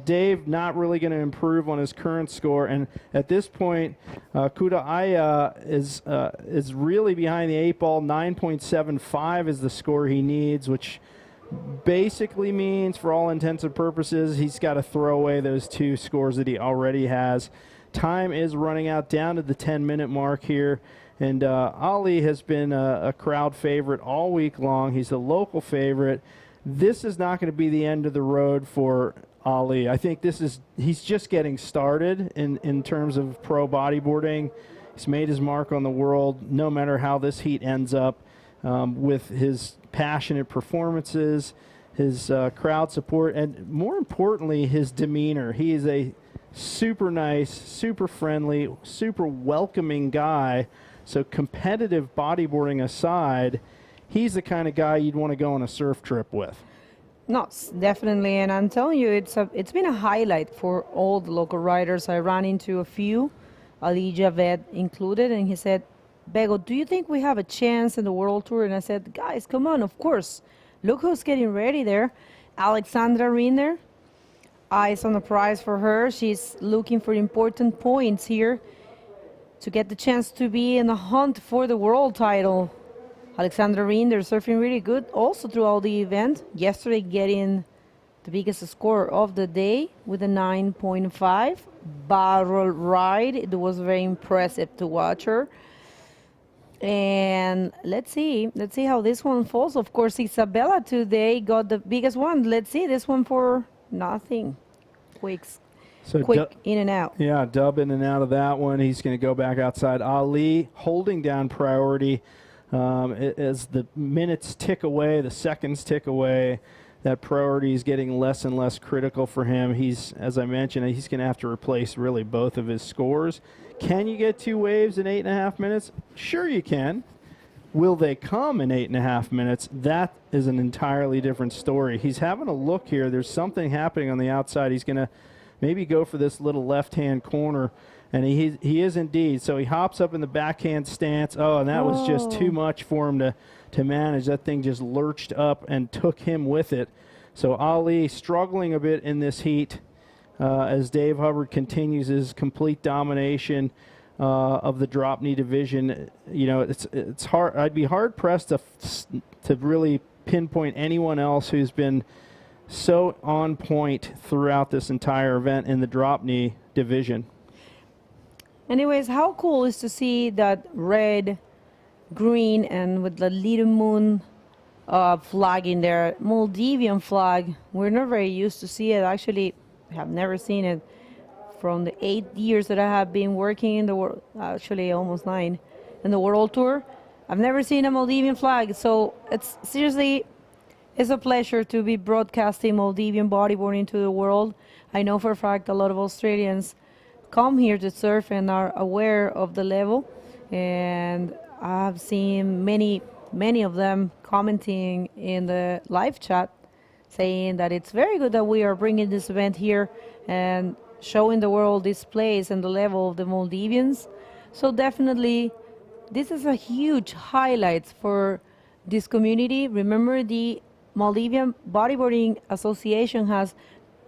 Dave not really going to improve on his current score. And at this point, Kuda Aya is really behind the 8 ball. 9.75 is the score he needs, which basically means, for all intents and purposes, he's got to throw away those 2 scores that he already has. Time is running out down to the 10-minute mark here, and Ali has been a crowd favorite all week long. He's a local favorite. This is not going to be the end of the road for Ali. I think he's just getting started in terms of pro bodyboarding. He's made his mark on the world, no matter how this heat ends up, with his passionate performances, his crowd support, and more importantly, his demeanor. He is a super nice, super friendly, super welcoming guy. So competitive bodyboarding aside, he's the kind of guy you'd want to go on a surf trip with. No, definitely. And I'm telling you, it's been a highlight for all the local riders. I ran into a few, Ali Javed included, and he said, Bego, do you think we have a chance in the World Tour? And I said, guys, come on, of course. Look who's getting ready there. Alexandra Rinder. Eyes on the prize for her. She's looking for important points here to get the chance to be in the hunt for the world title. Alexandra Rinder surfing really good also throughout the event. Yesterday getting the biggest score of the day with a 9.5 barrel ride. It was very impressive to watch her. And let's see how this one falls. Of course, Isabella today got the biggest one. Let's see this one for nothing. Quick in and out. Yeah, dub in and out of that one. He's going to go back outside. Ali holding down priority as the minutes tick away, the seconds tick away. That priority is getting less and less critical for him. He's, as I mentioned, he's going to have to replace really both of his scores. Can you get 2 waves in 8.5 minutes? Sure you can. Will they come in 8.5 minutes? That is an entirely different story. He's having a look here. There's something happening on the outside. He's going to maybe go for this little left-hand corner, and he is indeed. So he hops up in the backhand stance. Oh, and that was just too much for him to manage. That thing just lurched up and took him with it. So Ali struggling a bit in this heat as Dave Hubbard continues his complete domination of the drop knee division. You know, it's hard. I'd be hard pressed to really pinpoint anyone else who's been so on point throughout this entire event in the drop knee division. Anyways, how cool is to see that red, green, and with the little moon flag in there, Maldivian flag. We're not very used to see it. Actually, I have never seen it from the 8 years that I have been working in the world, actually almost 9, in the world tour. I've never seen a Maldivian flag. So it's seriously, it's a pleasure to be broadcasting Maldivian bodyboarding to the world. I know for a fact a lot of Australians come here to surf and are aware of the level. And I've seen many of them commenting in the live chat saying that it's very good that we are bringing this event here and showing the world this place and the level of the Maldivians. So definitely this is a huge highlight for this community. Remember, the Maldivian Bodyboarding Association has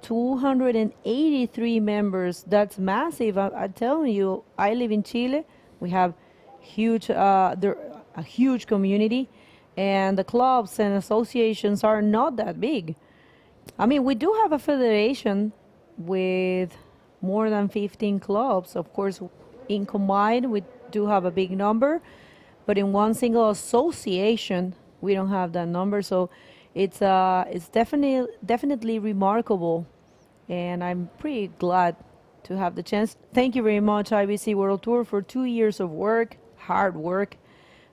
283 members. That's massive. I'm telling you, I live in Chile. We have a huge community, and the clubs and associations are not that big. I mean, we do have a federation with more than 15 clubs. Of course, in combined, we do have a big number, but in one single association, we don't have that number. So it's definitely remarkable, and I'm pretty glad to have the chance. Thank you very much, IBC World Tour, for 2 years of work, hard work,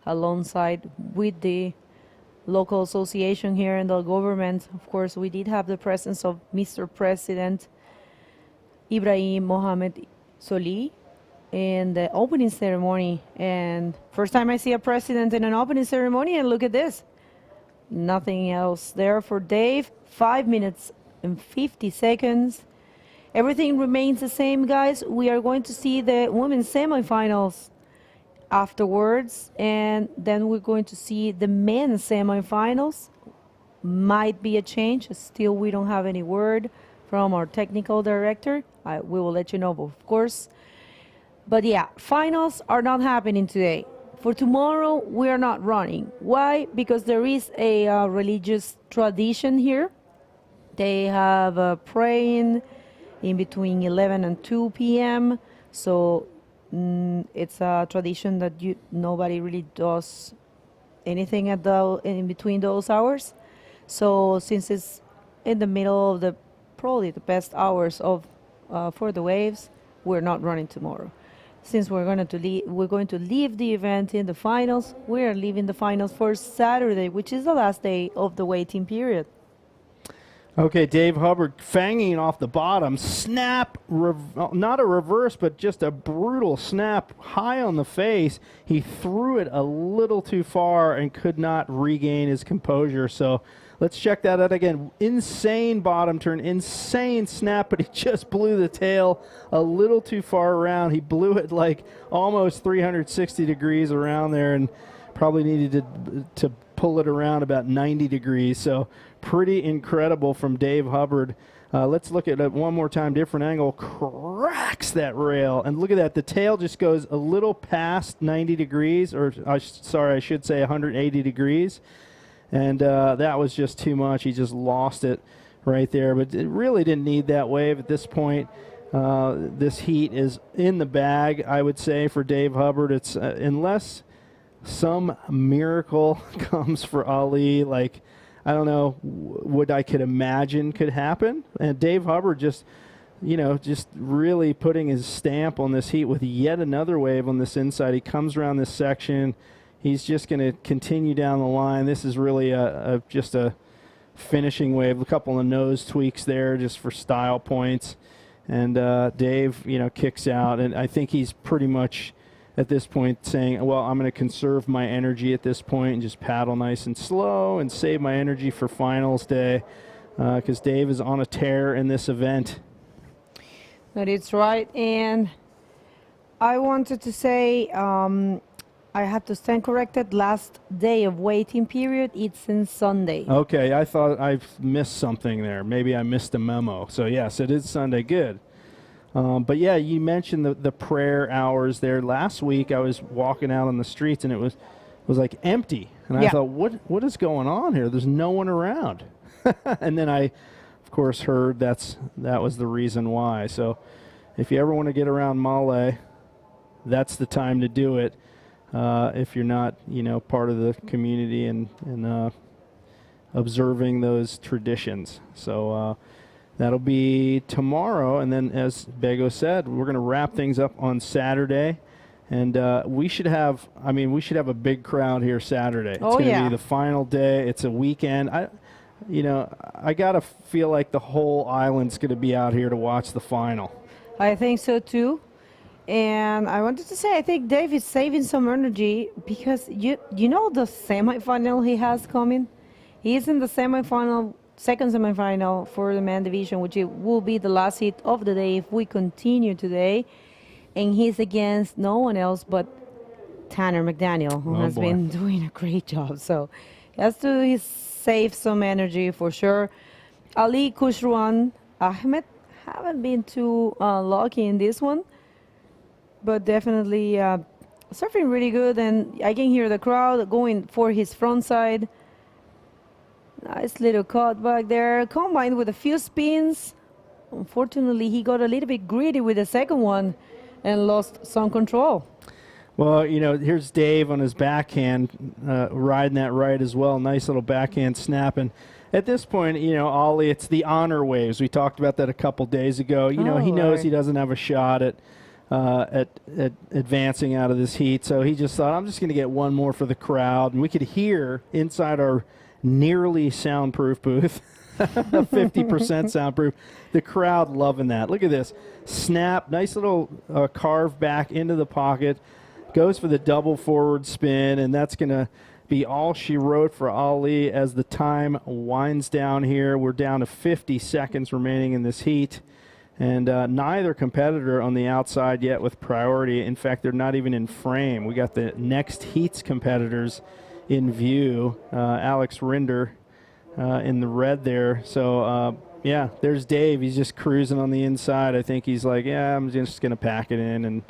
alongside with the local association here and the government. Of course, we did have the presence of Mr. President Ibrahim Mohamed Soli in the opening ceremony. And first time I see a president in an opening ceremony, and look at this. Nothing else there for Dave. 5 minutes and 50 seconds. Everything remains the same, guys. We are going to see the women's semifinals afterwards, and then we're going to see the men's semifinals. Might be a change. Still, we don't have any word from our technical director. We will let you know, of course. But yeah, finals are not happening today. For tomorrow, we are not running. Why? Because there is a religious tradition here. They have praying in between 11 and 2 p.m. So it's a tradition that nobody really does anything in between those hours. So since it's in the middle of probably the best hours of for the waves, we're not running tomorrow. Since we're going to leave the event in the finals, we're leaving the finals for Saturday, which is the last day of the waiting period. Okay, Dave Hubbard fanging off the bottom. Snap, not a reverse, but just a brutal snap high on the face. He threw it a little too far and could not regain his composure. So let's check that out again. Insane bottom turn, insane snap, but he just blew the tail a little too far around. He blew it like almost 360 degrees around there and probably needed to pull it around about 90 degrees. So pretty incredible from Dave Hubbard. Let's look at it one more time, different angle. Cracks that rail, and look at that. The tail just goes a little past 90 degrees, or sorry, I should say 180 degrees. And that was just too much. He just lost it right there. But it really didn't need that wave at this point. This heat is in the bag, I would say, for Dave Hubbard. It's unless some miracle comes for Ali. Like, I don't know what I could imagine could happen. And Dave Hubbard just really putting his stamp on this heat with yet another wave on this inside. He comes around this section. He's just going to continue down the line. This is really just a finishing wave. A couple of nose tweaks there just for style points. And Dave, kicks out. And I think he's pretty much at this point saying, well, I'm going to conserve my energy at this point and just paddle nice and slow and save my energy for finals day, because Dave is on a tear in this event. That is right. And I wanted to say, I have to stand corrected. Last day of waiting period, it's in Sunday. Okay, I thought I missed something there. Maybe I missed a memo. So, yes, it is Sunday. Good. But, yeah, you mentioned the prayer hours there. Last week I was walking out on the streets, and it was like empty. And I thought, what is going on here? There's no one around. And then I, of course, heard that was the reason why. So if you ever want to get around Malé, that's the time to do it. If you're not, part of the community and observing those traditions. So that'll be tomorrow. And then, as Bego said, we're going to wrap things up on Saturday. And we should have a big crowd here Saturday. It's going to be the final day. It's a weekend. I got to feel like the whole island's going to be out here to watch the final. I think so, too. And I wanted to say, I think Dave is saving some energy because the semifinal he has coming. He's in the semifinal, second semifinal for the man division, which will be the last heat of the day if we continue today. And he's against no one else but Tanner McDaniel, who has been doing a great job. So he has to save some energy for sure. Ali, Khusruan, Ahmed haven't been too lucky in this one. But definitely surfing really good, and I can hear the crowd going for his front side. Nice little cut back there, combined with a few spins. Unfortunately, he got a little bit greedy with the second one and lost some control. Well, here's Dave on his backhand, riding that right as well. Nice little backhand snap. And at this point, Ollie, it's the honor waves. We talked about that a couple days ago. He knows he doesn't have a shot at advancing out of this heat. So he just thought, I'm just going to get one more for the crowd. And we could hear inside our nearly soundproof booth, 50% soundproof, the crowd loving that. Look at this. Snap, nice little carve back into the pocket, goes for the double forward spin, and that's going to be all she wrote for Ali as the time winds down here. We're down to 50 seconds remaining in this heat. And neither competitor on the outside yet with priority. In fact, they're not even in frame. We got the next heats competitors in view. Alex Rinder in the red there. So, there's Dave. He's just cruising on the inside. I think he's like, I'm just going to pack it in and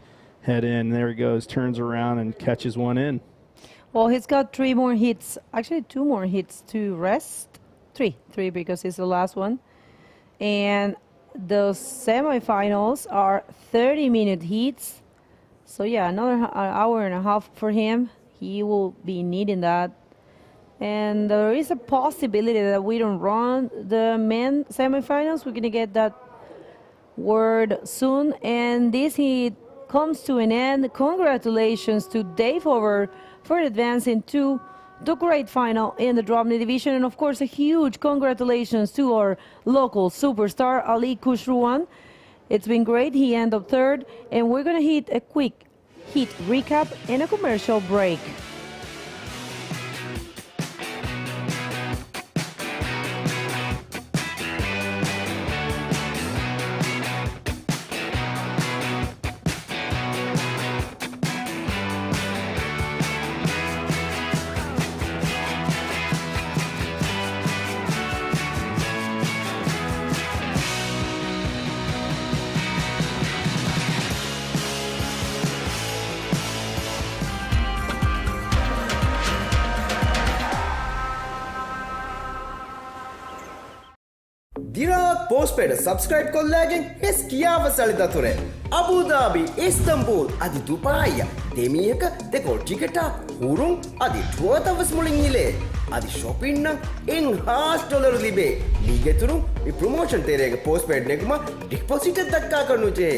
head in. There he goes, turns around and catches one in. Well, he's got 3 more hits. Actually, 2 more hits to rest. 3 because it's the last one. And the semifinals are 30-minute heats. So, another hour and a half for him. He will be needing that. And there is a possibility that we don't run the men semifinals. We're going to get that word soon. And this heat comes to an end. Congratulations to Dave Over for advancing to the great final in the DROPKNEE division. And of course, a huge congratulations to our local superstar, Ali Khusruan. It's been great. He ended up third. And we're going to hit a quick heat recap and a commercial break. postpaid subscribe kollagen hes kiyawa salidature Abu Dhabi Istanbul adi Dubai demiyaka dekol tiketa hurung adi tour tawas mulin hile adi shopping nan $1.5 libe ligeturu mi promotion terega postpaid neguma deposit dakka karnu je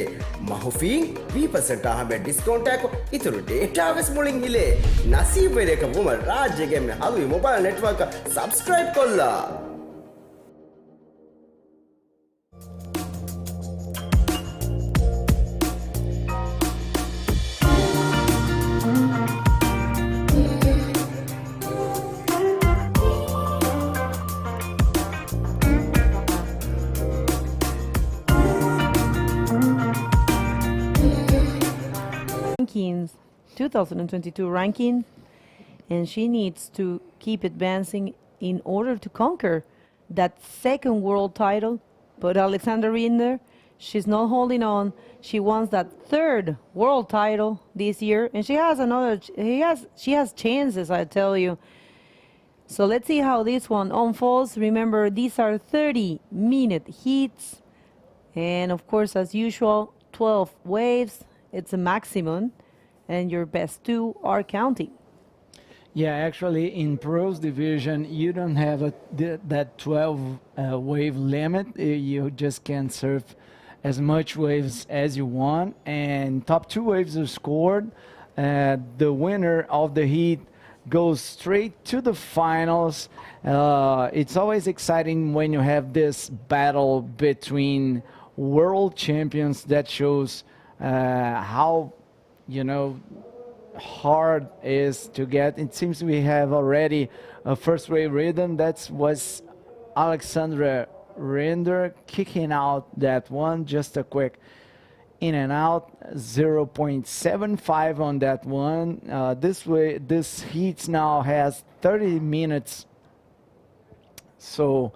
mahufi 20% ahme discount ek ituru data was mulin hile nasib vereka buma rajyege me halu mobile network subscribe kolla rankings, 2022 ranking, and she needs to keep advancing in order to conquer that second world title. But Alexandra Rinder, she's not holding on. She wants that third world title this year, and she has another. She has chances, I tell you. So let's see how this one unfolds. Remember, these are 30-minute heats, and of course, as usual, 12 waves. It's a maximum, and your best two are counting. Yeah, actually, in pros division, you don't have that 12 wave limit. You just can surf as much waves as you want, and top two waves are scored. The winner of the heat goes straight to the finals. It's always exciting when you have this battle between world champions. That shows how, hard is to get. It seems we have already a first wave rhythm. That was Alexandra Rinder kicking out that one. Just a quick in and out, 0.75 on that one. This heat now has 30 minutes. So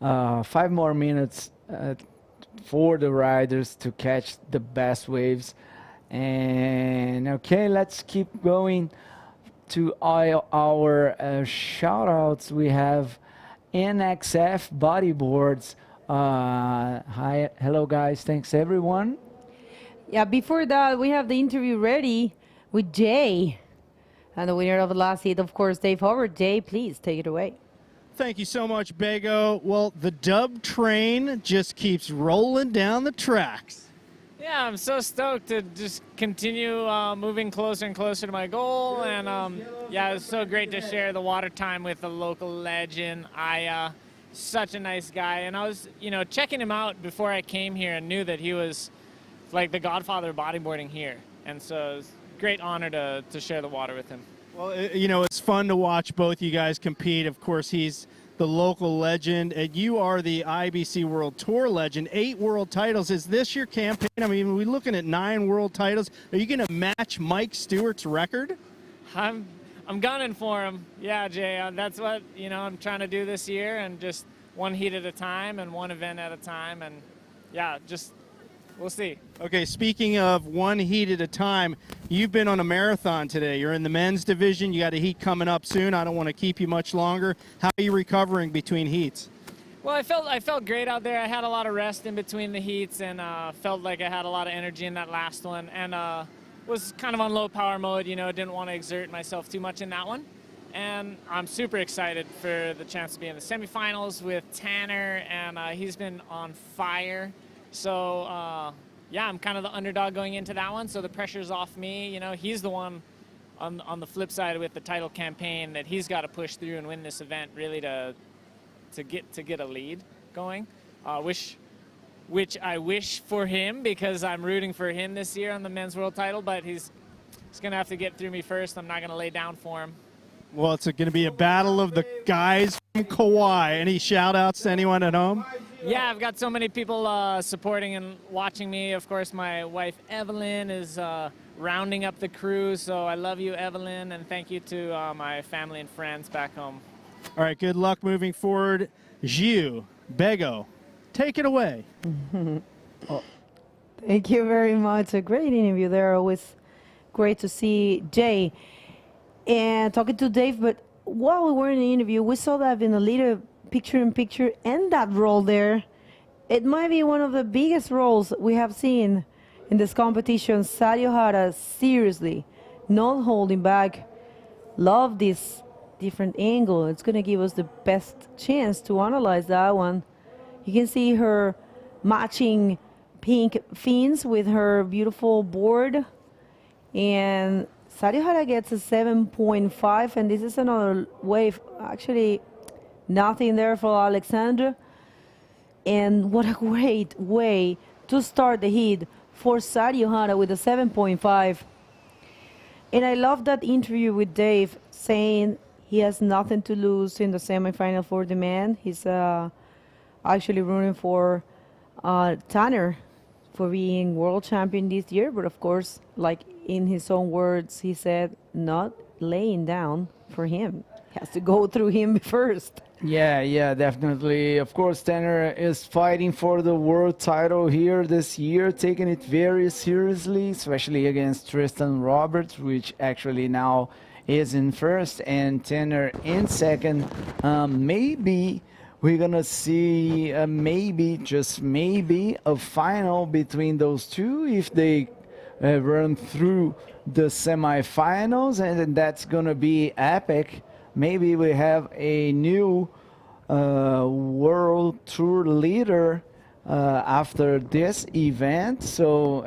5 more minutes for the riders to catch the best waves. And okay, let's keep going to our shout outs. We have NXF Bodyboards. Hi, hello guys, thanks everyone. Yeah, before that, we have the interview ready with Jay. And the winner of the last heat, of course, Dave Howard. Jay, please take it away. Thank you so much, Bego. Well, the dub train just keeps rolling down the tracks. Yeah, I'm so stoked to just continue moving closer and closer to my goal. And yeah, it was so great to share the water time with a local legend. Such a nice guy. And I was, checking him out before I came here and knew that he was like the godfather of bodyboarding here. And so it was a great honor to share the water with him. Well, it's fun to watch both you guys compete. Of course, he's the local legend, and you are the IBC World Tour legend. 8 world titles. Is this your campaign? I mean, we're looking at 9 world titles. Are you going to match Mike Stewart's record? I'm gunning for him. Yeah, Jay, that's what, I'm trying to do this year, and just one heat at a time and one event at a time. And yeah, we'll see. Okay, speaking of one heat at a time, you've been on a marathon today. You're in the men's division. You got a heat coming up soon. I don't want to keep you much longer. How are you recovering between heats? Well, I felt great out there. I had a lot of rest in between the heats, and felt like I had a lot of energy in that last one, and was kind of on low power mode. Didn't want to exert myself too much in that one. And I'm super excited for the chance to be in the semifinals with Tanner, and he's been on fire. So, yeah, I'm kind of the underdog going into that one, so the pressure's off me. He's the one on the flip side with the title campaign that he's got to push through and win this event really to get a lead going. Which I wish for him, because I'm rooting for him this year on the men's world title, but he's going to have to get through me first. I'm not going to lay down for him. Well, it's going to be a battle of the guys from Kauai. Any shout-outs to anyone at home? Yeah, I've got so many people supporting and watching me. Of course, my wife, Evelyn, is rounding up the crew. So I love you, Evelyn, and thank you to my family and friends back home. All right, good luck moving forward. Gio, Bego, take it away. Oh, thank you very much. A great interview there. Always great to see Jay. And talking to Dave, but while we were in the interview, we saw that in a little picture-in-picture and that roll there. it might be one of the biggest rolls we have seen in this competition. Sadio Hara, seriously, not holding back. Love this different angle. It's going to give us the best chance to analyze that one. You can see her matching pink fins with her beautiful board. And Sadio Hara gets a 7.5, and this is another wave. Actually, nothing there for Alexandra. And what a great way to start the heat for Sadio Hara with a 7.5. And I love that interview with Dave saying he has nothing to lose in the semifinal for the man. He's actually rooting for Tanner for being world champion this year. But of course, like in his own words, he said not laying down for him. Has to go through him first. Yeah, definitely. Of course, Tanner is fighting for the world title here this year, taking it very seriously, especially against Tristan Roberts, which actually now is in first, and Tanner in second. Maybe we're gonna see, maybe, just maybe, a final between those two if they run through the semifinals, and then that's gonna be epic. Maybe we have a new world tour leader after this event. So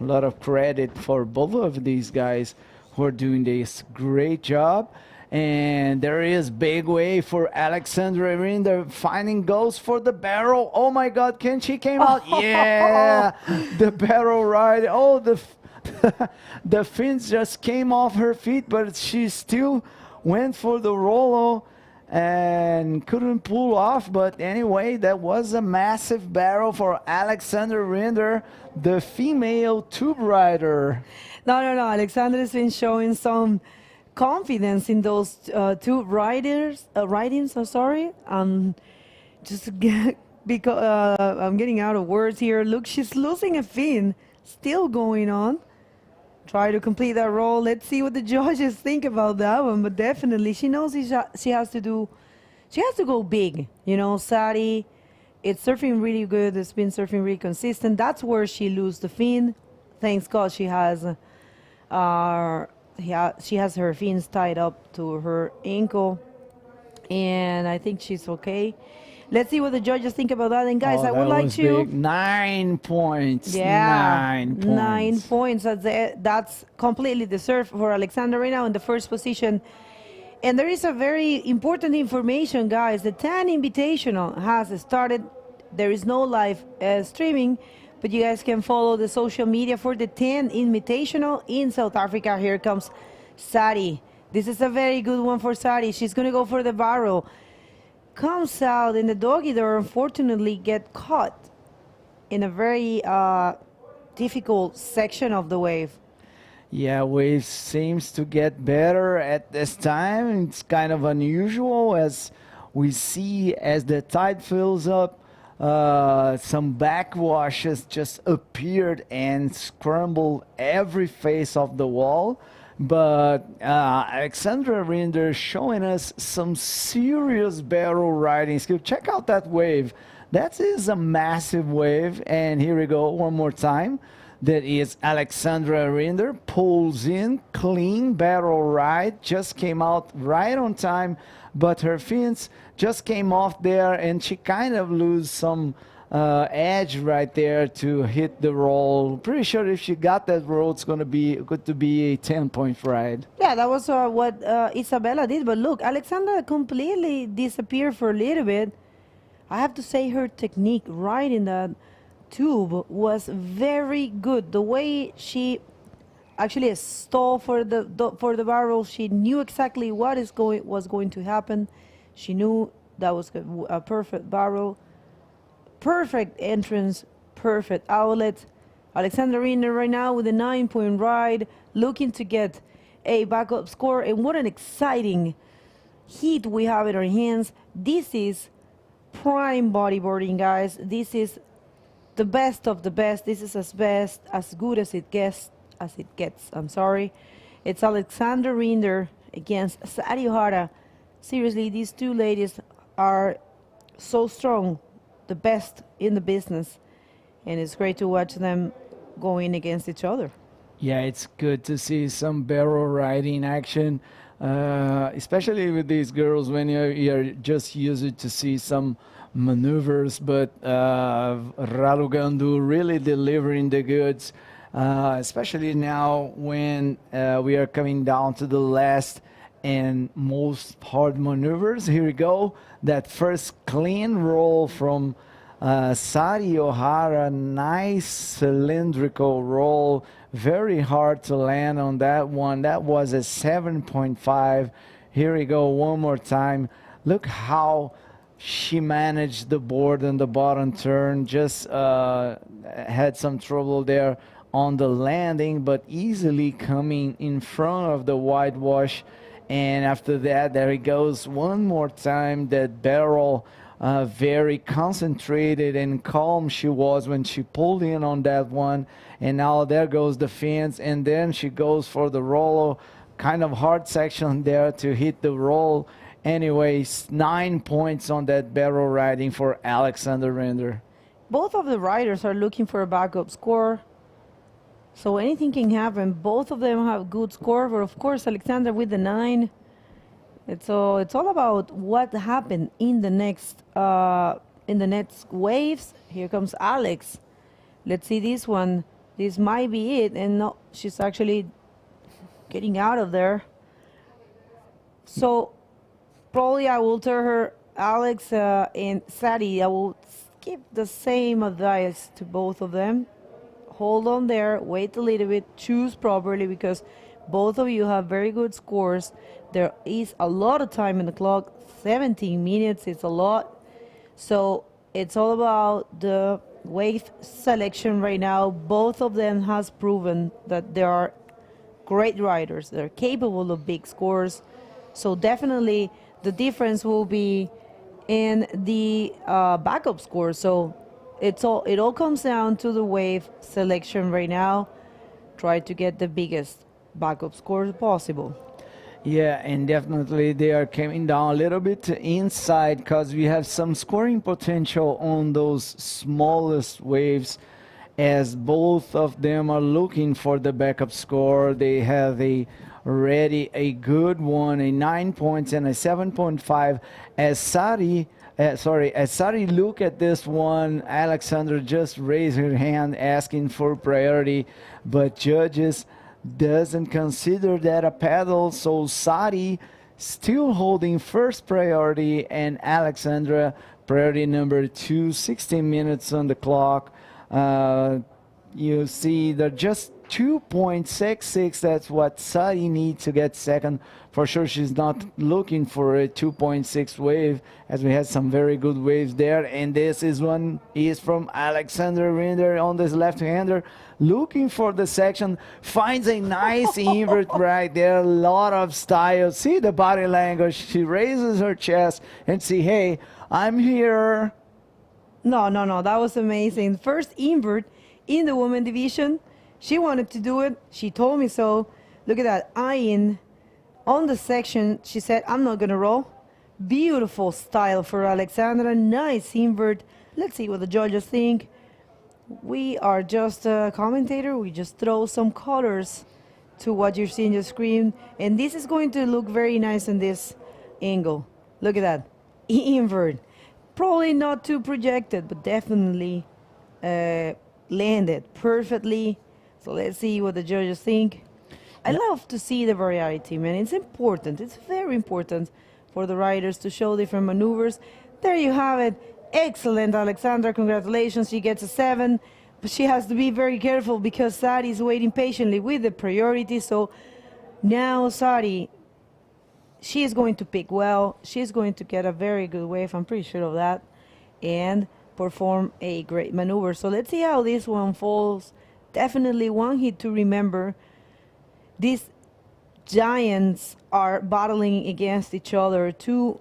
a lot of credit for both of these guys who are doing this great job. And there is big way for Alexandra Rinder finding goals for the barrel. Oh my God, can she came out? Yeah, the barrel ride. Oh, the fins just came off her feet, but she still went for the Rolo and couldn't pull off. But anyway, that was a massive barrel for Alexandra Rinder, the female tube rider. No. Alexandra has been showing some confidence in those tube ridings. Because I'm getting out of words here. Look, she's losing a fin. Still going on. Try to complete that roll. Let's see what the judges think about that one. But definitely, she knows she has to go big. You know, Sadi, it's surfing really good. It's been surfing really consistent. That's where she loses the fin. Thanks God she has her fins tied up to her ankle. And I think she's okay. Let's see what the judges think about that. And guys, I would like to... Big. 9 points. Yeah, 9 points. 9 points. That's completely deserved for Alexandra right now in the first position. And there is a very important information, guys. The TAN Invitational has started. There is no live streaming, but you guys can follow the social media for the TAN Invitational in South Africa. Here comes Sadi. This is a very good one for Sadi. She's going to go for the barrel. Comes out in the doggy door, unfortunately get caught in a very difficult section of the wave. Yeah, wave seems to get better at this time. It's kind of unusual as we see as the tide fills up, some backwashes just appeared and scrambled every face of the wall. But Alexandra Rinder showing us some serious barrel riding skill. Check out that wave. That is a massive wave. And here we go one more time. That is Alexandra Rinder. Pulls in, clean barrel ride. Just came out right on time. But her fins just came off there. And she kind of lose some edge right there to hit the roll. Pretty sure if she got that roll, it's going to be good to be a 10-point ride. Yeah, that was what Isabella did. But look, Alexandra completely disappeared for a little bit. I have to say her technique riding that tube was very good. The way she actually stalled for the barrel, she knew exactly what was going to happen. She knew that was a perfect barrel. Perfect entrance, perfect outlet. Alexandra Rinder right now with a 9-point ride, looking to get a backup score. And what an exciting heat we have in our hands. This is prime bodyboarding, guys. This is the best of the best. This is as good as it gets. I'm sorry. It's Alexandra Rinder against Sadio Hara. Seriously, these two ladies are so strong. the best in the business, and it's great to watch them going against each other. Yeah, it's good to see some barrel riding action, especially with these girls when you're just used to see some maneuvers, but Ralugandu really delivering the goods, especially now when we are coming down to the last and most hard maneuvers. Here we go. That first clean roll from Sari Ohara, nice cylindrical roll, very hard to land on that one. That was a 7.5. Here we go one more time. Look how she managed the board on the bottom turn, just had some trouble there on the landing, but easily coming in front of the whitewash. And after that, there he goes one more time. That barrel, very concentrated and calm she was when she pulled in on that one. And now there goes the fence, and then she goes for the roll, kind of hard section there to hit the roll. Anyways, 9 points on that barrel riding for Alexander Render. Both of the riders are looking for a backup score, so anything can happen. Both of them have good score, but of course Alexander with the 9. It's all about what happened in the next waves. Here comes Alex. Let's see this one. This might be it, and no, she's actually getting out of there. So probably I will tell her, Alex and Sadie, I will give the same advice to both of them. Hold on there, wait a little bit, choose properly, because both of you have very good scores. There is a lot of time in the clock, 17 minutes, it's a lot. So it's all about the wave selection right now. Both of them has proven that they are great riders. They're capable of big scores. So definitely the difference will be in the backup score. So it all comes down to the wave selection right now. Try to get the biggest backup score possible. Yeah, and definitely they are coming down a little bit inside because we have some scoring potential on those smallest waves, as both of them are looking for the backup score. They have already a good one, a 9 points and a 7.5. As Sari look at this one, Alexandra just raised her hand asking for priority, but judges doesn't consider that a paddle, so Sari still holding first priority and Alexandra priority number 2, 16 minutes on the clock. You see they're just 2.66. That's what Sari needs to get second. For sure, she's not looking for a 2.6 wave, as we had some very good waves there. And this one is from Alexander Rinder on this left-hander, looking for the section, finds a nice invert right there. A lot of style. See the body language. She raises her chest and see, hey, I'm here. No, that was amazing. First invert in the women division. She wanted to do it. She told me so. Look at that. Eyeing on the section. She said, I'm not going to roll. Beautiful style for Alexandra. Nice invert. Let's see what the judges think. We are just a commentator. We just throw some colors to what you're seeing on the screen. And this is going to look very nice in this angle. Look at that. Invert. Probably not too projected, but definitely landed perfectly. So let's see what the judges think. I love to see the variety, man. It's important. It's very important for the riders to show different maneuvers. There you have it. Excellent, Alexandra. Congratulations. She gets a 7. But she has to be very careful because Sari is waiting patiently with the priority. So now Sari, she is going to pick well. She's going to get a very good wave. I'm pretty sure of that. And perform a great maneuver. So let's see how this one falls. Definitely one hit to remember. These giants are battling against each other. Two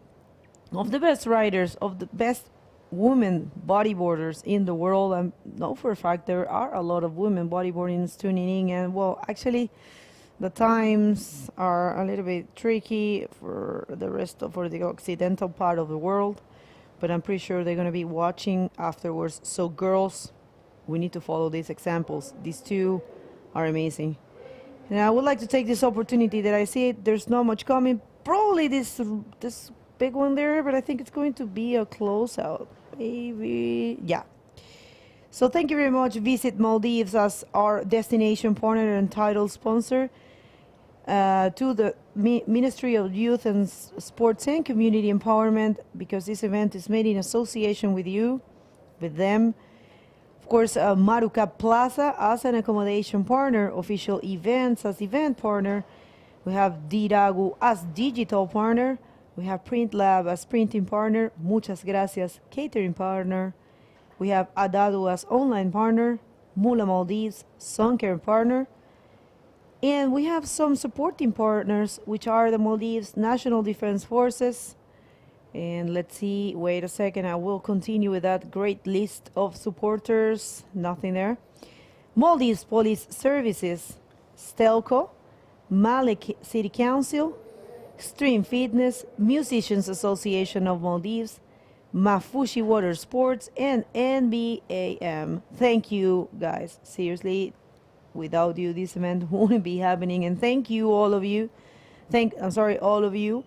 of the best riders, of the best women bodyboarders in the world. I know for a fact there are a lot of women bodyboarding tuning in, and well, actually the times are a little bit tricky for the occidental part of the world. but I'm pretty sure they're going to be watching afterwards. So girls, we need to follow these examples. These two are amazing. And I would like to take this opportunity that I see there's not much coming. Probably this big one there, but I think it's going to be a closeout. Maybe, yeah. So thank you very much. Visit Maldives as our destination partner and title sponsor. To the Ministry of Youth and Sports and Community Empowerment, because this event is made in association with you, with them. Of course, Maruka Plaza as an accommodation partner, official events as event partner. We have Diragu as digital partner. We have Print Lab as printing partner. Muchas gracias, catering partner. We have Adadu as online partner. Mula Maldives, sun care partner. And we have some supporting partners, which are the Maldives National Defense Forces. And let's see, wait a second, I will continue with that great list of supporters. Nothing there. Maldives Police Services, Stelco, Malik City Council, Stream Fitness, Musicians Association of Maldives, Mafushi Water Sports, and NBAM. Thank you, guys. Seriously. Without you, this event wouldn't be happening. And thank you, all of you. All of you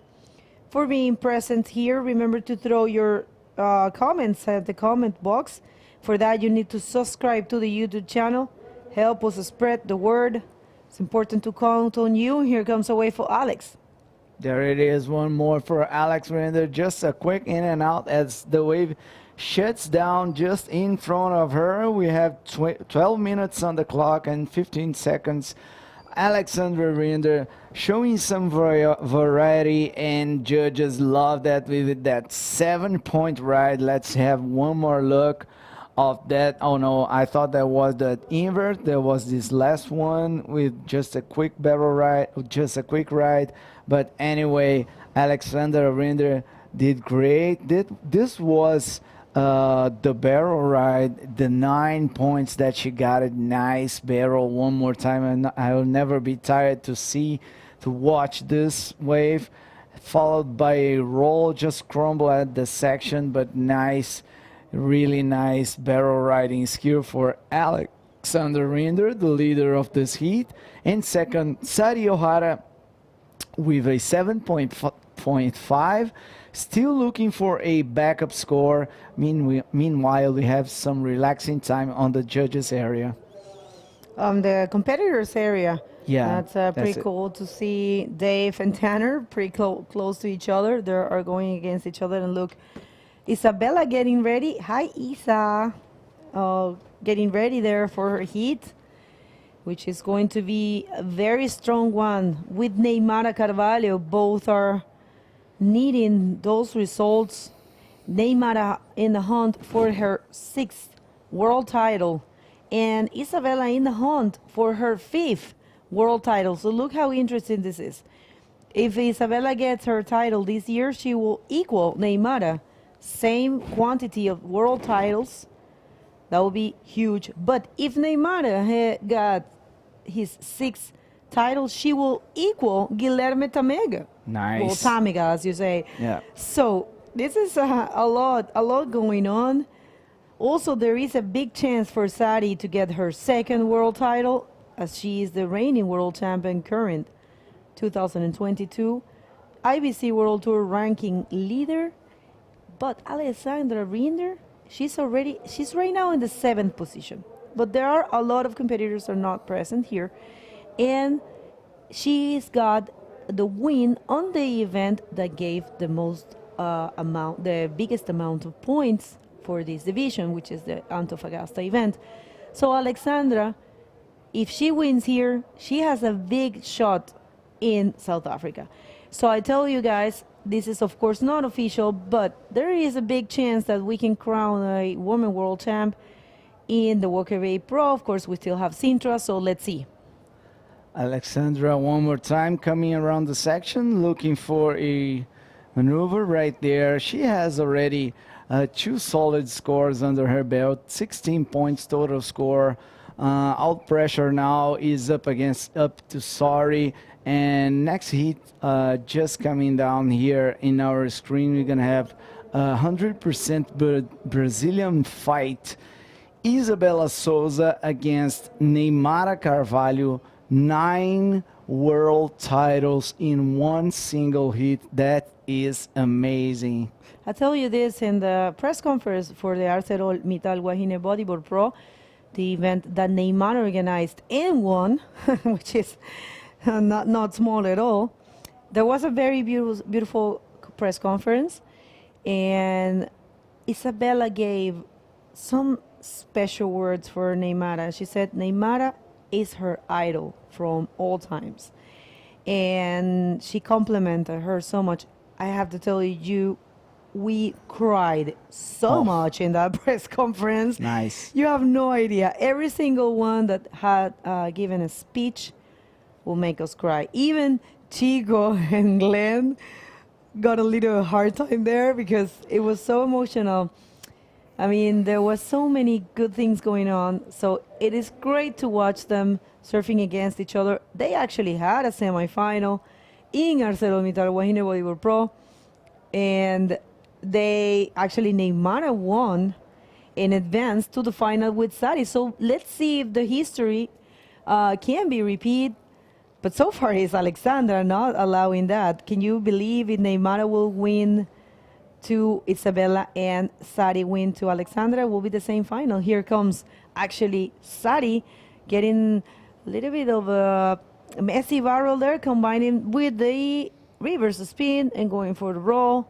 for being present here. Remember to throw your comments at the comment box. For that, you need to subscribe to the YouTube channel. Help us spread the word. It's important to count on you. Here comes a wave for Alex. There it is, one more for Alex Render. Just a quick in and out as the wave shuts down just in front of her. We have 12 minutes on the clock and 15 seconds. Alexandra Rinder showing some variety, and judges love that with that 7-point ride. Let's have one more look of that. Oh no, I thought that was the invert. There was this last one with just a quick barrel ride, just a quick ride. But anyway, Alexandra Rinder did great. This was the barrel ride, the 9 points that she got. A nice barrel one more time, and I will never be tired to watch this wave, followed by a roll, just crumble at the section, but nice, really nice barrel riding skill for Alexander Rinder, the leader of this heat. And second, Sari Ohara with a 7.5. Still looking for a backup score. Meanwhile, we have some relaxing time on the judges area. The competitors area. Yeah, that's pretty cool to see Dave and Tanner pretty close to each other. They are going against each other. And look, Isabella getting ready. Hi, Isa. Getting ready there for her heat, which is going to be a very strong one with Neymara Carvalho. Both are needing those results. Neymara in the hunt for her 6th world title, and Isabella in the hunt for her 5th world title. So look how interesting this is. If Isabella gets her title this year, she will equal Neymara. Same quantity of world titles. That will be huge. But if Neymara got his 6th title, she will equal Guilherme Tamega. Nice. Well, Tamega, as you say. Yeah. So this is a lot going on. Also, there is a big chance for Sari to get her 2nd world title, as she is the reigning world champion current 2022 IBC World Tour ranking leader. But Alessandra Rinder, she's right now in the 7th position. But there are a lot of competitors that are not present here. And she's got the win on the event that gave the the biggest amount of points for this division, which is the Antofagasta event. So Alexandra, if she wins here, she has a big shot in South Africa. So I tell you guys, this is of course not official, but there is a big chance that we can crown a women world champ in the Walker Bay Pro. Of course, we still have Sintra, so let's see. Alexandra one more time coming around the section, looking for a maneuver right there. She has already 2 solid scores under her belt, 16 points total score. Out pressure now is up to Sari, and next heat just coming down here in our screen. We're gonna have 100% Brazilian fight. Isabella Souza against Neymara Carvalho, 9 world titles in one single hit. That is amazing. I tell you this in the press conference for the ArcelorMittal Guajine Bodyboard Pro, the event that Neymar organized and won, which is not small at all. There was a very beautiful press conference, and Isabella gave some special words for Neymara. She said Neymara is her idol from all times, and she complimented her so much. I have to tell you, we cried so much in that press conference. Nice. You have no idea. Every single one that had given a speech will make us cry. Even Chico and Glenn got a little hard time there because it was so emotional. I mean, there was so many good things going on. So it is great to watch them surfing against each other. They actually had a semifinal in ArcelorMittal Guajine Bodyboard Pro, and they actually, Neymar won and advanced to the final with Sari. So let's see if the history can be repeated. But so far, it's Alexandra not allowing that. Can you believe if Neymar will win to Isabella and Sari win to Alexandra? Will be the same final. Here comes actually Sari getting a little bit of a messy barrel there, combining with the reverse spin and going for the roll.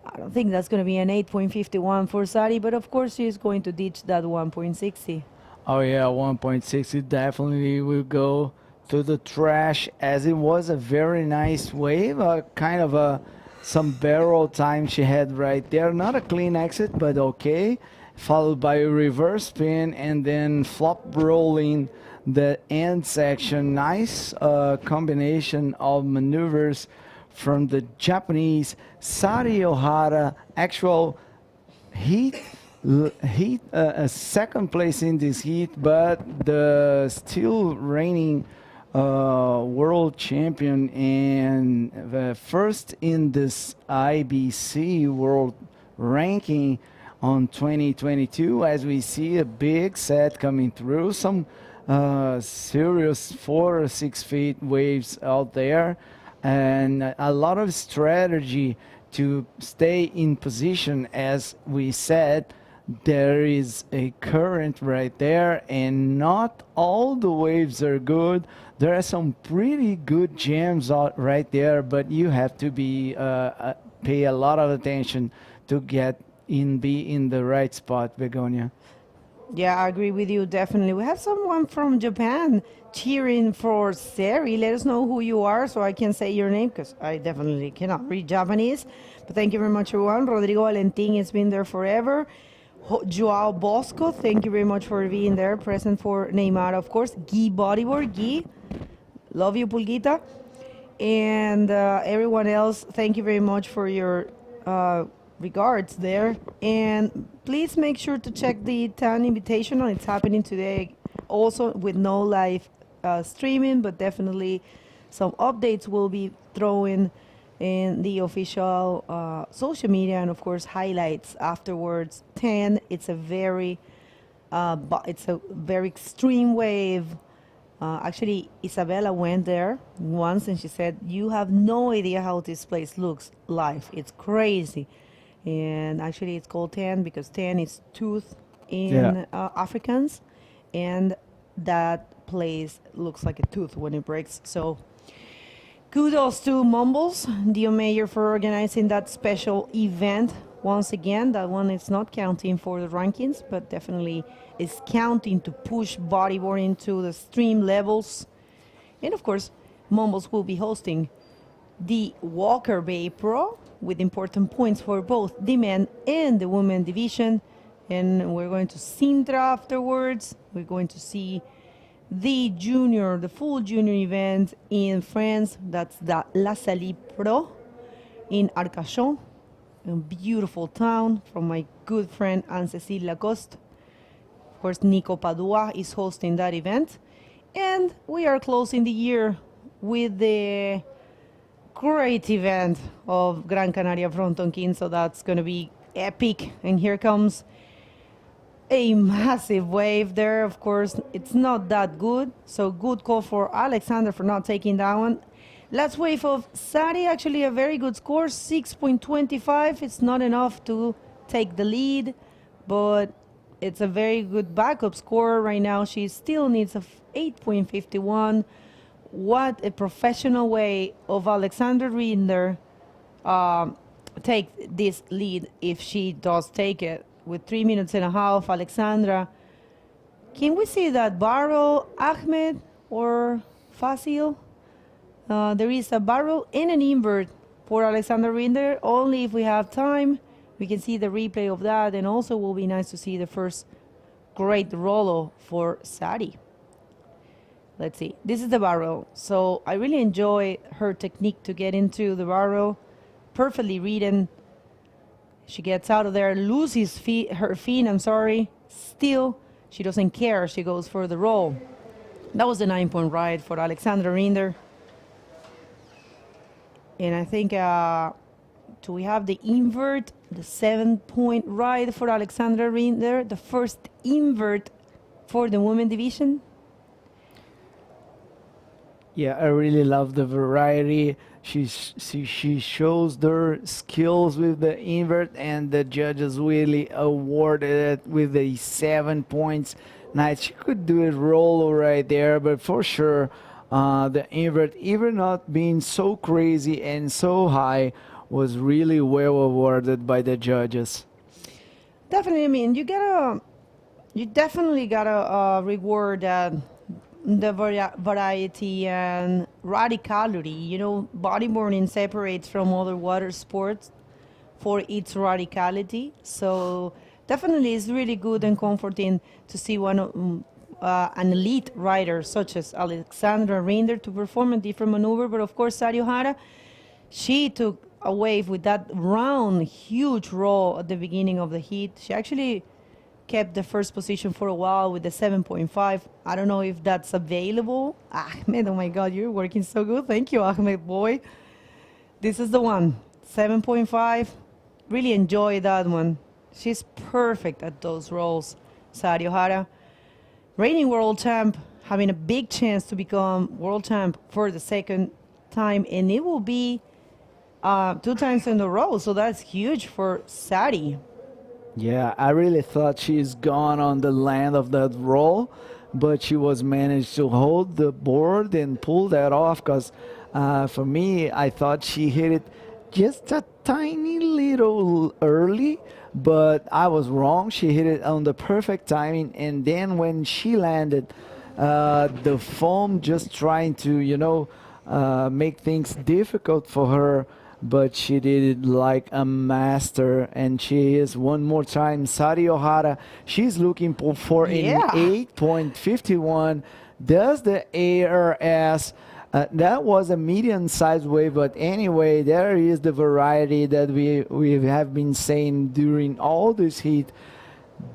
I don't think that's going to be an 8.51 for Sari, but of course she's going to ditch that 1.60. Oh yeah, 1.60 definitely will go to the trash, as it was a very nice wave, kind of some barrel time she had right there. Not a clean exit, but okay. Followed by a reverse spin and then flop rolling the end section. Nice combination of maneuvers from the Japanese Sari Ohara. Actual heat second place in this heat, but the still reigning world champion and the first in this IBC world ranking on 2022, as we see a big set coming through, some serious 4 or 6 feet waves out there, and a lot of strategy to stay in position. As we said, there is a current right there, and not all the waves are good. There are some pretty good jams out right there, but you have to be pay a lot of attention to be in the right spot, Begonia. Yeah, I agree with you, definitely. We have someone from Japan cheering for Sari. Let us know who you are so I can say your name, because I definitely cannot read Japanese. But thank you very much, everyone. Rodrigo Valentin has been there forever. Joao Bosco, thank you very much for being there, present for Neymar, of course. Guy Bodyboard, Guy, love you, Pulguita. And everyone else, thank you very much for your regards there. And please make sure to check the TAN Invitational. It's happening today also with no live streaming, but definitely some updates will be thrown in the official social media, and of course highlights afterwards. 10, it's a very extreme wave. Actually, Isabella went there once and she said, you have no idea how this place looks live. It's crazy. And actually it's called 10 because 10 is tooth in Africans, and that place looks like a tooth when it breaks. So kudos to Mumbles, Dio Mayor, for organizing that special event. Once again, that one is not counting for the rankings, but definitely is counting to push bodyboarding to the stream levels. And of course, Mumbles will be hosting the Walker Bay Pro with important points for both the men and the women division. And we're going to Sintra afterwards. We're going to see the full junior event in France. That's the Livestream Pro in Arcachon, a beautiful town, from my good friend Anne-Cécile Lacoste. Of course, Nico Padua is hosting that event. And we are closing the year with the great event of Gran Canaria Fronton, so that's going to be epic. And here comes a massive wave there. Of course, it's not that good, so good call for Alexander for not taking that one. Last wave of Sari, actually a very good score, 6.25. It's not enough to take the lead, but it's a very good backup score right now. She still needs a 8.51. What a professional way of Alexander Rinder take this lead if she does take it. With 3 minutes and a half, Alexandra. Can we see that barrel, Ahmed or Fasil? There is a barrel and an invert for Alexander Rinder. Only if we have time, we can see the replay of that. And also will be nice to see the first great rollo for Sari. Let's see. This is the barrel. So I really enjoy her technique to get into the barrel. Perfectly reading. She gets out of there, loses her feet, Still, she doesn't care. She goes for the roll. That was a 9-point ride for Alexandra Rinder. And I think, do we have the invert? The 7-point ride for Alexandra Rinder. The first invert for the women division. Yeah, I really love the variety. She shows their skills with the invert, and the judges really awarded it with the 7 points. Nice. She could do it roll right there, but for sure, the invert, even not being so crazy and so high, was really well awarded by the judges. Definitely, I mean, you definitely gotta reward the variety and radicality. You know, bodyboarding separates from other water sports for its radicality. So definitely it's really good and comforting to see an elite rider such as Alexandra Rinder to perform a different maneuver. But of course, Sari Ohara, she took a wave with that round, huge roll at the beginning of the heat. She actually kept the first position for a while with the 7.5. I don't know if that's available. Ahmed, oh my God, you're working so good. Thank you, Ahmed, boy. This is the one, 7.5. Really enjoy that one. She's perfect at those rolls, Sari Ohara. Reigning world champ, having a big chance to become world champ for the second time, and it will be 2 times in a row, so that's huge for Sari. Yeah, I really thought she's gone on the land of that roll, but she was managed to hold the board and pull that off, because for me, I thought she hit it just a tiny little early, but I was wrong. She hit it on the perfect timing, and then when she landed, the foam just trying to, make things difficult for her, but she did it like a master. And she is one more time Sari Ohara. She's looking for an 8.51. Does the ARS. That was a medium-sized wave, but anyway, there is the variety that we have been saying during all this heat.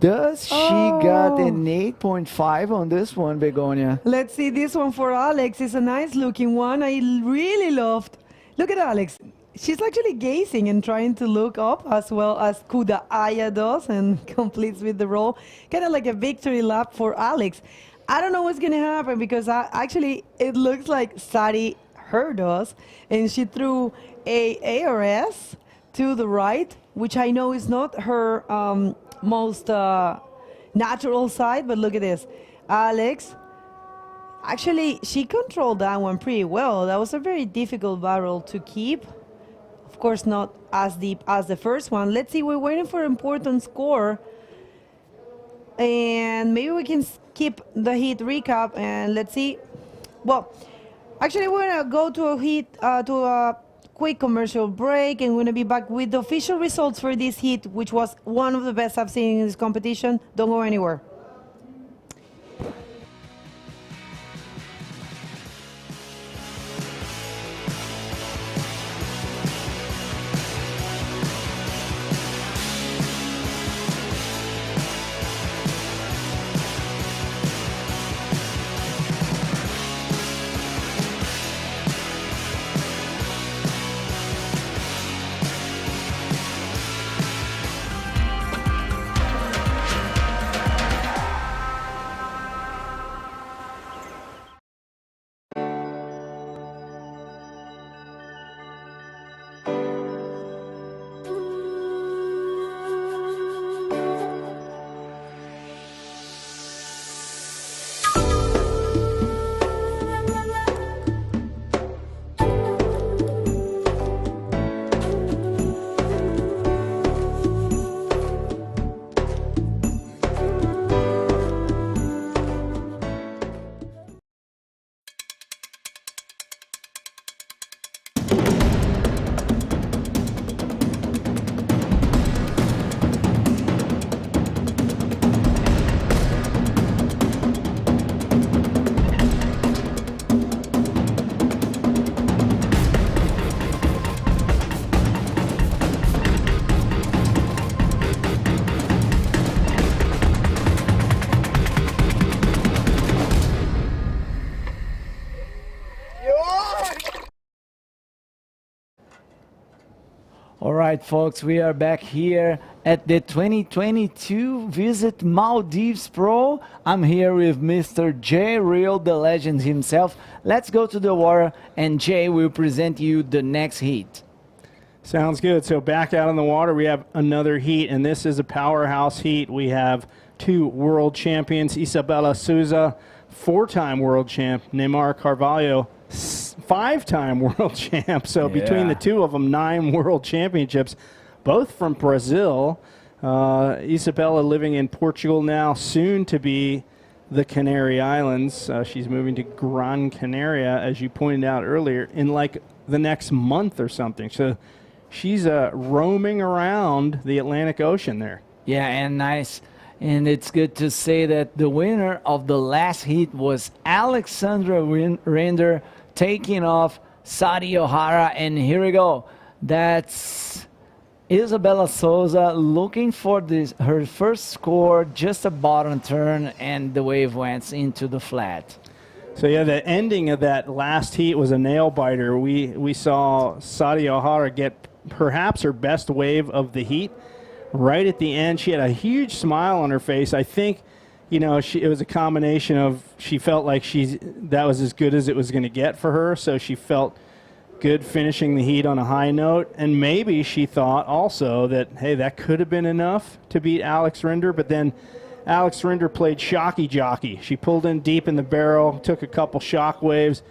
Does she got an 8.5 on this one, Begonia? Let's see this one for Alex. It's a nice-looking one. I really loved. Look at Alex. She's actually gazing and trying to look up as well as Kuda Aya does and completes with the roll. Kind of like a victory lap for Alex. I don't know what's going to happen because actually it looks like Sari heard us and she threw a ARS to the right, which I know is not her most natural side, but look at this. Alex, actually, she controlled that one pretty well. That was a very difficult barrel to keep. Of course, not as deep as the first one. Let's see, we're waiting for an important score. And maybe we can skip the heat recap and let's see. Well, actually, we're going to go to a quick commercial break, and we're going to be back with the official results for this heat, which was one of the best I've seen in this competition. Don't go anywhere. All right, folks, we are back here at the 2022 Visit Maldives Pro. I'm here with Mr. Jay Real, the legend himself. Let's go to the water, and Jay will present you the next heat. Sounds good. So back out on the water, we have another heat, and this is a powerhouse heat. We have two world champions, Isabella Souza, 4-time world champ, Neymar Carvalho, 5-time world champ. So between the two of them, 9 world championships, both from Brazil. Isabella living in Portugal now, soon to be the Canary Islands. She's moving to Gran Canaria, as you pointed out earlier, in like the next month or something. So she's roaming around the Atlantic Ocean there. Yeah, and nice. And it's good to say that the winner of the last heat was Alexandra Render, taking off Sadi O'Hara. And here we go. That's Isabella Souza looking for her first score, just a bottom turn, and the wave went into the flat. So yeah, the ending of that last heat was a nail biter. We saw Sadi O'Hara get perhaps her best wave of the heat. Right at the end, she had a huge smile on her face. I think, you know, it was a combination of she felt like that was as good as it was going to get for her, so she felt good finishing the heat on a high note. And maybe she thought also that, hey, that could have been enough to beat Alex Rinder, but then Alex Rinder played shocky jockey. She pulled in deep in the barrel, took a couple shock waves,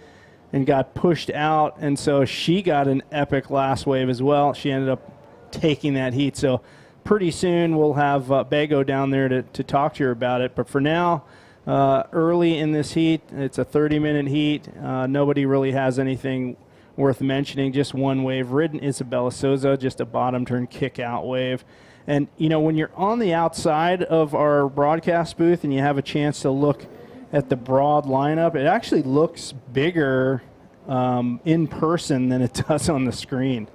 and got pushed out, and so she got an epic last wave as well. She ended up taking that heat. So pretty soon we'll have Bego down there to talk to her about it. But for now, early in this heat, it's a 30-minute heat. Nobody really has anything worth mentioning. Just one wave ridden, Isabella Souza, just a bottom turn kick out wave. And, you know, when you're on the outside of our broadcast booth and you have a chance to look at the broad lineup, it actually looks bigger in person than it does on the screen.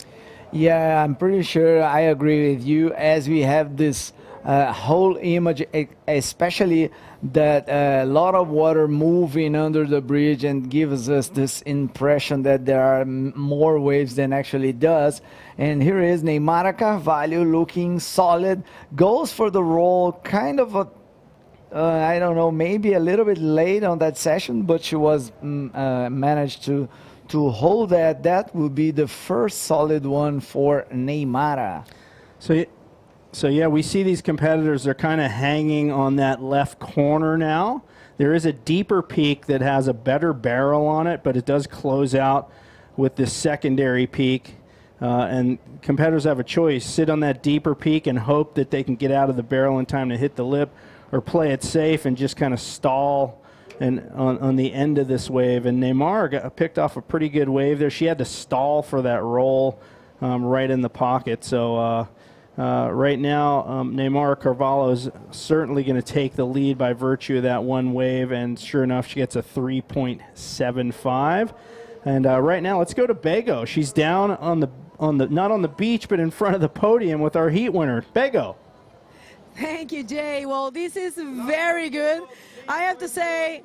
Yeah, I'm pretty sure I agree with you, as we have this whole image, especially that a lot of water moving under the bridge and gives us this impression that there are more waves than actually does. And here is Neymar Carvalho looking solid, goes for the roll, kind of a I don't know, maybe a little bit late on that session, but she was managed to hold that. That would be the first solid one for Neymar. So yeah, we see these competitors are kind of hanging on that left corner now. There is a deeper peak that has a better barrel on it, but it does close out with this secondary peak. And competitors have a choice: sit on that deeper peak and hope that they can get out of the barrel in time to hit the lip, or play it safe and just kind of stall and on the end of this wave. And Neymar picked off a pretty good wave there. She had to stall for that roll right in the pocket. So right now, Neymar Carvalho is certainly going to take the lead by virtue of that one wave, and sure enough, she gets a 3.75. And right now, let's go to Bego. She's down on the not on the beach, but in front of the podium with our heat winner, Bego. Thank you, Jay. Well, this is very good. I have to say,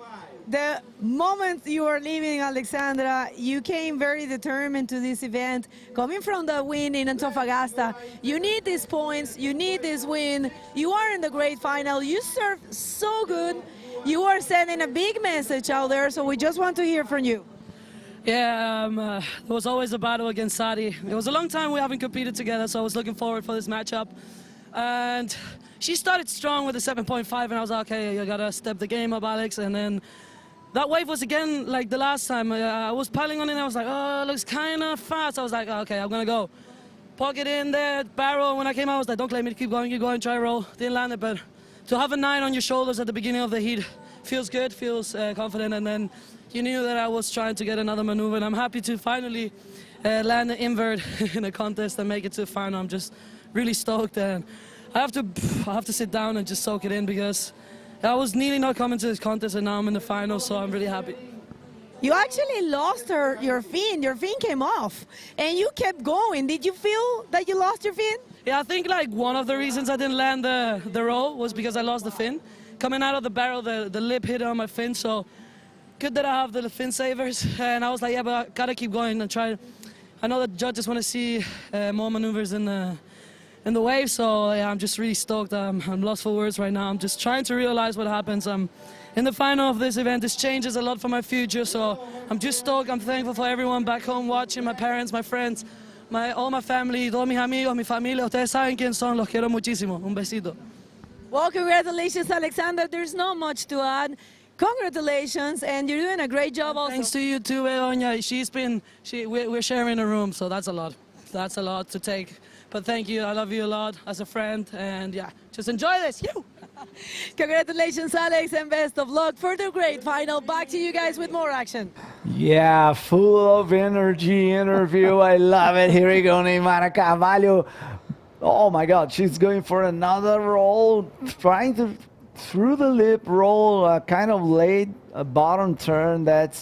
the moment you are leaving Alexandra, you came very determined to this event. Coming from the win in Antofagasta, you need these points, you need this win. You are in the great final. You serve so good. You are sending a big message out there, so we just want to hear from you. Yeah, there was always a battle against Sadi. It was a long time we haven't competed together, so I was looking forward for this matchup. And she started strong with a 7.5, and I was like, okay, you gotta step the game up, Alex. And then that wave was again like the last time. I was piling on it, and I was like, oh, it looks kind of fast. I was like, okay, I'm gonna go. Pocket in there, barrel. When I came out, I was like, don't claim me, keep going, try roll. Didn't land it, but to have a 9 on your shoulders at the beginning of the heat feels good, feels confident, and then you knew that I was trying to get another maneuver, and I'm happy to finally land an invert in a contest and make it to the final. I'm just really stoked, and I have to sit down and just soak it in, because I was nearly not coming to this contest, and now I'm in the final, so I'm really happy. You actually lost your fin. Your fin came off, and you kept going. Did you feel that you lost your fin? Yeah, I think like one of the reasons I didn't land the roll was because I lost the fin. Coming out of the barrel, the lip hit on my fin, so good that I have the fin savers. And I was like, yeah, but I gotta keep going and try. I know that judges want to see more maneuvers in the wave, so yeah, I'm just really stoked. I'm lost for words right now. I'm just trying to realize what happens. In the final of this event, this changes a lot for my future, so I'm just stoked. I'm thankful for everyone back home watching, my parents, my friends, all my family, todos mis amigos, mi familia. Ustedes saben quién son, los quiero muchísimo. Un besito. Well, congratulations, Alexander. There's not much to add. Congratulations, and you're doing a great job also. Thanks to you too, Begoña. We're sharing a room, so that's a lot. That's a lot to take. But thank you, I love you a lot as a friend, and yeah, just enjoy this. You. Congratulations, Alex, and best of luck for the great final. Back to you guys with more action. Yeah, full of energy interview. I love it. Here we go, Neymara Carvalho. Oh my God, she's going for another roll, trying to through the lip roll, kind of late bottom turn that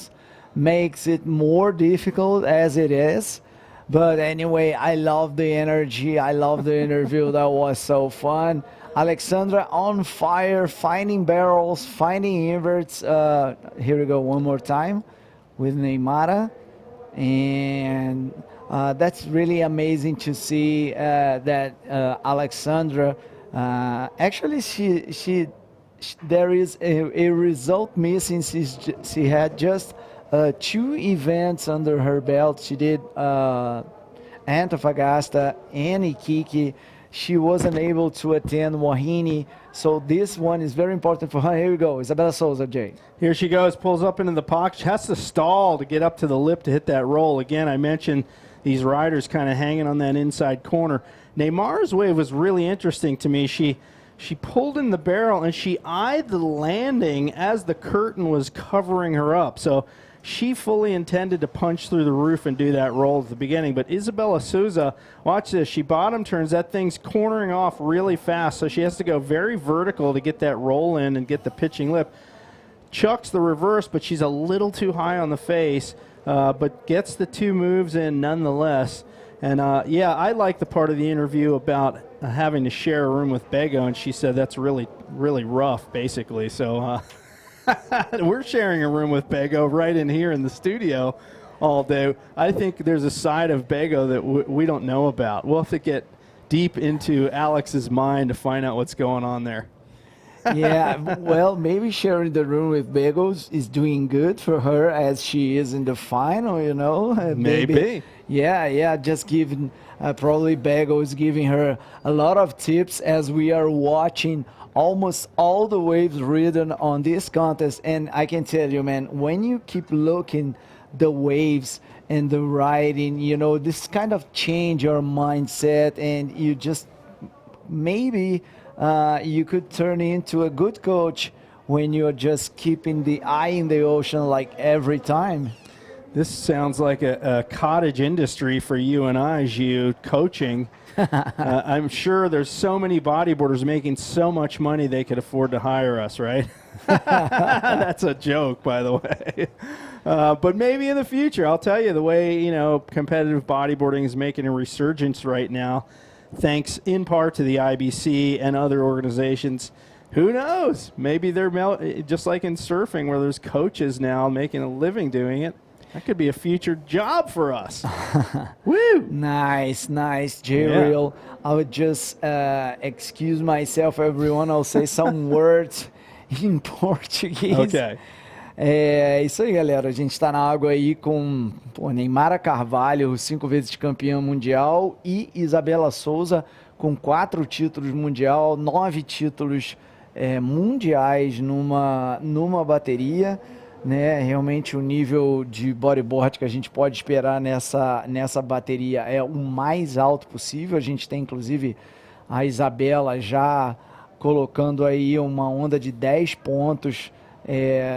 makes it more difficult as it is. But anyway, I love the energy. I love the interview. That was so fun. Alexandra on fire, finding barrels, finding inverts. Here we go one more time with Neymara. And that's really amazing to see that Alexandra, actually there is a result missing. She had just 2 events under her belt. She did Antofagasta and Iquique. She wasn't able to attend Wahine, so this one is very important for her. Here we go, Isabella Souza, Jay. Here she goes, pulls up into the pocket. She has to stall to get up to the lip to hit that roll. Again, I mentioned these riders kind of hanging on that inside corner. Neymara's wave was really interesting to me. She pulled in the barrel and she eyed the landing as the curtain was covering her up. So she fully intended to punch through the roof and do that roll at the beginning. But Isabella Souza, watch this. She bottom turns. That thing's cornering off really fast. So she has to go very vertical to get that roll in and get the pitching lip. Chucks the reverse, but she's a little too high on the face, but gets the 2 moves in nonetheless. And yeah, I like the part of the interview about having to share a room with Bego, and she said that's really, really rough, basically. So we're sharing a room with Bego right in here in the studio all day. I think there's a side of Bego that we don't know about. We'll have to get deep into Alex's mind to find out what's going on there. Yeah, well, maybe sharing the room with Bagels is doing good for her as she is in the final, you know. Maybe. Yeah, just giving, probably Bagels giving her a lot of tips as we are watching almost all the waves ridden on this contest. And I can tell you, man, when you keep looking the waves and the riding, you know, this kind of change your mindset, and you just maybe you could turn into a good coach when you're just keeping the eye in the ocean like every time. This sounds like a cottage industry for you and I, Gio, coaching. I'm sure there's so many bodyboarders making so much money they could afford to hire us, right? That's a joke, by the way. But maybe in the future, I'll tell you, the way, you know, competitive bodyboarding is making a resurgence right now, thanks in part to the IBC and other organizations. Who knows? Maybe they're just like in surfing, where there's coaches now making a living doing it. That could be a future job for us. Woo! Nice, J-Real. Yeah. I would just excuse myself, everyone. I'll say some words in Portuguese. Okay. É isso aí, galera. A gente está na água aí com Neymara Carvalho, 5 vezes campeã mundial, e Isabella Souza, com 4 títulos mundial, 9 títulos mundiais numa bateria. Né? Realmente o nível de bodyboard que a gente pode esperar nessa bateria é o mais alto possível. A gente tem inclusive a Isabela já colocando aí uma onda de 10 pontos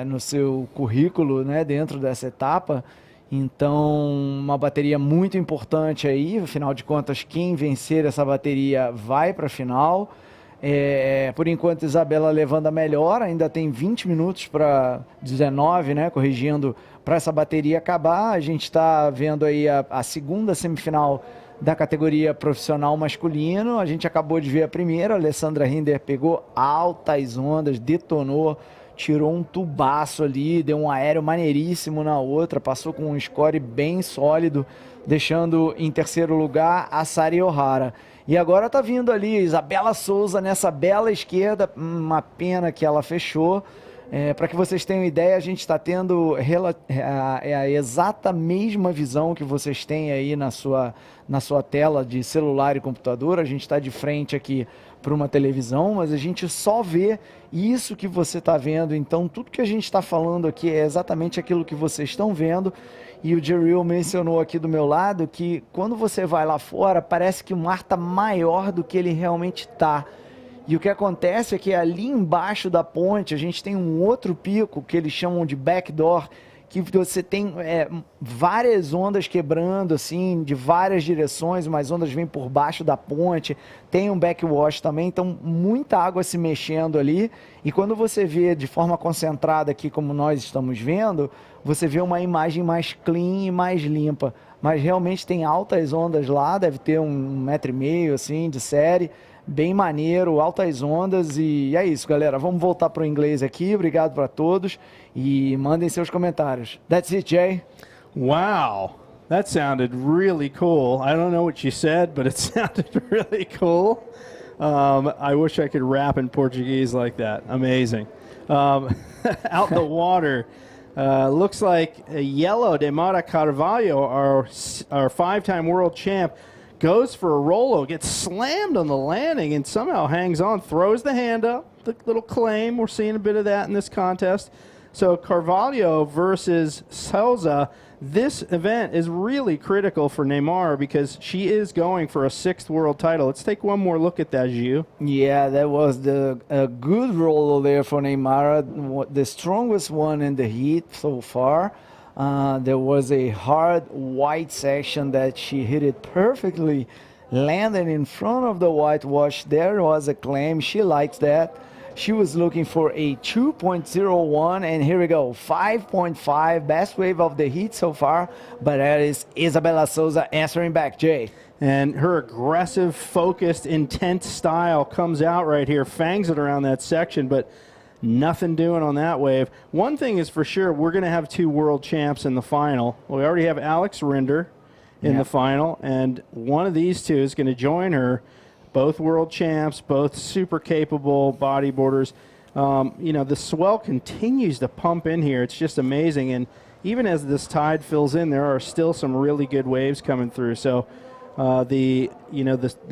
no seu currículo, né, dentro dessa etapa. Então, uma bateria muito importante aí. Afinal de contas, quem vencer essa bateria vai para a final. Por enquanto, Isabela levando a melhor, ainda tem 20 minutos para 19, né, corrigindo, para essa bateria acabar. A gente está vendo aí a segunda semifinal da categoria profissional masculino. A gente acabou de ver a primeira, a Alessandra Rinder pegou altas ondas, detonou, tirou um tubaço ali, deu um aéreo maneiríssimo na outra, passou com um score bem sólido, deixando em terceiro lugar a Sari Ohara. E agora tá vindo ali Isabela Souza nessa bela esquerda, uma pena que ela fechou. Para que vocês tenham ideia, a gente está tendo a exata mesma visão que vocês têm aí na sua tela de celular e computador. A gente está de frente aqui para uma televisão, mas a gente só vê isso que você está vendo. Então, tudo que a gente está falando aqui é exatamente aquilo que vocês estão vendo. E o Jerry mencionou aqui do meu lado que quando você vai lá fora, parece que o mar está maior do que ele realmente está. E o que acontece é que ali embaixo da ponte a gente tem um outro pico que eles chamam de backdoor, que você tem várias ondas quebrando assim de várias direções, umas ondas vêm por baixo da ponte, tem um backwash também, então muita água se mexendo ali. E quando você vê de forma concentrada aqui como nós estamos vendo, você vê uma imagem mais clean e mais limpa. Mas realmente tem altas ondas lá, deve ter 1,5 metro assim de série. Bem maneiro, altas ondas, e é isso, galera. Vamos voltar para o inglês aqui. Obrigado para todos e mandem seus comentários. That's it, Jay. Wow, that sounded really cool. I don't know what you said, but it sounded really cool. I wish I could rap in Portuguese like that. Amazing. Out the water. Looks like Yellow de Mara Carvalho, our five-time world champ, goes for a Rolo, gets slammed on the landing, and somehow hangs on, throws the hand up, the little claim. We're seeing a bit of that in this contest. So Carvalho versus Souza. This event is really critical for Neymar because she is going for a 6th world title. Let's take one more look at that, Gio. Yeah, that was a good Rolo there for Neymar, the strongest one in the heat so far. There was a hard white section that she hit it perfectly, landed in front of the whitewash. There was a claim. She likes that. She was looking for a 2.01, and here we go, 5.5, best wave of the heat so far, but that is Isabela Souza answering back, Jay. And her aggressive, focused, intense style comes out right here, fangs it around that section, but nothing doing on that wave. One thing is for sure, we're going to have 2 world champs in the final. Well, we already have Alex Rinder in the final, and one of these two is going to join her. Both world champs, both super capable bodyboarders. You know, the swell continues to pump in here. It's just amazing. And even as this tide fills in, there are still some really good waves coming through. So the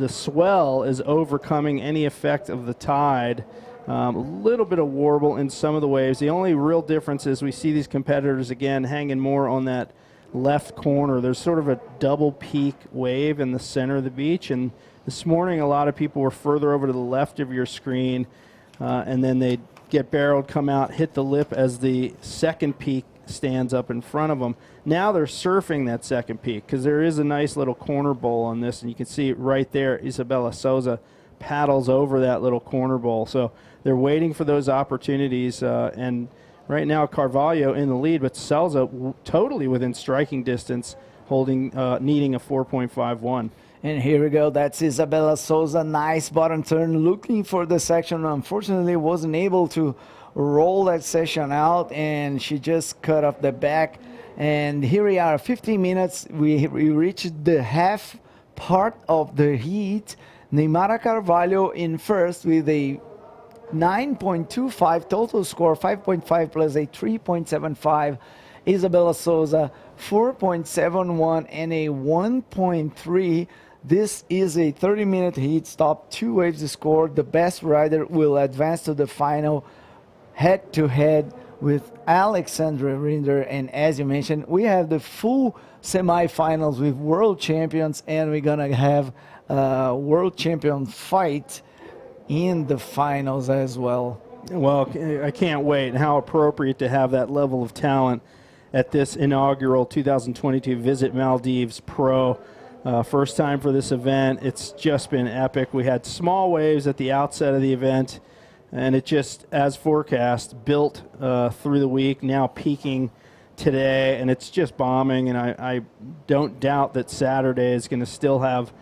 swell is overcoming any effect of the tide. A little bit of warble in some of the waves. The only real difference is we see these competitors again hanging more on that left corner. There's sort of a double peak wave in the center of the beach, and this morning a lot of people were further over to the left of your screen, and then they get barreled, come out, hit the lip as the second peak stands up in front of them. Now they're surfing that second peak because there is a nice little corner bowl on this, and you can see it right there. Isabela Souza paddles over that little corner bowl. So they're waiting for those opportunities, and right now Carvalho in the lead, but Souza totally within striking distance, holding, needing a 4.51. And here we go, that's Isabela Souza, nice bottom turn, looking for the section. Unfortunately, wasn't able to roll that section out, and she just cut off the back. And here we are, 15 minutes, we reached the half part of the heat. Neymar Carvalho in first with a 9.25 total score, 5.5 plus a 3.75. Isabela Souza, 4.71 and a 1.3. This is a 30-minute heat stop, 2 waves scored. The best rider will advance to the final head-to-head with Alexandra Rinder. And as you mentioned, we have the full semifinals with world champions, and we're going to have a world champion fight in the finals as well. Well, I can't wait. And how appropriate to have that level of talent at this inaugural 2022 Visit Maldives Pro. First time for this event. It's just been epic. We had small waves at the outset of the event, and it just, as forecast, built through the week, now peaking today, and it's just bombing. And I don't doubt that Saturday is going to still have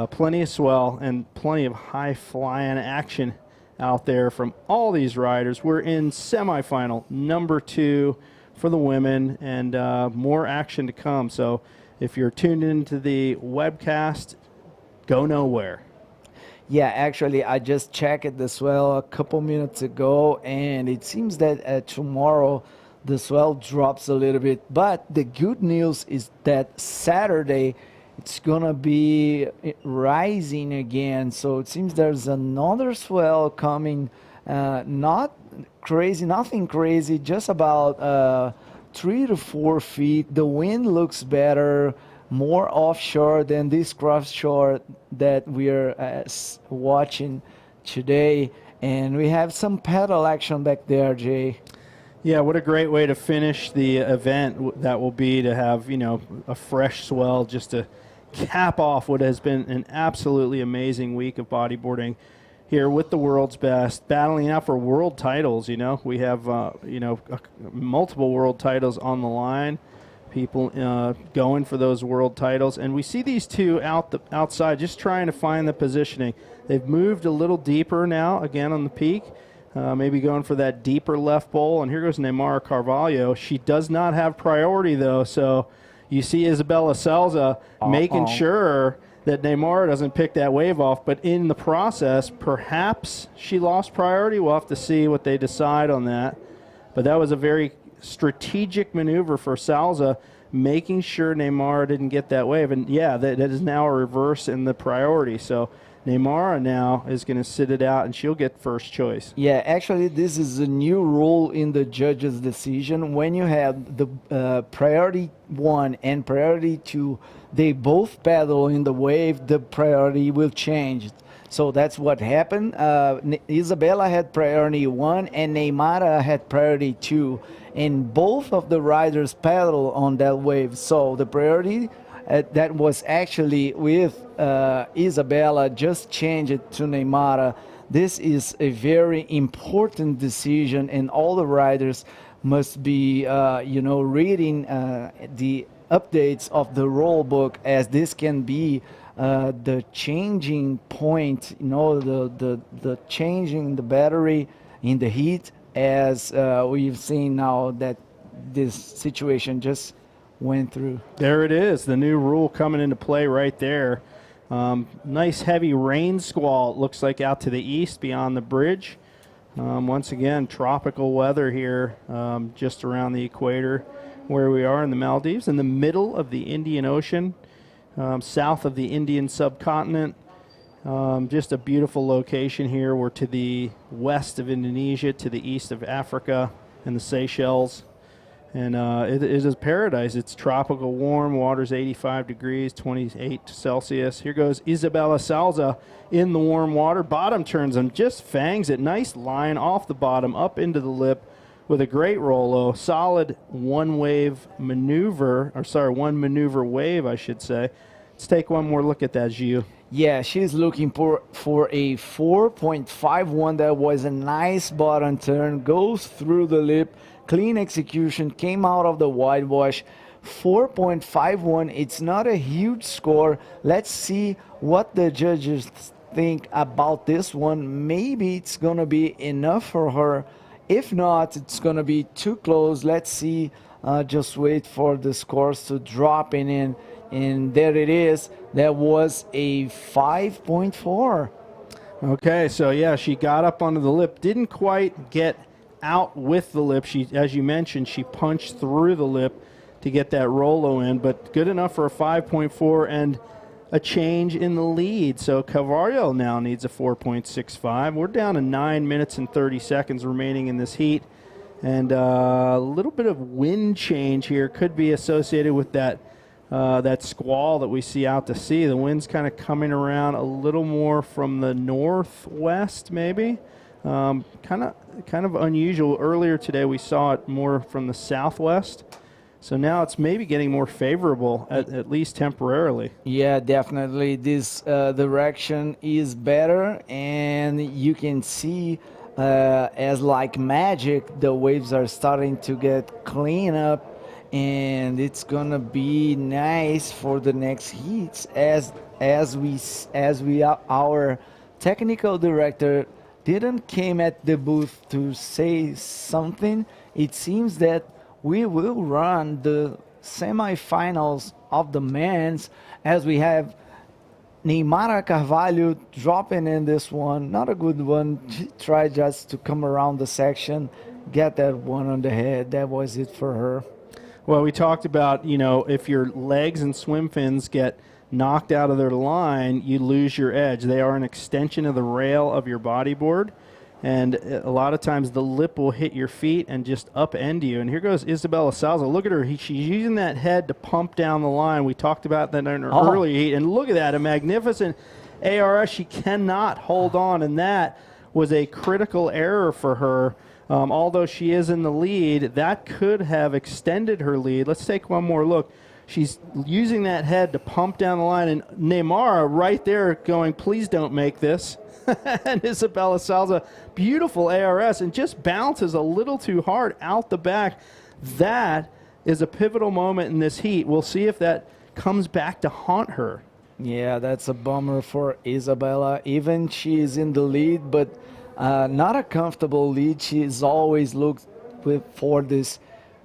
plenty of swell and plenty of high flying action out there from all these riders. We're in semifinal number 2 for the women, and more action to come. So if you're tuned into the webcast, go nowhere. Yeah, actually, I just checked the swell a couple minutes ago, and it seems that tomorrow the swell drops a little bit. But the good news is that Saturday it's gonna be rising again. So it seems there's another swell coming. Not crazy, nothing crazy, just about 3 to 4 feet. The wind looks better, more offshore than this cross-shore that we're watching today. And we have some pedal action back there, Jay. Yeah, what a great way to finish the event that will be, to have, you know, a fresh swell just to cap off what has been an absolutely amazing week of bodyboarding here with the world's best, battling out for world titles. You know, we have, you know, multiple world titles on the line, people going for those world titles. And we see these two outside just trying to find the positioning. They've moved a little deeper now, again on the peak. Maybe going for that deeper left bowl. And here goes Neymar Carvalho. She does not have priority, though. So you see Isabella Salza making sure that Neymar doesn't pick that wave off. But in the process, perhaps she lost priority. We'll have to see what they decide on that. But that was a very strategic maneuver for Salza, making sure Neymar didn't get that wave. And, yeah, that is now a reverse in the priority. So Neymar now is going to sit it out, and she'll get first choice. Yeah, actually, this is a new rule in the judge's decision. When you have the priority 1 and priority 2, they both paddle in the wave, the priority will change. So that's what happened. Isabella had priority 1 and Neymar had priority 2. And both of the riders paddle on that wave. So the priority that was actually with Isabella just changed to Neymar. This is a very important decision, and all the riders must be, you know, reading the updates of the rule book, as this can be the changing point, you know, the changing the battery in the heat, as we've seen now that this situation just went through. There it is, the new rule coming into play right there. Nice heavy rain squall, it looks like, out to the east beyond the bridge. Once again, tropical weather here, just around the equator where we are in the Maldives, in the middle of the Indian Ocean, south of the Indian subcontinent. Just a beautiful location here. We're to the west of Indonesia, to the east of Africa and the Seychelles. And it is paradise. It's tropical warm. Water's 85 degrees, 28 Celsius. Here goes Isabella Salza in the warm water. Bottom turns and just fangs it. Nice line off the bottom, up into the lip with a great rollo. Solid one maneuver wave, I should say. Let's take one more look at that, Gio. Yeah, she's looking for a 4.51. That was a nice bottom turn. Goes through the lip. Clean execution, came out of the whitewash. 4.51, it's not a huge score. Let's see what the judges think about this one. Maybe it's going to be enough for her. If not, it's going to be too close. Let's see. Just wait for the scores to drop in. And there it is. That was a 5.4. Okay, so yeah, she got up onto the lip. Didn't quite get out with the lip. She, as you mentioned, she punched through the lip to get that rollo in, but good enough for a 5.4 and a change in the lead. So Carvalho now needs a 4.65. We're down to 9 minutes and 30 seconds remaining in this heat, and a little bit of wind change here could be associated with that that squall that we see out to sea. The wind's kind of coming around a little more from the northwest, maybe. Kind of unusual. Earlier today we saw it more from the southwest, so now it's maybe getting more favorable, at least temporarily. Yeah, definitely this direction is better, and you can see as like magic the waves are starting to get clean up, and it's gonna be nice for the next heats, as our technical director didn't came at the booth to say something. It seems that we will run the semifinals of the men's as we have Neymar Carvalho dropping in this one. Not a good one. She tried just to come around the section, get that one on the head. That was it for her. Well, we talked about, if your legs and swim fins get knocked out of their line, you lose your edge. They are an extension of the rail of your bodyboard. And a lot of times the lip will hit your feet and just upend you. And here goes Isabella Salza. Look at her. She's using that head to pump down the line. We talked about that in her earlier heat. And look at that, a magnificent ARS. She cannot hold on. And that was a critical error for her. Although she is in the lead, that could have extended her lead. Let's take one more look. She's using that head to pump down the line. And Neymar right there going, please don't make this. And Isabella Salza, beautiful ARS, and just bounces a little too hard out the back. That is a pivotal moment in this heat. We'll see if that comes back to haunt her. Yeah, that's a bummer for Isabella. Even she is in the lead, but not a comfortable lead. She's always looked for this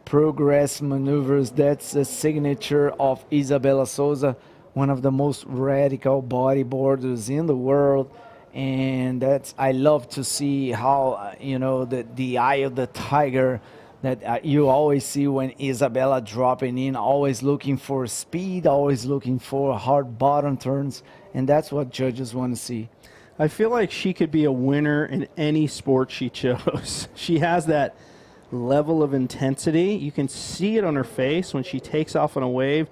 progress maneuvers. That's a signature of Isabella Souza, one of the most radical bodyboarders in the world. And I love to see how, the eye of the tiger that you always see when Isabella dropping in, always looking for speed, always looking for hard bottom turns. And that's what judges want to see. I feel like she could be a winner in any sport she chose. She has that level of intensity. You can see it on her face when she takes off on a wave.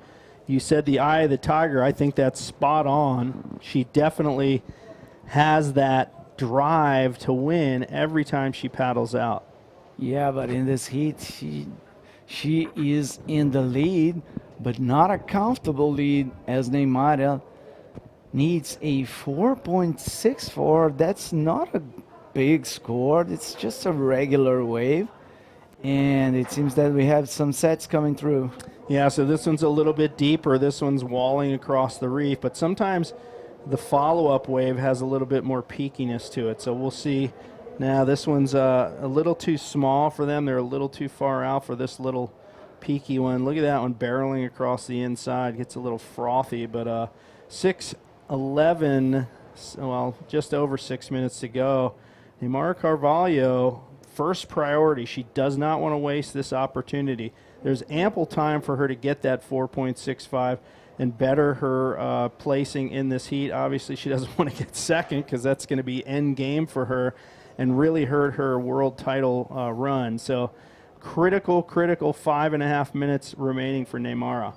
You said the eye of the tiger. I think that's spot on. She definitely has that drive to win every time she paddles out. Yeah, but in this heat, she is in the lead, but not a comfortable lead, as Neymar needs a 4.64. That's not a big score. It's just a regular wave. And it seems that we have some sets coming through. Yeah, so this one's a little bit deeper. This one's walling across the reef, but sometimes the follow-up wave has a little bit more peakiness to it. So we'll see. Now this one's a little too small for them. They're a little too far out for this little peaky one. Look at that one barreling across the inside. Gets a little frothy, but 6:11, well, just over 6 minutes to go. Neymar Carvalho, first priority. She does not want to waste this opportunity. There's ample time for her to get that 4.65 and better her placing in this heat. Obviously, she doesn't want to get second because that's going to be end game for her and really hurt her world title run. So critical 5.5 minutes remaining for Neymar.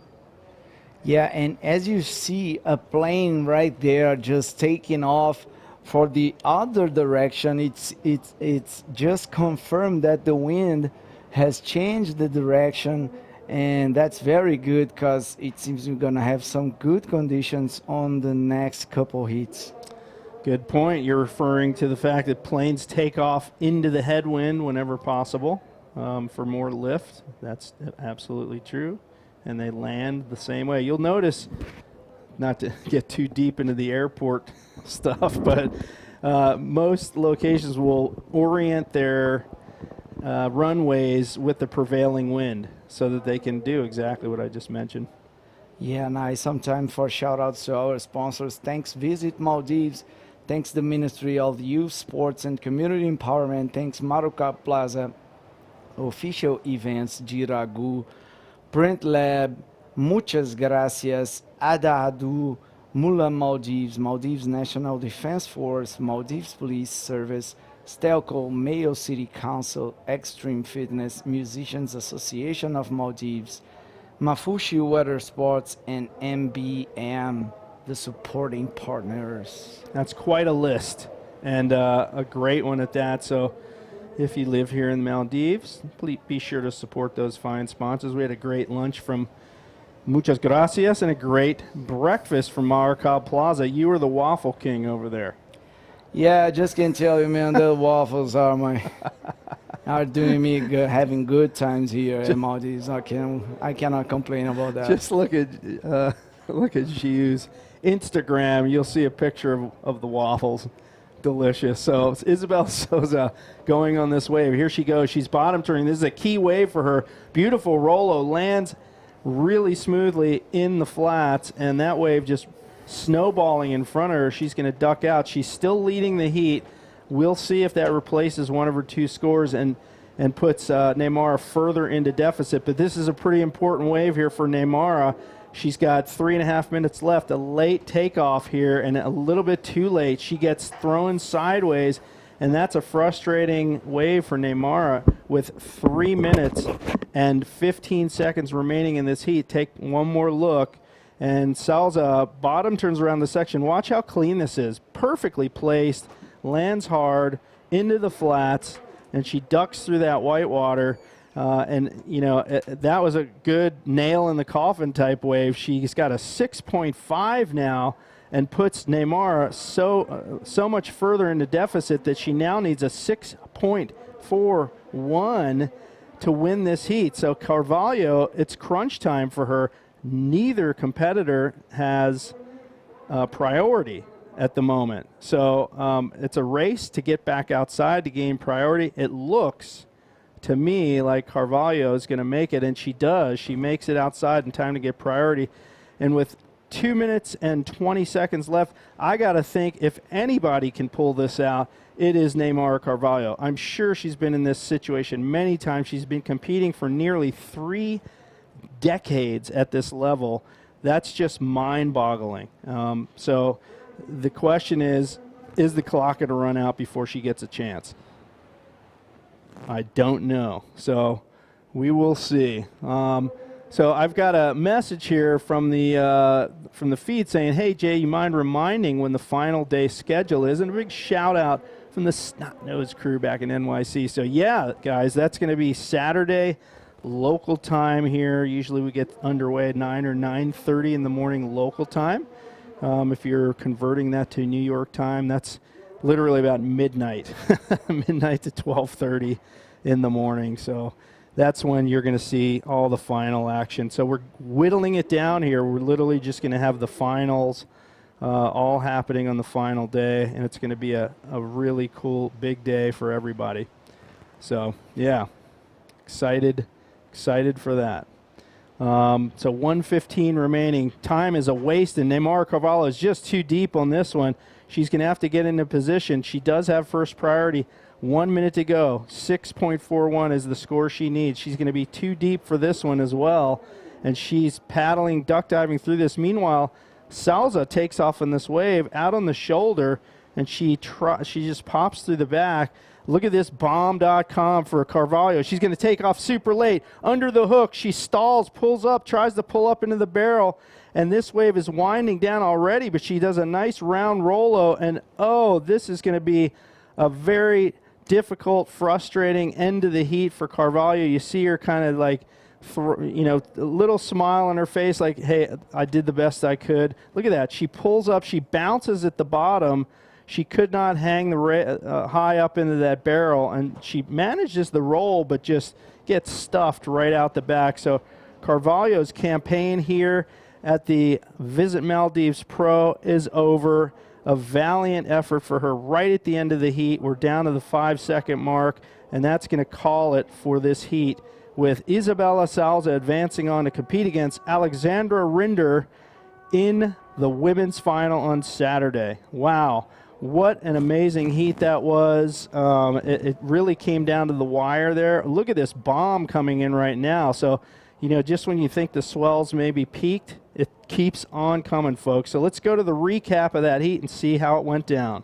Yeah, and as you see a plane right there just taking off for the other direction, it's just confirmed that the wind has changed the direction. And that's very good because it seems we're going to have some good conditions on the next couple heats. Good point. You're referring to the fact that planes take off into the headwind whenever possible for more lift. That's absolutely true. And they land the same way. You'll notice, not to get too deep into the airport stuff, but most locations will orient their runways with the prevailing wind so that they can do exactly what I just mentioned. Yeah, nice. Some time for shout outs to our sponsors. Thanks Visit Maldives. Thanks the Ministry of Youth, Sports and Community Empowerment. Thanks Maruca Plaza, Official Events, Giragu, Print Lab, Muchas Gracias, Adadu, Mula Maldives, Maldives National Defense Force, Maldives Police Service, Stelco, Mayo City Council, Extreme Fitness, Musicians Association of Maldives, Mafushi Water Sports, and MBM, the supporting partners. That's quite a list, and a great one at that. So if you live here in the Maldives, please be sure to support those fine sponsors. We had a great lunch from Muchas Gracias and a great breakfast from Maracab Plaza. You were the waffle king over there. Yeah, I just can tell you, man, the waffles are doing me good, having good times here at Maldives. I cannot complain about that. Just look at Giu's Instagram. You'll see a picture of the waffles. Delicious. So Isabel Souza going on this wave. Here she goes. She's bottom turning. This is a key wave for her. Beautiful Rolo lands really smoothly in the flats, and that wave just snowballing in front of her. She's going to duck out. She's still leading the heat. We'll see if that replaces one of her 2 scores and puts Neymara further into deficit. But this is a pretty important wave here for Neymara. She's got 3.5 minutes left. A late takeoff here and a little bit too late. She gets thrown sideways, and that's a frustrating wave for Neymara with 3 minutes and 15 seconds remaining in this heat. Take one more look. And Salza bottom turns around the section. Watch how clean this is. Perfectly placed, lands hard into the flats, and she ducks through that white water. And, you know, that was a good nail in the coffin type wave. She's got a 6.5 now and puts Neymara so much further into deficit that she now needs a 6.41 to win this heat. So Carvalho, it's crunch time for her. Neither competitor has priority at the moment. So it's a race to get back outside to gain priority. It looks to me like Carvalho is going to make it, and she does. She makes it outside in time to get priority. And with 2 minutes and 20 seconds left, I got to think if anybody can pull this out, it is Neymara Carvalho. I'm sure she's been in this situation many times. She's been competing for nearly 3 decades at this level. That's just mind-boggling. So the question is the clock going to run out before she gets a chance? I don't know. So we will see. So I've got a message here from the feed saying, hey, Jay, you mind reminding when the final day schedule is? And a big shout out from the Snot-Nosed crew back in NYC. So yeah, guys, that's going to be Saturday local time here. Usually we get underway at 9 or 9:30 in the morning local time. If you're converting that to New York time, that's literally about midnight, midnight to 12:30 in the morning. So that's when you're going to see all the final action. So we're whittling it down here. We're literally just going to have the finals all happening on the final day, and it's going to be a really cool big day for everybody. So yeah, excited for that. So 1:15 remaining. Time is a waste, and Neymara Carvalho is just too deep on this one. She's going to have to get into position. She does have first priority. 1 minute to go. 6.41 is the score she needs. She's going to be too deep for this one as well, and she's paddling, duck diving through this. Meanwhile, Salza takes off on this wave out on the shoulder, and she just pops through the back. Look at this bomb.com for Carvalho. She's going to take off super late. Under the hook, she stalls, pulls up, tries to pull up into the barrel, and this wave is winding down already, but she does a nice round Rolo, and oh, this is going to be a very difficult, frustrating end to the heat for Carvalho. You see her kind of like, a little smile on her face like, hey, I did the best I could. Look at that. She pulls up. She bounces at the bottom. She could not hang the high up into that barrel, and she manages the roll but just gets stuffed right out the back. So Carvalho's campaign here at the Visit Maldives Pro is over. A valiant effort for her right at the end of the heat. We're down to the 5-second mark, and that's going to call it for this heat, with Isabella Salza advancing on to compete against Alexandra Rinder in the women's final on Saturday. Wow, what an amazing heat that was. It really came down to the wire there. Look at this bomb coming in right now. So, just when you think the swells may be peaked, it keeps on coming, folks. So let's go to the recap of that heat and see how it went down.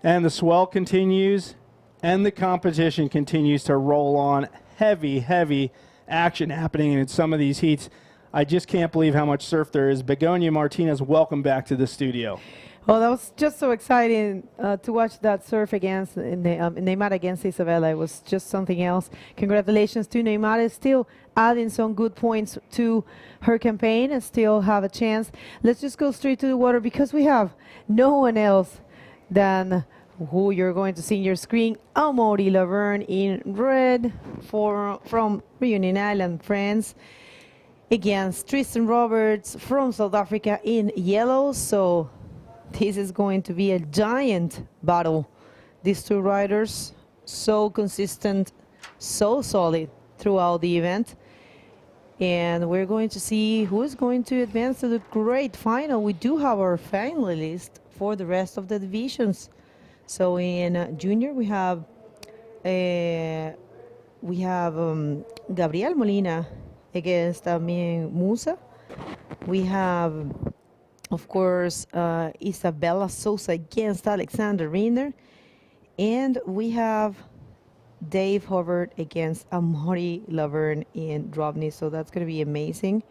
And the swell continues, and the competition continues to roll on. Heavy action happening in some of these heats. I just can't believe how much surf there is. Begonia Martinez, welcome back to the studio. Oh, that was just so exciting to watch that surf against Neymar against Isabella. It was just something else. Congratulations to Neymar. Still adding some good points to her campaign and still have a chance. Let's just go straight to the water because we have no one else than who you're going to see in your screen. Amaury Laverne in red from Reunion Island, France, against Tristan Roberts from South Africa in yellow. So this is going to be a giant battle. These two riders, so consistent, so solid throughout the event. And we're going to see who is going to advance to the great final. We do have our finalist for the rest of the divisions. So in junior, we have Gabriel Molina against Amin Musa. We have, of course, Isabella Sosa against Alexander Rinder. And we have Dave Howard against Amaury Laverne in DROPKNEE. So that's going to be amazing.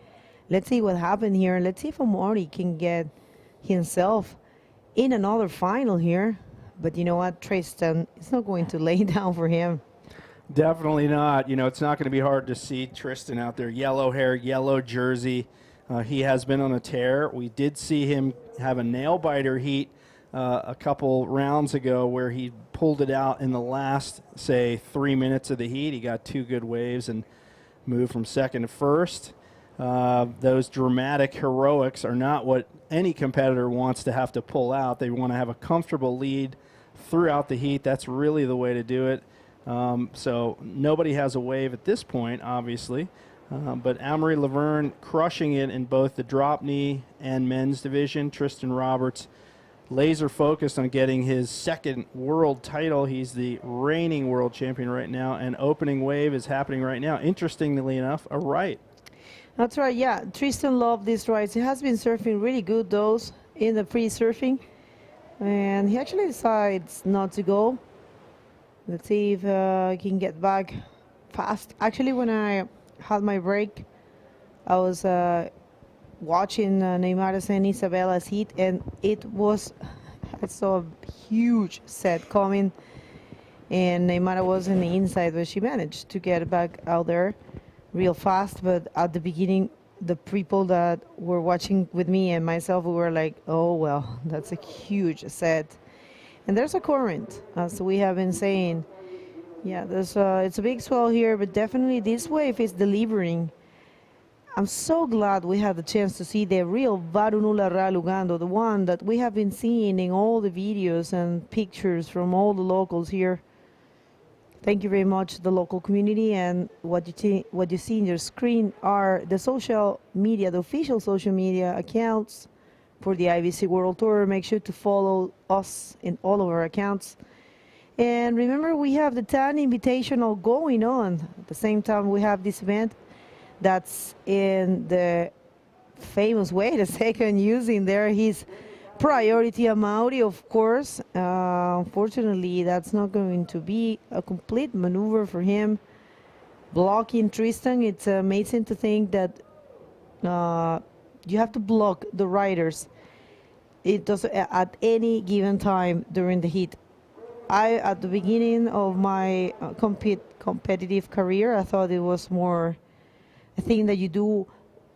Let's see what happened here. Let's see if Amaury can get himself in another final here. But you know what, Tristan, it's not going to lay down for him. Definitely not. You know, it's not going to be hard to see Tristan out there. Yellow hair, yellow jersey. He has been on a tear. We did see him have a nail biter heat a couple rounds ago where he pulled it out in the last, say, 3 minutes of the heat. He got 2 good waves and moved from second to first. Those dramatic heroics are not what any competitor wants to have to pull out. They want to have a comfortable lead throughout the heat. That's really the way to do it. So nobody has a wave at this point, obviously. But Amaury Laverne crushing it in both the DROPKNEE and men's division. Tristan Roberts laser focused on getting his second world title. He's the reigning world champion right now, and opening wave is happening right now. Interestingly enough, a right. That's right, yeah. Tristan loved these rides. He has been surfing really good those in the free surfing. And he actually decides not to go. Let's see if he can get back fast. Actually, when I had my break, I was watching Neymar and Isabella's heat, and I saw a huge set coming. And Neymar was on the inside, but she managed to get back out there real fast. But at the beginning, the people that were watching with me and myself, we were like, oh, well, that's a huge set. And there's a current, as we have been saying. Yeah, it's a big swell here, but definitely this wave is delivering. I'm so glad we had the chance to see the real Varunula Lugando, the one that we have been seeing in all the videos and pictures from all the locals here. Thank you very much, the local community. And what you see in your screen are the social media, the official social media accounts for the IBC World Tour. Make sure to follow us in all of our accounts. And remember, we have the TAN Invitational going on. At the same time, we have this event that's in the famous way, the second using there his priority Amaury, of course. Unfortunately, that's not going to be a complete maneuver for him. Blocking Tristan, it's amazing to think that you have to block the riders. It does at any given time during the heat. At the beginning of my competitive career, I thought it was more a thing that you do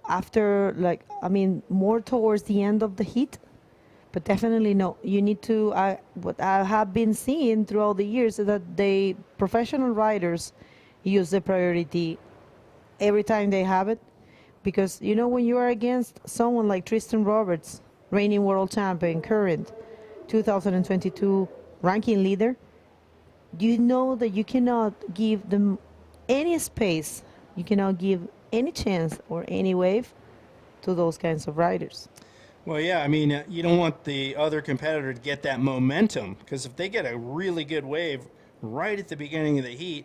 after, more towards the end of the heat. But definitely no. You need to. What I have been seeing throughout the years is that the professional riders use the priority every time they have it, because you know when you are against someone like Tristan Roberts, reigning world champion, current 2022 ranking leader, you know that you cannot give them any space. You cannot give any chance or any wave to those kinds of riders. Well, yeah, I mean, you don't want the other competitor to get that momentum, because if they get a really good wave right at the beginning of the heat,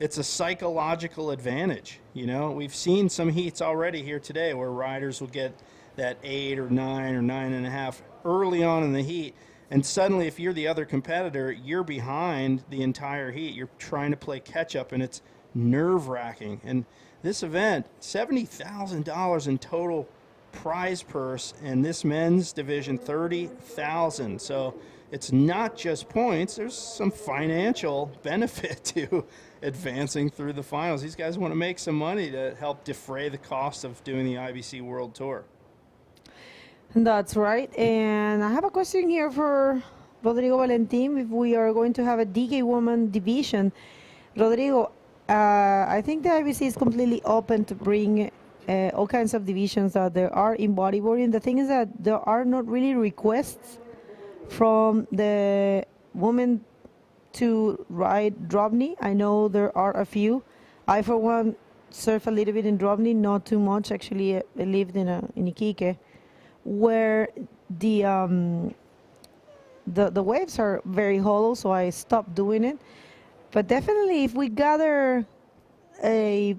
it's a psychological advantage. You know, we've seen some heats already here today where riders will get that 8 or 9 or 9.5 early on in the heat, And suddenly, if you're the other competitor, you're behind the entire heat. You're trying to play catch up, and it's nerve-wracking. And this event, $70,000 in total prize purse, and this men's division, $30,000. So it's not just points. There's some financial benefit to advancing through the finals. These guys want to make some money to help defray the cost of doing the IBC World Tour. That's right. And I have a question here for Rodrigo Valentin. If we are going to have a DK woman division, Rodrigo, I think the IBC is completely open to bring all kinds of divisions that there are in bodyboarding. The thing is that there are not really requests from the women to ride DROPKNEE. I know there are a few. I, for one, surf a little bit in DROPKNEE, not too much. Actually, I lived in Iquique, where the waves are very hollow, so I stopped doing it. But definitely, if we gather a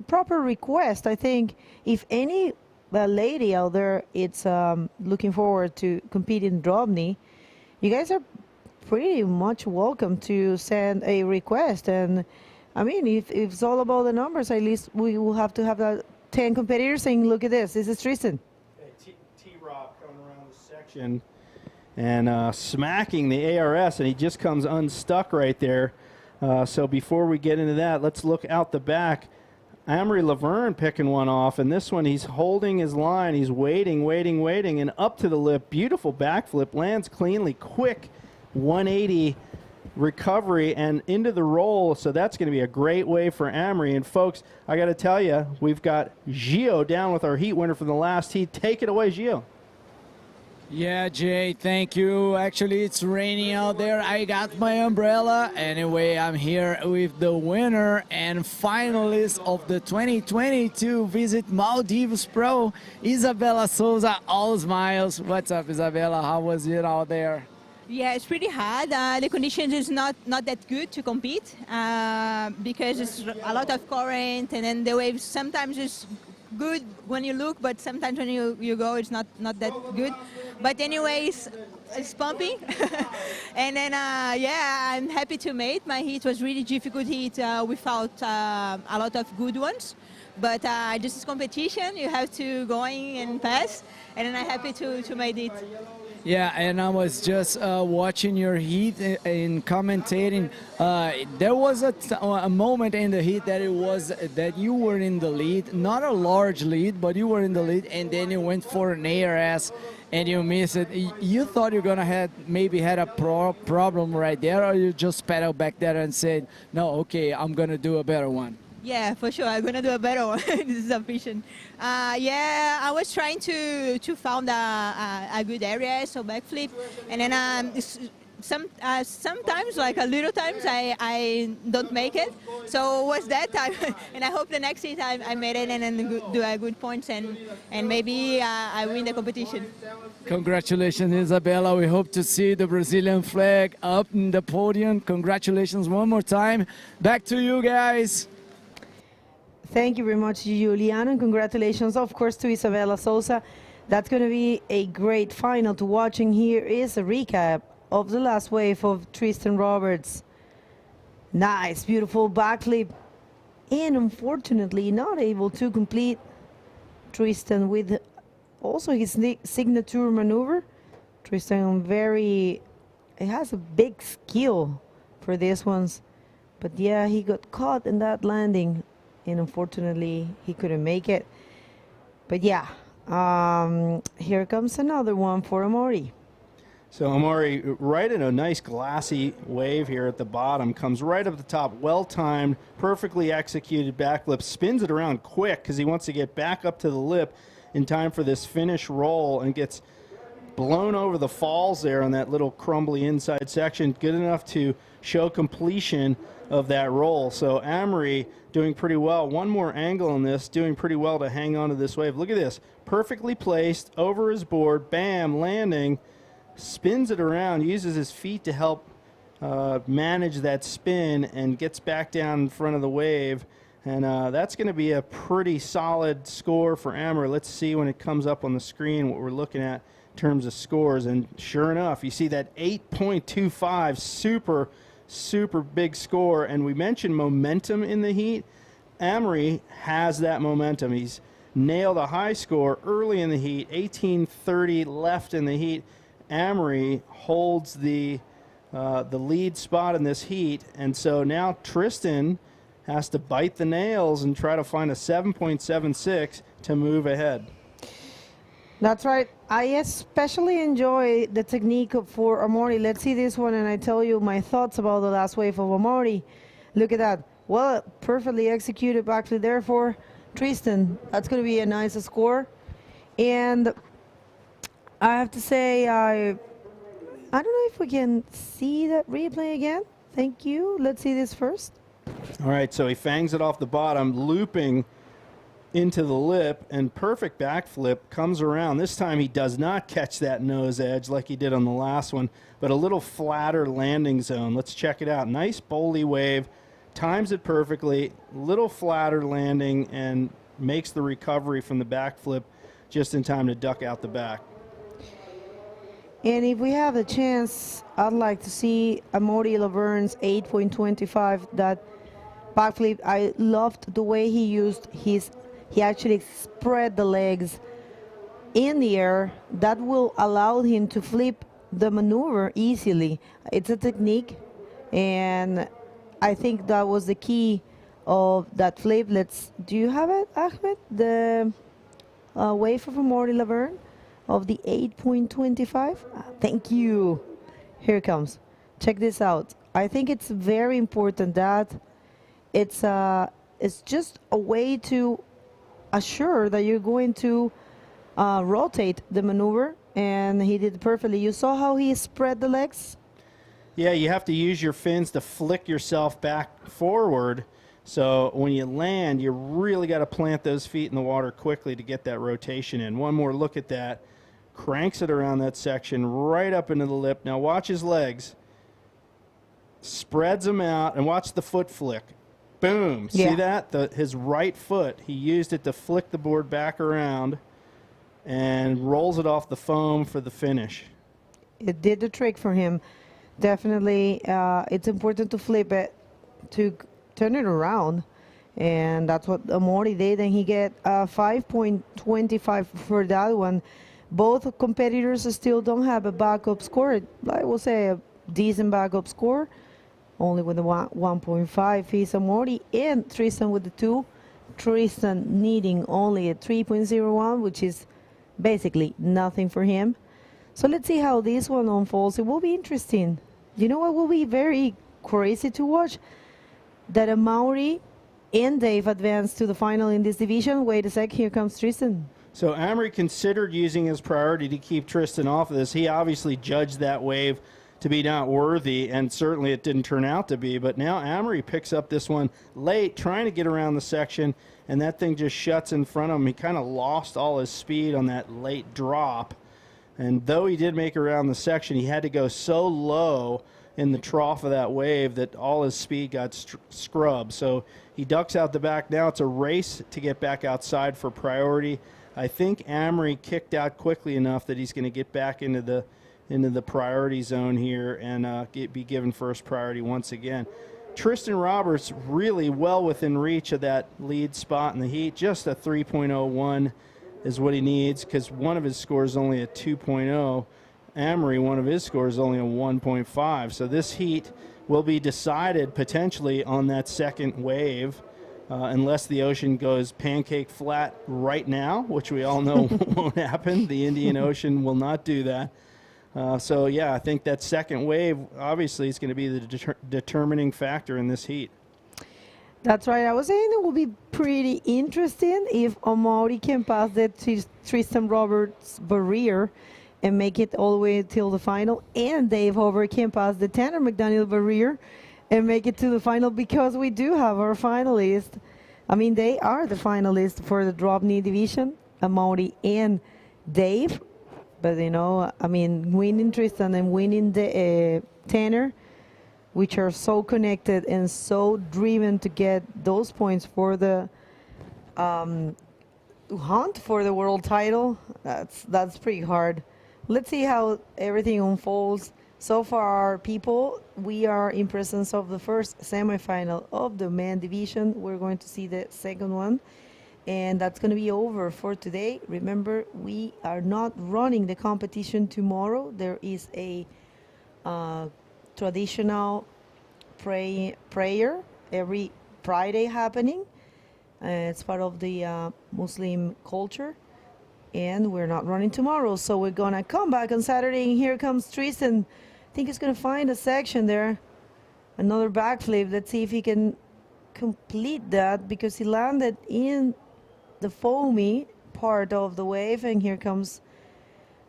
proper request, I think if any lady out there it's looking forward to compete in DROPKNEE, you guys are pretty much welcome to send a request. And I mean, if it's all about the numbers, at least we will have to have 10 competitors saying, look at this is Tristan. T-Rob coming around the section and smacking the ARS, and he just comes unstuck right there. So before we get into that, let's look out the back. Amory Laverne picking one off, and this one he's holding his line. He's waiting, and up to the lip. Beautiful backflip, lands cleanly, quick 180 recovery and into the roll. So that's going to be a great wave for Amory. And folks, I got to tell you, we've got Gio down with our heat winner from the last heat. Take it away, Gio. Yeah, Jay, thank you. Actually, it's raining out there. I got my umbrella. Anyway, I'm here with the winner and finalist of the 2022 Visit Maldives Pro, Isabella Souza, all smiles. What's up, Isabella? How was it out there? Yeah, it's pretty hard. The conditions is not that good to compete because it's a lot of current, and then the waves sometimes is good when you look, but sometimes when you go, it's not that good. But anyways, it's pumping. And then, yeah, I'm happy to make. My heat was really difficult heat without a lot of good ones. But this is competition. You have to go in and pass. And then I'm happy to make it. Yeah, and I was just watching your heat and commentating. There was a moment in the heat that that you were in the lead, not a large lead, but you were in the lead, and then you went for an ARS and you missed it. You thought you're gonna maybe had a problem right there, or you just pedaled back there and said, no, okay, I'm gonna do a better one? Yeah, for sure. I'm gonna do a better one. This is sufficient. Yeah, I was trying to find a good area, so backflip, and then sometimes, like a little times, I don't make it. So was that time, and I hope the next heat I made it and then do a good points and maybe I win the competition. Congratulations, Isabella. We hope to see the Brazilian flag up in the podium. Congratulations one more time. Back to you guys. Thank you very much, Juliana, and congratulations, of course, to Isabella Souza. That's going to be a great final to watch, and here is a recap of the last wave of Tristan Roberts. Nice, beautiful backflip, and unfortunately not able to complete Tristan with also his signature maneuver. Tristan he has a big skill for these ones, but yeah, he got caught in that landing. And unfortunately, he couldn't make it. But yeah, here comes another one for Amaury. So Amaury, right in a nice glassy wave here at the bottom, comes right up the top, well-timed, perfectly executed backflip, spins it around quick because he wants to get back up to the lip in time for this finish roll, and gets blown over the falls there on that little crumbly inside section, good enough to show completion of that roll. So Amory doing pretty well. One more angle on this, doing pretty well to hang on to this wave. Look at this, perfectly placed over his board, bam, landing, spins it around, uses his feet to help manage that spin, and gets back down in front of the wave. And that's going to be a pretty solid score for Amory. Let's see when it comes up on the screen what we're looking at. in terms of scores. And sure enough, you see that 8.25, super big score. And we mentioned momentum in the heat. Amory has that momentum. He's nailed a high score early in the heat, 18:30 left in the heat. Amory holds the lead spot in this heat, and so now Tristan has to bite the nails and try to find a 7.76 to move ahead. That's right. I especially enjoy the technique for Amori. Let's see this one, and I tell you my thoughts about the last wave of Amori. Look at that. Well, perfectly executed backflip there for Tristan. That's going to be a nice score. And I have to say, I don't know if we can see that replay again. Thank you. Let's see this first. All right, so he fangs it off the bottom, looping into the lip, and perfect backflip, comes around. This time he does not catch that nose edge like he did on the last one, but a little flatter landing zone. Let's check it out. Nice bowly wave, times it perfectly, little flatter landing, and makes the recovery from the backflip just in time to duck out the back. And if we have the chance, I'd like to see Amaury Laverne's 8.25, that backflip. I loved the way he used he actually spread the legs in the air. That will allow him to flip the maneuver easily. It's a technique, and I think that was the key of that flip. Do you have it, Ahmed? The wave of Amaury Laverne of the 8.25. Thank you. Here it comes. Check this out. I think it's very important that it's just a way to assure that you're going to rotate the maneuver, and he did perfectly. You saw how he spread the legs? Yeah, you have to use your fins to flick yourself back forward. So when you land, you really got to plant those feet in the water quickly to get that rotation in. One more look at that. Cranks it around that section right up into the lip. Now watch his legs. Spreads them out, and watch the foot flick. Boom. Yeah. See that? His right foot, he used it to flick the board back around and rolls it off the foam for the finish. It did the trick for him. Definitely, it's important to flip it, to turn it around. And that's what Amaury did, and he get 5.25 for that one. Both competitors still don't have a backup score. I will say a decent backup score, only with the 1.5 is Amaury, and Tristan with the 2. Tristan needing only a 3.01, which is basically nothing for him. So let's see how this one unfolds. It will be interesting. You know what will be very crazy to watch? That Amaury and Dave advance to the final in this division. Wait a sec, here comes Tristan. So Amory considered using his priority to keep Tristan off of this. He obviously judged that wave to be not worthy, and certainly it didn't turn out to be. But now Amory picks up this one late, trying to get around the section, and that thing just shuts in front of him. He kind of lost all his speed on that late drop. And though he did make around the section, he had to go so low in the trough of that wave that all his speed got scrubbed. So he ducks out the back. Now it's a race to get back outside for priority. I think Amory kicked out quickly enough that he's going to get back into the priority zone here and be given first priority once again. Tristan Roberts really well within reach of that lead spot in the heat. Just a 3.01 is what he needs, because one of his scores is only a 2.0. Amory, one of his scores is only a 1.5. So this heat will be decided potentially on that second wave, unless the ocean goes pancake flat right now, which we all know won't happen. The Indian Ocean will not do that. So, yeah, I think that second wave obviously is going to be the determining factor in this heat. That's right. I was saying it will be pretty interesting if Amaury can pass the Tristan Roberts barrier and make it all the way till the final, and Dave Hover can pass the Tanner McDaniel barrier and make it to the final, because we do have our finalists. I mean, they are the finalists for the drop knee division, Amaury and Dave. But, you know, I mean, winning Tristan and winning the Tanner, which are so connected and so driven to get those points for the hunt for the world title, that's pretty hard. let's see how everything unfolds. So far, people, we are in presence of the first semifinal of the men division. We're going to see the second one, and that's going to be over for today. Remember, we are not running the competition tomorrow. There is a traditional prayer every Friday happening. It's part of the Muslim culture, and we're not running tomorrow, so we're gonna come back on Saturday. And here comes Tristan. I think he's gonna find a section there, another backflip. Let's see if he can complete that, because he landed in the foamy part of the wave. And here comes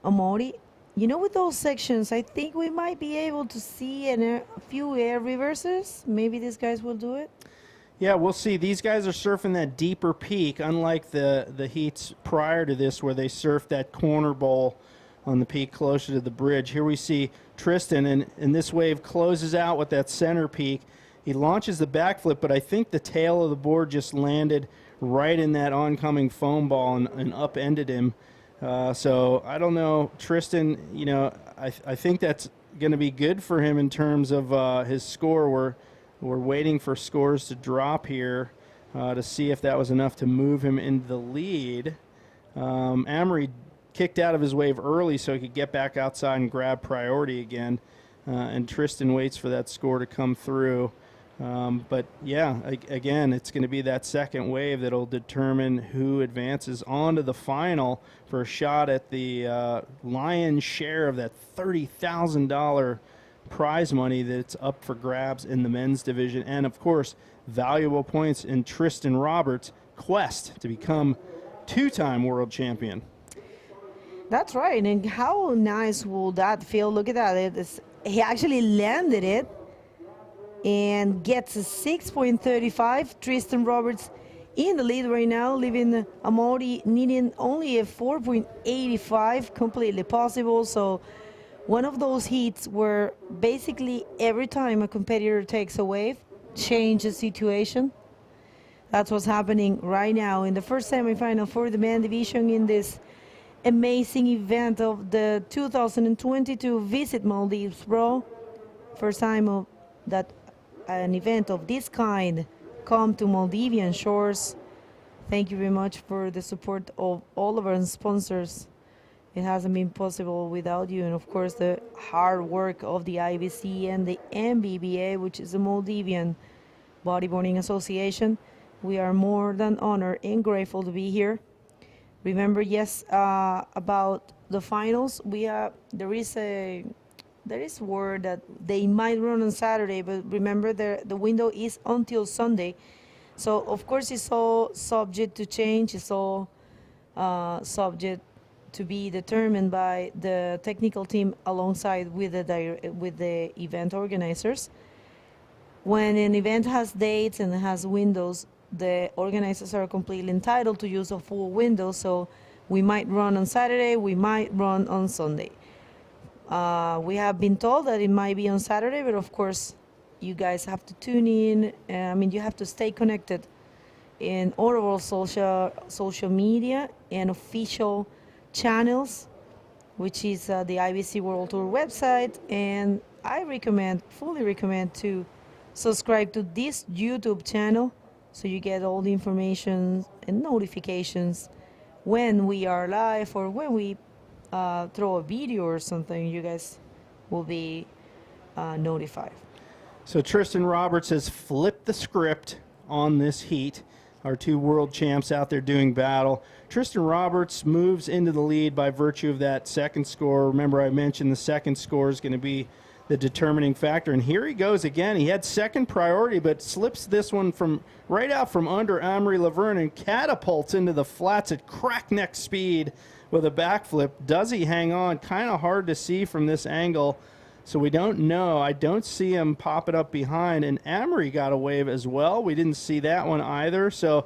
Amori. You know, with those sections, I think we might be able to see a few air reverses. Maybe these guys will do it. Yeah, we'll see. These guys are surfing that deeper peak, unlike the heats prior to this where they surfed that corner bowl on the peak closer to the bridge. Here we see Tristan, and this wave closes out with that center peak. He launches the backflip, but I think the tail of the board just landed right in that oncoming foam ball and upended him. So I don't know, Tristan, you know, I think that's going to be good for him in terms of his score. We're waiting for scores to drop here to see if that was enough to move him into the lead. Amory kicked out of his wave early so he could get back outside and grab priority again. And Tristan waits for that score to come through. But yeah, again, it's going to be that second wave that'll determine who advances on to the final for a shot at the lion's share of that $30,000 prize money that's up for grabs in the men's division. And of course, valuable points in Tristan Roberts' quest to become two-time world champion. That's right. And how nice will that feel? Look at that. He actually landed it and gets a 6.35. Tristan Roberts in the lead right now, leaving Amori needing only a 4.85, completely possible. So one of those heats where basically every time a competitor takes a wave, change the situation. That's what's happening right now in the first semifinal for the men division in this amazing event of the 2022 Visit Maldives Pro. First time that an event of this kind come to Maldivian shores. Thank you very much for the support of all of our sponsors. It hasn't been possible without you, and of course the hard work of the IBC and the MBBA, which is the Maldivian Bodyboarding Association. We are more than honored and grateful to be here. Remember, yes, about the finals, there is word that they might run on Saturday, but remember the window is until Sunday. So of course it's all subject to change. It's all subject to be determined by the technical team alongside with the event organizers. When an event has dates and has windows, the organizers are completely entitled to use a full window. So we might run on Saturday, we might run on Sunday. We have been told that it might be on Saturday, but of course you guys have to tune in. I mean, you have to stay connected in all of our social media and official channels, which is the IBC World Tour website. And I fully recommend to subscribe to this YouTube channel so you get all the information and notifications when we are live or when we throw a video or something. You guys will be notified. So Tristan Roberts has flipped the script on this heat. Our two world champs out there doing battle. Tristan Roberts moves into the lead by virtue of that second score. Remember, I mentioned the second score is going to be the determining factor. And here he goes again. He had second priority, but slips this one from right out from under Amory Laverne and catapults into the flats at crackneck speed with a backflip. Does he hang on? Kind of hard to see from this angle, so we don't know. I don't see him popping up behind, and Amory got a wave as well. We didn't see that one either, so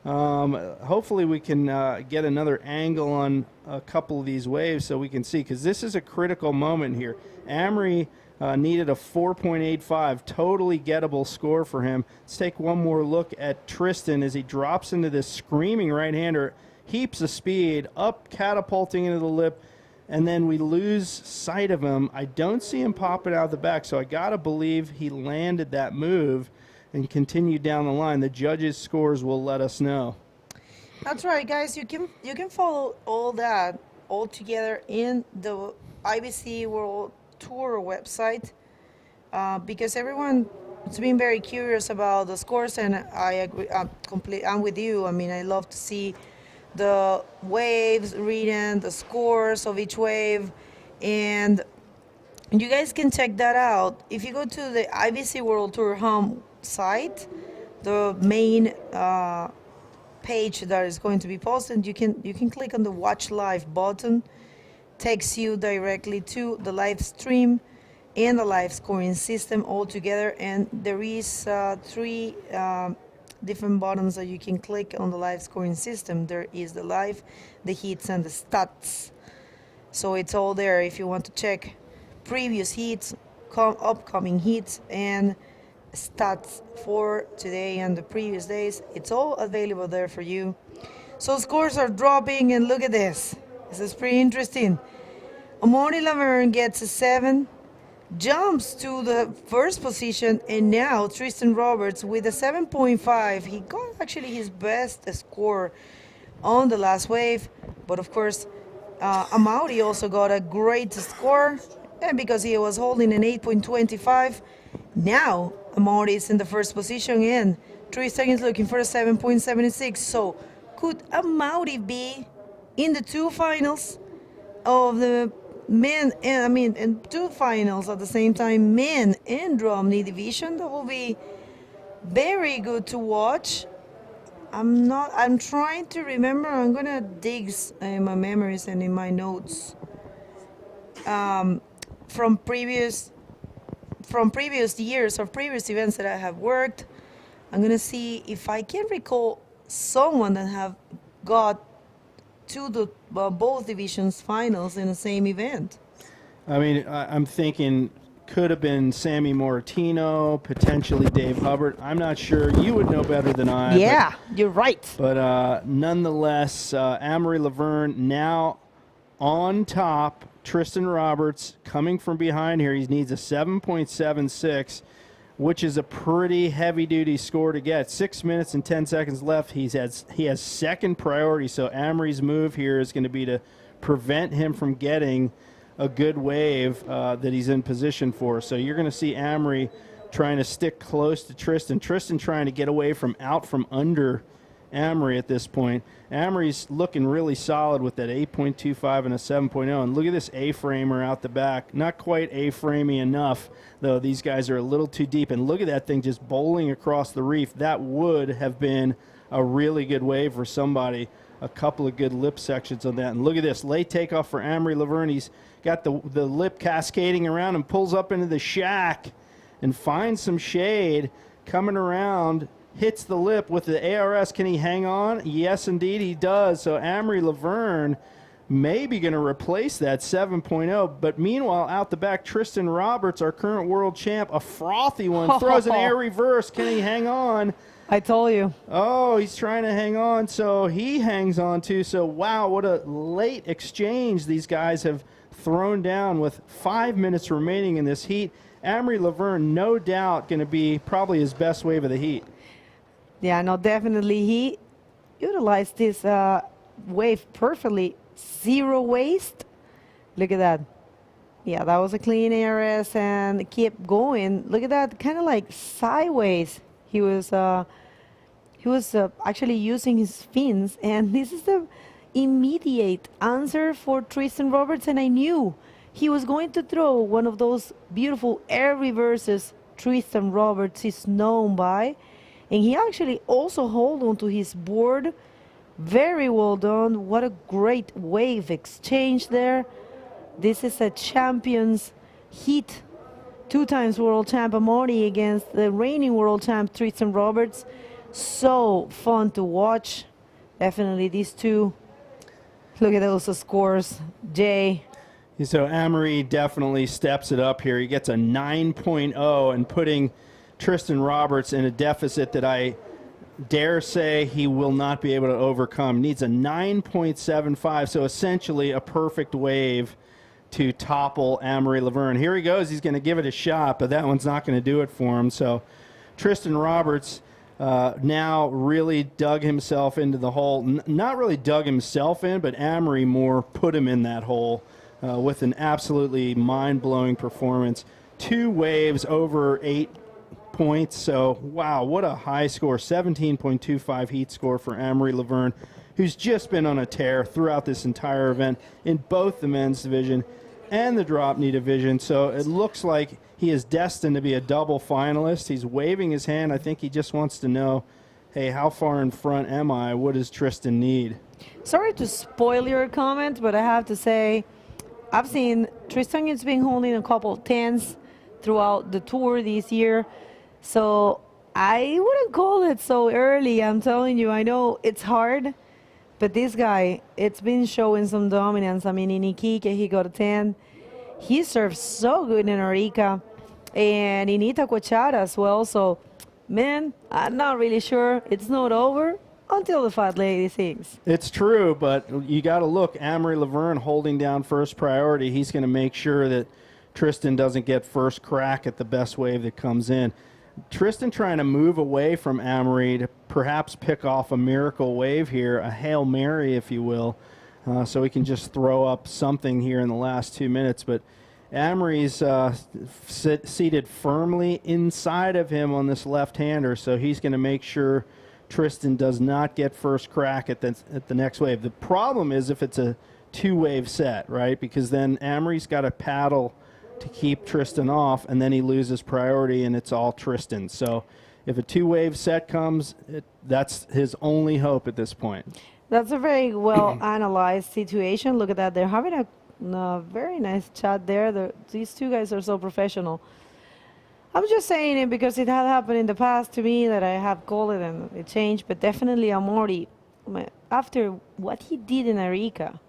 hopefully we can get another angle on a couple of these waves so we can see, because this is a critical moment here. Amory needed a 4.85, totally gettable score for him. Let's take one more look at Tristan as he drops into this screaming right-hander, heaps of speed, up catapulting into the lip, and then we lose sight of him. I don't see him popping out of the back, so I got to believe he landed that move and continued down the line. The judges' scores will let us know. That's right, guys. You can follow all that all together in the IBC World Tour website because everyone has been very curious about the scores, and I agree. I'm with you. I mean, I love to see the waves, reading the scores of each wave, and you guys can check that out if you go to the IBC World Tour home site. The main page that is going to be posted, you can click on the watch live button, takes you directly to the live stream and the live scoring system all together, and there is 3 different buttons that you can click on the live scoring system. There is the live, the heats, and the stats. So it's all there if you want to check previous heats, upcoming heats, and stats for today and the previous days. It's all available there for you. So scores are dropping, and look at this. This is pretty interesting. Amaury Laverne gets a 7, jumps to the first position, and now Tristan Roberts with a 7.5. He got actually his best score on the last wave, but of course Amaury also got a great score, and because he was holding an 8.25, now Amaury is in the first position and Tristan is looking for a 7.76. So could Amaury be in the 2 finals of the men, and 2 finals at the same time, men and DROPKNEE division? That will be very good to watch. I'm trying to remember. I'm gonna dig in my memories and in my notes from previous years or previous events that I have worked. I'm gonna see if I can recall someone that have got to the both divisions finals in the same event. I mean, I'm thinking could have been Sammy Moratino, potentially Dave Hubbard. I'm not sure. You would know better than I. Yeah, you're right. But nonetheless, Amaury Laverne now on top. Tristan Roberts coming from behind here. He needs a 7.76, which is a pretty heavy-duty score to get. 6 minutes and 10 seconds left. He has second priority, so Amaury's move here is going to be to prevent him from getting a good wave that he's in position for. So you're going to see Amaury trying to stick close to Tristan. Tristan trying to get away from under Amaury at this point. Amaury's looking really solid with that 8.25 and a 7.0. And look at this A-framer out the back. Not quite A-framey enough, though. These guys are a little too deep. And look at that thing just bowling across the reef. That would have been a really good wave for somebody. A couple of good lip sections on that. And look at this. Late takeoff for Amaury Laverne. He's got the lip cascading around and pulls up into the shack and finds some shade coming around. Hits the lip with the ARS. Can he hang on? Yes, indeed, he does. So Amaury Laverne maybe going to replace that 7.0. But meanwhile, out the back, Tristan Roberts, our current world champ, a frothy one, throws an air reverse. Can he hang on? I told you. Oh, he's trying to hang on. So he hangs on too. So wow, what a late exchange these guys have thrown down with 5 minutes remaining in this heat. Amaury Laverne, no doubt, going to be probably his best wave of the heat. Yeah, no, definitely. He utilized this wave perfectly. 0 waste. Look at that. Yeah, that was a clean ARS and kept going. Look at that, kind of like sideways. He was actually using his fins, and this is the immediate answer for Tristan Roberts, and I knew he was going to throw one of those beautiful air reverses Tristan Roberts is known by. And he actually also held on to his board. Very well done. What a great wave exchange there. This is a champion's heat. 2 times world champ Amaury against the reigning world champ Tristan Roberts. So fun to watch. Definitely these two. Look at those scores. Jay. So Amaury definitely steps it up here. He gets a 9.0 and putting Tristan Roberts in a deficit that I dare say he will not be able to overcome. Needs a 9.75, so essentially a perfect wave to topple Amory Laverne. Here he goes. He's going to give it a shot, but that one's not going to do it for him. So Tristan Roberts now really dug himself into the hole. Not really dug himself in, but Amory more put him in that hole with an absolutely mind-blowing performance. 2 waves over 8 points. So, wow, what a high score. 17.25 heat score for Amory Laverne, who's just been on a tear throughout this entire event in both the men's division and the drop knee division. So it looks like he is destined to be a double finalist. He's waving his hand. I think he just wants to know, hey, how far in front am I? What does Tristan need? Sorry to spoil your comment, but I have to say, I've seen Tristan has been holding a couple of 10s throughout the tour this year. So I wouldn't call it so early. I'm telling you, I know it's hard, but this guy, it's been showing some dominance. I mean, in Iquique, he got a 10. He serves so good in Arica and in Itacoachara as well. So, man, I'm not really sure. It's not over until the fat lady sings. It's true, but you got to look. Amory Laverne holding down first priority. He's going to make sure that Tristan doesn't get first crack at the best wave that comes in. Tristan trying to move away from Amory to perhaps pick off a miracle wave here, a Hail Mary, if you will, so he can just throw up something here in the last 2 minutes. But Amory's seated firmly inside of him on this left-hander, so he's going to make sure Tristan does not get first crack at the next wave. The problem is if it's a 2-wave set, right? Because then Amory's got to paddle to keep Tristan off, and then he loses priority, and it's all Tristan. So if a 2-wave set comes, that's his only hope at this point. That's a very well analyzed situation. Look at that. They're having a very nice chat there. These two guys are so professional. I'm just saying it because it had happened in the past to me that I have called it and it changed, but definitely Amory, after what he did in Arica,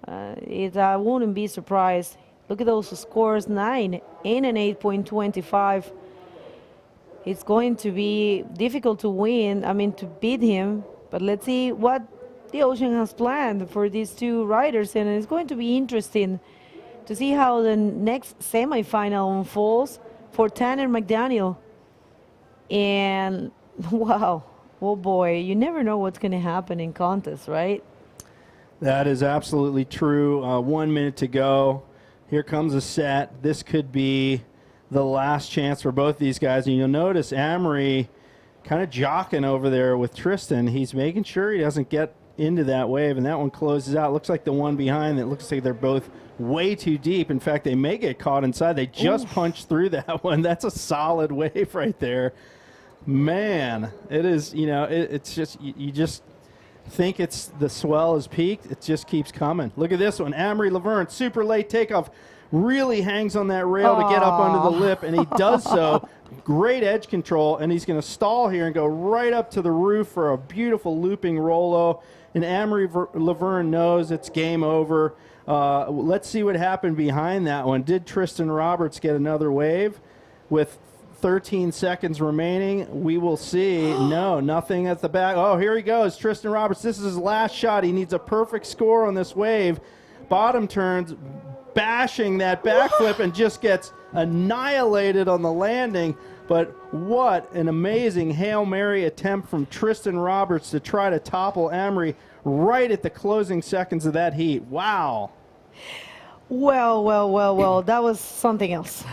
I wouldn't be surprised. Look at those scores, 9 and an 8.25. It's going to be difficult to win, to beat him, but let's see what the Ocean has planned for these two riders, and it's going to be interesting to see how the next semifinal unfolds for Tanner McDaniel. And wow, oh boy, you never know what's going to happen in contests, right? That is absolutely true. 1 minute to go. Here comes a set. This could be the last chance for both these guys. And you'll notice Amory kind of jockeying over there with Tristan. He's making sure he doesn't get into that wave, and that one closes out. Looks like the one behind that looks like they're both way too deep. In fact, they may get caught inside. They just punched through that one. That's a solid wave right there. Man, it is, it's just, you just think it's the swell is peaked. It just keeps coming. Look at this one. Amory Laverne, super late takeoff, really hangs on that rail to get up under the lip, and he does so. Great edge control, and he's going to stall here and go right up to the roof for a beautiful looping Rolo. And Amory Laverne knows it's game over. Let's see what happened behind that one. Did Tristan Roberts get another wave? With 13 seconds remaining, we will see. No, nothing at the back. Oh, here he goes. Tristan Roberts, this is his last shot. He needs a perfect score on this wave. Bottom turns, bashing that backflip, and just gets annihilated on the landing. But what an amazing Hail Mary attempt from Tristan Roberts to try to topple Amory right at the closing seconds of that heat. Wow. Well, that was something else.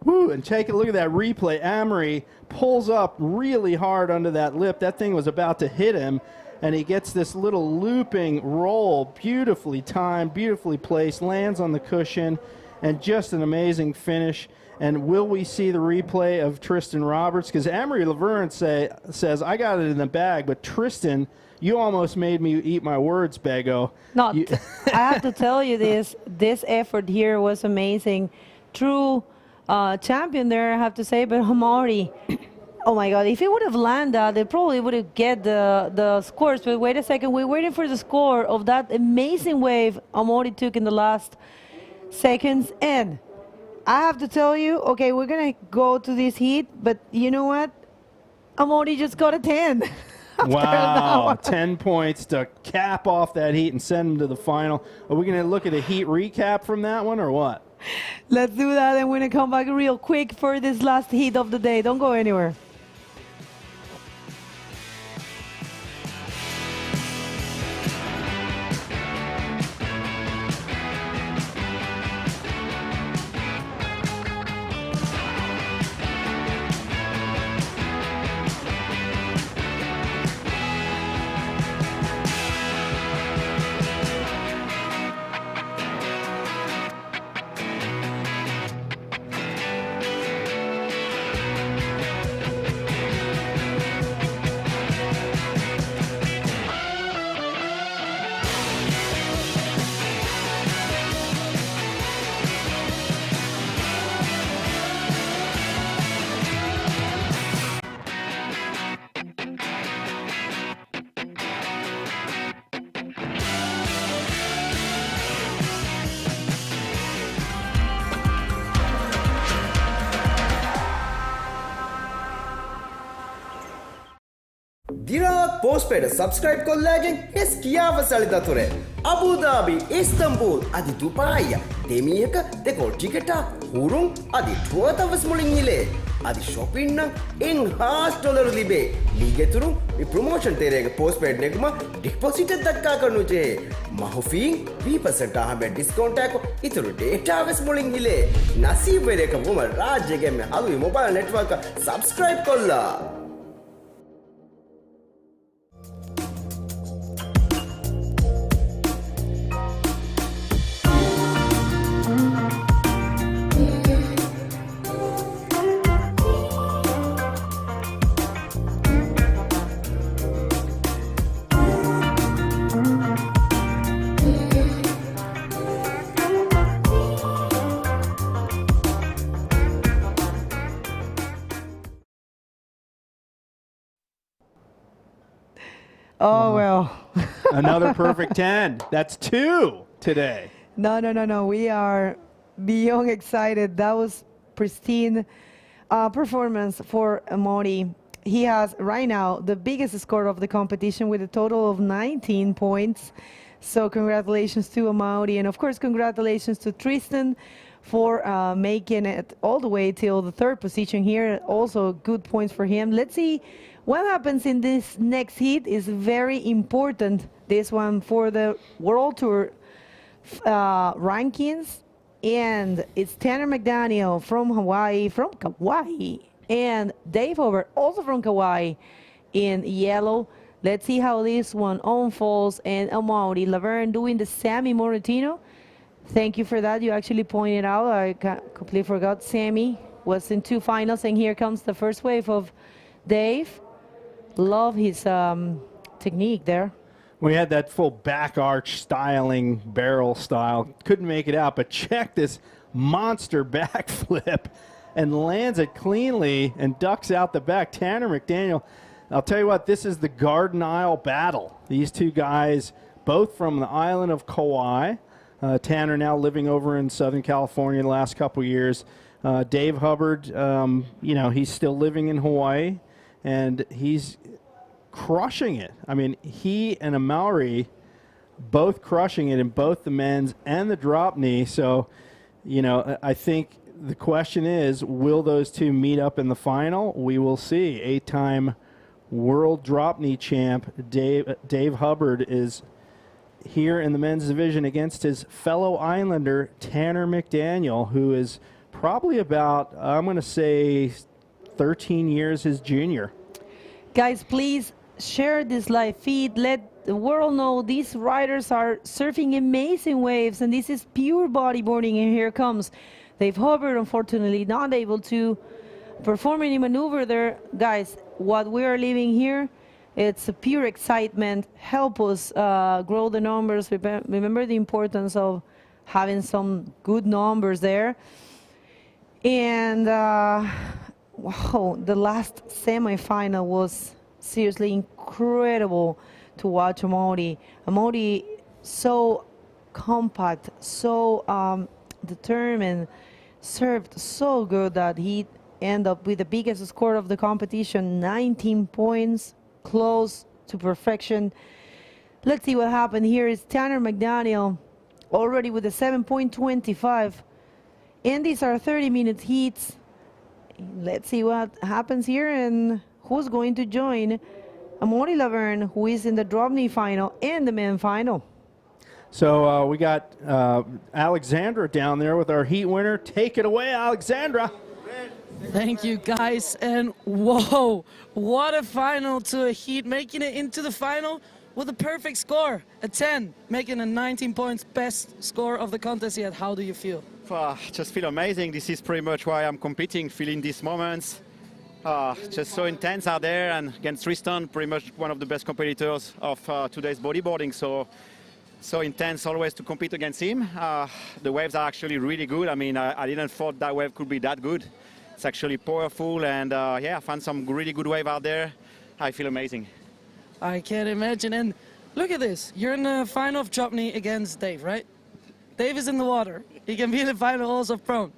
Woo, and take a look at that replay. Amory pulls up really hard under that lip. That thing was about to hit him, and he gets this little looping roll, beautifully timed, beautifully placed, lands on the cushion, and just an amazing finish. And will we see the replay of Tristan Roberts? Because Amory Laverne says, I got it in the bag, but Tristan, you almost made me eat my words, Bego. I have to tell you this effort here was amazing. True champion there, I have to say, but Amory, oh my God, if he would have landed, they probably would have get the scores. But wait a second, we're waiting for the score of that amazing wave Amory took in the last seconds. And I have to tell you, okay, we're going to go to this heat, but you know what? Amori just got a 10. Wow, 10 points to cap off that heat and send him to the final. Are we going to look at a heat recap from that one or what? Let's do that, and we're going to come back real quick for this last heat of the day. Don't go anywhere. දිරාක් postpaid subscribe කොල්ලාගෙන් හෙස් කියාව සලිදතුරේ Abu Dhabi Istanbul අධි දුපායිය දෙමියක දෙකොල් ටිකටා හුරුම් අධි ටුවතවස් මුලින් හිලේ අධි ශොපින්න එන් $5 ලිබේ ලීගෙතුරු ප්‍රමෝෂන් තේරේක පෝස්ට්පේඩ් නෙකුම ඩිපොසිට දක්කා කරනුචේ මහුෆීන් 2% ආහබේ ඩිස්කවුන්ට් එක ඉතුරු ඩේටාවස් මුලින් හිලේ නසීබ් වේරේක වුම රාජ්‍යගෙම හලුයි මොබයිල් නෙට්වර්ක් සබස්ක්‍රයිබ් කොල්ලා Oh, well. Another perfect 10. That's 2 today. No. We are beyond excited. That was pristine performance for Amori. He has right now the biggest score of the competition with a total of 19 points. So congratulations to Amori. And of course, congratulations to Tristan for making it all the way till the 3rd position here. Also good points for him. Let's see what happens in this next heat. Is very important, this one, for the World Tour rankings. And it's Tanner McDaniel from Kauai, and Dave Hobart, also from Kauai, in yellow. Let's see how this one unfolds. And Amaury Laverne doing the Sammy Moratino. Thank you for that. You actually pointed out. I completely forgot. Sammy was in 2 finals, and here comes the first wave of Dave. Love his technique there. We had that full back arch styling, barrel style. Couldn't make it out, but check this monster backflip and lands it cleanly and ducks out the back. Tanner McDaniel, I'll tell you what, this is the Garden Isle battle. These 2 guys, both from the island of Kauai. Tanner now living over in Southern California the last couple years. Dave Hubbard, he's still living in Hawaii, and he's crushing it. I mean, he and Amaury both crushing it in both the men's and the drop knee. So, I think the question is, will those 2 meet up in the final? We will see. 8-time world drop knee champ Dave Hubbard is here in the men's division against his fellow Islander Tanner McDaniel, who is probably about, I'm going to say, 13 years his junior. Guys, please share this live feed. Let the world know these riders are surfing amazing waves, and this is pure bodyboarding. And here comes Dave Hubbard, unfortunately not able to perform any maneuver there. Guys, what we are living here, it's a pure excitement. Help us grow the numbers. Remember the importance of having some good numbers there. And wow, the last semifinal was seriously incredible to watch Amaury. Amaury, so compact, so determined, served so good that he end up with the biggest score of the competition, 19 points, close to perfection. Let's see what happened. Here is Tanner McDaniel, already with a 7.25. And these are 30-minute heats. Let's see what happens here and who's going to join Amaury Laverne, who is in the DROPKNEE final and the men final. So we got Alexandra down there with our heat winner. Take it away, Alexandra. Thank you, guys. And whoa, what a final to a heat, making it into the final with a perfect score, a 10, making a 19 points, best score of the contest yet. How do you feel? Just feel amazing. This is pretty much why I'm competing, feeling these moments. Just so intense out there, and against Tristan, pretty much one of the best competitors of today's bodyboarding. So intense always to compete against him. The waves are actually really good. I mean, I didn't thought that wave could be that good. It's actually powerful, and yeah, I found some really good wave out there. I feel amazing. I can't imagine. And look at this. You're in the final of DROPKNEE against Dave, right? Dave is in the water. He can be in the final also of prone.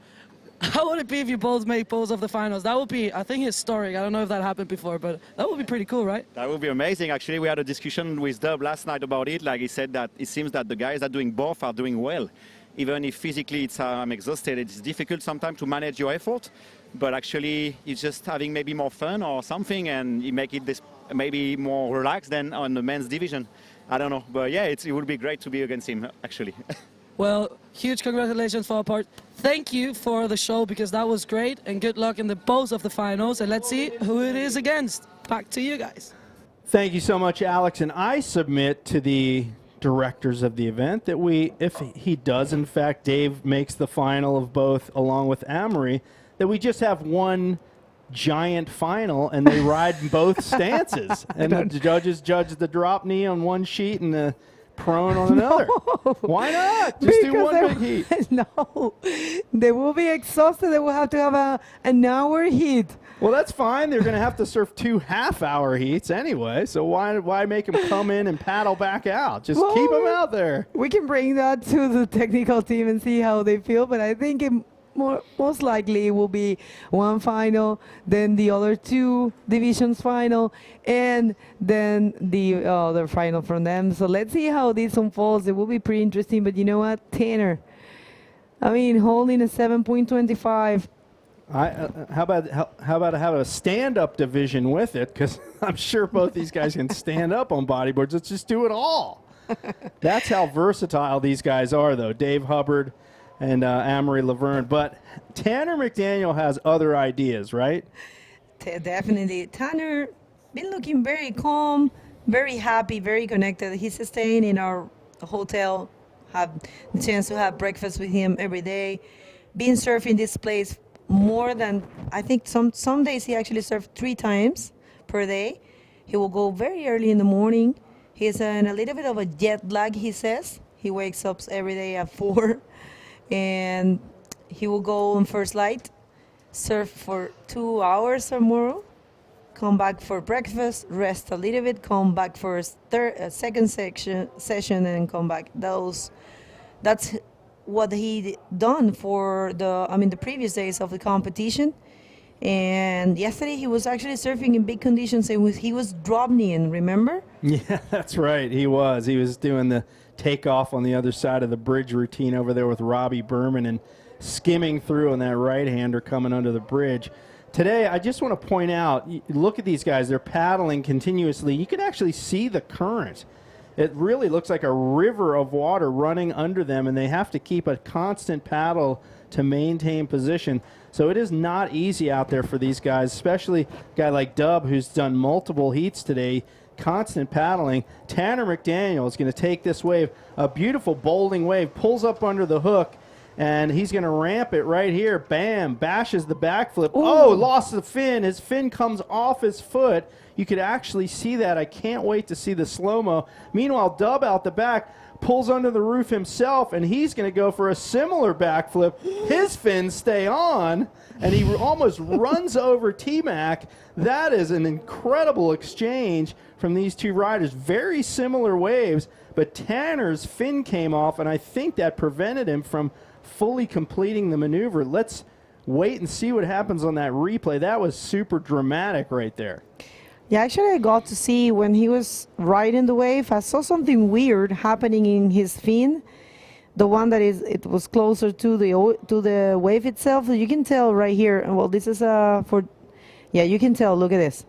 How would it be if you both make pose of the finals? That would be, I think, historic. I don't know if that happened before, but that would be pretty cool, right? That would be amazing. Actually, we had a discussion with Dub last night about it. Like he said that it seems that the guys that are doing both are doing well. Even if physically I'm exhausted, it's difficult sometimes to manage your effort. But actually, it's just having maybe more fun or something, and you make it this maybe more relaxed than on the men's division. I don't know. But yeah, it would be great to be against him, actually. Well, huge congratulations for our part. Thank you for the show, because that was great, and good luck in the both of the finals. And let's see who it is against. Back to you guys. Thank you so much, Alex. And I submit to the directors of the event that if he does, in fact, Dave makes the final of both along with Amaury, that we just have one giant final and they ride both stances. And the judges judge the DROPKNEE on one sheet and the prone on another. Why not? Just do one big heat. No, they will be exhausted. They will have to have an hour heat. Well, that's fine. They're going to have to surf 2 half-hour heats anyway, so why make them come in and paddle back out? Just keep them out there. We can bring that to the technical team and see how they feel, but I think most likely it will be one final, then the other 2 divisions final, and then the other final from them. So let's see how this unfolds. It will be pretty interesting, but you know what? Tanner, I mean, holding a 7.25. How about have a stand-up division with it? Because I'm sure both these guys can stand up on bodyboards. Let's just do it all. That's how versatile these guys are, though. Dave Hubbard and Amaury Laverne. But Tanner McDaniel has other ideas, right? Definitely. Tanner been looking very calm, very happy, very connected. He's staying in our hotel, have the chance to have breakfast with him every day. Been surfing this place more than, I think some days he actually surfed 3 times per day. He will go very early in the morning. He's in a little bit of a jet lag, he says. He wakes up every day at 4. And he will go on first light, surf for 2 hours or more, come back for breakfast, rest a little bit, come back for a second session, and come back. That's what he done for the previous days of the competition. And yesterday he was actually surfing in big conditions. He was DROPKNEEing, remember? Yeah, that's right. He was doing the takeoff on the other side of the bridge routine over there with Robbie Berman and skimming through on that right-hander coming under the bridge. Today, I just want to point out, look at these guys. They're paddling continuously. You can actually see the current. It really looks like a river of water running under them, and they have to keep a constant paddle to maintain position. So it is not easy out there for these guys, especially a guy like Dub, who's done multiple heats today. Constant paddling. Tanner McDaniel is going to take this wave, a beautiful bowling wave, pulls up under the hook, and he's going to ramp it right here. Bam, bashes the backflip. Ooh. Oh, lost the fin. His fin comes off his foot. You could actually see that. I can't wait to see the slow-mo. Meanwhile, Dub out the back pulls under the roof himself, and he's going to go for a similar backflip. His fins stay on, and he almost runs over T-Mac. That is an incredible exchange from these 2 riders. Very similar waves, but Tanner's fin came off, and I think that prevented him from fully completing the maneuver. Let's wait and see what happens on that replay. That was super dramatic right there. Yeah, actually, I got to see when he was riding the wave. I saw something weird happening in his fin. The one that it was closer to the wave itself. So you can tell right here. Well, this is yeah, you can tell. Look at this,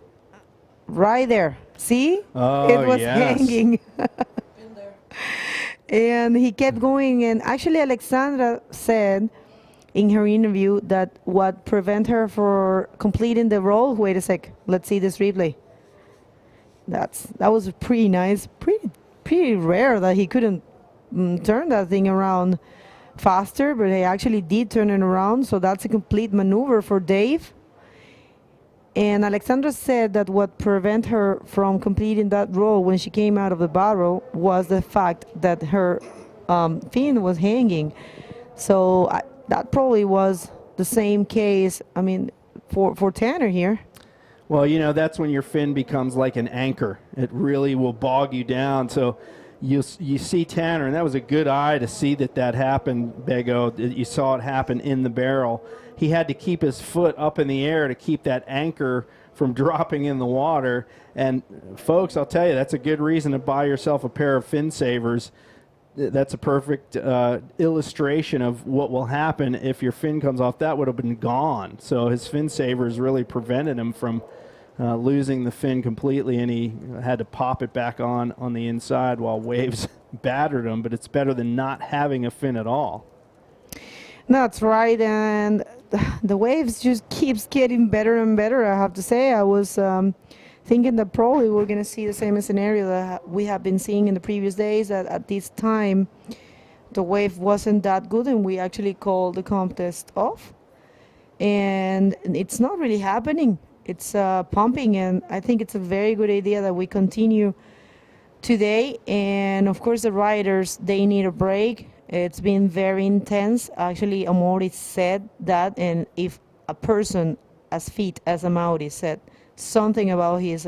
right there. See, Oh, it was yes. hanging. And he kept going. And actually, Alexandra said in her interview that what prevented her for completing the roll. Wait a sec. Let's see this replay. That was pretty nice. Pretty rare that he couldn't turn that thing around faster, but he actually did turn it around. So that's a complete maneuver for Dave. And Alexandra said that what prevented her from completing that roll when she came out of the barrel was the fact that her fin was hanging. So that probably was the same case, I mean, for Tanner here. Well, you know, that's when your fin becomes like an anchor. It really will bog you down. So you see Tanner, and that was a good eye to see that happened, Bego. You saw it happen in the barrel. He had to keep his foot up in the air to keep that anchor from dropping in the water. And, folks, I'll tell you, that's a good reason to buy yourself a pair of fin savers. That's a perfect illustration of what will happen if your fin comes off. That would have been gone. So his fin savers really prevented him from losing the fin completely, and he had to pop it back on the inside while waves battered him. But it's better than not having a fin at all. That's right, and the waves just keeps getting better and better, I have to say. I was thinking that probably we're going to see the same scenario that we have been seeing in the previous days, that at this time the wave wasn't that good and we actually called the contest off. And it's not really happening. It's pumping, and I think it's a very good idea that we continue today. And of course the riders, they need a break. It's been very intense. Actually, Amaury said that, and if a person as fit as Amaury said something about his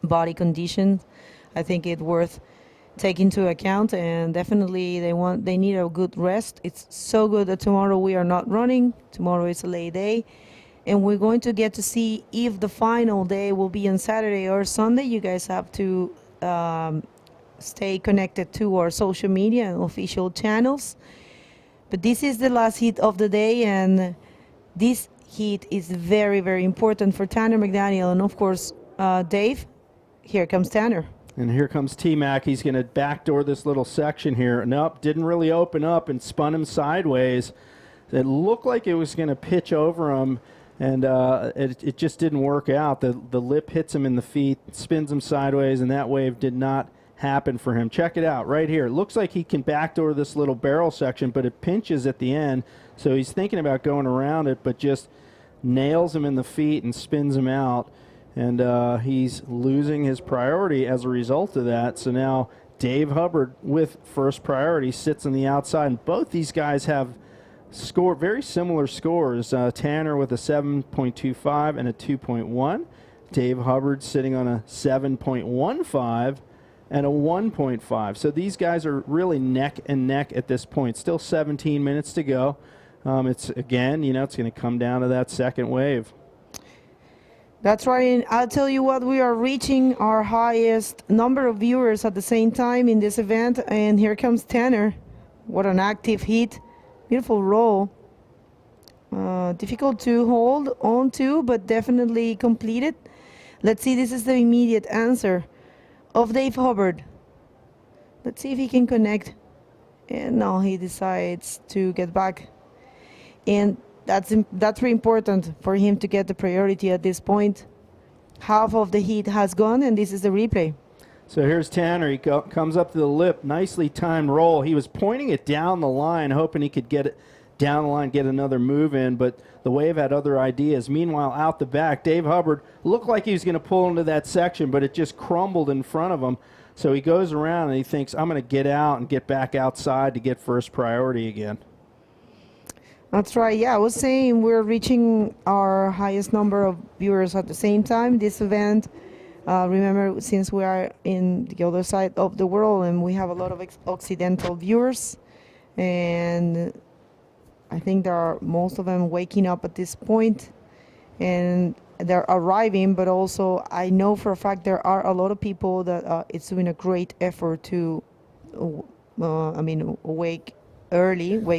body condition, I think it's worth taking into account, and definitely they need a good rest. It's so good that tomorrow we are not running. Tomorrow is a late day, and we're going to get to see if the final day will be on Saturday or Sunday. You guys have to stay connected to our social media and official channels. But this is the last heat of the day, and this heat is very, very important for Tanner McDaniel and of course Dave. Here comes Tanner. And here comes T-Mac. He's going to backdoor this little section here. Nope, didn't really open up and spun him sideways. It looked like it was going to pitch over him, and it just didn't work out. The lip hits him in the feet, spins him sideways, and that wave did not happen for him. Check it out right here. It looks like he can backdoor this little barrel section, but it pinches at the end. So he's thinking about going around it, but just nails him in the feet and spins him out. And he's losing his priority as a result of that. So now Dave Hubbard with first priority sits on the outside. And both these guys have very similar scores. Tanner with a 7.25 and a 2.1. Dave Hubbard sitting on a 7.15 and a 1.5. So these guys are really neck and neck at this point. Still 17 minutes to go. It's again, it's going to come down to that second wave. That's right, and I'll tell you what, we are reaching our highest number of viewers at the same time in this event, and here comes Tanner. What an active hit. Beautiful roll. Difficult to hold on to, but definitely completed. Let's see, this is the immediate answer of Dave Hubbard. Let's see if he can connect. And now he decides to get back. And that's very important for him to get the priority at this point. Half of the heat has gone, and this is the replay. So here's Tanner. He comes up to the lip. Nicely timed roll. He was pointing it down the line, hoping he could get it down the line, get another move in, but the wave had other ideas. Meanwhile, out the back, Dave Hubbard looked like he was going to pull into that section, but it just crumbled in front of him. So he goes around and he thinks, I'm going to get out and get back outside to get first priority again. That's right. Yeah, I was saying we're reaching our highest number of viewers at the same time. This event, remember, since we are in the other side of the world and we have a lot of Occidental viewers, and I think there are most of them waking up at this point, and they're arriving. But also, I know for a fact there are a lot of people that it's doing a great effort to, wake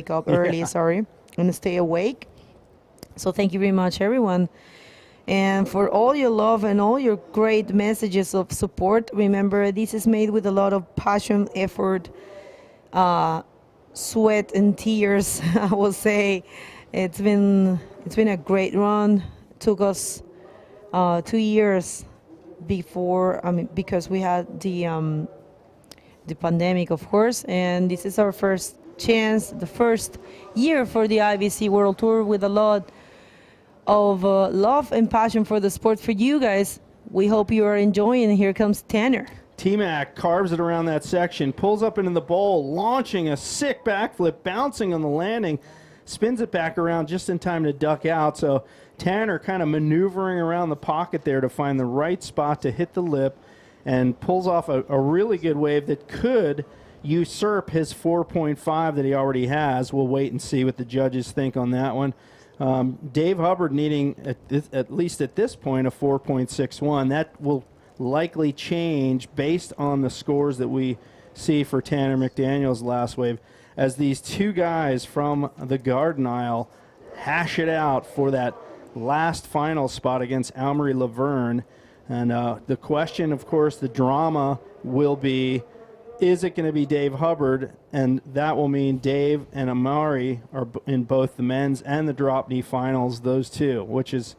up early, sorry, and stay awake. So thank you very much, everyone. And for all your love and all your great messages of support. Remember, this is made with a lot of passion, effort, sweat and tears. I will say it's been a great run. It took us 2 years before, because we had the pandemic, of course, and this is our first chance, the first year for the IBC World Tour, with a lot of love and passion for the sport for you guys. We hope you are enjoying. Here comes Tanner. T-Mac carves it around that section, pulls up into the bowl, launching a sick backflip, bouncing on the landing, spins it back around just in time to duck out. So Tanner kind of maneuvering around the pocket there to find the right spot to hit the lip, and pulls off a really good wave that could usurp his 4.5 that he already has. We'll wait and see what the judges think on that one. Dave Hubbard needing, at least at this point, a 4.61. That will likely change based on the scores that we see for Tanner McDaniel's last wave, as these two guys from the Garden Isle hash it out for that last final spot against Almery Laverne. And the question, of course, the drama will be, is it going to be Dave Hubbard? And that will mean Dave and Amari are in both the men's and the drop knee finals, those two, which is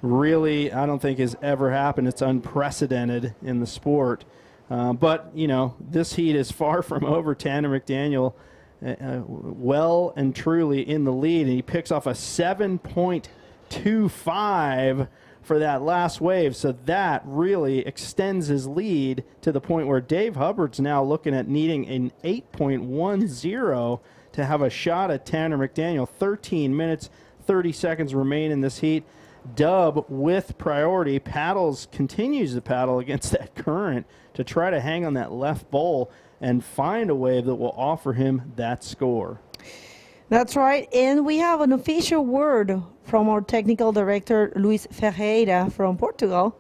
really, I don't think has ever happened. It's unprecedented in the sport. But, you know, this heat is far from over. Tanner McDaniel well and truly in the lead, and he picks off a 7.25 for that last wave. So that really extends his lead to the point where Dave Hubbard's now looking at needing an 8.10 to have a shot at Tanner McDaniel. 13 minutes, 30 seconds remain in this heat. Dub with priority continues to paddle against that current to try to hang on that left bowl and find a wave that will offer him that score. That's right, and we have an official word from our technical director, Luis Ferreira from Portugal.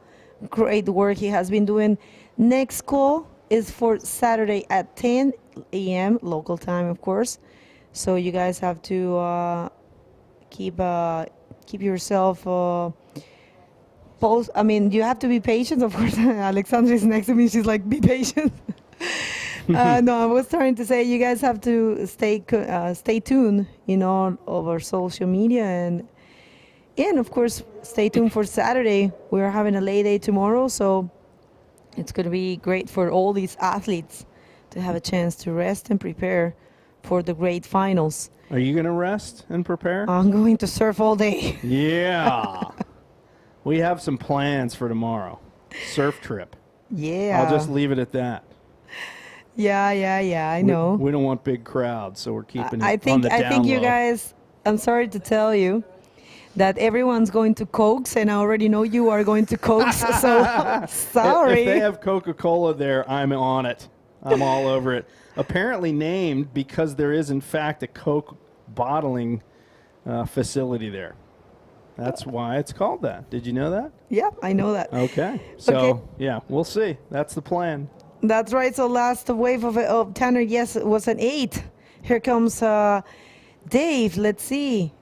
Great work he has been doing. Next call is for Saturday at 10 a.m. local time, of course. So you guys have to keep yourself post. I mean, you have to be patient. Of course, Alexandra is next to me. She's like, be patient. No, I was trying to say you guys have to stay tuned in all of our social media, and of course stay tuned for Saturday. We're having a lay day tomorrow, so it's going to be great for all these athletes to have a chance to rest and prepare for the great finals. Are you going to rest and prepare? I'm going to surf all day. Yeah. We have some plans for tomorrow. Surf trip. Yeah. I'll just leave it at that. Yeah, I know. We don't want big crowds, so we're keeping it I on think the down I think you low. guys, I'm sorry to tell you that everyone's going to Cokes, and I already know you are going to Cokes, so sorry. If they have Coca-Cola there, I'm on it. I'm all over it. Apparently named because there is, in fact, a Coke bottling facility there. That's why it's called that. Did you know that? Yeah, I know that. Okay. So, yeah, we'll see. That's the plan. That's right. So last wave of Tanner, yes, it was an 8. Here comes Dave. Let's see.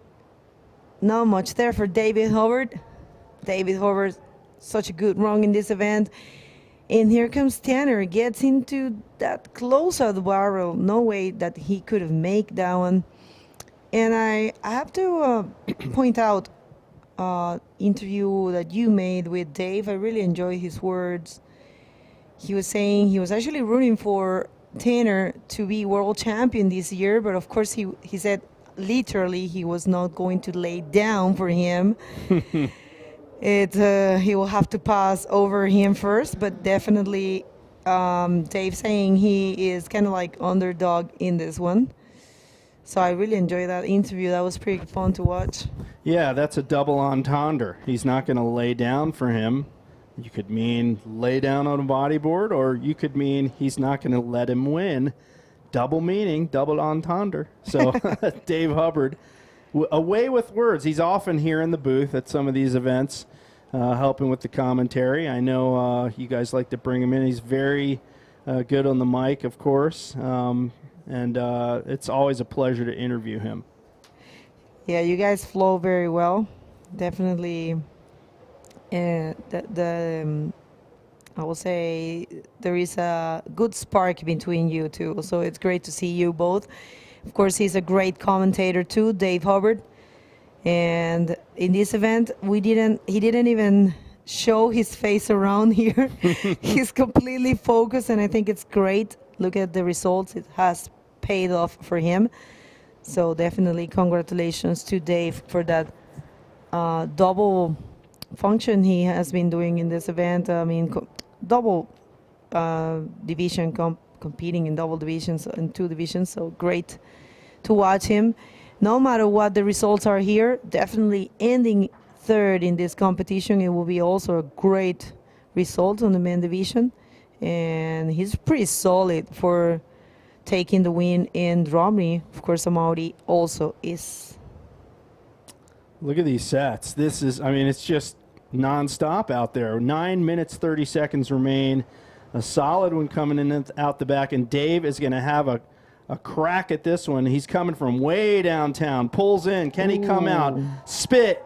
Not much there for David Hubbard. David Hubbard, such a good run in this event. And here comes Tanner. Gets into that close of the barrel. No way that he could have made that one. And I have to point out interview that you made with Dave. I really enjoy his words. He was saying he was actually rooting for Tanner to be world champion this year, but of course he said literally he was not going to lay down for him. He will have to pass over him first, but definitely Dave saying he is kind of like underdog in this one. So I really enjoyed that interview. That was pretty fun to watch. Yeah, that's a double entendre. He's not going to lay down for him. You could mean lay down on a bodyboard, or you could mean he's not going to let him win. Double meaning, double entendre. So Dave Hubbard away with words. He's often here in the booth at some of these events, helping with the commentary. I know you guys like to bring him in. He's very good on the mic, of course, and it's always a pleasure to interview him. Yeah, you guys flow very well. Definitely, I will say there is a good spark between you two. So it's great to see you both. Of course, he's a great commentator too, Dave Hubbard. And in this event, he didn't even show his face around here. He's completely focused, and I think it's great. Look at the results; it has paid off for him. So definitely congratulations to Dave for that double function he has been doing in this event. I mean, double division competing in double divisions in 2 divisions. So great to watch him. No matter what the results are here, definitely ending 3rd in this competition, it will be also a great result on the men division. And he's pretty solid for taking the win in DROPKNEE. Of course, Amaury also is. Look at these sets. This is, I mean, it's just nonstop out there. 9 minutes, 30 seconds remain. A solid one coming in out the back, and Dave is going to have a crack at this one. He's coming from way downtown, pulls in. Can he come out? Spit,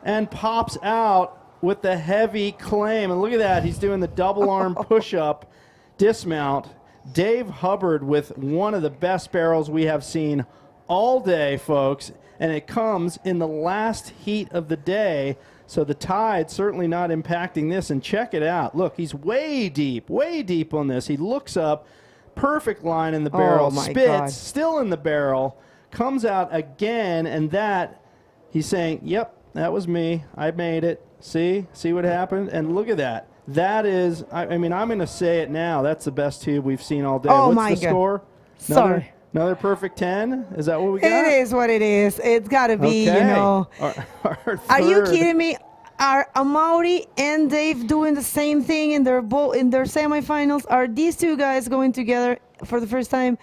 and pops out with the heavy claim. And look at that. He's doing the double arm push-up dismount. Dave Hubbard with one of the best barrels we have seen all day, folks. And it comes in the last heat of the day. So the tide certainly not impacting this. And check it out. Look, he's way deep on this. He looks up. Perfect line in the barrel. Spits, still in the barrel. Comes out again. And that, he's saying, yep, that was me. I made it. See what happened? And look at that. That is, I mean, I'm going to say it now. That's the best tube we've seen all day. What's the score? Sorry. Another perfect 10? Is that what we got? It is what it is. It's got to be, you know. Are you kidding me? Are Amaury and Dave doing the same thing in their semifinals? Are these two guys going together for the first time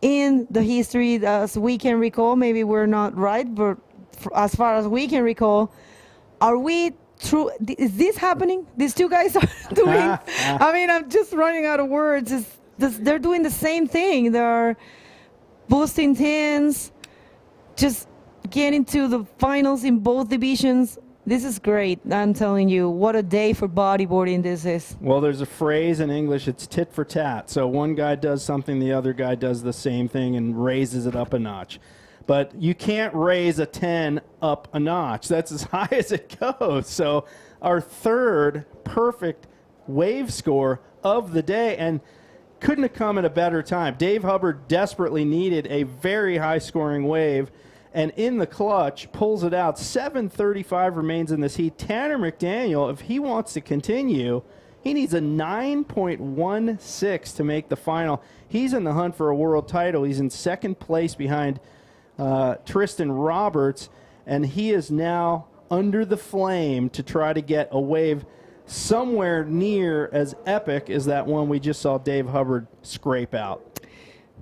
in the history as we can recall? Maybe we're not right, but as far as we can recall, are we true? Is this happening? These two guys are doing. I mean, I'm just running out of words. They're doing the same thing. They're boosting 10s, just getting to the finals in both divisions. This is great. I'm telling you, what a day for bodyboarding this is. Well, there's a phrase in English, it's tit for tat. So one guy does something, the other guy does the same thing and raises it up a notch. But you can't raise a 10 up a notch. That's as high as it goes. So our 3rd perfect wave score of the day, and couldn't have come at a better time. Dave Hubbard desperately needed a very high-scoring wave, and in the clutch, pulls it out. 7:35 remains in this heat. Tanner McDaniel, if he wants to continue, he needs a 9.16 to make the final. He's in the hunt for a world title. He's in 2nd place behind Tristan Roberts, and he is now under the flame to try to get a wave somewhere near as epic as that one we just saw Dave Hubbard scrape out.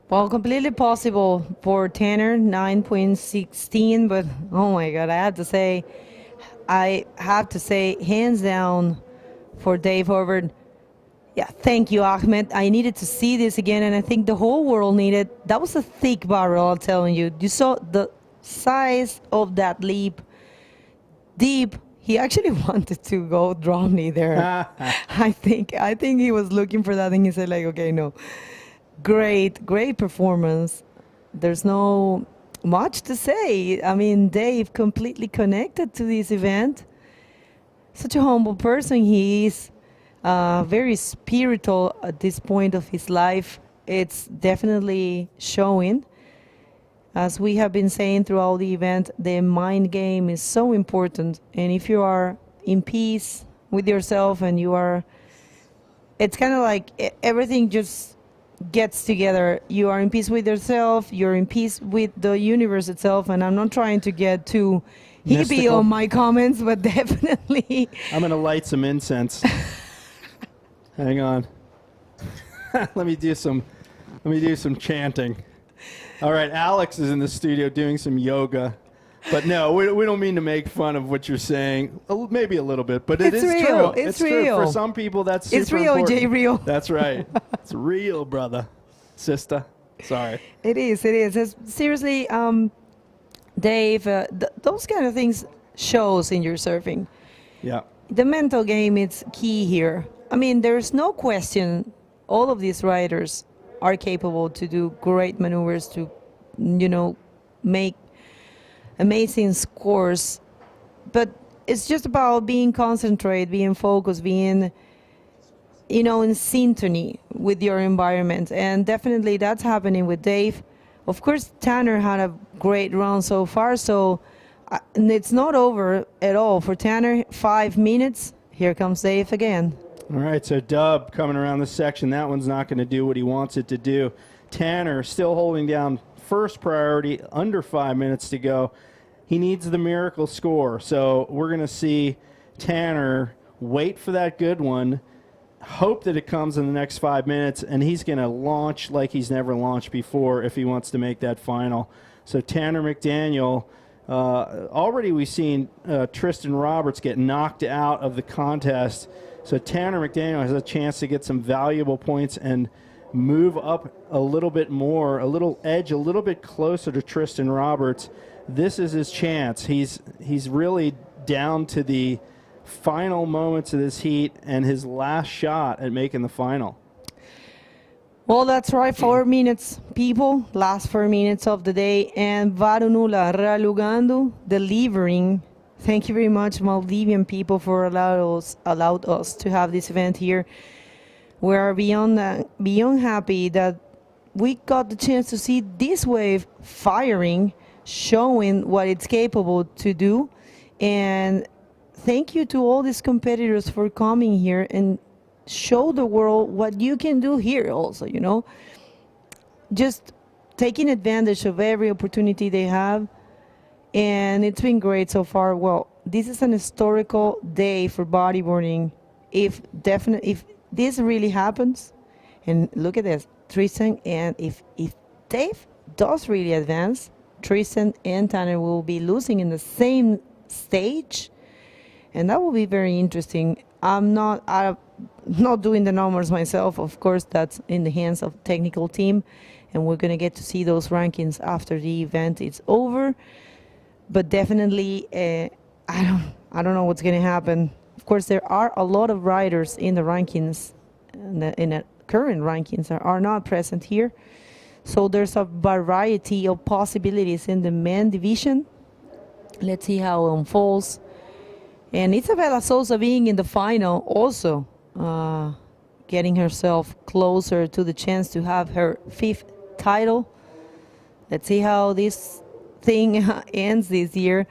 Well, completely possible for Tanner, 9.16, but oh my God, I have to say, hands down for Dave Hubbard. Yeah, thank you, Ahmed. I needed to see this again, and I think the whole world needed. That was a thick barrel, I'm telling you. You saw the size of that leap, deep. He actually wanted to go DROPKNEE there. I think he was looking for that, and he said, like, okay, no. Great performance. There's no much to say. I mean, Dave completely connected to this event. Such a humble person he is. Very spiritual at this point of his life. It's definitely showing. As we have been saying throughout the event, the mind game is so important. And if you are in peace with yourself and you are, it's kind of like everything just gets together. You are in peace with yourself, you're in peace with the universe itself. And I'm not trying to get too hippie on my comments, but definitely. I'm going to light some incense. Hang on. Let me do some chanting. All right, Alex is in the studio doing some yoga. But no, we don't mean to make fun of what you're saying. Maybe a little bit, but it It's is real. true. It's true. real. For some people, that's super It's real, important. Jay, real. That's right. It's real, brother, sister. Sorry. It is. Seriously, Dave, those kind of things shows in your surfing. Yeah. The mental game is key here. I mean, there's no question all of these riders are capable to do great maneuvers to, make amazing scores. But it's just about being concentrated, being focused, being, in synchrony with your environment. And definitely that's happening with Dave. Of course, Tanner had a great run so far, so it's not over at all for Tanner. 5 minutes. Here comes Dave again. All right, so Dub coming around this section. That one's not going to do what he wants it to do. Tanner still holding down first priority, under 5 minutes to go. He needs the miracle score. So we're going to see Tanner wait for that good one, hope that it comes in the next 5 minutes, and he's going to launch like he's never launched before if he wants to make that final. So Tanner McDaniel, already we've seen Tristan Roberts get knocked out of the contest. So Tanner McDaniel has a chance to get some valuable points and move up a little bit more, a little edge, a little bit closer to Tristan Roberts. This is his chance. He's really down to the final moments of this heat and his last shot at making the final. Well, that's right. 4 minutes, people. Last 4 minutes of the day. And Varunula Ralugando delivering. Thank you very much, Maldivian people, for allowed us to have this event here. We are beyond happy that we got the chance to see this wave firing, showing what it's capable to do. And thank you to all these competitors for coming here and show the world what you can do here also, Just taking advantage of every opportunity they have. And it's been great so far. Well, this is an historical day for bodyboarding. If this really happens, and look at this, Tristan, and if Dave does really advance, Tristan and Tanner will be losing in the same stage, and that will be very interesting. I'm not doing the numbers myself. Of course, that's in the hands of technical team, and we're gonna get to see those rankings after the event is over. But definitely, I don't know what's gonna happen. Of course, there are a lot of riders in the rankings, in the current rankings that are not present here. So there's a variety of possibilities in the men division. Let's see how it unfolds. And Isabella Souza being in the final also, getting herself closer to the chance to have her 5th title. Let's see how this thing ends this year.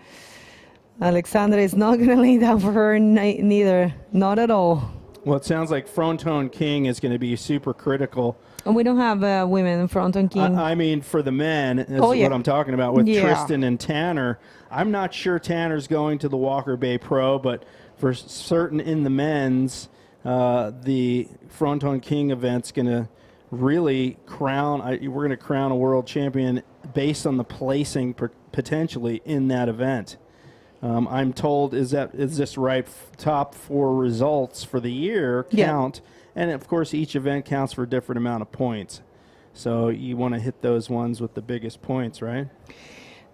Alexandra is not going to lay down for her neither, not at all. Well, it sounds like Fronton King is going to be super critical. And we don't have women in Fronton King. I mean, for the men is what I'm talking about with Tristan and Tanner. I'm not sure Tanner's going to the Walker Bay Pro, but for certain in the men's, the Fronton King event's going to really we're going to crown a world champion based on the placing potentially in that event. I'm told, is this right? Top 4 results for the year count, and of course each event counts for a different amount of points. So you want to hit those ones with the biggest points, right?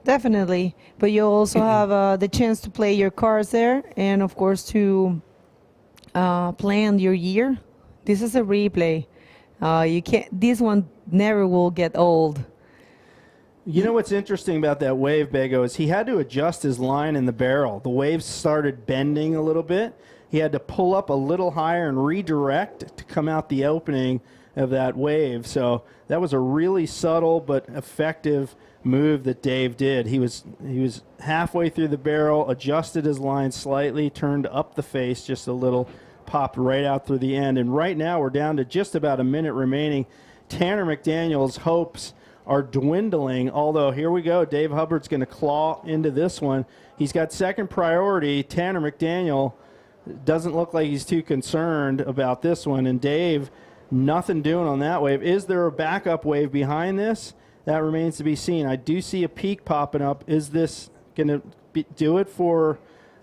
Definitely, but you also have the chance to play your cards there, and of course to plan your year. This is a replay. You can't. This one never will get old. You know what's interesting about that wave, Bego, is he had to adjust his line in the barrel. The waves started bending a little bit. He had to pull up a little higher and redirect to come out the opening of that wave. So that was a really subtle but effective move that Dave did. He was halfway through the barrel, adjusted his line slightly, turned up the face just a little, popped right out through the end. And right now we're down to just about a minute remaining. Tanner McDaniel's hopes are dwindling, although here we go. Dave Hubbard's going to claw into this one. He's got second priority. Tanner McDaniel doesn't look like he's too concerned about this one. And Dave, nothing doing on that wave. Is there a backup wave behind this? That remains to be seen. I do see a peak popping up. Is this going to do it for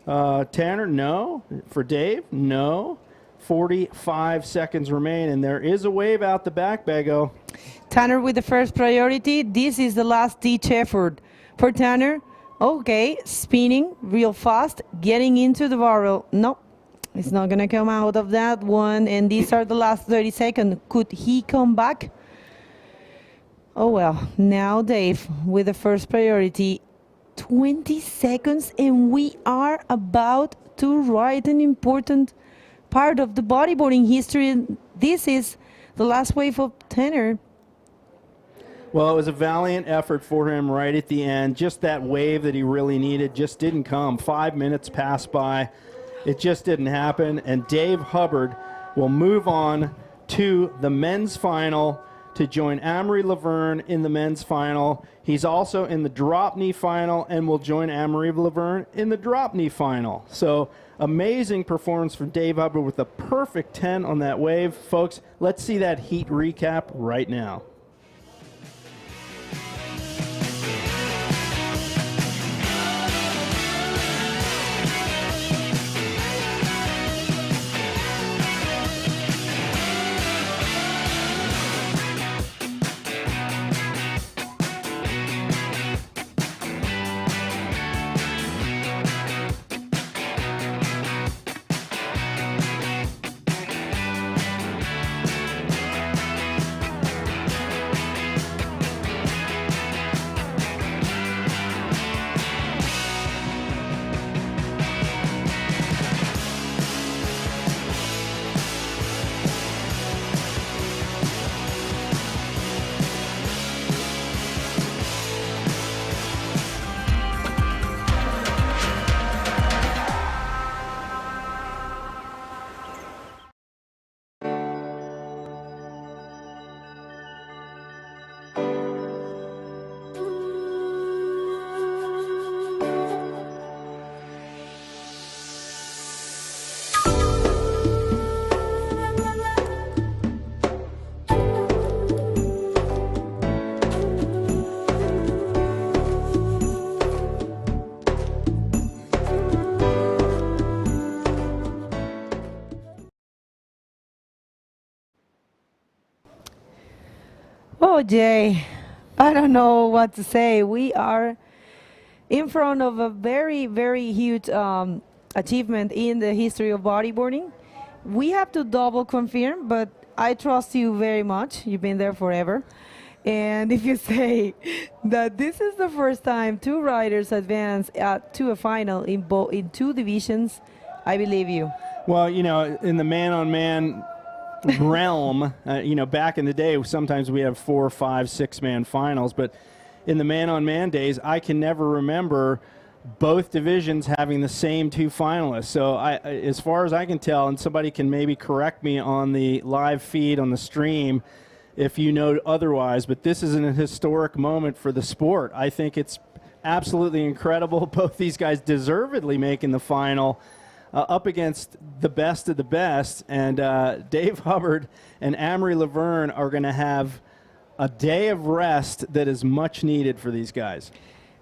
Tanner? No. For Dave? No. 45 seconds remain, and there is a wave out the back, Bego. Tanner with the first priority. This is the last ditch effort for Tanner. Okay, spinning real fast, getting into the barrel. No, it's not going to come out of that one. And these are the last 30 seconds. Could he come back? Oh, well, now Dave with the first priority. 20 seconds, and we are about to write an important part of the bodyboarding history. This is the last wave of Tanner. Well, it was a valiant effort for him right at the end. Just that wave that he really needed just didn't come. 5 minutes passed by. It just didn't happen. And Dave Hubbard will move on to the men's final to join Amory Laverne in the men's final. He's also in the drop knee final and will join Amory Laverne in the drop knee final. So amazing performance from Dave Hubbard with a perfect 10 on that wave. Folks, let's see that heat recap right now. Oh, Jay, I don't know what to say. We are in front of a very, very huge achievement in the history of bodyboarding. We have to double confirm, but I trust you very much. You've been there forever. And if you say that this is the first time two riders advance to a final in two divisions, I believe you. Well, you know, in the man-on-man realm, you know, back in the day, sometimes we have 4, 5, 6-man finals, but in the man-on-man days, I can never remember both divisions having the same two finalists. So as far as I can tell, and somebody can maybe correct me on the live feed on the stream if you know otherwise, but this is an historic moment for the sport. I think it's absolutely incredible. Both these guys deservedly making the final. Up against the best of the best, and Dave Hubbard and Amory Laverne are going to have a day of rest that is much needed for these guys.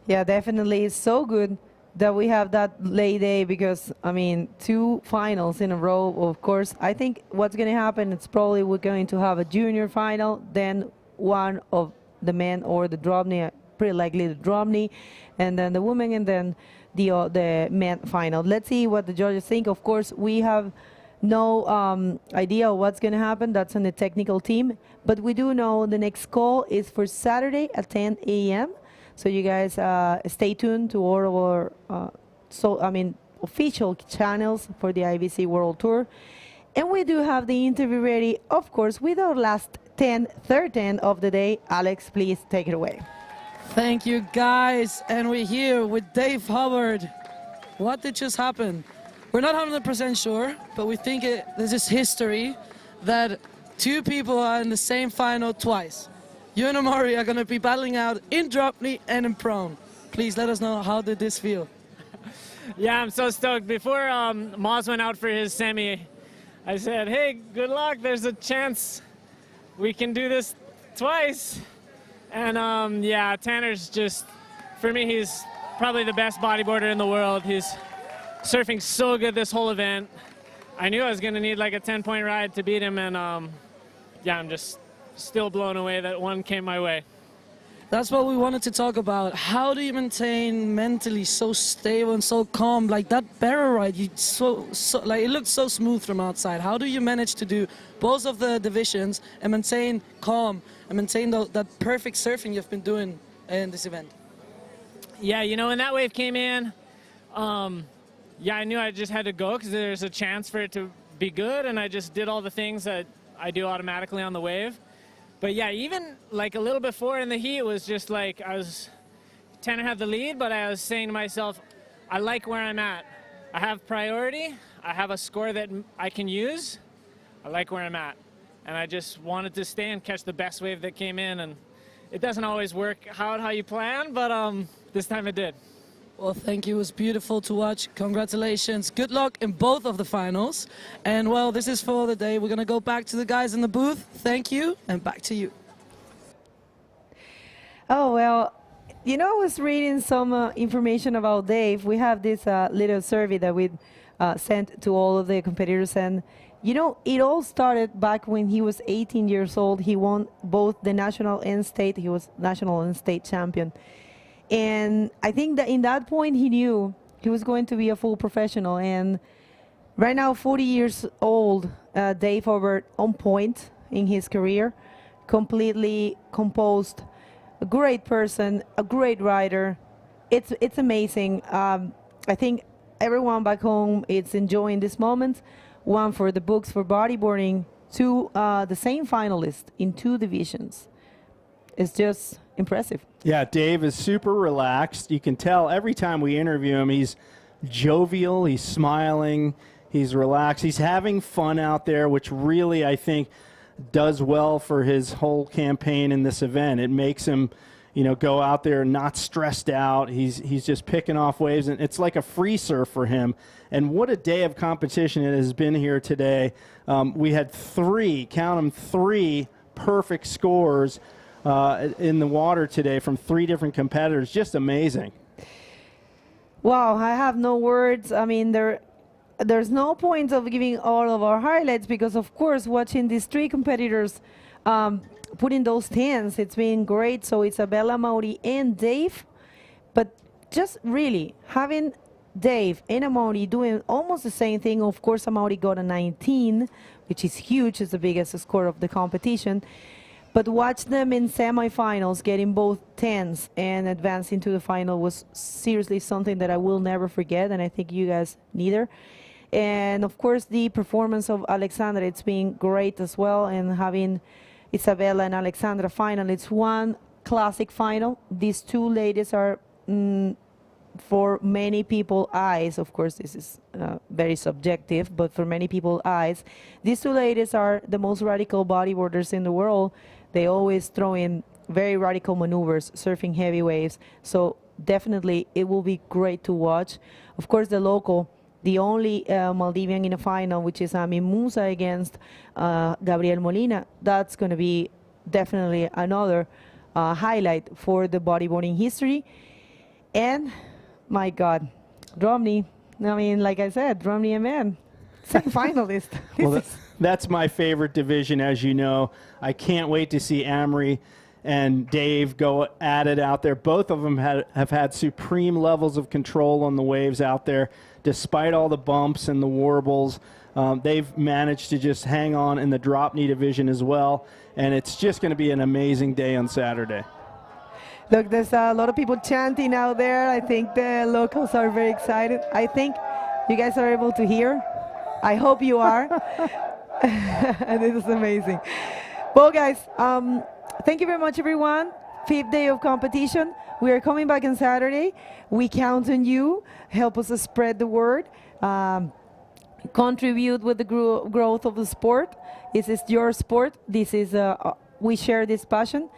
Yeah, definitely. It's so good that we have that late day because, I mean, two finals in a row, of course. I think what's going to happen, it's probably we're going to have a junior final, then one of the men or the drop knee, pretty likely the drop knee, and then the women, and then the men final. Let's see what the judges think. Of course, we have no idea what's going to happen. That's on the technical team. But we do know the next call is for Saturday at 10 a.m. So you guys stay tuned to all our official channels for the IBC World Tour. And we do have the interview ready, of course, with our last third 10 of the day. Alex, please take it away. Thank you, guys. And we're here with Dave Hubbard. What did just happen? We're not 100% sure, but we think this is history that two people are in the same final twice. You and Amari are going to be battling out in drop knee and in prone. Please let us know, how did this feel? Yeah, I'm so stoked. Before Moz went out for his semi, I said, hey, good luck. There's a chance we can do this twice. And yeah, Tanner's just, for me, he's probably the best bodyboarder in the world. He's surfing so good this whole event. I knew I was going to need like a 10-point ride to beat him, and yeah, I'm just still blown away that one came my way. That's what we wanted to talk about. How do you maintain mentally so stable and so calm? Like that barrel ride, like it looked so smooth from outside. How do you manage to do both of the divisions and maintain calm and maintain that perfect surfing you've been doing in this event? Yeah, you know, when that wave came in, yeah, I knew I just had to go because there's a chance for it to be good, and I just did all the things that I do automatically on the wave. But yeah, even like a little before in the heat, it was just like Tanner had the lead, but I was saying to myself, I like where I'm at. I have priority. I have a score that I can use. I like where I'm at. And I just wanted to stay and catch the best wave that came in. And it doesn't always work out how you plan, but this time it did. Well, thank you. It was beautiful to watch. Congratulations. Good luck in both of the finals. And, well, this is for the day. We're going to go back to the guys in the booth. Thank you, and back to you. Oh, well, you know, I was reading some information about Dave. We have this little survey that we sent to all of the competitors. And, you know, it all started back when he was 18 years old. He won both the national and state. He was national and state champion. And I think that in that point, he knew he was going to be a full professional. And right now, 40 years old, Dave Obert on point in his career, completely composed, a great person, a great rider. It's amazing. I think everyone back home is enjoying this moment. One for the books for bodyboarding, two the same finalist in 2 divisions. It's just impressive. Yeah, Dave is super relaxed. You can tell every time we interview him, he's jovial, he's smiling, he's relaxed, he's having fun out there, which really, I think, does well for his whole campaign in this event. It makes him, you know, go out there not stressed out. He's just picking off waves, and it's like a free surf for him. And what a day of competition it has been here today. We had 3, count them, 3 perfect scores in the water today from 3 different competitors. Just amazing. Wow, I have no words. I mean, there's no point of giving all of our highlights because, of course, watching these 3 competitors putting those 10s, it's been great. So Isabella, Mauri, and Dave. But just really having Dave and Amaury doing almost the same thing. Of course, Amaury got a 19, which is huge. It's the biggest score of the competition. But watch them in semifinals getting both 10s and advancing to the final was seriously something that I will never forget, and I think you guys neither. And of course, the performance of Alexandra, it's been great as well, and having Isabella and Alexandra final, it's one classic final. These 2 ladies are, for many people's eyes, of course this is very subjective, but for many people's eyes, these 2 ladies are the most radical bodyboarders in the world. They always throw in very radical maneuvers, surfing heavy waves. So definitely it will be great to watch. Of course, the local, the only Maldivian in a final, which is Amin Musa against Gabriel Molina. That's going to be definitely another highlight for the bodyboarding history. And my God, DROPKNEE. I mean, like I said, DROPKNEE and man, second finalist. Well, that's my favorite division, as you know. I can't wait to see Amory and Dave go at it out there. Both of them have had supreme levels of control on the waves out there. Despite all the bumps and the warbles, they've managed to just hang on in the DROPKNEE division as well. And it's just going to be an amazing day on Saturday. Look, there's a lot of people chanting out there. I think the locals are very excited. I think you guys are able to hear. I hope you are. And it is amazing. Well, guys, thank you very much, everyone. 5th day of competition. We are coming back on Saturday. We count on you. Help us spread the word. Contribute with the growth of the sport. This is your sport. This is we share this passion.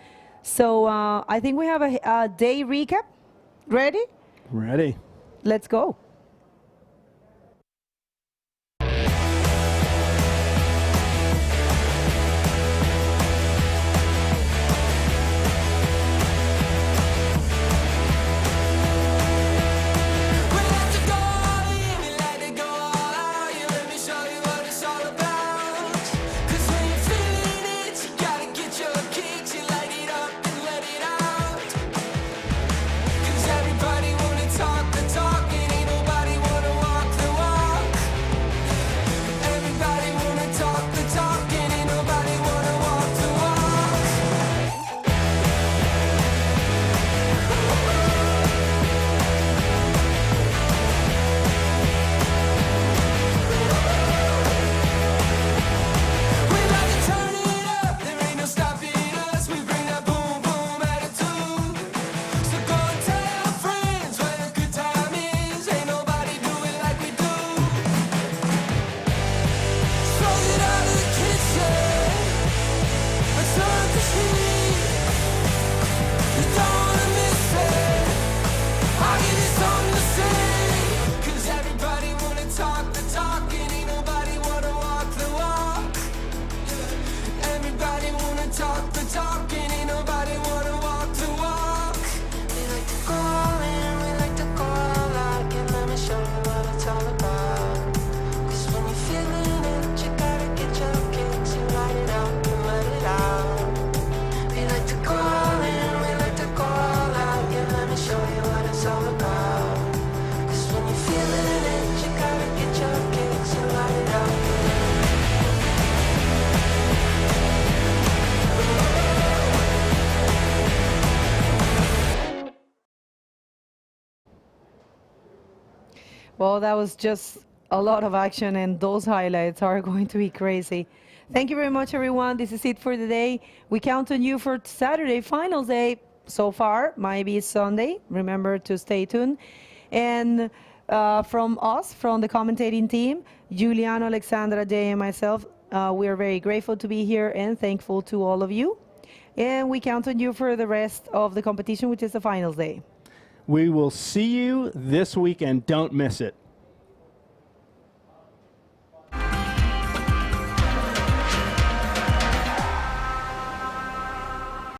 So I think we have a day recap. Ready? Ready. Let's go. Well, that was just a lot of action, and those highlights are going to be crazy. Thank you very much, everyone. This is it for the day. We count on you for Saturday, finals day. So far, might be Sunday. Remember to stay tuned. And from us, from the commentating team, Giuliano, Alexandra, Jay, and myself, we are very grateful to be here and thankful to all of you. And we count on you for the rest of the competition, which is the finals day. We will see you this weekend. Don't miss it.